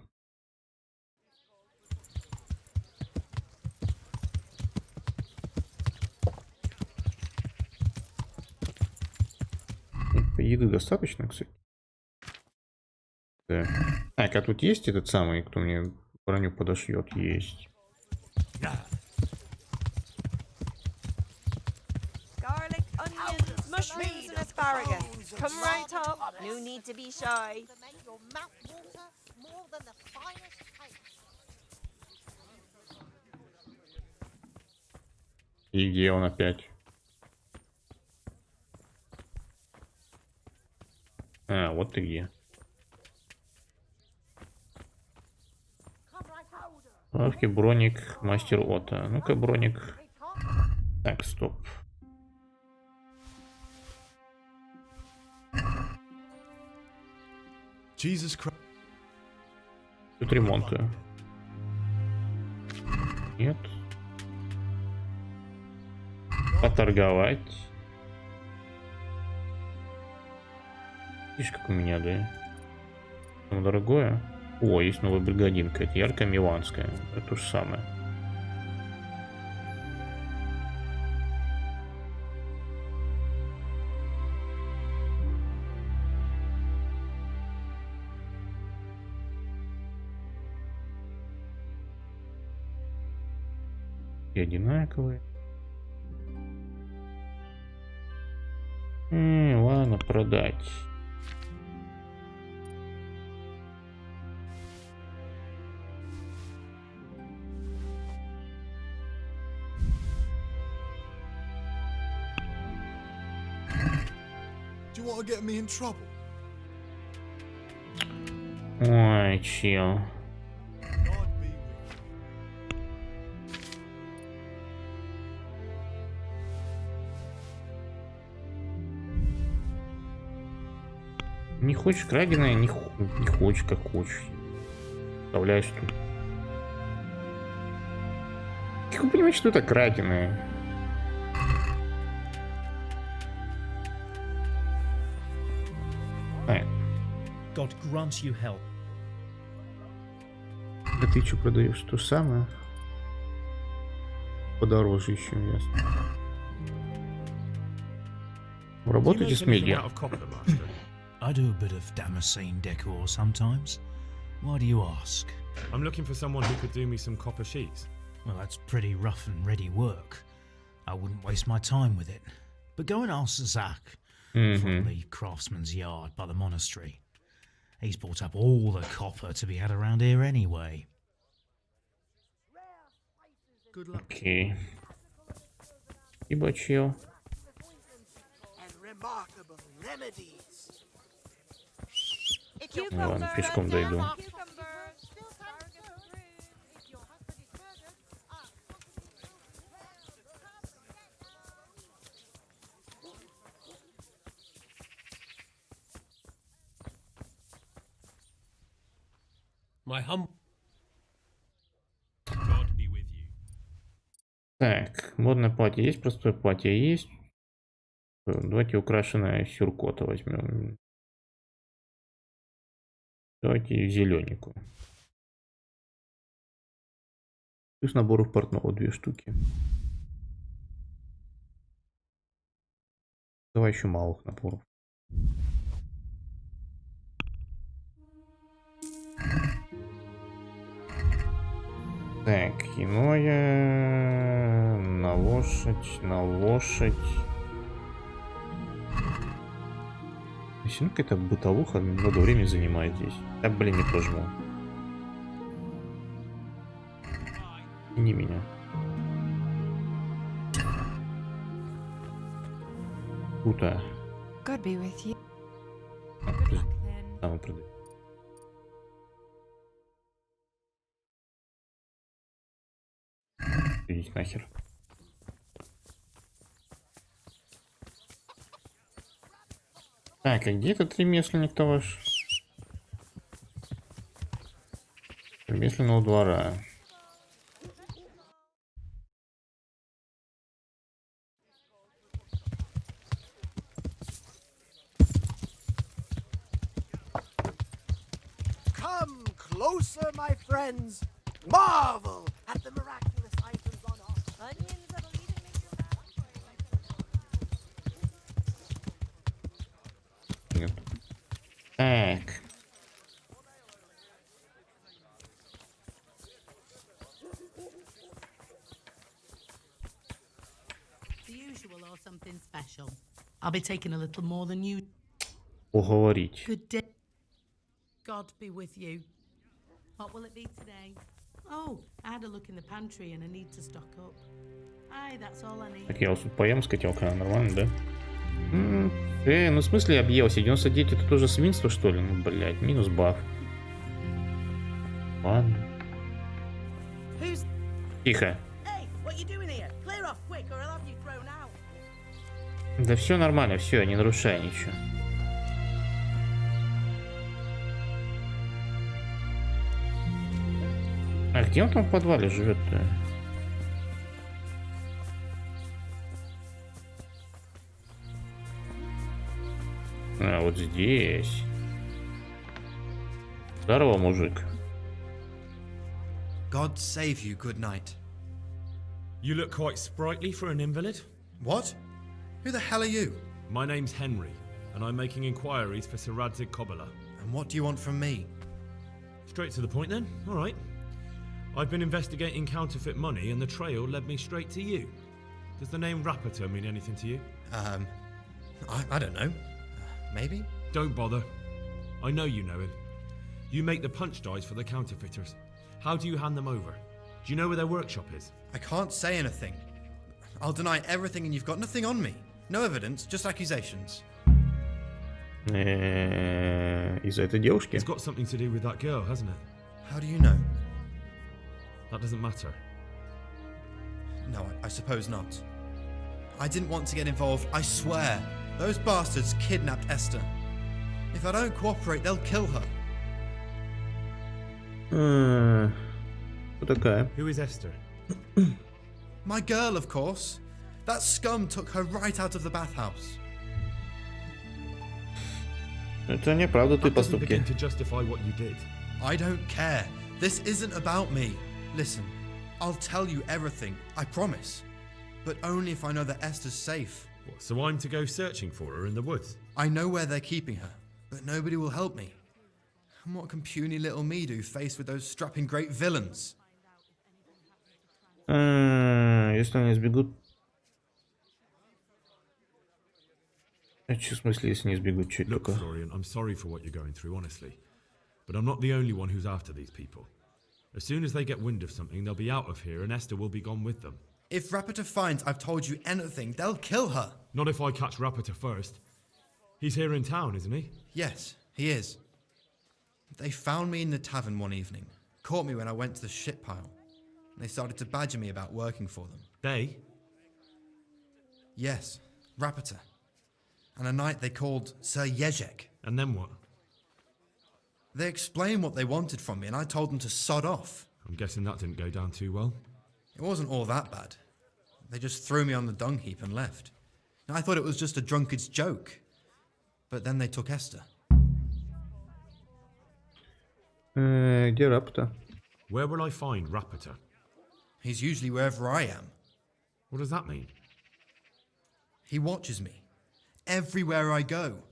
Еды достаточно, кстати. Да. Так, а тут есть этот самый, кто мне броню подошьет? Есть. Garlic, onions, mushrooms and asparagus. Come right up. No need to be shy. И где он опять? А, вот ты где. Лавки, Броник, мастер Ота. Ну-ка, Броник. Так, стоп. Тут ремонта. Нет. Поторговать. Видишь, как у меня, да? Ну, дорогое. О, есть новая бригадинка. Это яркая миланская. Это то же самое. И одинаковые. Ладно, продать. Do you want to get me in trouble? Ой, чел. Не хочешь краденое, не хочешь, как хочешь. Вставляешь тут. Как вы понимаете, что это краденое? God grant you help. Да ты что продаешь? То самое? Подороже еще, ясно. Работаете с медиа? I do a bit of Damascene decor sometimes. Why do you ask? I'm looking for someone who could do me some copper sheets. Well, that's pretty rough and ready work. I wouldn't waste my time with it. But go and ask Zach from the craftsman's yard by the monastery. He's bought up all the copper to be had around here anyway. Окей. Спасибо, чел. Ладно, пешком дойду. My God be with you. Так, модное платье есть, простое платье есть. Давайте украшенное сюркота возьмем. Давайте зелененькую. Плюс наборов портного 2 штуки. Давай еще малых наборов. Так, иное на лошадь, на лошадь. Если ну какая-то бытовуха много времени занимает здесь. Да блин, не прожму. Не меня. Круто. God be with you. Там продаю. Идите нахер. Так, а где этот ремесленник-то ваш? Ремесленного двора. Come closer, my friends. Marvel at the miraculous items on offer. Onions that'll eat and make your Нет. Так. The usual or something special. I'll be taking a little more than you. Поговорить. Good day. God be with you. What will it be today? Oh, I had a look in the pantry and I need to stock up. Aye, that's all I need. Так, я вас тут поем с котелка, нормально, да? Ну в смысле я объелся? 99 это тоже свинство, что ли? Ну, блядь, минус баф. Ладно. Тихо. Hey, what you doing here? Clear off quick or I'll have you thrown out. Да все нормально, все, не нарушай ничего. А где он там в подвале живет-то? А, вот здесь. Здорово, мужик. God save you, good night. You look quite sprightly for an invalid. What? Who the hell are you? My name's Henry, and I'm making inquiries for Sir Radzig Kobyla. And what do you want from me? Straight to the point then. All right. I've been investigating counterfeit money, and the trail led me straight to you. Does the name Rappator mean anything to you? I don't know. Maybe? Don't bother. I know you know him. You make the punch dies for the counterfeiters. How do you hand them over? Do you know where their workshop is? I can't say anything. I'll deny everything and you've got nothing on me. No evidence, just accusations. Из-за этой девушки? It's got something to do with that girl, hasn't it? How do you know? That doesn't matter. No, I suppose not. I didn't want to get involved, I swear. Those bastards kidnapped Esther. If I don't cooperate, they'll kill her. Кто такая? Who is Esther? My girl, of course. That scum took her right out of the bathhouse. Это неправда, ты поступки. Begin to justify what you did. I don't care. This isn't about me. Listen, I'll tell you everything, I promise. But only if I know that Esther's safe. What, so I'm to go searching for her in the woods? I know where they're keeping her, but nobody will help me. And what can puny little me do faced with those strapping great villains? Если они сбегут... В смысле, если не сбегут, что это Look, такое? Florian, I'm sorry for what you're going through, honestly. But I'm not the only one who's after these people. As soon as they get wind of something, they'll be out of here and Esther will be gone with them. If Rapita finds I've told you anything, they'll kill her. Not if I catch Rapita first. He's here in town, isn't he? Yes, he is. They found me in the tavern one evening, caught me when I went to the shit pile. They started to badger me about working for them. They? Yes, Rapita. And a knight they called Sir Jezek. And then what? They explained what they wanted from me and I told them to sod off. I'm guessing that didn't go down too well. It wasn't all that bad. They just threw me on the dung heap and left. And I thought it was just a drunkard's joke. But then they took Esther. Где Рапта? Where will I find Rapita? He's usually wherever I am. What does that mean? He watches me. Everywhere I go.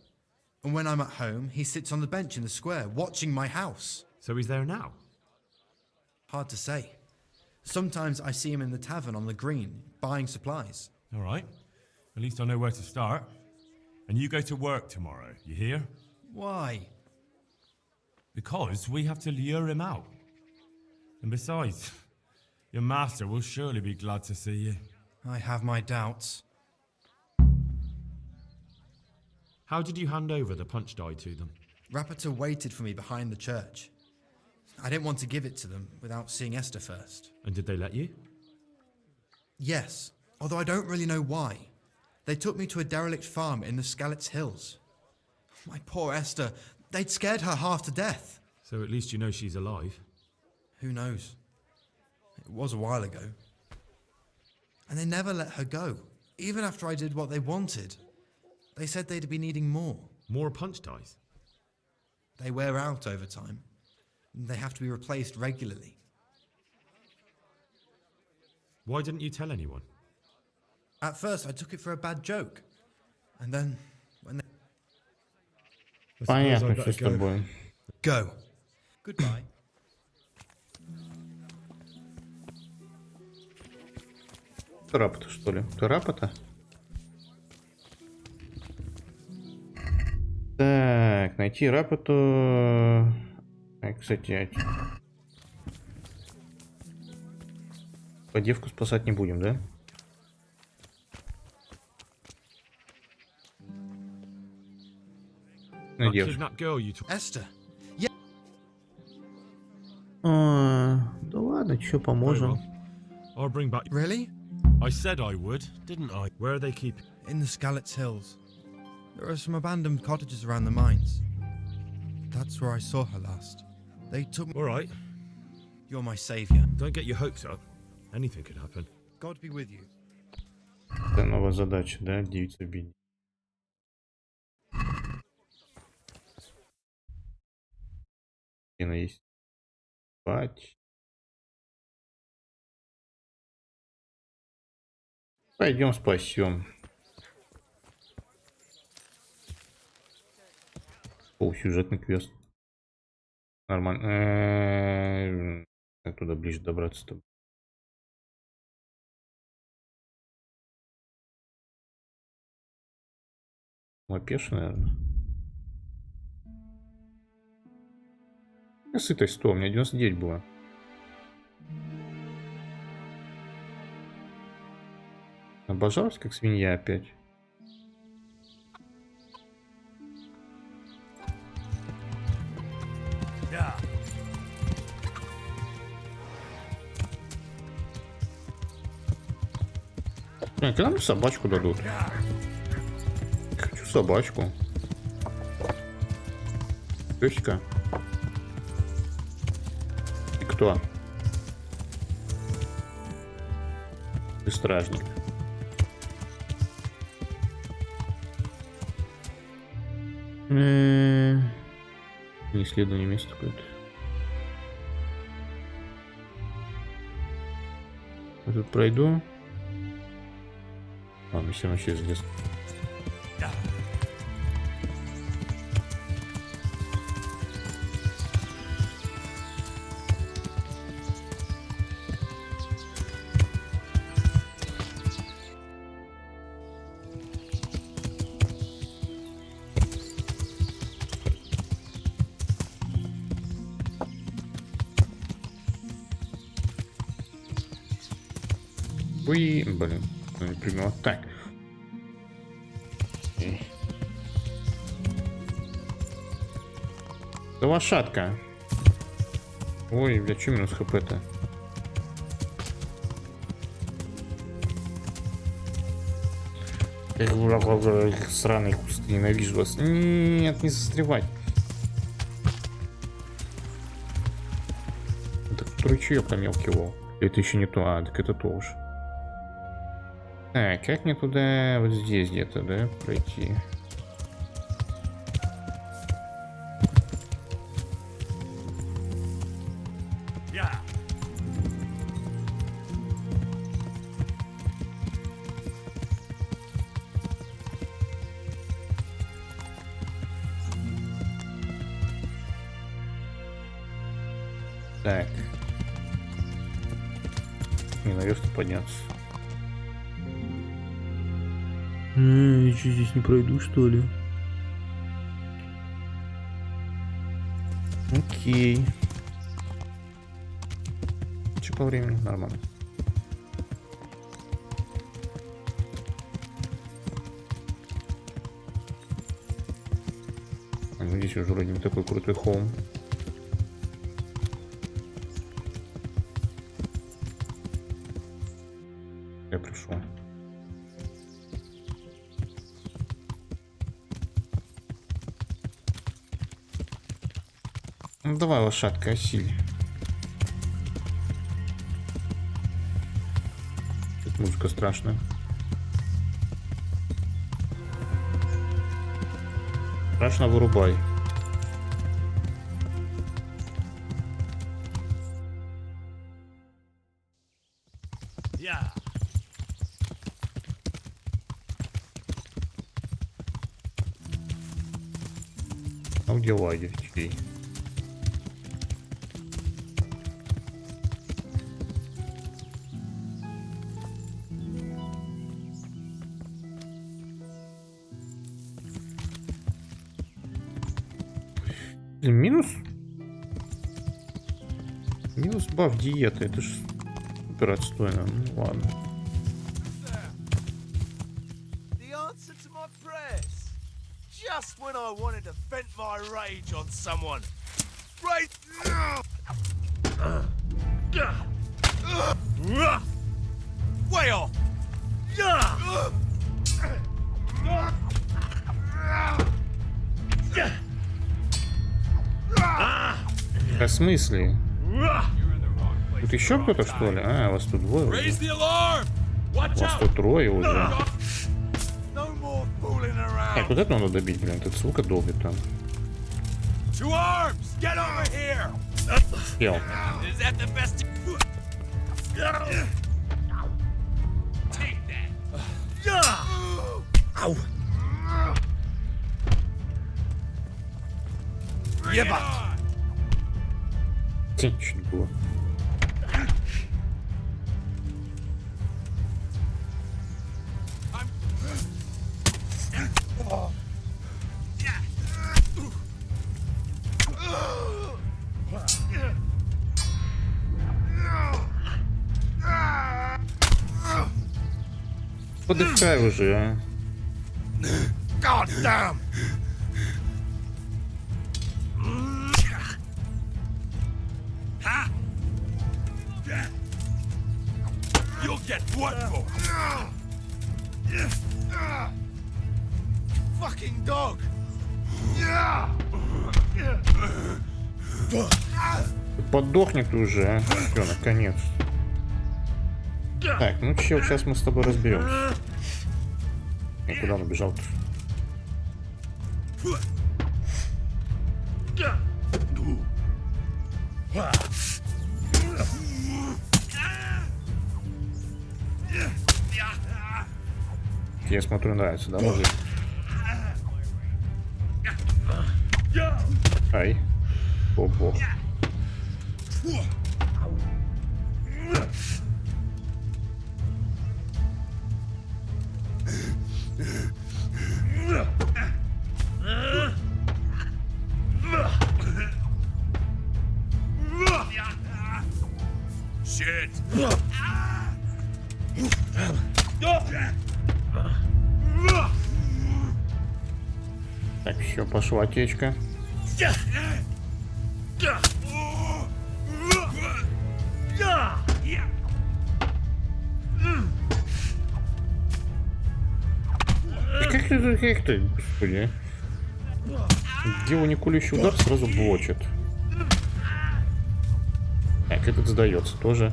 And when I'm at home, he sits on the bench in the square, watching my house. So he's there now? Hard to say. Sometimes I see him in the tavern on the green, buying supplies. All right. At least I know where to start. And you go to work tomorrow, you hear? Why? Because we have to lure him out. And besides, your master will surely be glad to see you. I have my doubts. How did you hand over the punch die to them? Rapita waited for me behind the church. I didn't want to give it to them without seeing Esther first. And did they let you? Yes, although I don't really know why. They took me to a derelict farm in the Skalitz Hills. My poor Esther, they'd scared her half to death. So at least you know she's alive. Who knows? It was a while ago. And they never let her go, even after I did what they wanted. They said they'd be needing more. More punch dies? They wear out over time. They have to be replaced regularly. Why didn't you tell anyone? At first, I took it for a bad joke. And then, when they... Понятно, что с тобой. Go. Goodbye. Рапта, что ли? Ты Рапта? Так, найти Рапату. Кстати, по девку спасать не будем, да? На девушку. Esther. Да ладно, чё, поможем. I'll bring back. Really? I said I would, didn't I? Where are they keeping? In the Skalitz Hills. There are some abandoned cottages around the mines. That's where I saw her last. They took me... All right. You're my savior. Don't get your hopes up. Anything could happen. God be with you. Это новая задача, да? Девица бить. Есть. Спать. Пойдем спасем. О, сюжетный квест. Нормально. Как туда ближе добраться-то? Лапеша, наверное. Сытость 100, у меня 99 было. Обожалась, как свинья опять. Когда нам собачку дадут? Хочу собачку. Пёсика. И кто? Ты стражник. Исследование места какое-то. Я тут пройду. Ладно, все равно через лес. Уи, блин, не прыгнула. Так. Да лошадка. Ой, бля, что минус хп-то? Сраные кусты, ненавижу вас. Нет, не застревать. Так, который чё я помелкивал? Это еще не то, а, так это то уж. Так, как мне туда, вот здесь где-то, да, пройти? Так. Не, наверх подняться. Я что, здесь не пройду, что ли? Окей. Че по времени? Нормально. Ну, здесь уже вроде не такой крутой холм. Я пришел. Ну давай, лошадка, осиль. Тут музыка страшная. Страшно, вырубай. А где лагерь теперь? Минус баф диеты, это ж супер отстойно. Ну ладно. Just when I wanted to vent my rage on someone. Right now! Way off! В смысле? Тут еще кто-то, что ли? А, вас тут двое уже. Вас тут трое уже. Так, вот это надо добить, блин. Тут сука долбит там. Съел. Еба! Чуть не было. Подыхай уже, а. God damn! You'll get what for? Fucking dog! Подохни ты уже, а. Все, наконец. Так, ну чел, сейчас мы с тобой разберемся. Куда он убежал-то? Я смотрю, нравится, да, мужик? Ай. О, бог. Shit! Так, все, пошла течка. Как ты, господи. Где не кулющий удар, сразу блочит. Так, этот сдается тоже.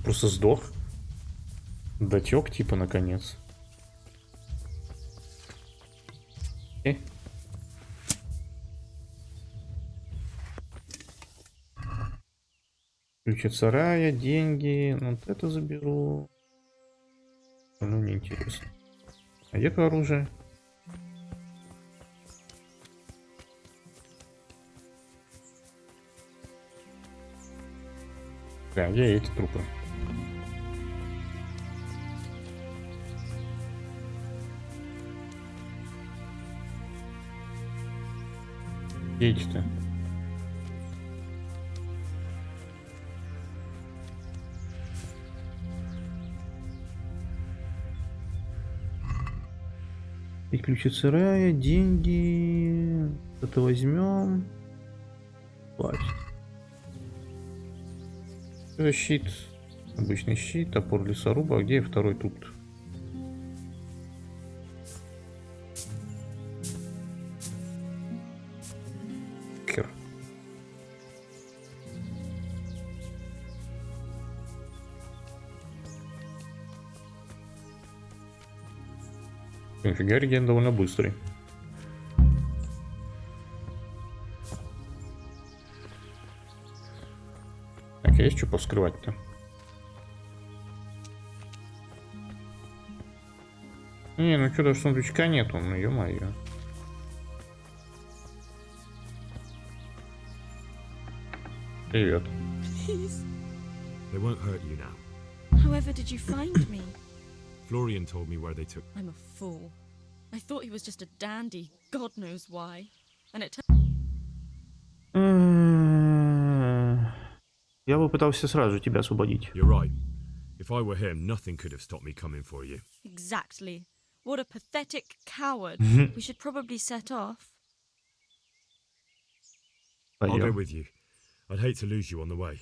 Просто сдох. Дотек, типа, наконец. Ключ от сарая, деньги. Ну, вот это заберу. Ну, мне интересно. А где это оружие? Да, где эти трупы? Где эти-то? И ключи от сарая, деньги. Это возьмем. Хватит. Это щит. Обычный щит, топор лесоруба. А где второй труп-то? Хер. Нифига, реген довольно быстрый. Так, есть что поскрывать-то? Не, ну что, даже сундучка нету, ну ё-моё. Привет. Please. They won't hurt you now. However did you find me? Florian told me where they took... I'm a fool. I thought he was just a dandy, God knows why. And it Я бы пытался сразу же тебя освободить. You're right. If I were him, nothing could have stopped me coming for you. Exactly. What a pathetic coward. We should probably set off. I'll go with you. I'd hate to lose you on the way.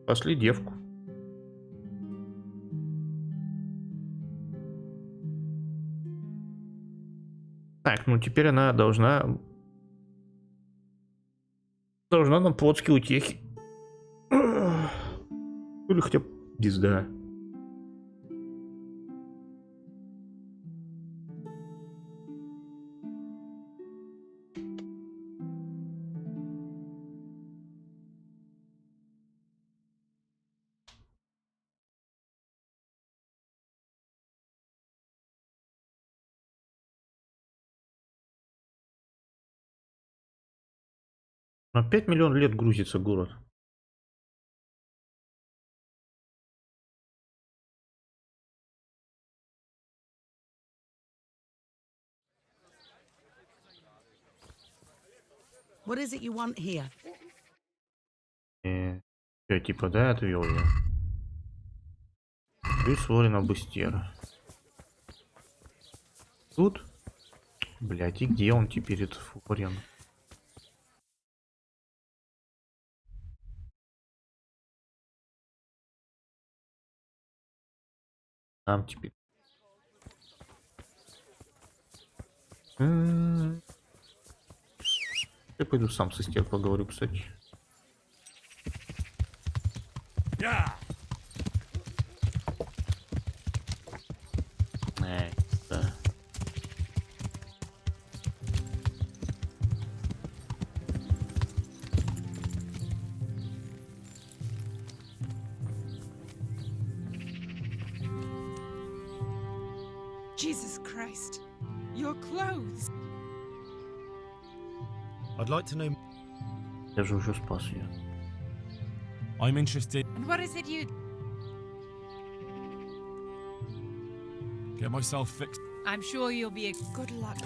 Спасли девку. Так, ну теперь она должна нам плотские утехи. Или хотя бы пизда. На 5 миллионов лет грузится город. What is it you want here? Я типа, да, отвел ее. Плюс Флорина Бустера. Тут? Блять, и где он теперь, этот Флорин? Там теперь. Я пойду сам со Стер поговорю, кстати. Эй. Jesus Christ. Your clothes. I'd like to know. Я же уже спас ее. I'm interested. And what is it you... Get myself fixed. I'm sure you'll be a good luck.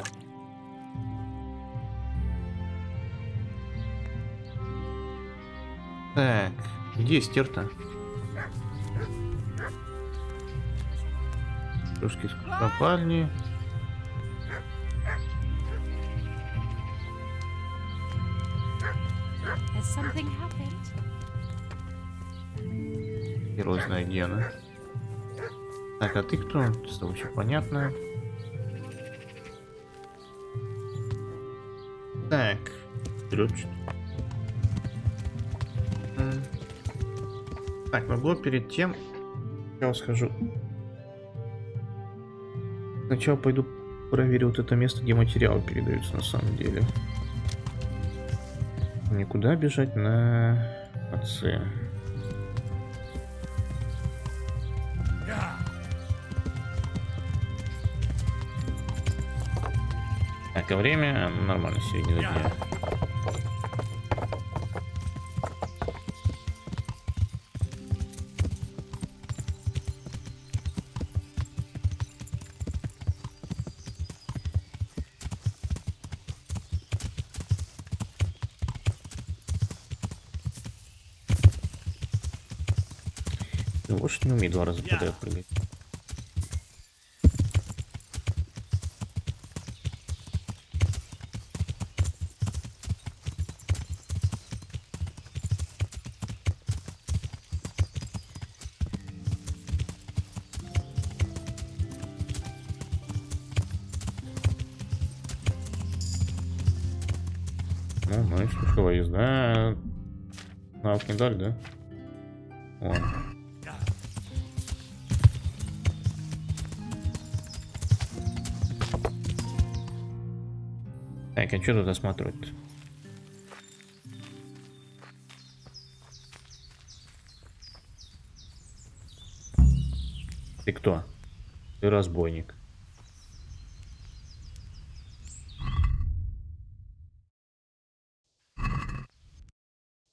Так, где Эстер-то? Трошки из купальни. Has something happened? Герой знает, где она. Так, а ты кто? С тобой все понятно. Так, вперед. Так, могу перед тем... Я схожу. Сначала пойду проверю вот это место, где материалы передаются на самом деле. Никуда бежать на АЦ. Так, а время нормально, середина дня. Лошадь не умеет 2 раза подряд прыгать. Ну, и слушай, езда. Навык не дали, да? Вон. Так, а что тут осматривать-то? Ты кто? Ты разбойник.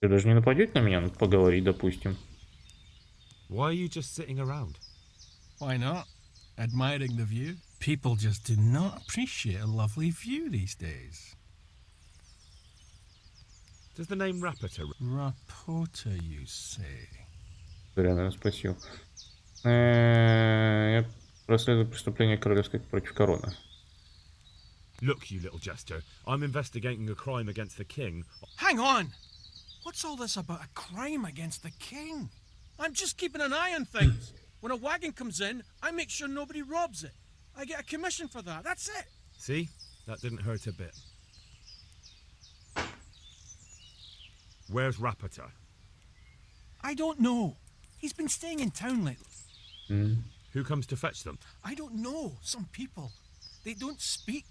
Ты даже не нападете на меня? Ну, поговорить, допустим. Why are you just sitting around? Why not? Admiring the view? People just do not appreciate a lovely view these days. Does the name Rapota... Rapota, you say? Реально спросил. Я расследую преступление королевской против короны. Look, you little jester. I'm investigating a crime against the king. Hang on! What's all this about a crime against the king? I'm just keeping an eye on things. When a wagon comes in, I make sure nobody robs it. I get a commission for that. That's it. See? That didn't hurt a bit. Where's Rapota? I don't know. He's been staying in town lately. Who comes to fetch them? I don't know. Some people. They don't speak.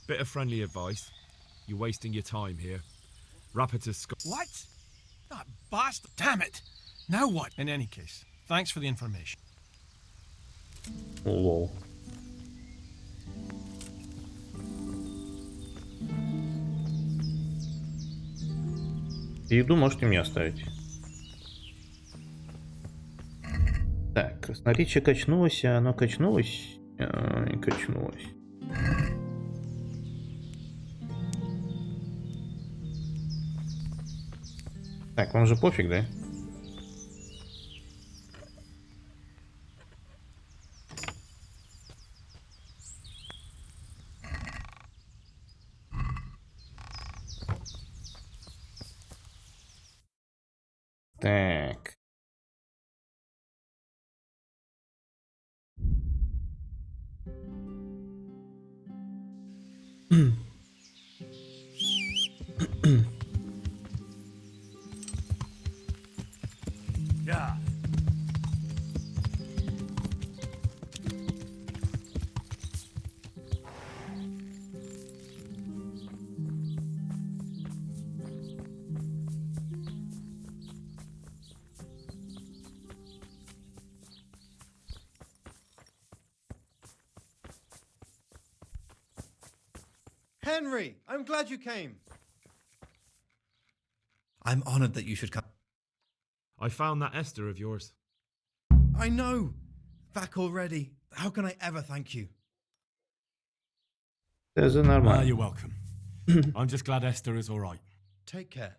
Bit of friendly advice. You're wasting your time here. Rapota's... What? That bastard. Damn it. Now what? In any case, thanks for the information. Лол. Еду можете мне оставить. Так, красноречие качнулось, а оно качнулось? Не качнулось. Так, вам же пофиг, да? Так. Yeah. Henry, I'm glad you came. I'm honored that you should come. I found that Esther of yours. I know. Back already. How can I ever thank you? Это нормально. You're welcome. I'm just glad Esther is all right. Take care.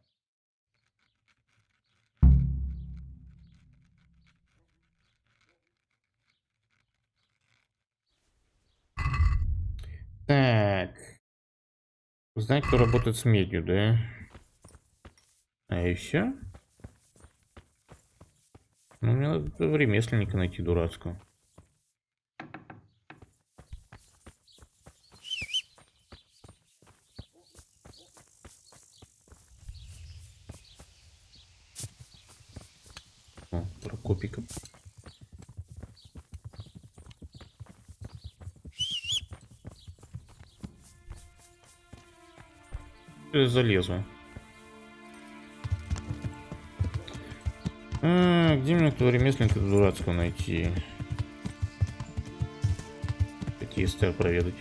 Так. Узнать, кто работает с медью, да? А и все? Ну, мне надо ремесленника найти дурацкого. О, Прокопика. Залезу. Где мне этого ремесленника дурацкого найти? Какие Эстер проведать?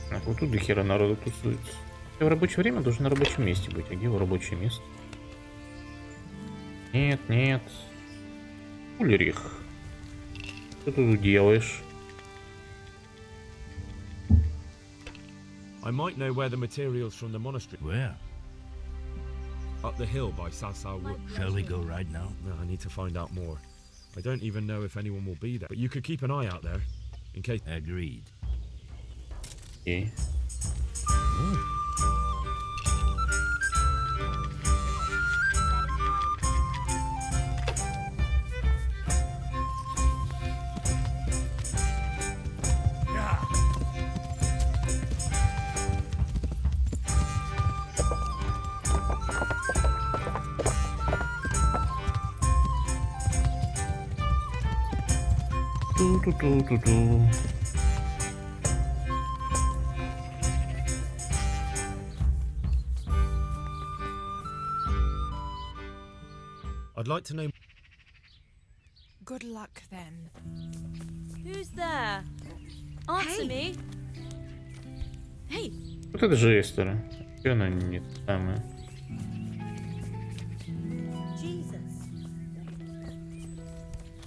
Так, вот тут до хера народу тусуется. В рабочее время должен на рабочем месте быть. А где его рабочее место? Нет, нет. Ульрих. Что ты тут делаешь? I might know where the materials from the monastery. Where? Up the hill by Sasau Wood. Shall we go right now? No, I need to find out more. I don't even know if anyone will be there, but you could keep an eye out there in case. Agreed. Okay. Ту-ту-ту-ту-ту. I'd like to know. Good luck then. Who's there? Answer me. Hey. Вот это же Эстер. И она не самая. Jesus.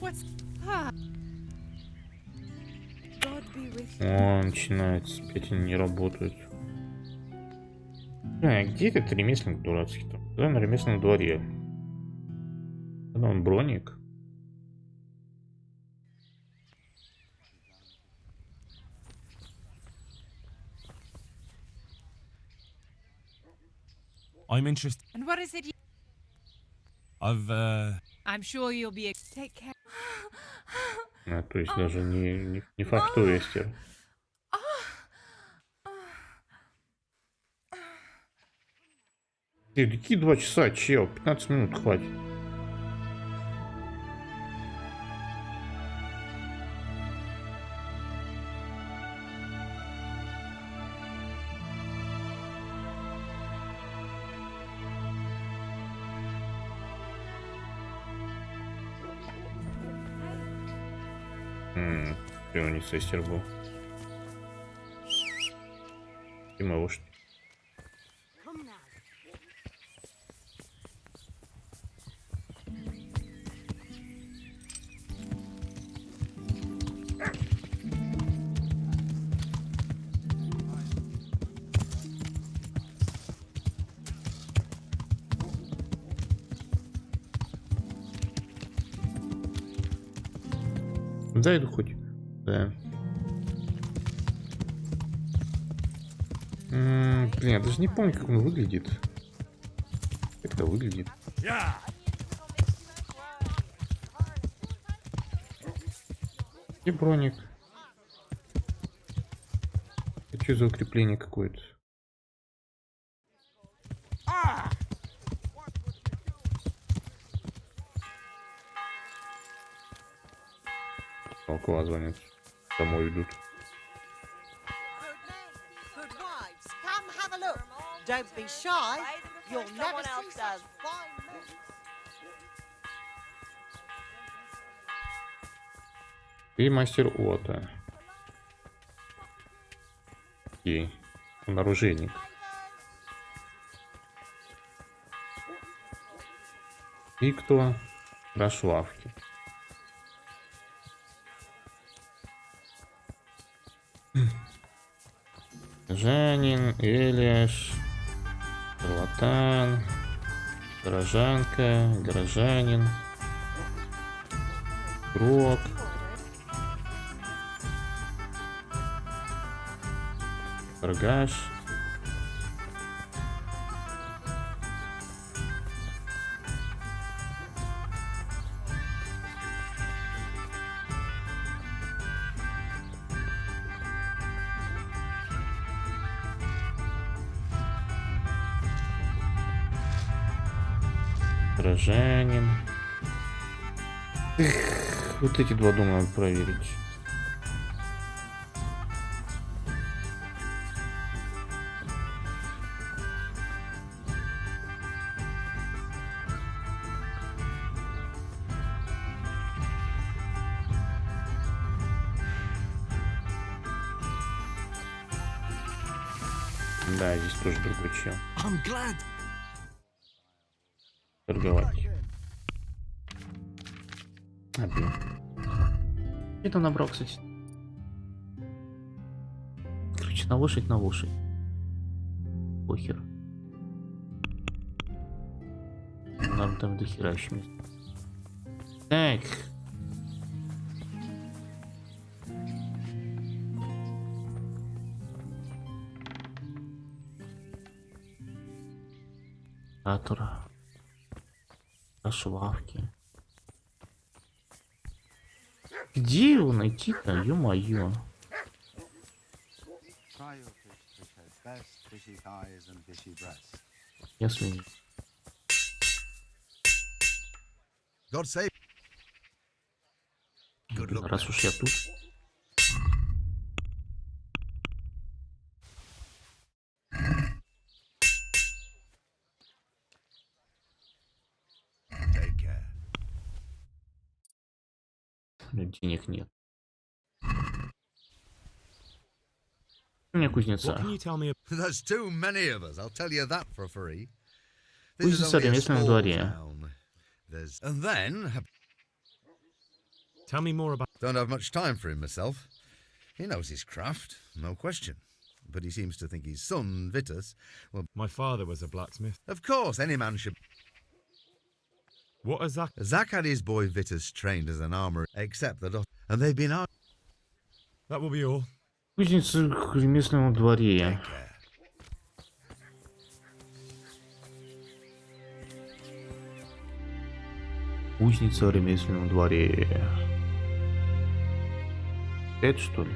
What's God be with you. О, начинается. Опять они не работают. А где этот ремесленник дурацкий-то? Да, на ремесленном дворе. Когда он броник? I'm interested. And what is it you... I'm sure you'll be... Take care. А, то есть даже не факт, что Эстер. Какие 2 часа, чел? 15 минут хватит. Ты у них Эстер был. И моего что? Зайду хоть. Да. Блин, я даже не помню, как он выглядит. Как это выглядит? И броник. Это что за укрепление какое-то? Колокола звонят. Домой идут. Good wives, come have a Don't be shy. You'll never else does. И мастер Ота. И оружейник. И кто? Рашлавки. Жанин, Элиаш, Латан, горожанка, горожанин, Крок, торгаш, горожанин. Эх, вот эти два дома надо проверить. Да, здесь тоже другой чел. Торговать. А, блин. Что там набрал, кстати? Короче, на лошадь, на лошадь. Похер. Нам там дохера еще места. Так. Атора. Швавки. Где его найти-то, ё-моё? Я сменю. Раз уж я тут. Денег нет. У меня кузнеца. Кузница в ремесленном дворе. Tell me more about. Don't have much time for him myself. He knows his craft, no question. But he seems to think his son, Vitus, well... My father was a blacksmith. Of course, any man should... What has Zach... Zach had his boy Vitus trained as an armorer, except that... And they've been... That will be all. Кузница в ремесленном дворе. Кузница в ремесленном дворе. Это что ли?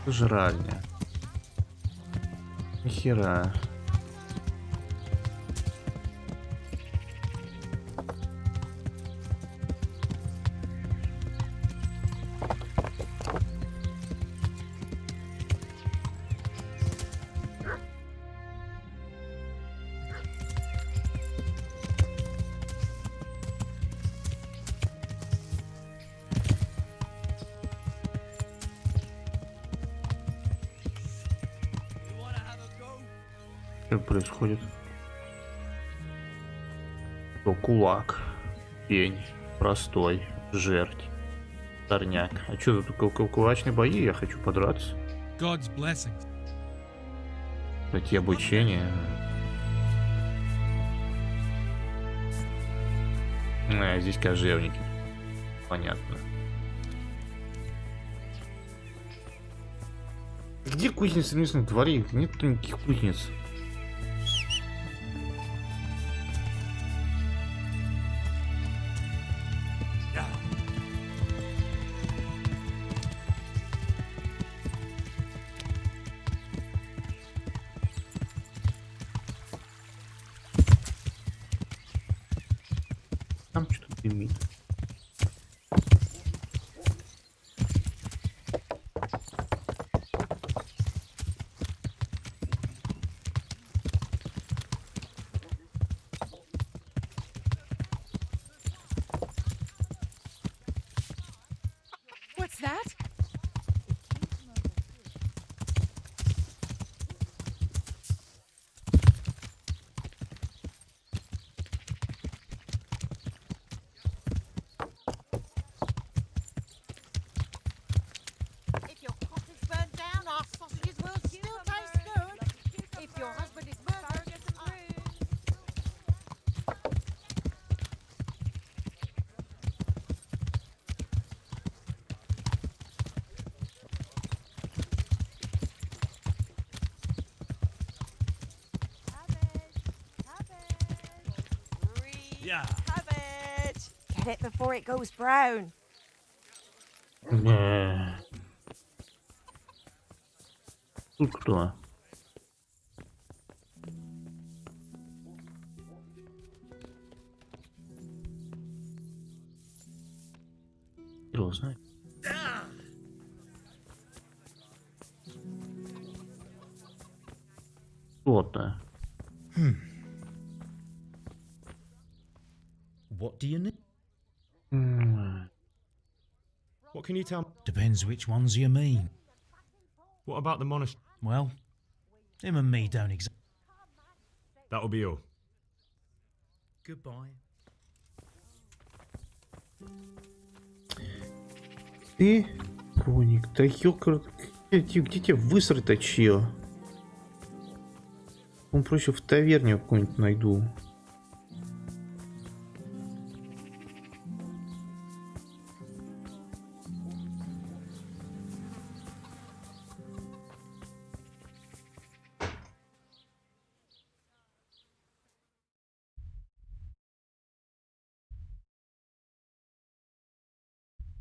Жральня. Нихера. Что происходит? О, кулак, пень, простой, жерть, торняк. А что тут кулачные бои? Я хочу подраться. God's blessings. Эти обучения. А, здесь кожевники. Понятно. Где кузница в местном дворе? Нет никаких кузнец. Там что-то дымит. What's that? If your pot is burnt down, our sausages will still taste good. If your husband is murdered, Yeah. Cabbage! Get it before it goes brown. Тут кто? Его знает. Кто-то. What do you need? What can you tell me? Depends which ones you mean. What about the monastery? Well, him and me don't exactly. That'll be all. Goodbye. Ты, коник, да ёкар... Где тебя высрать-то, чё? Он проще в таверне какую-нибудь найду.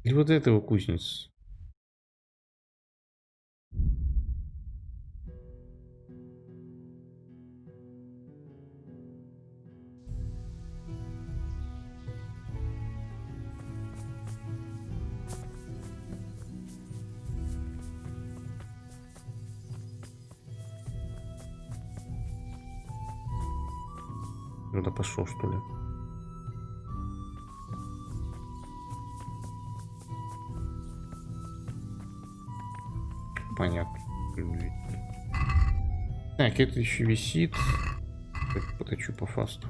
Или вот этого кузниц. Куда пошел, что ли? Понятно. Так, это еще висит. Так, поточу по фасту.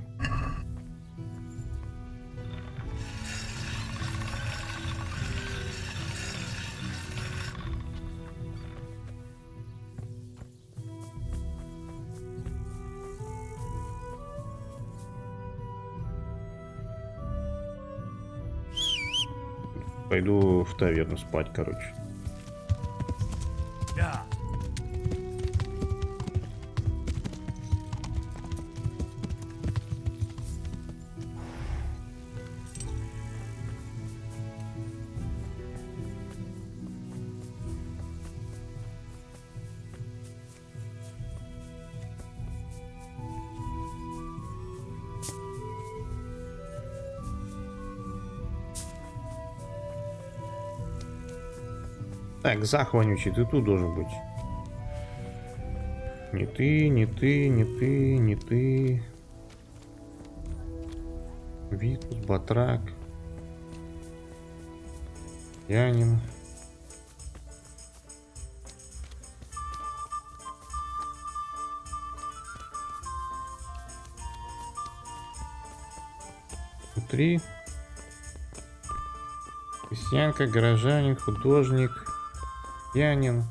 Пойду в таверну спать, короче. Так, Зах вонючий, ты тут должен быть. Не ты, не ты, не ты, не ты. Витус, Батрак. Янин. Внутри. Крестьянка, горожанин, художник. Янин.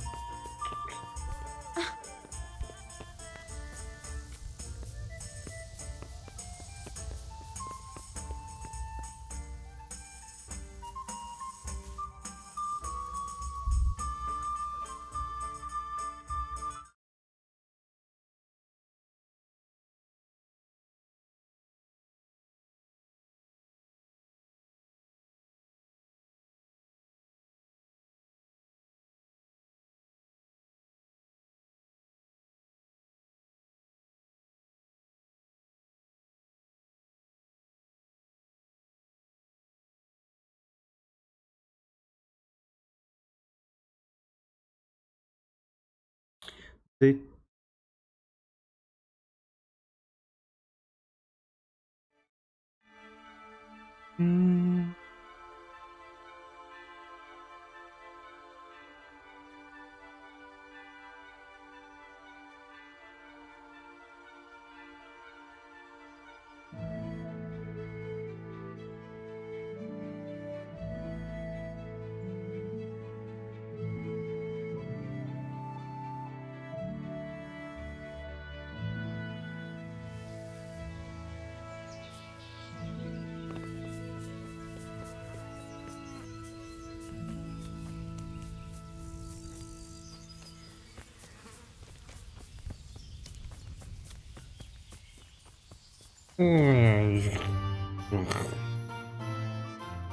Ты...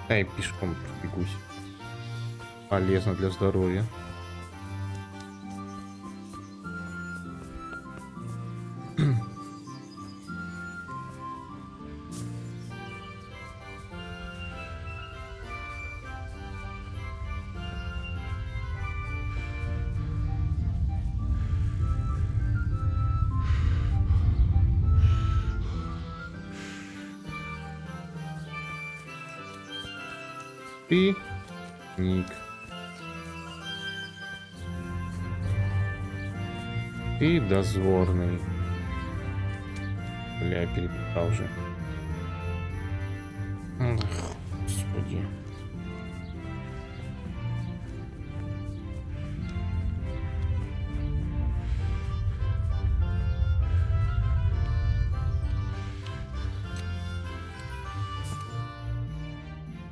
Да и пешком пробегусь. Полезно для здоровья. Ты, Ник. Ты дозорный. Бля, перепутал же. Ах, господи.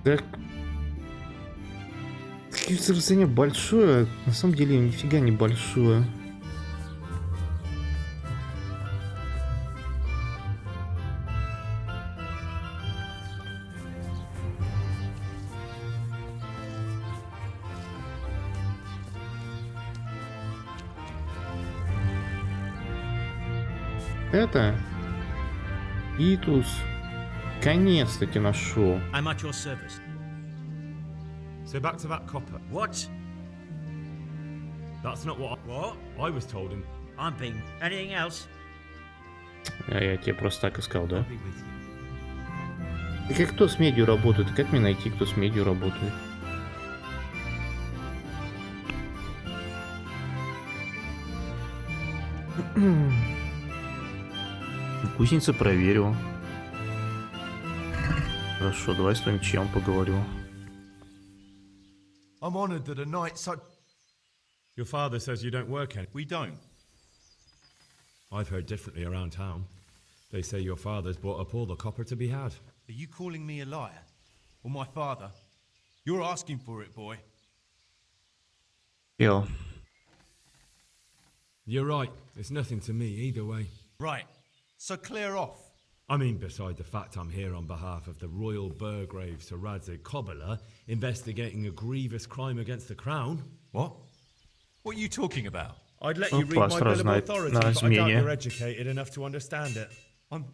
Так. Расстояние большое, на самом деле нифига не большое. Это Итус. Конец-таки нашел. I'm at your service. So back to that copper. What? That's not what I was told him. I'm being... Anything else? А я тебе просто так искал, да? И как кто с медью работает? И как мне найти, кто с медью работает? Кузница проверил. Хорошо, давай с твоим чем поговорю. I'm honored that a knight such... Your father says you don't work any. We don't. I've heard differently around town. They say your father's bought up all the copper to be had. Are you calling me a liar? Or my father? You're asking for it, boy. Yo. You're right. It's nothing to me either way. Right. So clear off. I mean, beside the fact I'm here on behalf of the Royal Burgrave Sir Radzig Cobbler, investigating a grievous crime against the crown. What? What are you talking about? I'd let you read my bill of authority, but I doubt you're educated enough to understand it. I'm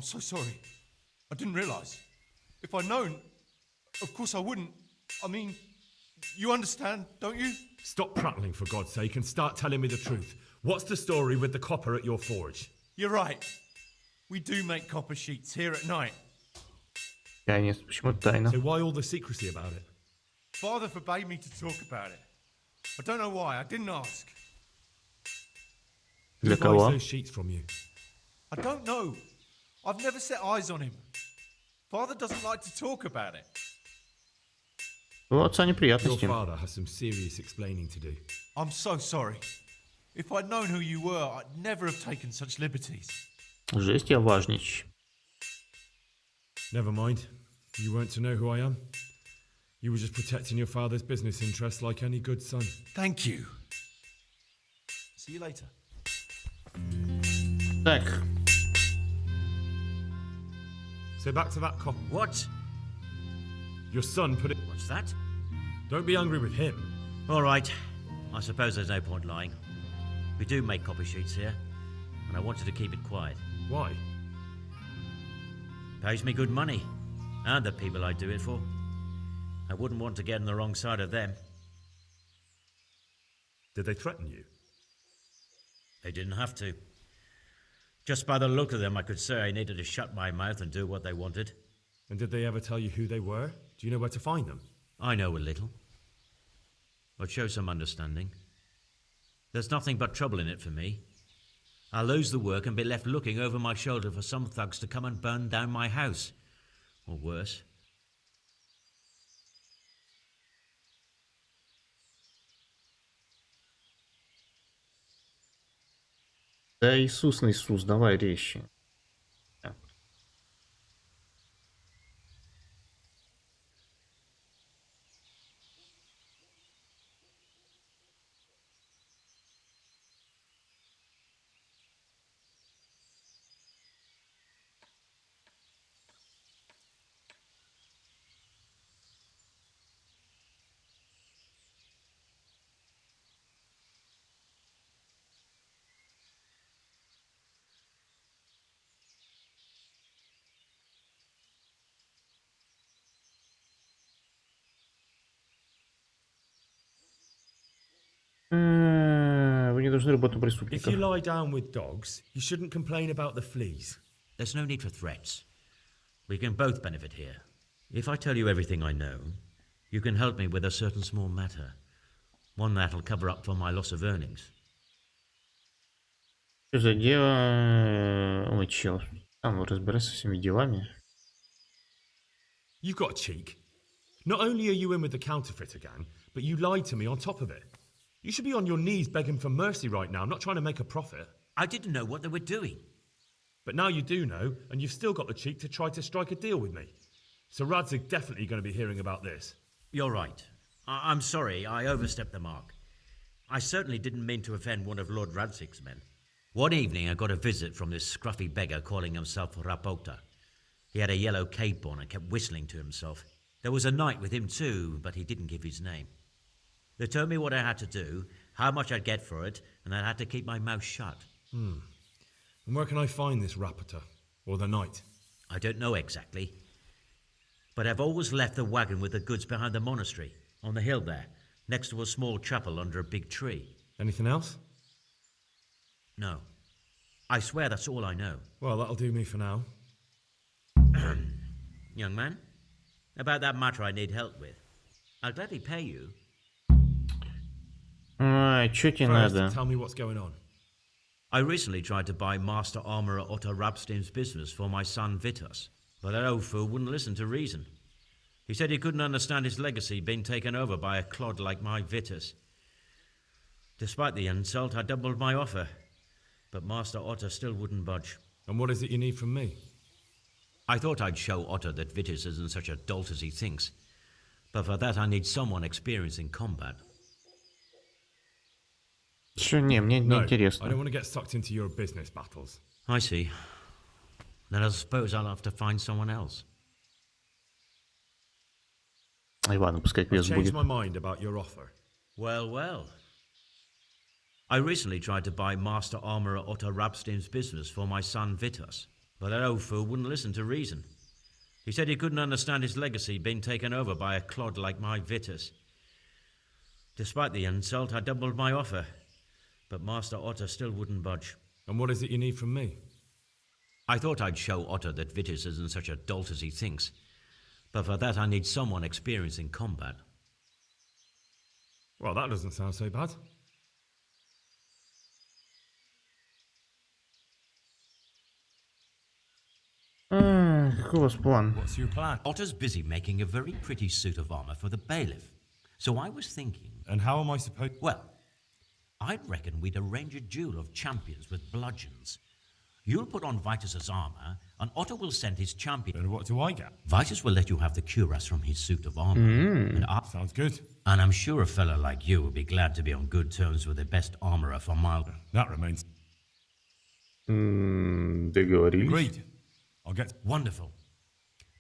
so sorry. I didn't realise. If I'd known, of course I wouldn't. I mean, you understand, don't you? Stop prattling, for God's sake, and start telling me the truth. What's the story with the copper at your forge? You're right. We do make copper sheets here at night. Конечно, почему тайна? So why all the secrecy about it? Father forbade me to talk about it. I don't know why. I didn't ask. Для Who buys кого? those sheets from you? I don't know. I've never set eyes on him. Father doesn't like to talk about it. У отца Your неприятности. father has some serious explaining to do. I'm so sorry. If I'd known who you were, I'd never have taken such liberties. Жесть, я важничь. Never mind. You weren't to know who I am. You were just protecting your father's business interests like any good son. Thank you. See you later. Так. So back to that cop. What? Your son put it... What's that? Don't be angry with him. All right. I suppose there's no point lying. We do make copper sheets here, and I wanted to keep it quiet. Why? Pays me good money, and the people I do it for. I wouldn't want to get on the wrong side of them. Did they threaten you? They didn't have to. Just by the look of them, I could say I needed to shut my mouth and do what they wanted. And did they ever tell you who they were? Do you know where to find them? I know a little. I'd show some understanding. There's nothing but trouble in it for me. I'll lose the work and be left looking over my shoulder for some thugs to come and burn down my house. Or worse. Да Иисус на Иисус, давай резче. Так. Вы не должны работать на If преступников. you lie down with dogs, you shouldn't complain about the fleas. There's no need for threats. We can both benefit here. If I tell you everything I know, you can help me with a certain small matter. One that'll cover up for my loss of earnings. Что за дело? Ой, чел. Там разбирайся со всеми делами. You've got a cheek. Not only are you in with the counterfeiter gang, but you lied to me on top of it. You should be on your knees begging for mercy right now, not trying to make a profit. I didn't know what they were doing. But now you do know, and you've still got the cheek to try to strike a deal with me. So Radzig's definitely going to be hearing about this. You're right. I'm sorry, I overstepped the mark. I certainly didn't mean to offend one of Lord Radzig's men. One evening I got a visit from this scruffy beggar calling himself Rapota. He had a yellow cape on and kept whistling to himself. There was a knight with him too, but he didn't give his name. They told me what I had to do, how much I'd get for it, and I had to keep my mouth shut. And where can I find this Rapota? Or the knight? I don't know exactly. But I've always left the wagon with the goods behind the monastery, on the hill there, next to a small chapel under a big tree. Anything else? No. I swear that's all I know. Well, that'll do me for now. Young man, about that matter I need help with. I'll gladly pay you. Чё тебе First, надо? tell me what's going on. I recently tried to buy Master Armourer Otto Rabstein's business for my son Vitus, but that old fool wouldn't listen to reason. He said he couldn't understand his legacy being taken over by a clod like my Vitus. Despite the insult, I doubled my offer, but Master Otto still wouldn't budge. And what is it you need from me? I thought I'd show Otto that Vitus isn't such a dolt as he thinks, but for that I need someone experienced in combat. Чё, не, мне не No, I интересно. don't want to get sucked into your business battles. I see. Then I suppose I'll have to find someone else. Ай, ладно, пускай I've квест changed будет. my mind about your offer. Well, well. I recently tried to buy Master Armourer Otto Rabstein's business for my son Vitus, but that old fool wouldn't listen to reason. He said he couldn't understand his legacy being taken over by a clod like my Vitus. Despite the insult, I doubled my offer, but Master Otto still wouldn't budge. And what is it you need from me? I thought I'd show Otto that Vitus isn't such a dolt as he thinks, but for that I need someone experienced in combat. Well, that doesn't sound so bad. Какой у вас план? What's your plan? Otto's busy making a very pretty suit of armor for the bailiff. So I was thinking... And how am I supposed... Well, I'd reckon we'd arrange a duel of champions with bludgeons. You'll put on Vitus's armor, and Otto will send his champion. And what do I get? Vitus will let you have the cuirass from his suit of armor. And Sounds good. And I'm sure a fella like you will be glad to be on good terms with the best armorer for Milder. That remains. Договорились. Agreed. I'll get... Wonderful.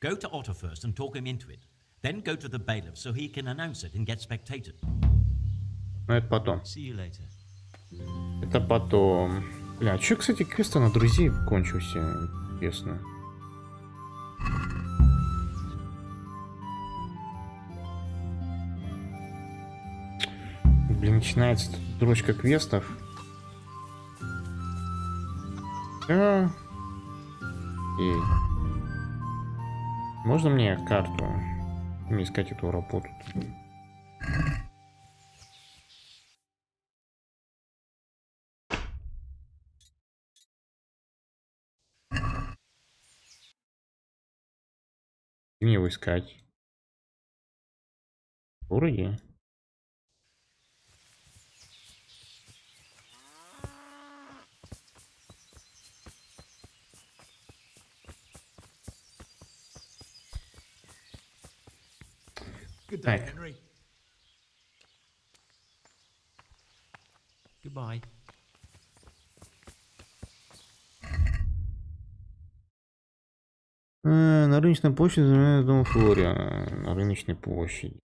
Go to Otto first and talk him into it. Then go to the bailiff so he can announce it and get spectated. Но это потом. See you later. Это потом. Бля, а чё, кстати, квест на друзей кончился? Интересно. Блин, начинается тут дрочка квестов. Все. И можно мне карту? Не искать эту работу. Где мне его искать? В городе? Good day, Так. Henry. Goodbye. На рыночной площади занимает дом Флори. На рыночной площади.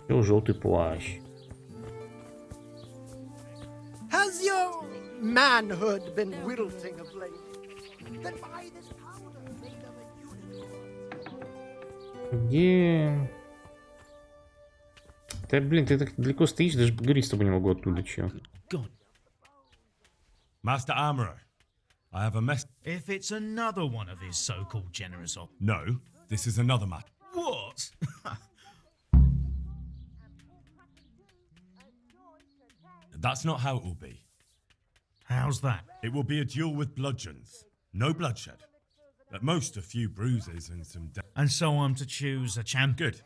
Всё, желтый плащ. Has your manhood been wilting of late? Then buy this powder made of a unicorn. Где? Да блин, ты так далеко стоишь, даже поговорить с тобой не могу оттуда, чё. Master Armourer, I have a mess. If it's another one of his so-called generous op. No, this is another matter. What? That's not how it will be. How's that? It will be a duel with bludgeons. No bloodshed. At most, a few bruises and some And so I'm to choose a champ. Good.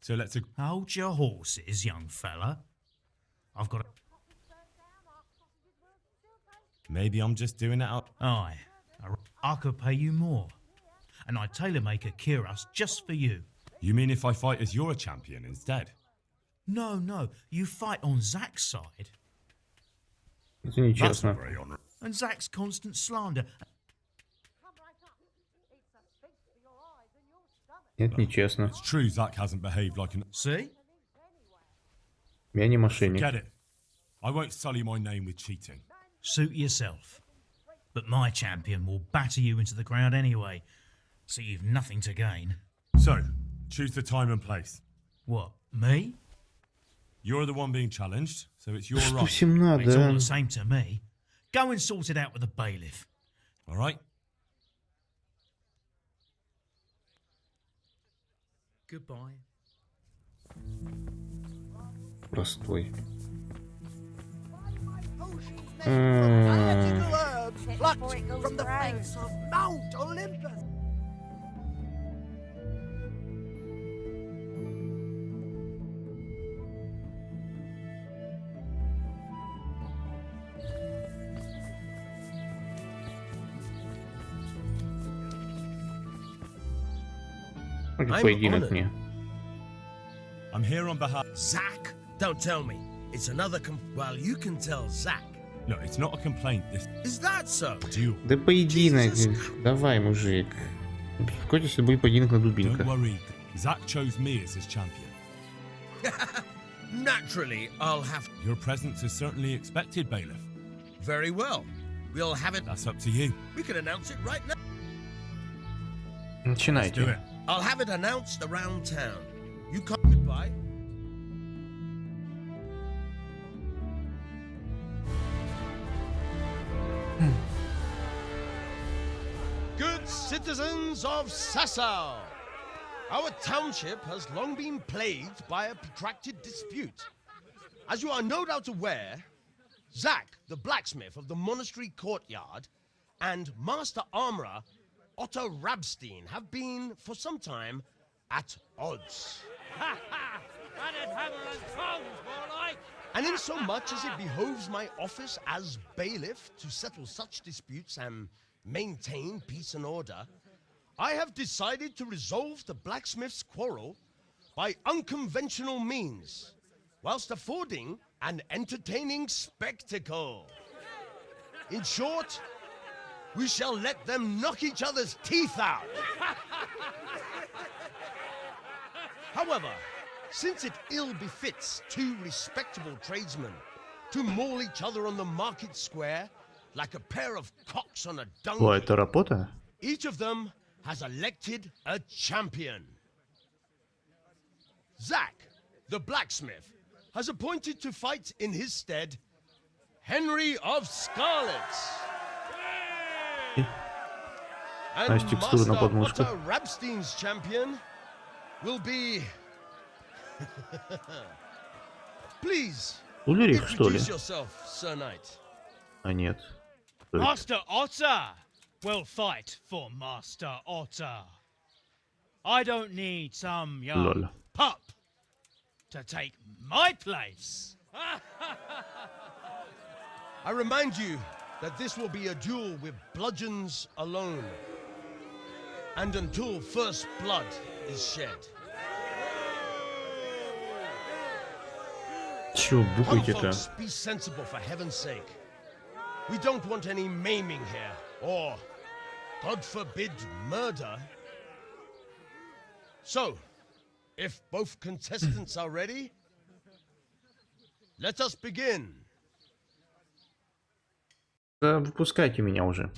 So let's... Hold your horses, young fella. I've got a... Maybe I'm just doing it out... Aye. I could pay you more. And I'd tailor-make a cuirass just for you. You mean if I fight as you're a champion instead? No, no. You fight on Zach's side. Это нечестно. And Zach's constant slander. Это нечестно. It's true Zach hasn't behaved like an... See? Я не мошенник. Forget it. I won't sully my name with cheating. Suit yourself. But my champion will batter you into the ground anyway, so you've nothing to gain. So, choose the time and place. What, me? You're the one being challenged, so it's your Что right. всем надо? It's all the same to me. Go and sort it out with the bailiff. All right? Goodbye. Простой. Magical herbs plucked from the flanks of Mount Olympus. Поединок мне. I'm here on behalf... Zach? Don't tell me. It's another well, you can tell Zach. No, it's not a complaint. This Is that so? duel. Да поединок. Давай, мужик. Какой-то если будет поединок на Don't дубинках. worry. Zach chose me as his champion. Naturally, I'll have... Your presence is certainly expected, Bailiff. Very well. We'll have it... That's up to you. We can announce it right now. Let's do Начинайте. it. I'll have it announced around town. You come... Goodbye. Good citizens of Sasau, our township has long been plagued by a protracted dispute. As you are no doubt aware, Zach, the blacksmith of the monastery courtyard, and Master Armourer Otto Rabstein have been, for some time, at odds. Ha ha! That'd hammer and tongs, more like! And in so much as it behoves my office as bailiff to settle such disputes and maintain peace and order, I have decided to resolve the blacksmith's quarrel by unconventional means, whilst affording an entertaining spectacle. In short, we shall let them knock each other's teeth out. However, Since it ill befits two respectable tradesmen to maul each other on the market square like a pair of cocks on a dung О, heap, это работа? each of them has elected a champion. Zack, the blacksmith, has appointed to fight in his stead Henry of Scarlet. And Nice текстура на Master подмышках. Otto Rabstein's champion will be... Please, Ульрих, что ли? introduce yourself, Sir Knight. А нет. Кто это? Master Otter will fight for Master Otter. I don't need some young Lol. pup to take my place. I remind you that this will be a duel with bludgeons alone. And until first blood is shed. Чё Come, бухаете-то? folks, be sensible for heaven's sake. We don't want any maiming here, or, God forbid, murder. So, if both contestants are ready, let us begin. Да выпускайте меня уже.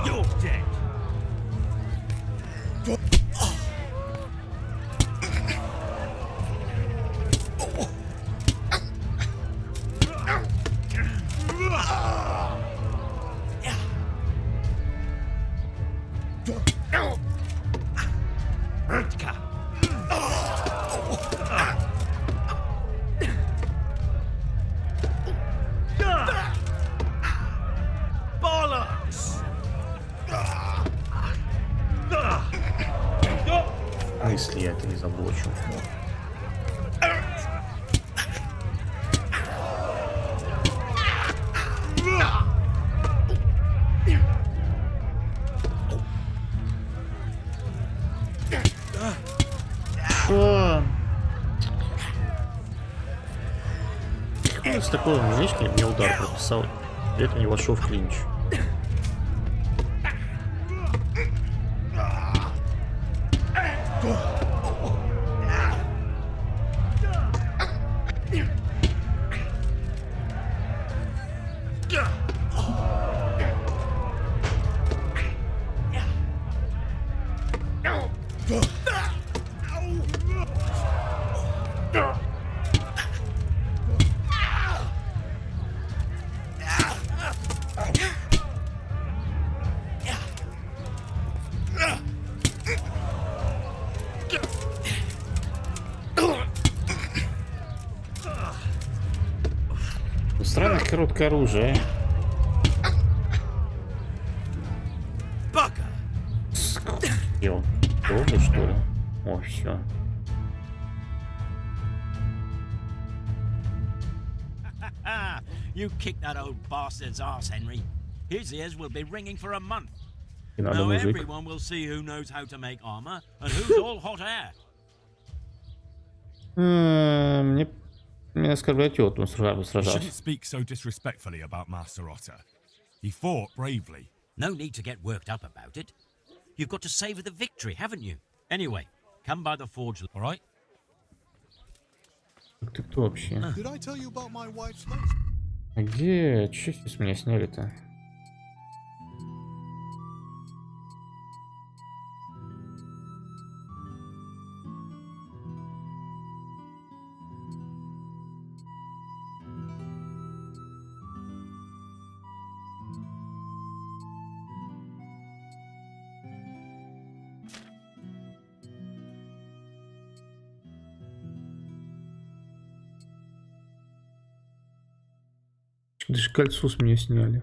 You're dead. Bollocks! Если я это не заблочу. Что? С такой мелечки мне удар прописал. При этом не вошел в клинч. Странно короткое оружие. Делал. Долго, что ли? О, все. You kicked that old bastard's ass, Henry. His ears will be ringing for a month. Не надо, Now мужик. everyone will see who knows how to make armor and who's all hot air. Мне оскорблять его, он You shouldn't сражался. speak so disrespectfully about Master Otter. He fought bravely. No need to get worked up about it. You've got to savor the victory, haven't you? Anyway, come by the forge, all right? Ты кто вообще? Did I tell you about my wife's life? А где? Че с меня сняли-то? Даже кольцо с меня сняли.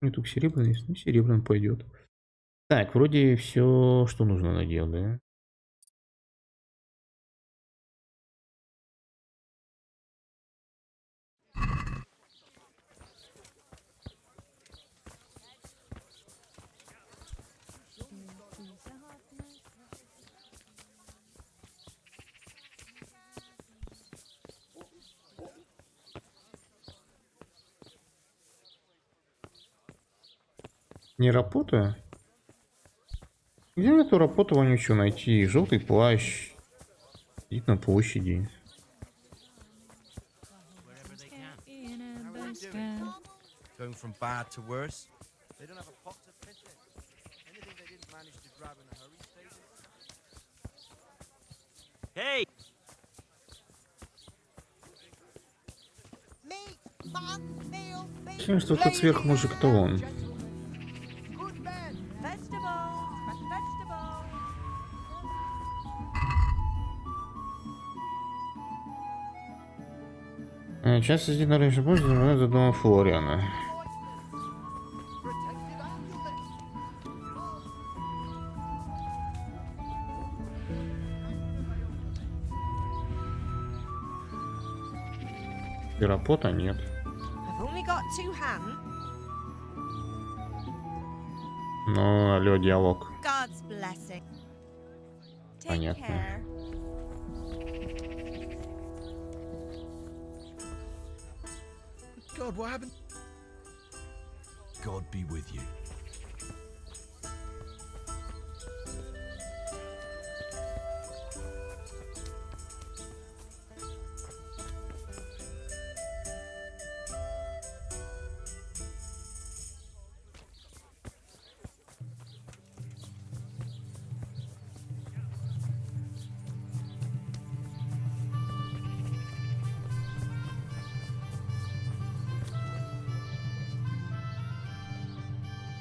Не только серебряный есть, ну серебряный пойдет. Так, вроде все, что нужно, надел, да? Не работаю? Где мне эту работу вонючую найти? Желтый плащ. Сидит на площади. Going from bad to worse. They don't have a pot to piss in. Anything they didn't manage to grab in a hurry stays in. Hey! Meat, mutton, meal, beef, Myslím, что тот сверхмужик, то он. good men. Vegetables, fresh vegetables. Часто сидит на рынке позже, но за дома Флориана. Пиропота нет. I've only got 2 hands. Ну, алло, диалог. God's blessing. Take Понятно. care. God, what happened? God be with you.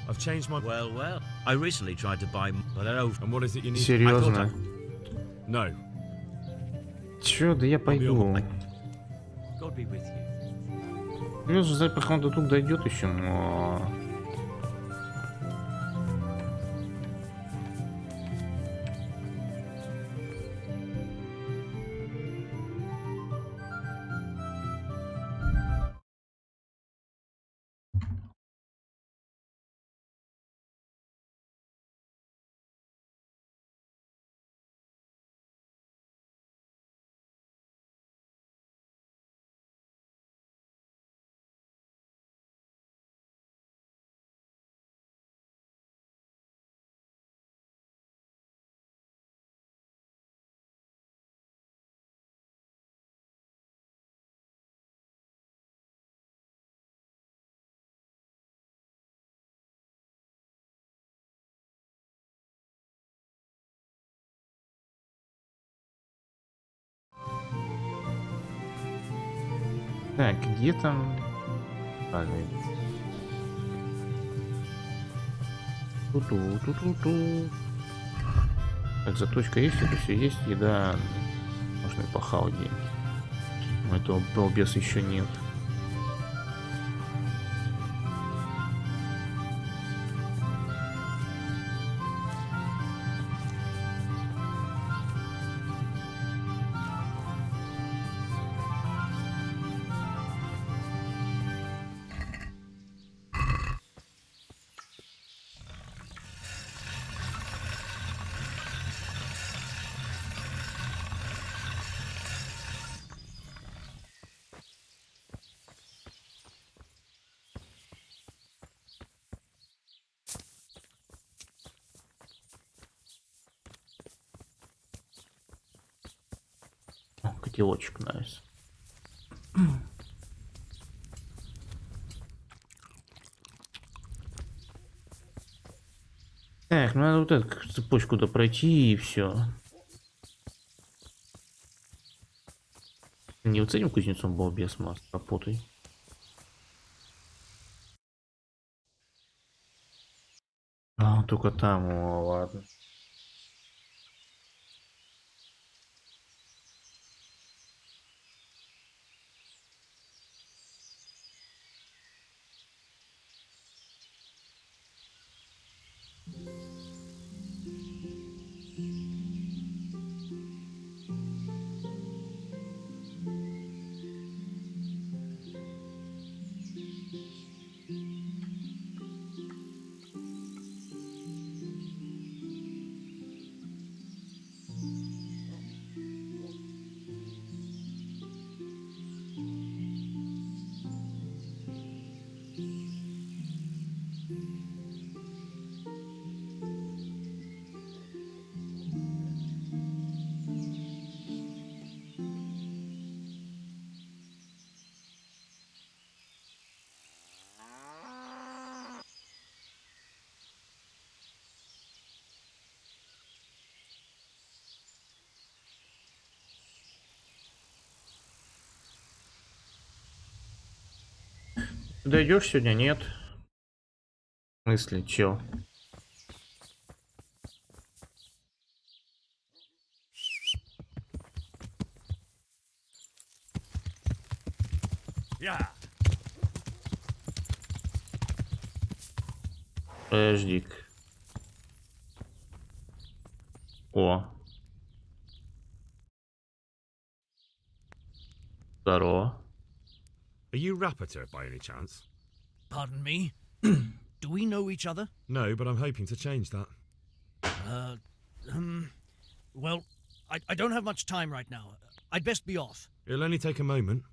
I've changed my... Well, well. I recently tried to buy... But I don't... And what is it you need? Серьезно? No. Чё, да я пойду. God be with you. Серьезно, ждать, пока он до тут дойдет еще, но... Так, где там... Правильно. Ту-ту-ту-ту-ту. Так, заточка есть, это все есть, еда. Можно и похавать деньги. Но этого балбеса еще нет. О, котелочек, найс. Так, ну надо вот эту цепочку-то пройти и все. Не вот с этим кузнецом был без масс, работай. А, только там, о, ладно. Ты дойдешь сегодня? Нет. В смысле, чел? Yeah. Подожди-ка. О. Здорово. Are you Rapiter by any chance? Pardon me? Do we know each other? No, but I'm hoping to change that. Well, I don't have much time right now. I'd best be off. It'll only take a moment.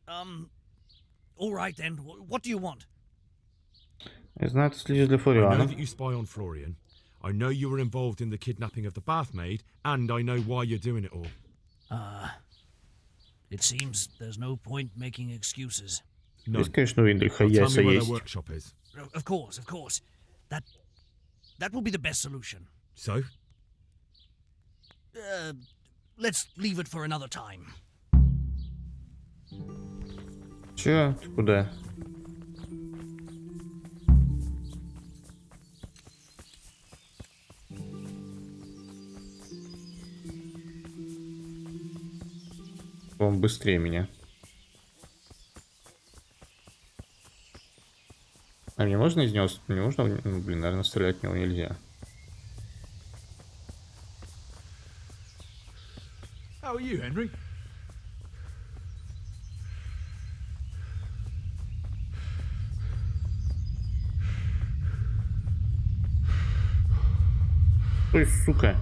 All right then. What do you want? Не знаю, ты следишь для I know Флориана. that you spy on Florian. I know you were involved in the kidnapping of the bathmaid, and I know why you're doing it all. It seems there's no point making excuses. No. Есть, конечно, у Индриха Now tell яйца me where their есть. workshop is. Of course. That will be the best solution. So? Let's leave it for another time. Чё? Ты куда? Он быстрее меня. А мне можно из него... Не можно? Ну, блин, наверное, стрелять в него нельзя. How are you, Henry? Ой, сука.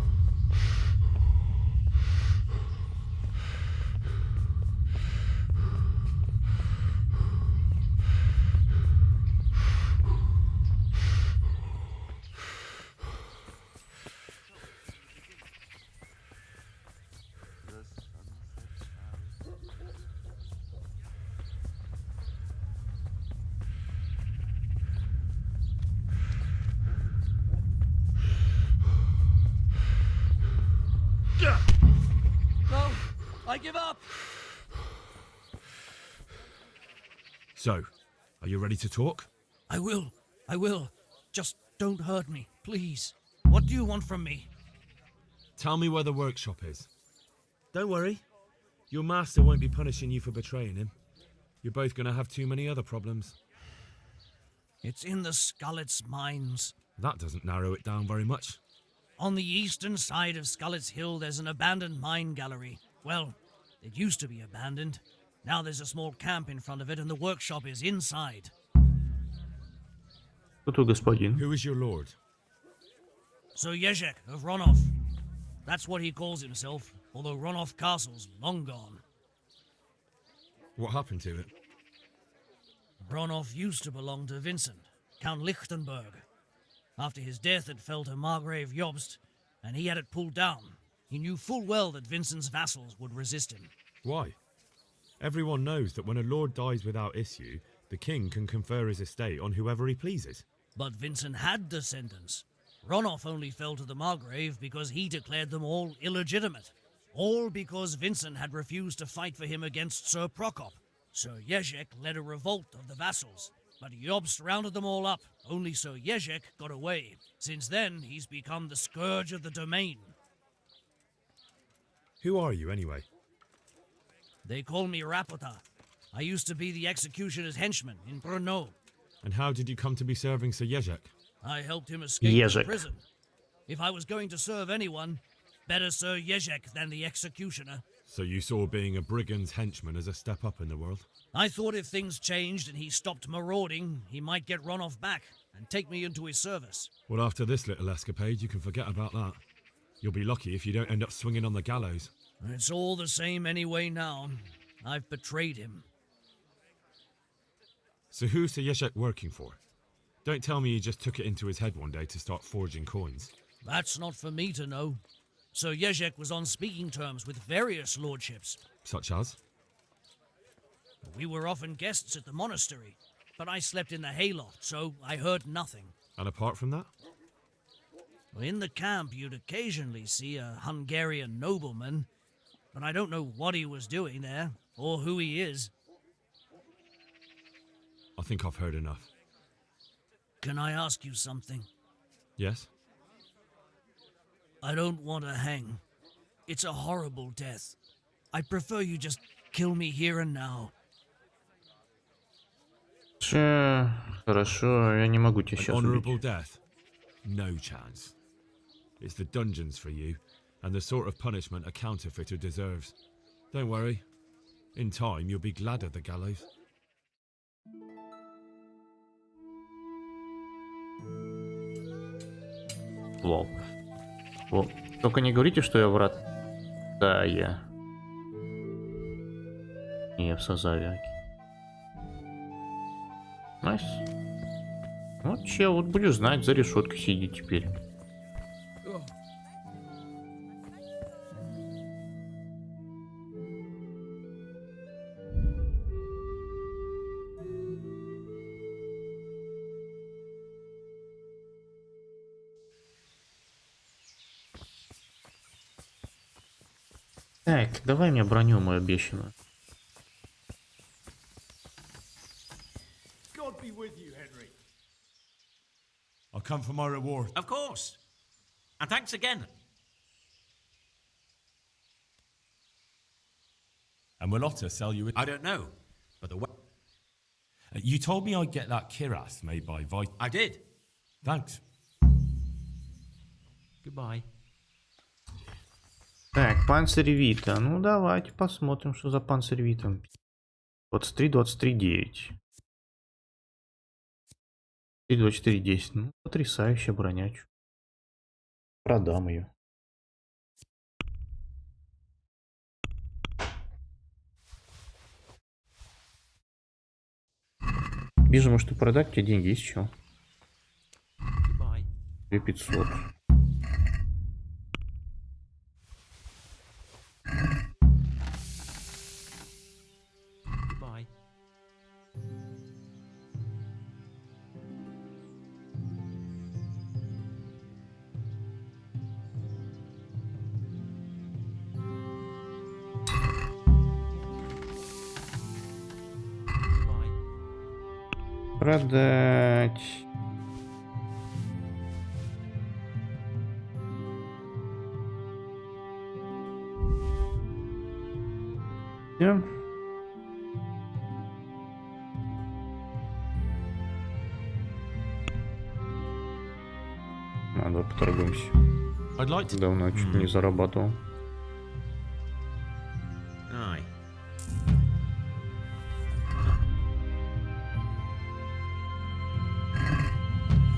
No, I give up. So, are you ready to talk? I will. Just don't hurt me, please. What do you want from me? Tell me where the workshop is. Don't worry. Your master won't be punishing you for betraying him. You're both going to have too many other problems. It's in the Skullet's mines. That doesn't narrow it down very much. On the eastern side of Skullet's Hill, there's an abandoned mine gallery. Well, it used to be abandoned. Now there's a small camp in front of it, and the workshop is inside. Кто господин? Who is your lord? Sir Yezhek of Ronov. That's what he calls himself, although Ronov Castle's long gone. What happened to it? Ronov used to belong to Vincent, Count Lichtenberg. After his death, it fell to Margrave Jobst, and he had it pulled down. He knew full well that Vincent's vassals would resist him. Why? Everyone knows that when a lord dies without issue, the king can confer his estate on whoever he pleases. But Vincent had descendants. Ronov only fell to the Margrave because he declared them all illegitimate. All because Vincent had refused to fight for him against Sir Prokop. Sir Yezhek led a revolt of the vassals, but Jobst rounded them all up. Only Sir Yezhek got away. Since then, he's become the scourge of the domain. Who are you, anyway? They call me Rapota. I used to be the executioner's henchman in Brno. And how did you come to be serving Sir Yezhek? I helped him escape from prison. If I was going to serve anyone, better Sir Yezhek than the executioner. So you saw being a brigand's henchman as a step up in the world? I thought if things changed and he stopped marauding, he might get Ronov back and take me into his service. Well, after this little escapade, you can forget about that. You'll be lucky if you don't end up swinging on the gallows. It's all the same anyway now. I've betrayed him. So who's Sir Yezhek working for? Don't tell me he just took it into his head one day to start forging coins. That's not for me to know. Sir Yezhek was on speaking terms with various lordships. Such as? We were often guests at the monastery, but I slept in the hayloft, so I heard nothing. And apart from that? In the camp, you'd occasionally see a Hungarian nobleman, but I don't know what he was doing there, or who he is. I think I've heard enough. Can I ask you something? Yes? I don't want to hang. It's a horrible death. I prefer you just kill me here and now. Хорошо, я не могу тебя An сейчас honourable убить. death? No chance. It's the dungeons for you, and the sort of punishment a counterfeiter deserves. Don't worry. In time, you'll be glad of the gallows. Лол. Лол. Только не говорите, что я врат. Да, я. Не, в Сазаве. Найс. Вот чел, вот будешь знать, за решеткой сидит теперь. Так, давай мне броню мою обещанную. God be with you, Henry. I'll come for my reward. Of course. And thanks again. And will Otter sell you? I don't know, but the way You told me I'd get that kiras made by Vite. I did. Thanks. Goodbye. Так, панцирь Вита. Ну, давайте посмотрим, что за панцирь Вита. 23, 23, 9. 24, 10. Ну, потрясающая броня. Продам ее. Вижу, может, и продать, у тебя деньги есть что? 2500. Goodbye. Продать. Всё. Надо поторгуемся. Давно чуть не зарабатывал. Aye.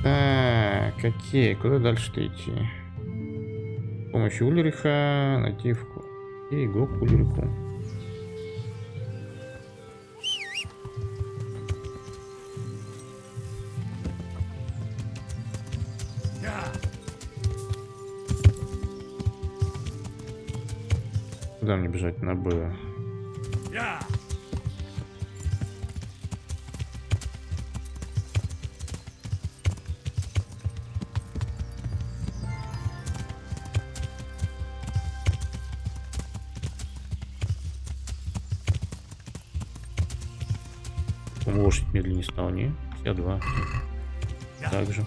Так, окей, куда дальше-то идти? С помощью Ульриха найти и игрок к Ульриху. Куда мне бежать на Б? Лошадь медленнее стал, не? 52. Так же.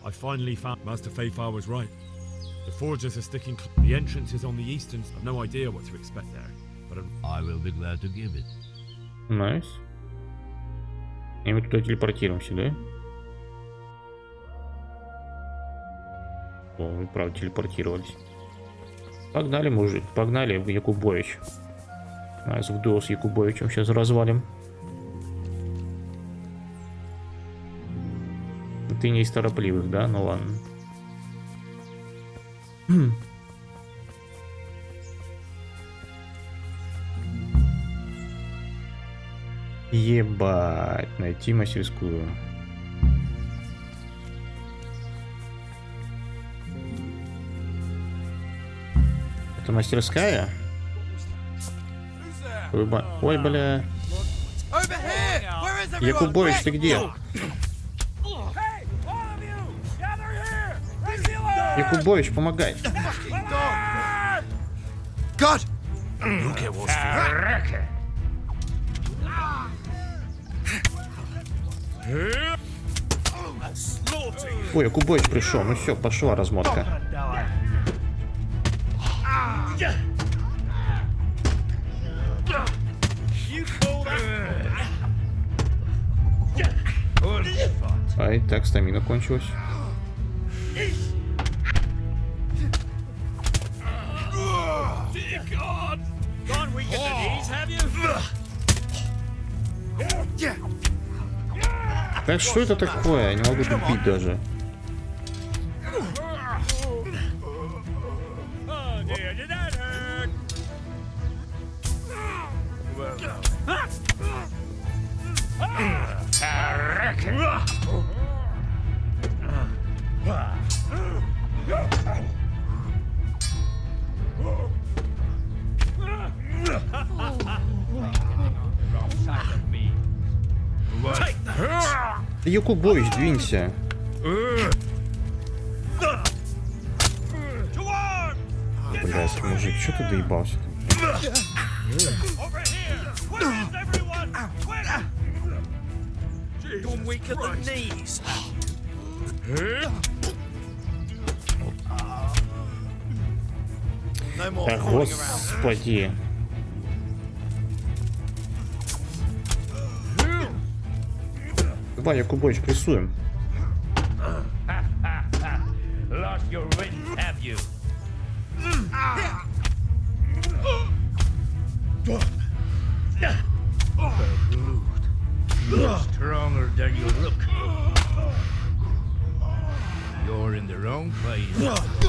I finally found Master Fayfar was right. The forgers are sticking. The entrance is on the eastern. I've no idea what to expect there, but I will be glad to give it. Найс. И мы туда телепортируемся, да? О, вы правда телепортировались. Погнали, мужик, погнали в Якубович. Нас в дуо с Якубовичем сейчас развалим. Ты не из торопливых, да? Ну ладно. Ебать, найти мастерскую. Мастерская? Ой, бля. Якубович, ты где? Якубович, помогай. God! Ой, Якубович пришел. Ну все, пошла размотка. Ай, так, стамина кончилась. Так что это такое? Я не могу тут бить даже. Якубович, двинься. Блядь, мужик, что ты доебался? Да господи. Давай, Якубович, прессуем. You're stronger than you look. You're in the wrong place at the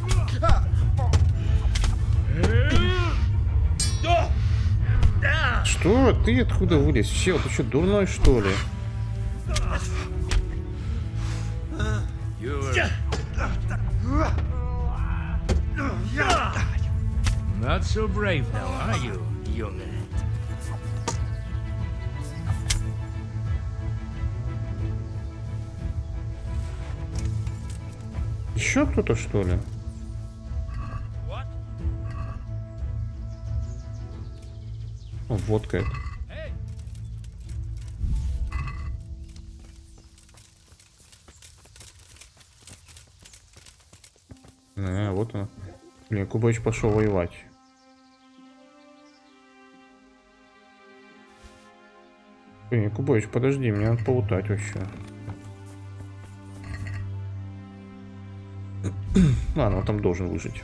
wrong time. Что? Ты откуда вылез? Чел, ты что, дурной, что ли? Not so brave now, are you, young? Еще кто-то, что ли? О, водка это. Вот он. Блин, Якубович пошел воевать. Блин, Якубович, подожди, мне надо полутать вообще. Ладно, он там должен выжить.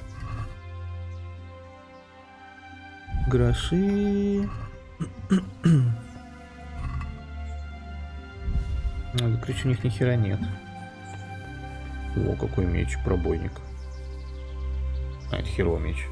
Гроши. Надо, короче, у них ни хера нет. О, какой меч, пробойник. А, это херово меч.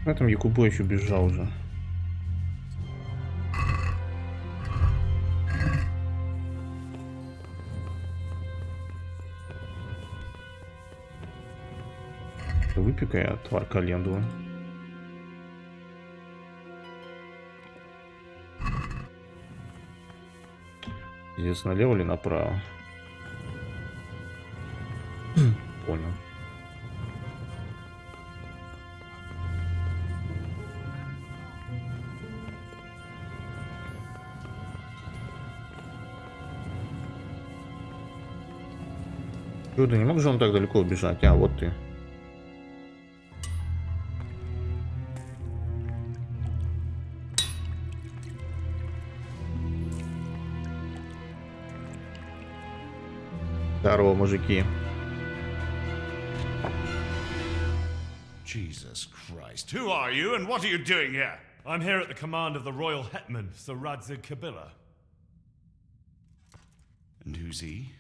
В этом Якубович убежал уже. Выпей-ка я отвар календулы. Здесь налево или направо? Понял. Чудо, не мог же он так далеко убежать? А, вот ты. Здорово, мужики. Jesus Christ. Who are you and what are you doing here? I'm here at the command of the royal hetman, Sir Radzig Kabila. And who's he?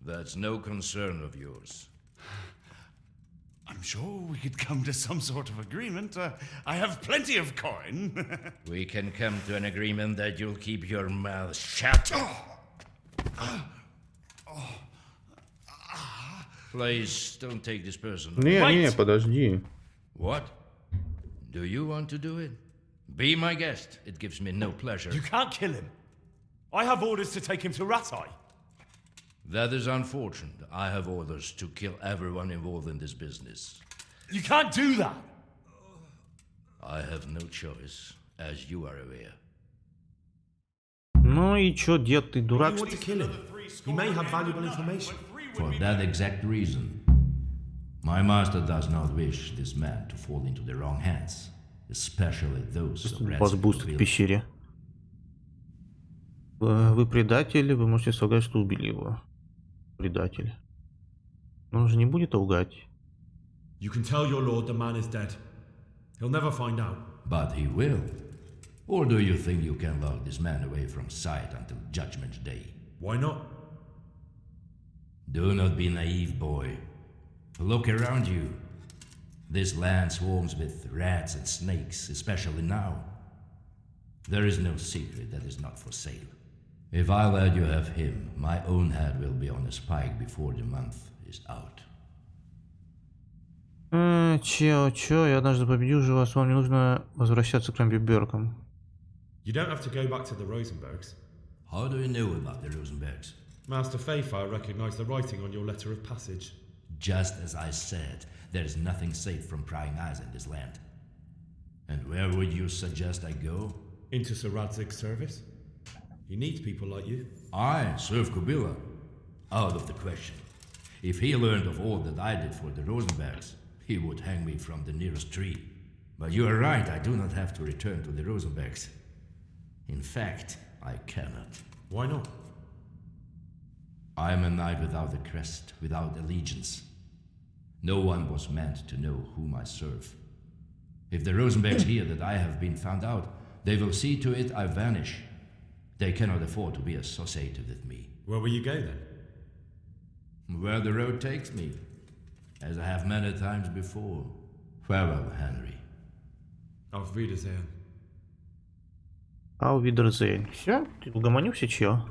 That's no concern of yours. I'm sure we could come to some sort of agreement. I have plenty of coin. We can come to an agreement that you'll keep your mouth shut. Please, don't take this personally. Не, подожди. What? Do you want to do it? Be my guest. It gives me no pleasure. You can't kill him. I have orders to take him to Ratai. That is unfortunate. I have orders to kill everyone involved in this business. You can't do that. I have no choice, as you are aware. Ну и чё, дед, ты дурак? You want to kill him. He may have valuable information. For that exact reason, my master does not wish this man to fall into the wrong hands, especially those of Вас буст в пещере. Вы предатель, вы можете солгать, что убили его. Предатель. Но он же не будет лгать. You can tell your lord the man is dead. He'll never find out. But he will. Or do you think you can lock this man away from sight until Judgment Day? Why not? Do not be naive, boy. Look around you. This land swarms with rats and snakes, especially now. There is no secret that is not for sale. If I let you have him, my own head will be on a spike before the month is out. Чё, я однажды победил уже вас, вам не нужно возвращаться к Рамбиберкам. You don't have to go back to the Rosenbergs. How do you know about the Rosenbergs? Master Fayfire recognized the writing on your letter of passage. Just as I said, there is nothing safe from prying eyes in this land. And where would you suggest I go? Into Sir Radzig's service. He needs people like you. I serve Kubila. Out of the question. If he learned of all that I did for the Rosenbergs, he would hang me from the nearest tree. But you are right, I do not have to return to the Rosenbergs. In fact, I cannot. Why not? I am a knight without a crest, without allegiance. No one was meant to know whom I serve. If the Rosenbergs hear that I have been found out, they will see to it I vanish. They cannot afford to be associated with me. Where will you go then? Where the road takes me, as I have many times before. Farewell, Henry. Auf Wiedersehen. Auf Wiedersehen. Все? Ты угомонился, чё?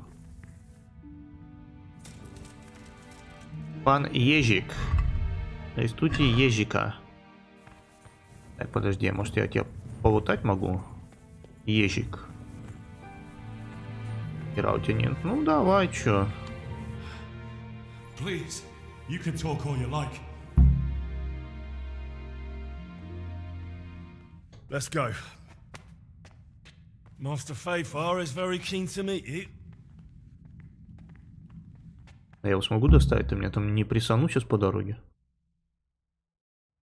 Пан Ежик. Арестуйте Ежика. Так, подожди, может я тебя полутать могу? Ежик. Раутинин. Ну давай, чё? Please, you can talk all you like. Let's go. Master Fayfire is very keen to meet you. А я его смогу доставить? Ты меня там не присану сейчас по дороге?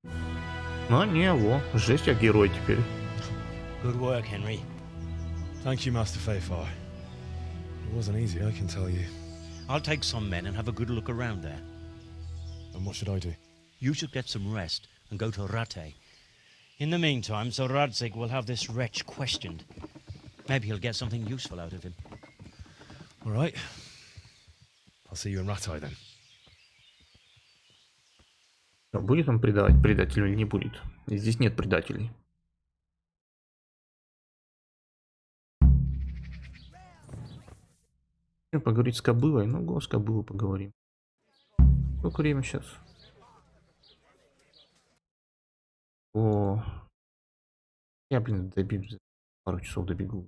А, не, во. Жесть, я герой теперь. Good work, Henry. Thank you, Master Fayfire. It wasn't easy, I can tell you. I'll take some men and have a good look around there. And what should I do? You should get some rest and go to Rattay. In the meantime, Sir Radzig will have this wretch questioned. Maybe he'll get something useful out of him. All right. I'll see you in Rattay then. Будет он предавать предателя или не будет? Здесь нет предателей. Поговорить с кобылой? Ну, го, с кобылой поговорим. Сколько время сейчас? О, я, блин, добегу, пару часов добегу.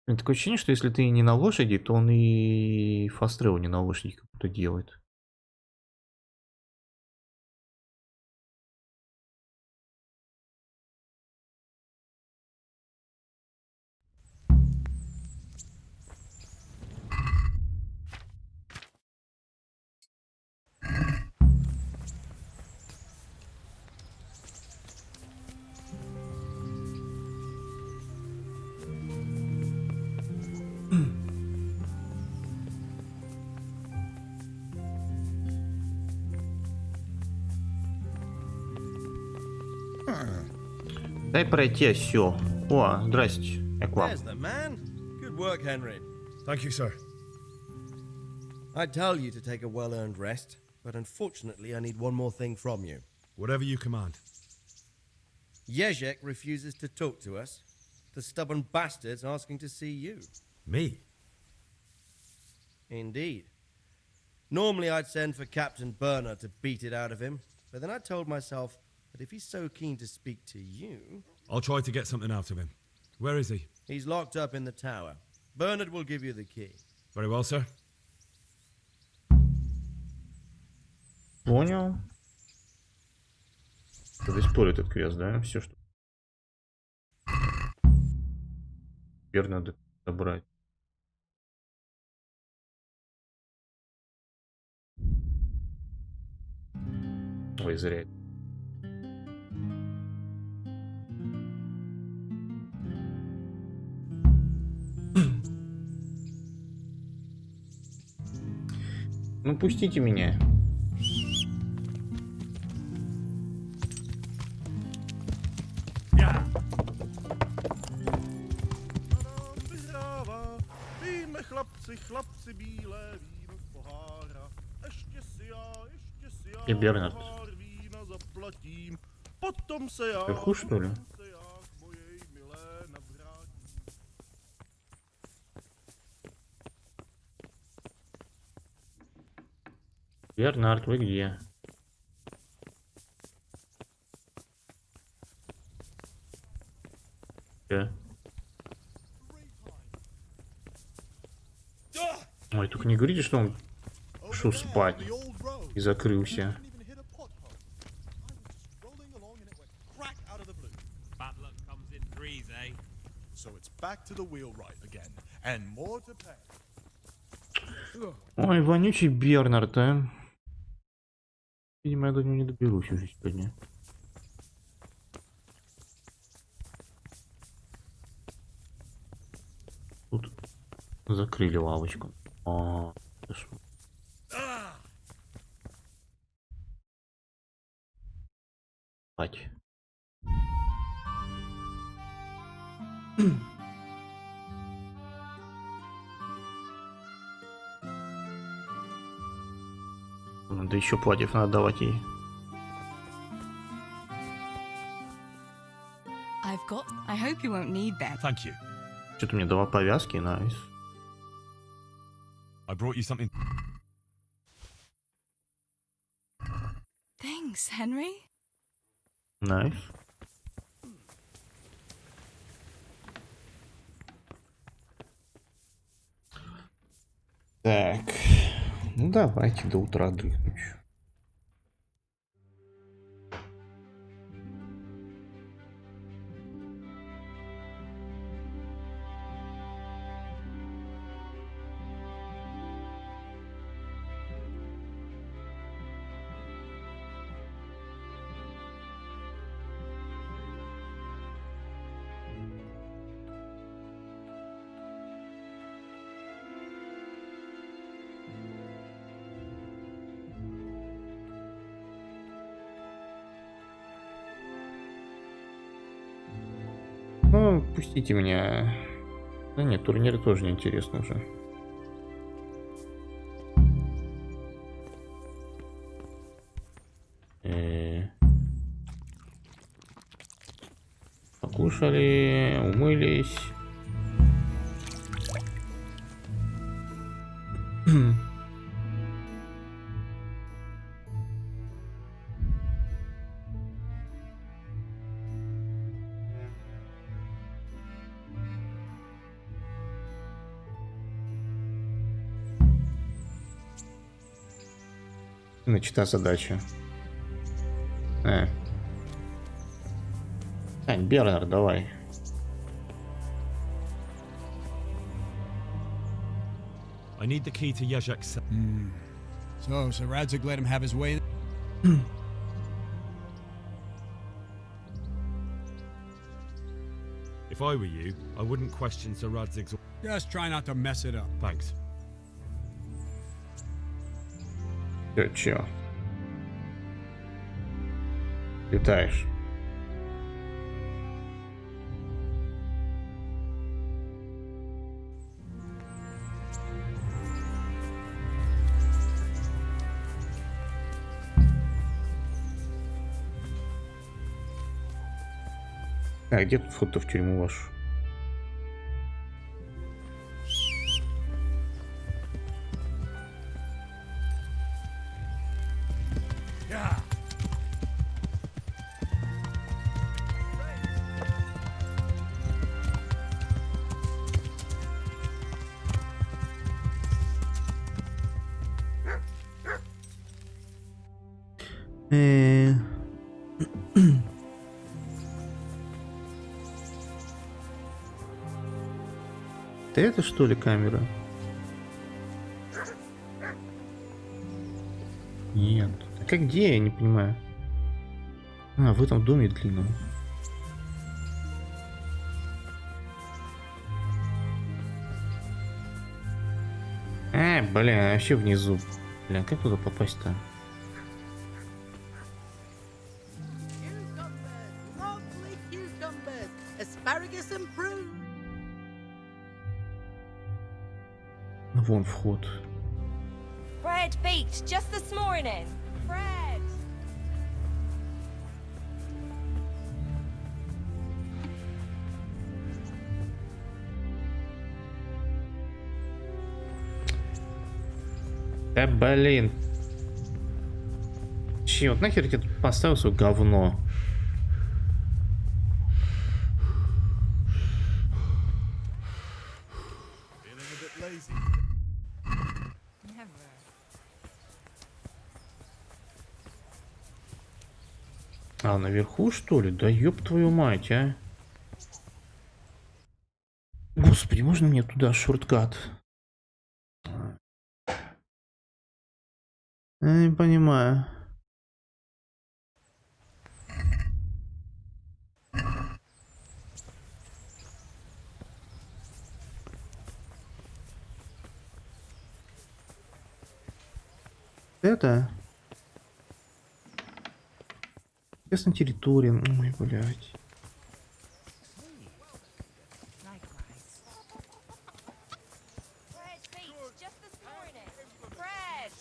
Такое ощущение, что если ты не на лошади, то он и фаст-тревел не на лошади как-то делает. Дай пройти, все. О, здрасте. Я к вам. There's the man. Good work, Henry. Thank you, sir. I tell you to take a well-earned rest, but unfortunately I need one more thing from you. Whatever you command. Jezek refuses to talk to us. The stubborn bastard's asking to see you. Me? Indeed. Normally I'd send for Captain Burner to beat it out of him, but then I told myself that if he's so keen to speak to you... I'll try to get something out of him. Where is he? He's locked up in the tower. Bernard will give you the key. Very well, sir. Понял. До сих пор этот квест, да? Все, что... Теперь надо собрать. Ой, зря. Ну, пустите меня. Chlapci bílé víno z pohára. Ještě si já И Бернард. pár vína zaplatím. Potom se já Вверху, что ли? k mojej milé navrátím. Бернард, вы где? Ой, только не говорите, что он ушел спать и закрылся. Bad luck comes in threes, eh? So it's back to the wheelwright again, and more to pay. Ой, вонючий Бернард, а. Видимо, я до него не доберусь уже сегодня. Тут закрыли лавочку. А, хорошо. Спать. Надо еще платьев надо давать ей. I've got. I hope you won't need them. Thank you. Что-то мне дала повязки, найс. I brought you something. Thanks, Henry. Найс. Так, ну давайте до утра дрыхнуть. Ну, пустите меня. Да нет, турниры тоже не интересно уже. Покушали, умылись. Начата задача. Бернард, давай. I need the key to Jezek's cell. So, Sir Radzig let him have his way? If I were you, I wouldn't question Sir Radzig's... Just try not to mess it up. Thanks. Чё? Летаешь. А где тут вход-то в тюрьму вашу? Ты это что ли камера? Нет. А как где? Я не понимаю. А, в этом доме длинном. Блин, а вообще внизу. Блин, как туда попасть-то? Lovely cucumbers, asparagus and prunes. Ну, вон вход. Bread baked just this morning. Bread. Да блин. Че, вот нахер я тут поставил свое говно? А, наверху, что ли? Да ёб твою мать, а. Господи, можно мне туда шорткат? Я не понимаю. Это? Честно, территория. Ой, блядь. Bread baked just this morning. Bread.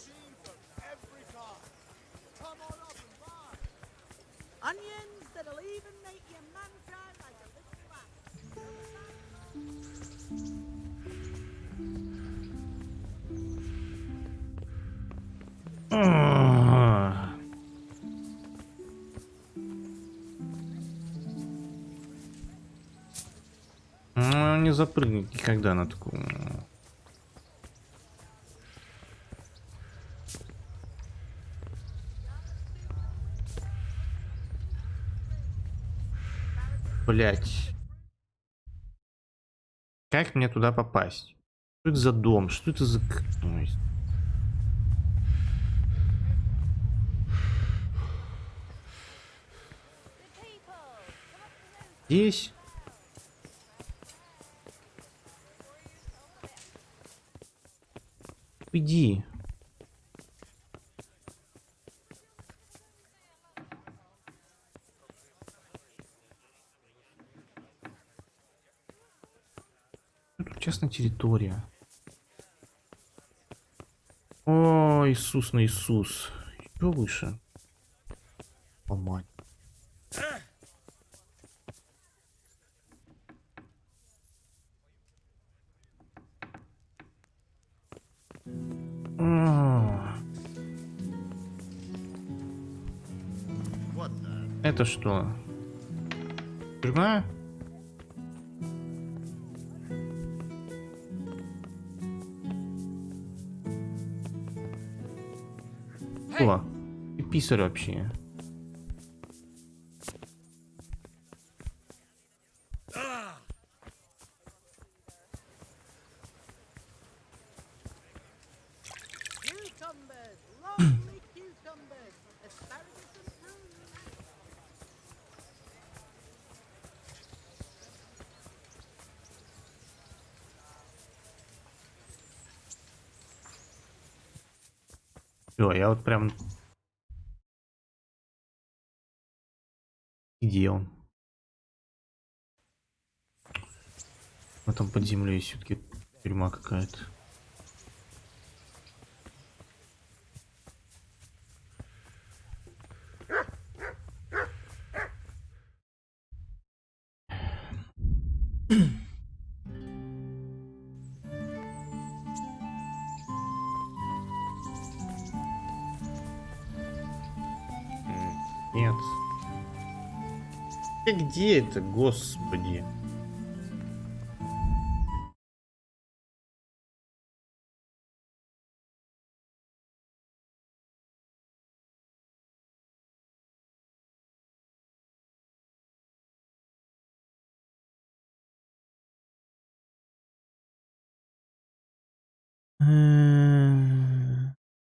Onions that'll even make your man cry like a little lamb. Ну, не запрыгнет никогда на такую. Блять. Как мне туда попасть? Что это за дом? Что это за... Ой. Здесь? Иди. Тут частная территория. О, Иисус на Иисус. Еще выше. О, мать. Это что? Тюрьма? О, и писарь вообще. Cucumbers, lovely cucumbers, asparagus and prunes. Все, я вот прям... Где он? А там под землей все-таки тюрьма какая-то. Нет. Где это, господи?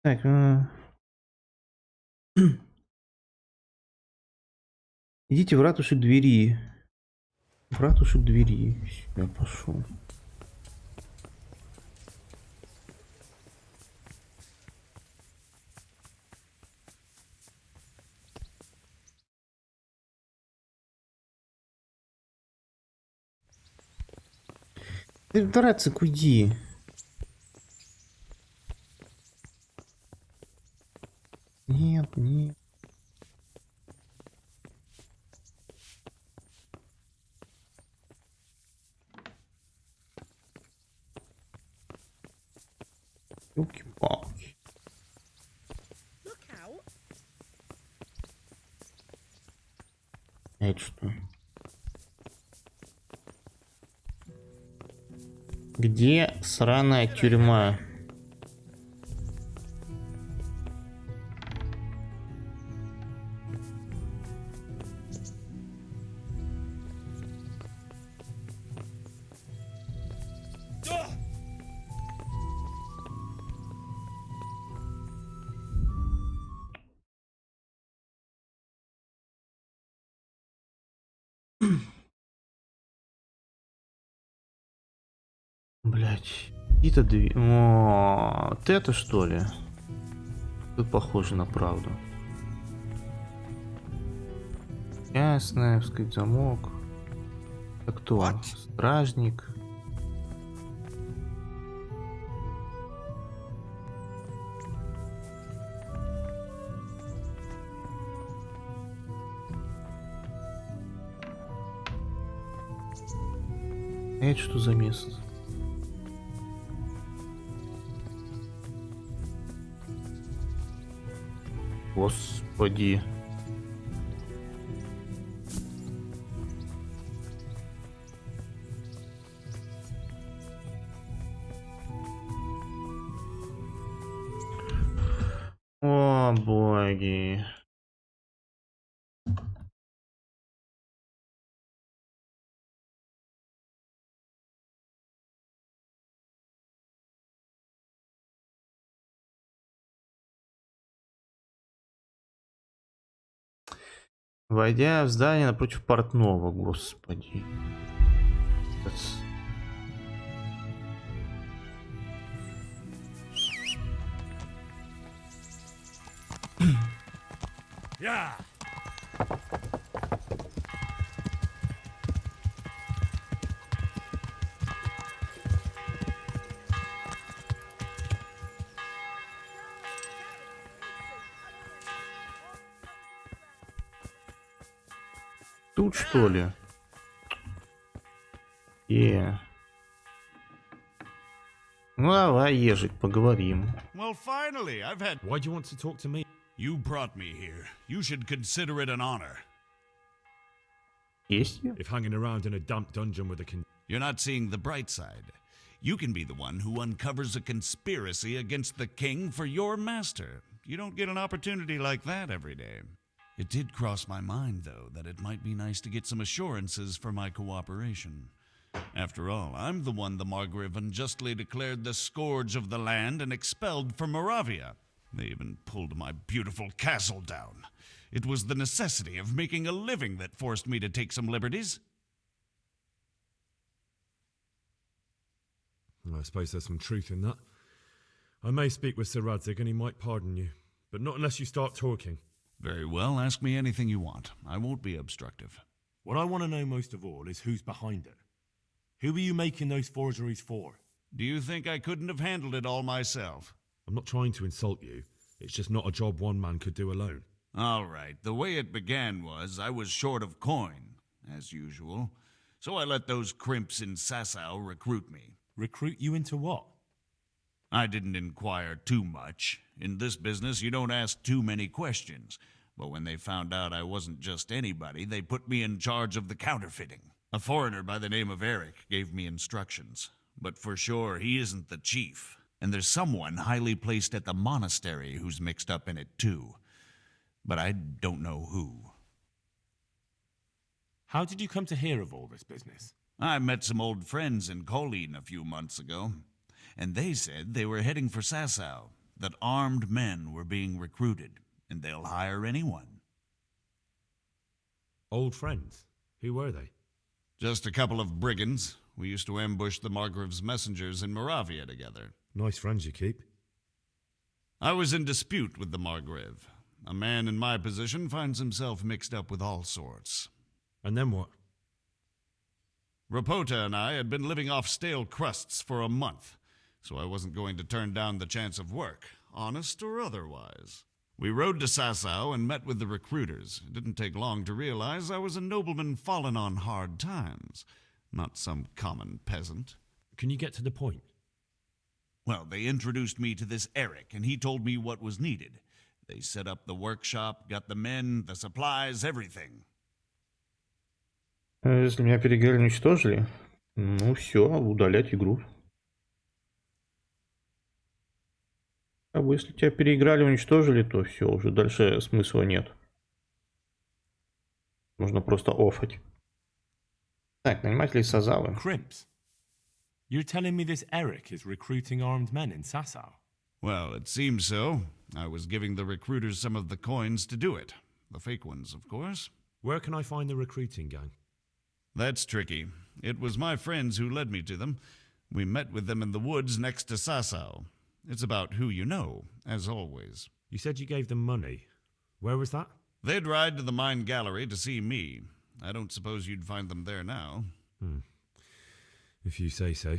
Так, идите в ратушу к двери. В ратушу к двери. Я пошел. Ты драться уйди. Нет, нет. Ёлки-палки. Это что? Где сраная тюрьма? Блять, какие-то две... О, вот это что ли? Тут похоже на правду. Ясно, сказать, замок. Это кто? Стражник. Это что за место? Господи. О, боги. Войдя в здание напротив портного, господи. Yeah. Тут что ли? Ну давай, ежик, поговорим. Well, finally, I've had... Why do you want to talk to me? You brought me here. You should consider it an honor. Есть? If hanging around in a damp dungeon with a You're not seeing the bright side. You can be the one who uncovers a conspiracy against the king for your master. You don't get an opportunity like that every day. It did cross my mind, though, that it might be nice to get some assurances for my cooperation. After all, I'm the one the Margrave unjustly declared the scourge of the land and expelled from Moravia. They even pulled my beautiful castle down. It was the necessity of making a living that forced me to take some liberties. I suppose there's some truth in that. I may speak with Sir Radzig and he might pardon you, but not unless you start talking. Very well, ask me anything you want. I won't be obstructive. What I want to know most of all is who's behind it. Who are you making those forgeries for? Do you think I couldn't have handled it all myself? I'm not trying to insult you. It's just not a job one man could do alone. All right, the way it began was I was short of coin, as usual. so I let those crimps in Sasau recruit me. Recruit you into what? I didn't inquire too much. In this business, you don't ask too many questions. But when they found out I wasn't just anybody, they put me in charge of the counterfeiting. A foreigner by the name of Eric gave me instructions. But for sure, he isn't the chief. And there's someone highly placed at the monastery who's mixed up in it too. But I don't know who. How did you come to hear of all this business? I met some old friends in Colleen a few months ago, and they said they were heading for Sasau, that armed men were being recruited, and they'll hire anyone. Old friends? Who were they? Just a couple of brigands. We used to ambush the Margrave's messengers in Moravia together. Nice friends you keep. I was in dispute with the Margrave. A man in my position finds himself mixed up with all sorts. And then what? Rapota and I had been living off stale crusts for a month, so I wasn't going to turn down the chance of work, honest or otherwise. We rode to Sasau and met with the recruiters. It didn't take long to realize I was a nobleman fallen on hard times, not some common peasant. Can you get to the point? Well, they introduced me to this Eric, and he told me what was needed. They set up the workshop, got the men, the supplies, everything. Если меня переиграли, уничтожили, ну все, удалять игру. А если тебя переиграли, уничтожили, то все, уже дальше смысла нет. Можно просто оффать. Так, наниматели Сазавы. Crimps. You're telling me this Eric is recruiting armed men in Sasau? Well, it seems so. I was giving the recruiters some of the coins to do it. The fake ones, of course. Where can I find the recruiting gang? That's tricky. It was my friends who led me to them. We met with them in the woods next to Sasau. It's about who you know, as always. You said you gave them money. Where was that? They'd ride to the mine gallery to see me. I don't suppose you'd find them there now. If you say so.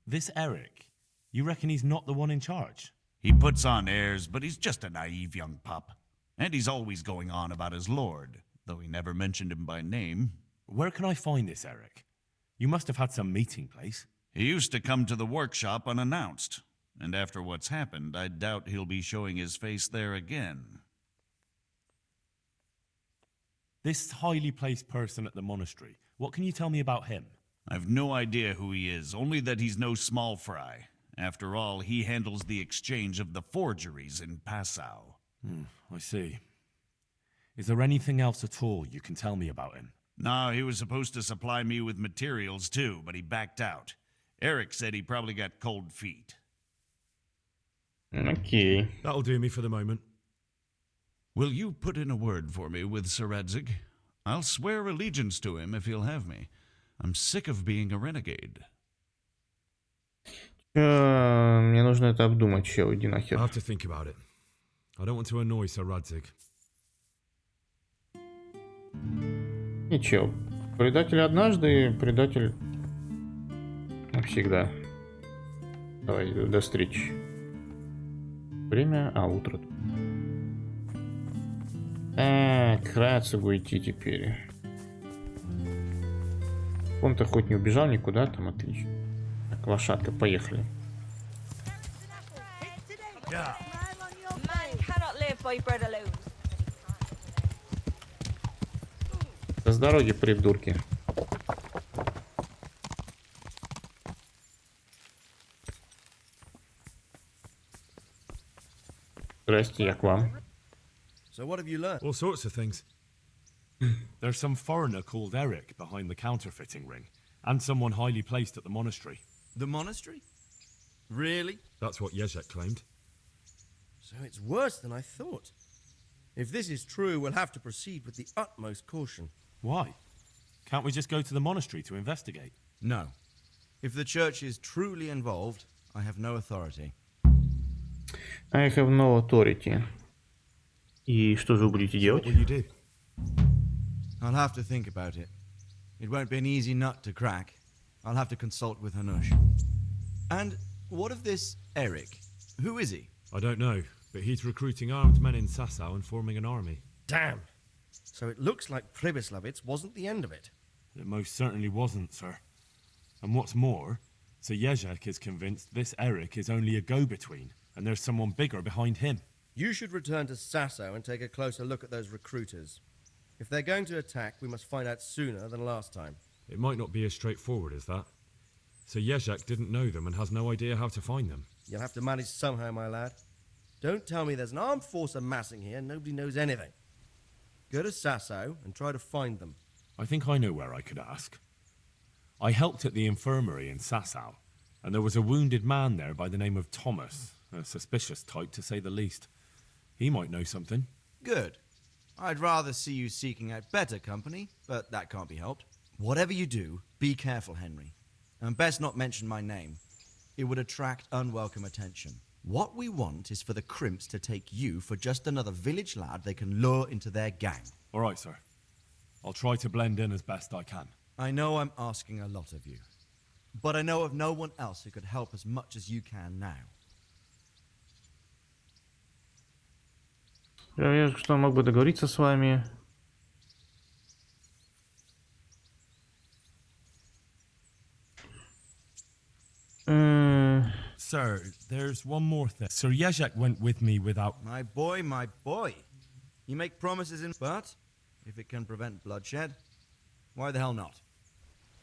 This Eric, you reckon he's not the one in charge? He puts on airs, but he's just a naive young pup. And he's always going on about his lord, though he never mentioned him by name. Where can I find this Eric? You must have had some meeting place. He used to come to the workshop unannounced. And after what's happened, I doubt he'll be showing his face there again. This highly placed person at the monastery, what can you tell me about him? I've no idea who he is, only that he's no small fry. After all, he handles the exchange of the forgeries in Passau. I see. Is there anything else at all you can tell me about him? No, he was supposed to supply me with materials too, but he backed out. Eric said he probably got cold feet. Okay. That'll do me for the moment. Will you put in a word for me with Sir Radzig? I'll swear allegiance to him if he'll have me. I'm sick of being a renegade. Мне нужно это обдумать, чел, иди нахер. I'll have to think about it. I don't want to annoy Sir Radzig. Не, чел. Предатель однажды, предатель навсегда. Давай, до встречи. Время, утро. Так, к Рацигу идти теперь. Он-то хоть не убежал никуда, там отлично. Так, лошадка, поехали. Man cannot live by bread alone. С дороги, придурки. Здрасте, я к вам. So what have you learned? All sorts of things. There's some foreigner called Eric behind the counterfeiting ring, and someone highly placed at the monastery. The monastery? Really? That's what Jezek claimed. So it's worse than I thought. If this is true, we'll have to proceed with the utmost caution. Why? Can't we just go to the monastery to investigate? No. If the church is truly involved, I have no authority. I have no authority. И что же вы будете делать? What will you do? I'll have to think about it. It won't be an easy nut to crack. I'll have to consult with Hanush. And what of this Eric? Who is he? I don't know, but he's recruiting armed men in Sasau and forming an army. Damn. So it looks like Pribyslavitz wasn't the end of it. It most certainly wasn't, sir. And what's more, Sir Jezek is convinced this Eric is only a go-between, and there's someone bigger behind him. You should return to Sasso and take a closer look at those recruiters. If they're going to attack, we must find out sooner than last time. It might not be as straightforward as that. Sir Jezek didn't know them and has no idea how to find them. You'll have to manage somehow, my lad. Don't tell me there's an armed force amassing here and nobody knows anything. Go to Sasso and try to find them. I think I know where I could ask. I helped at the infirmary in Sasau, and there was a wounded man there by the name of Thomas, a suspicious type to say the least. He might know something. Good. I'd rather see you seeking out better company, but that can't be helped. Whatever you do, be careful, Henry. And best not mention my name. It would attract unwelcome attention. What we want is for the Crimps to take you for just another village lad they can lure into their gang. All right, sir. I'll try to blend in as best I can. I know I'm asking a lot of you, but I know of no one else who could help as much as you can now. Я вижу, что мог бы договориться с вами. Sir, there's one more thing. Sir Jezek went with me without... My boy, my boy. You make promises in... But, if it can prevent bloodshed, why the hell not?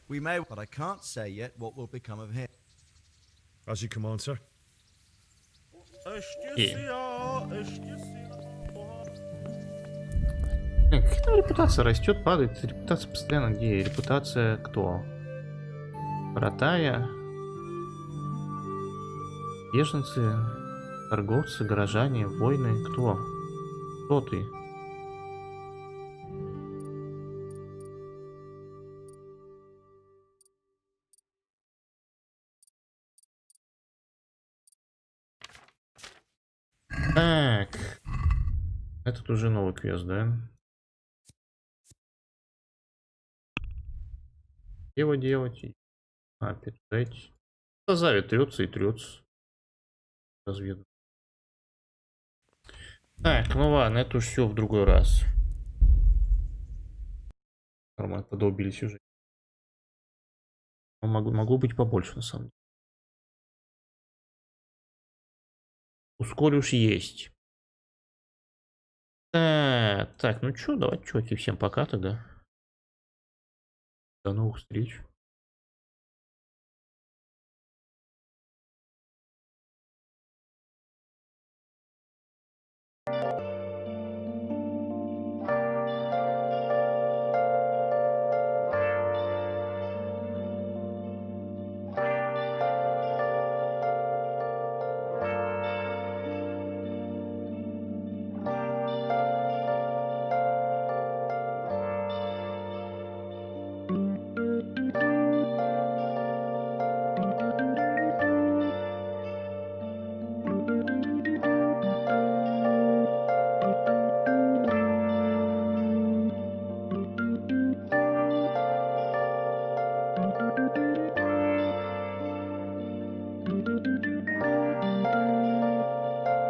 We may, but I can't say yet what will become of him. As you command, sir. Как там репутация растет, падает? Репутация постоянно где? Репутация кто? Братая? Беженцы? Торговцы? Горожане? Воины? Кто? Кто ты? Так. Этот уже новый квест, да? Его делать? Опять. Завет трется и трется. Разведу. Так, ну ладно, это уж все в другой раз. Нормально, подолбились уже. Могло быть побольше, на самом деле. Ускорь уж есть. Так, ну чё, давайте, чуваки, всем пока тогда. До новых встреч.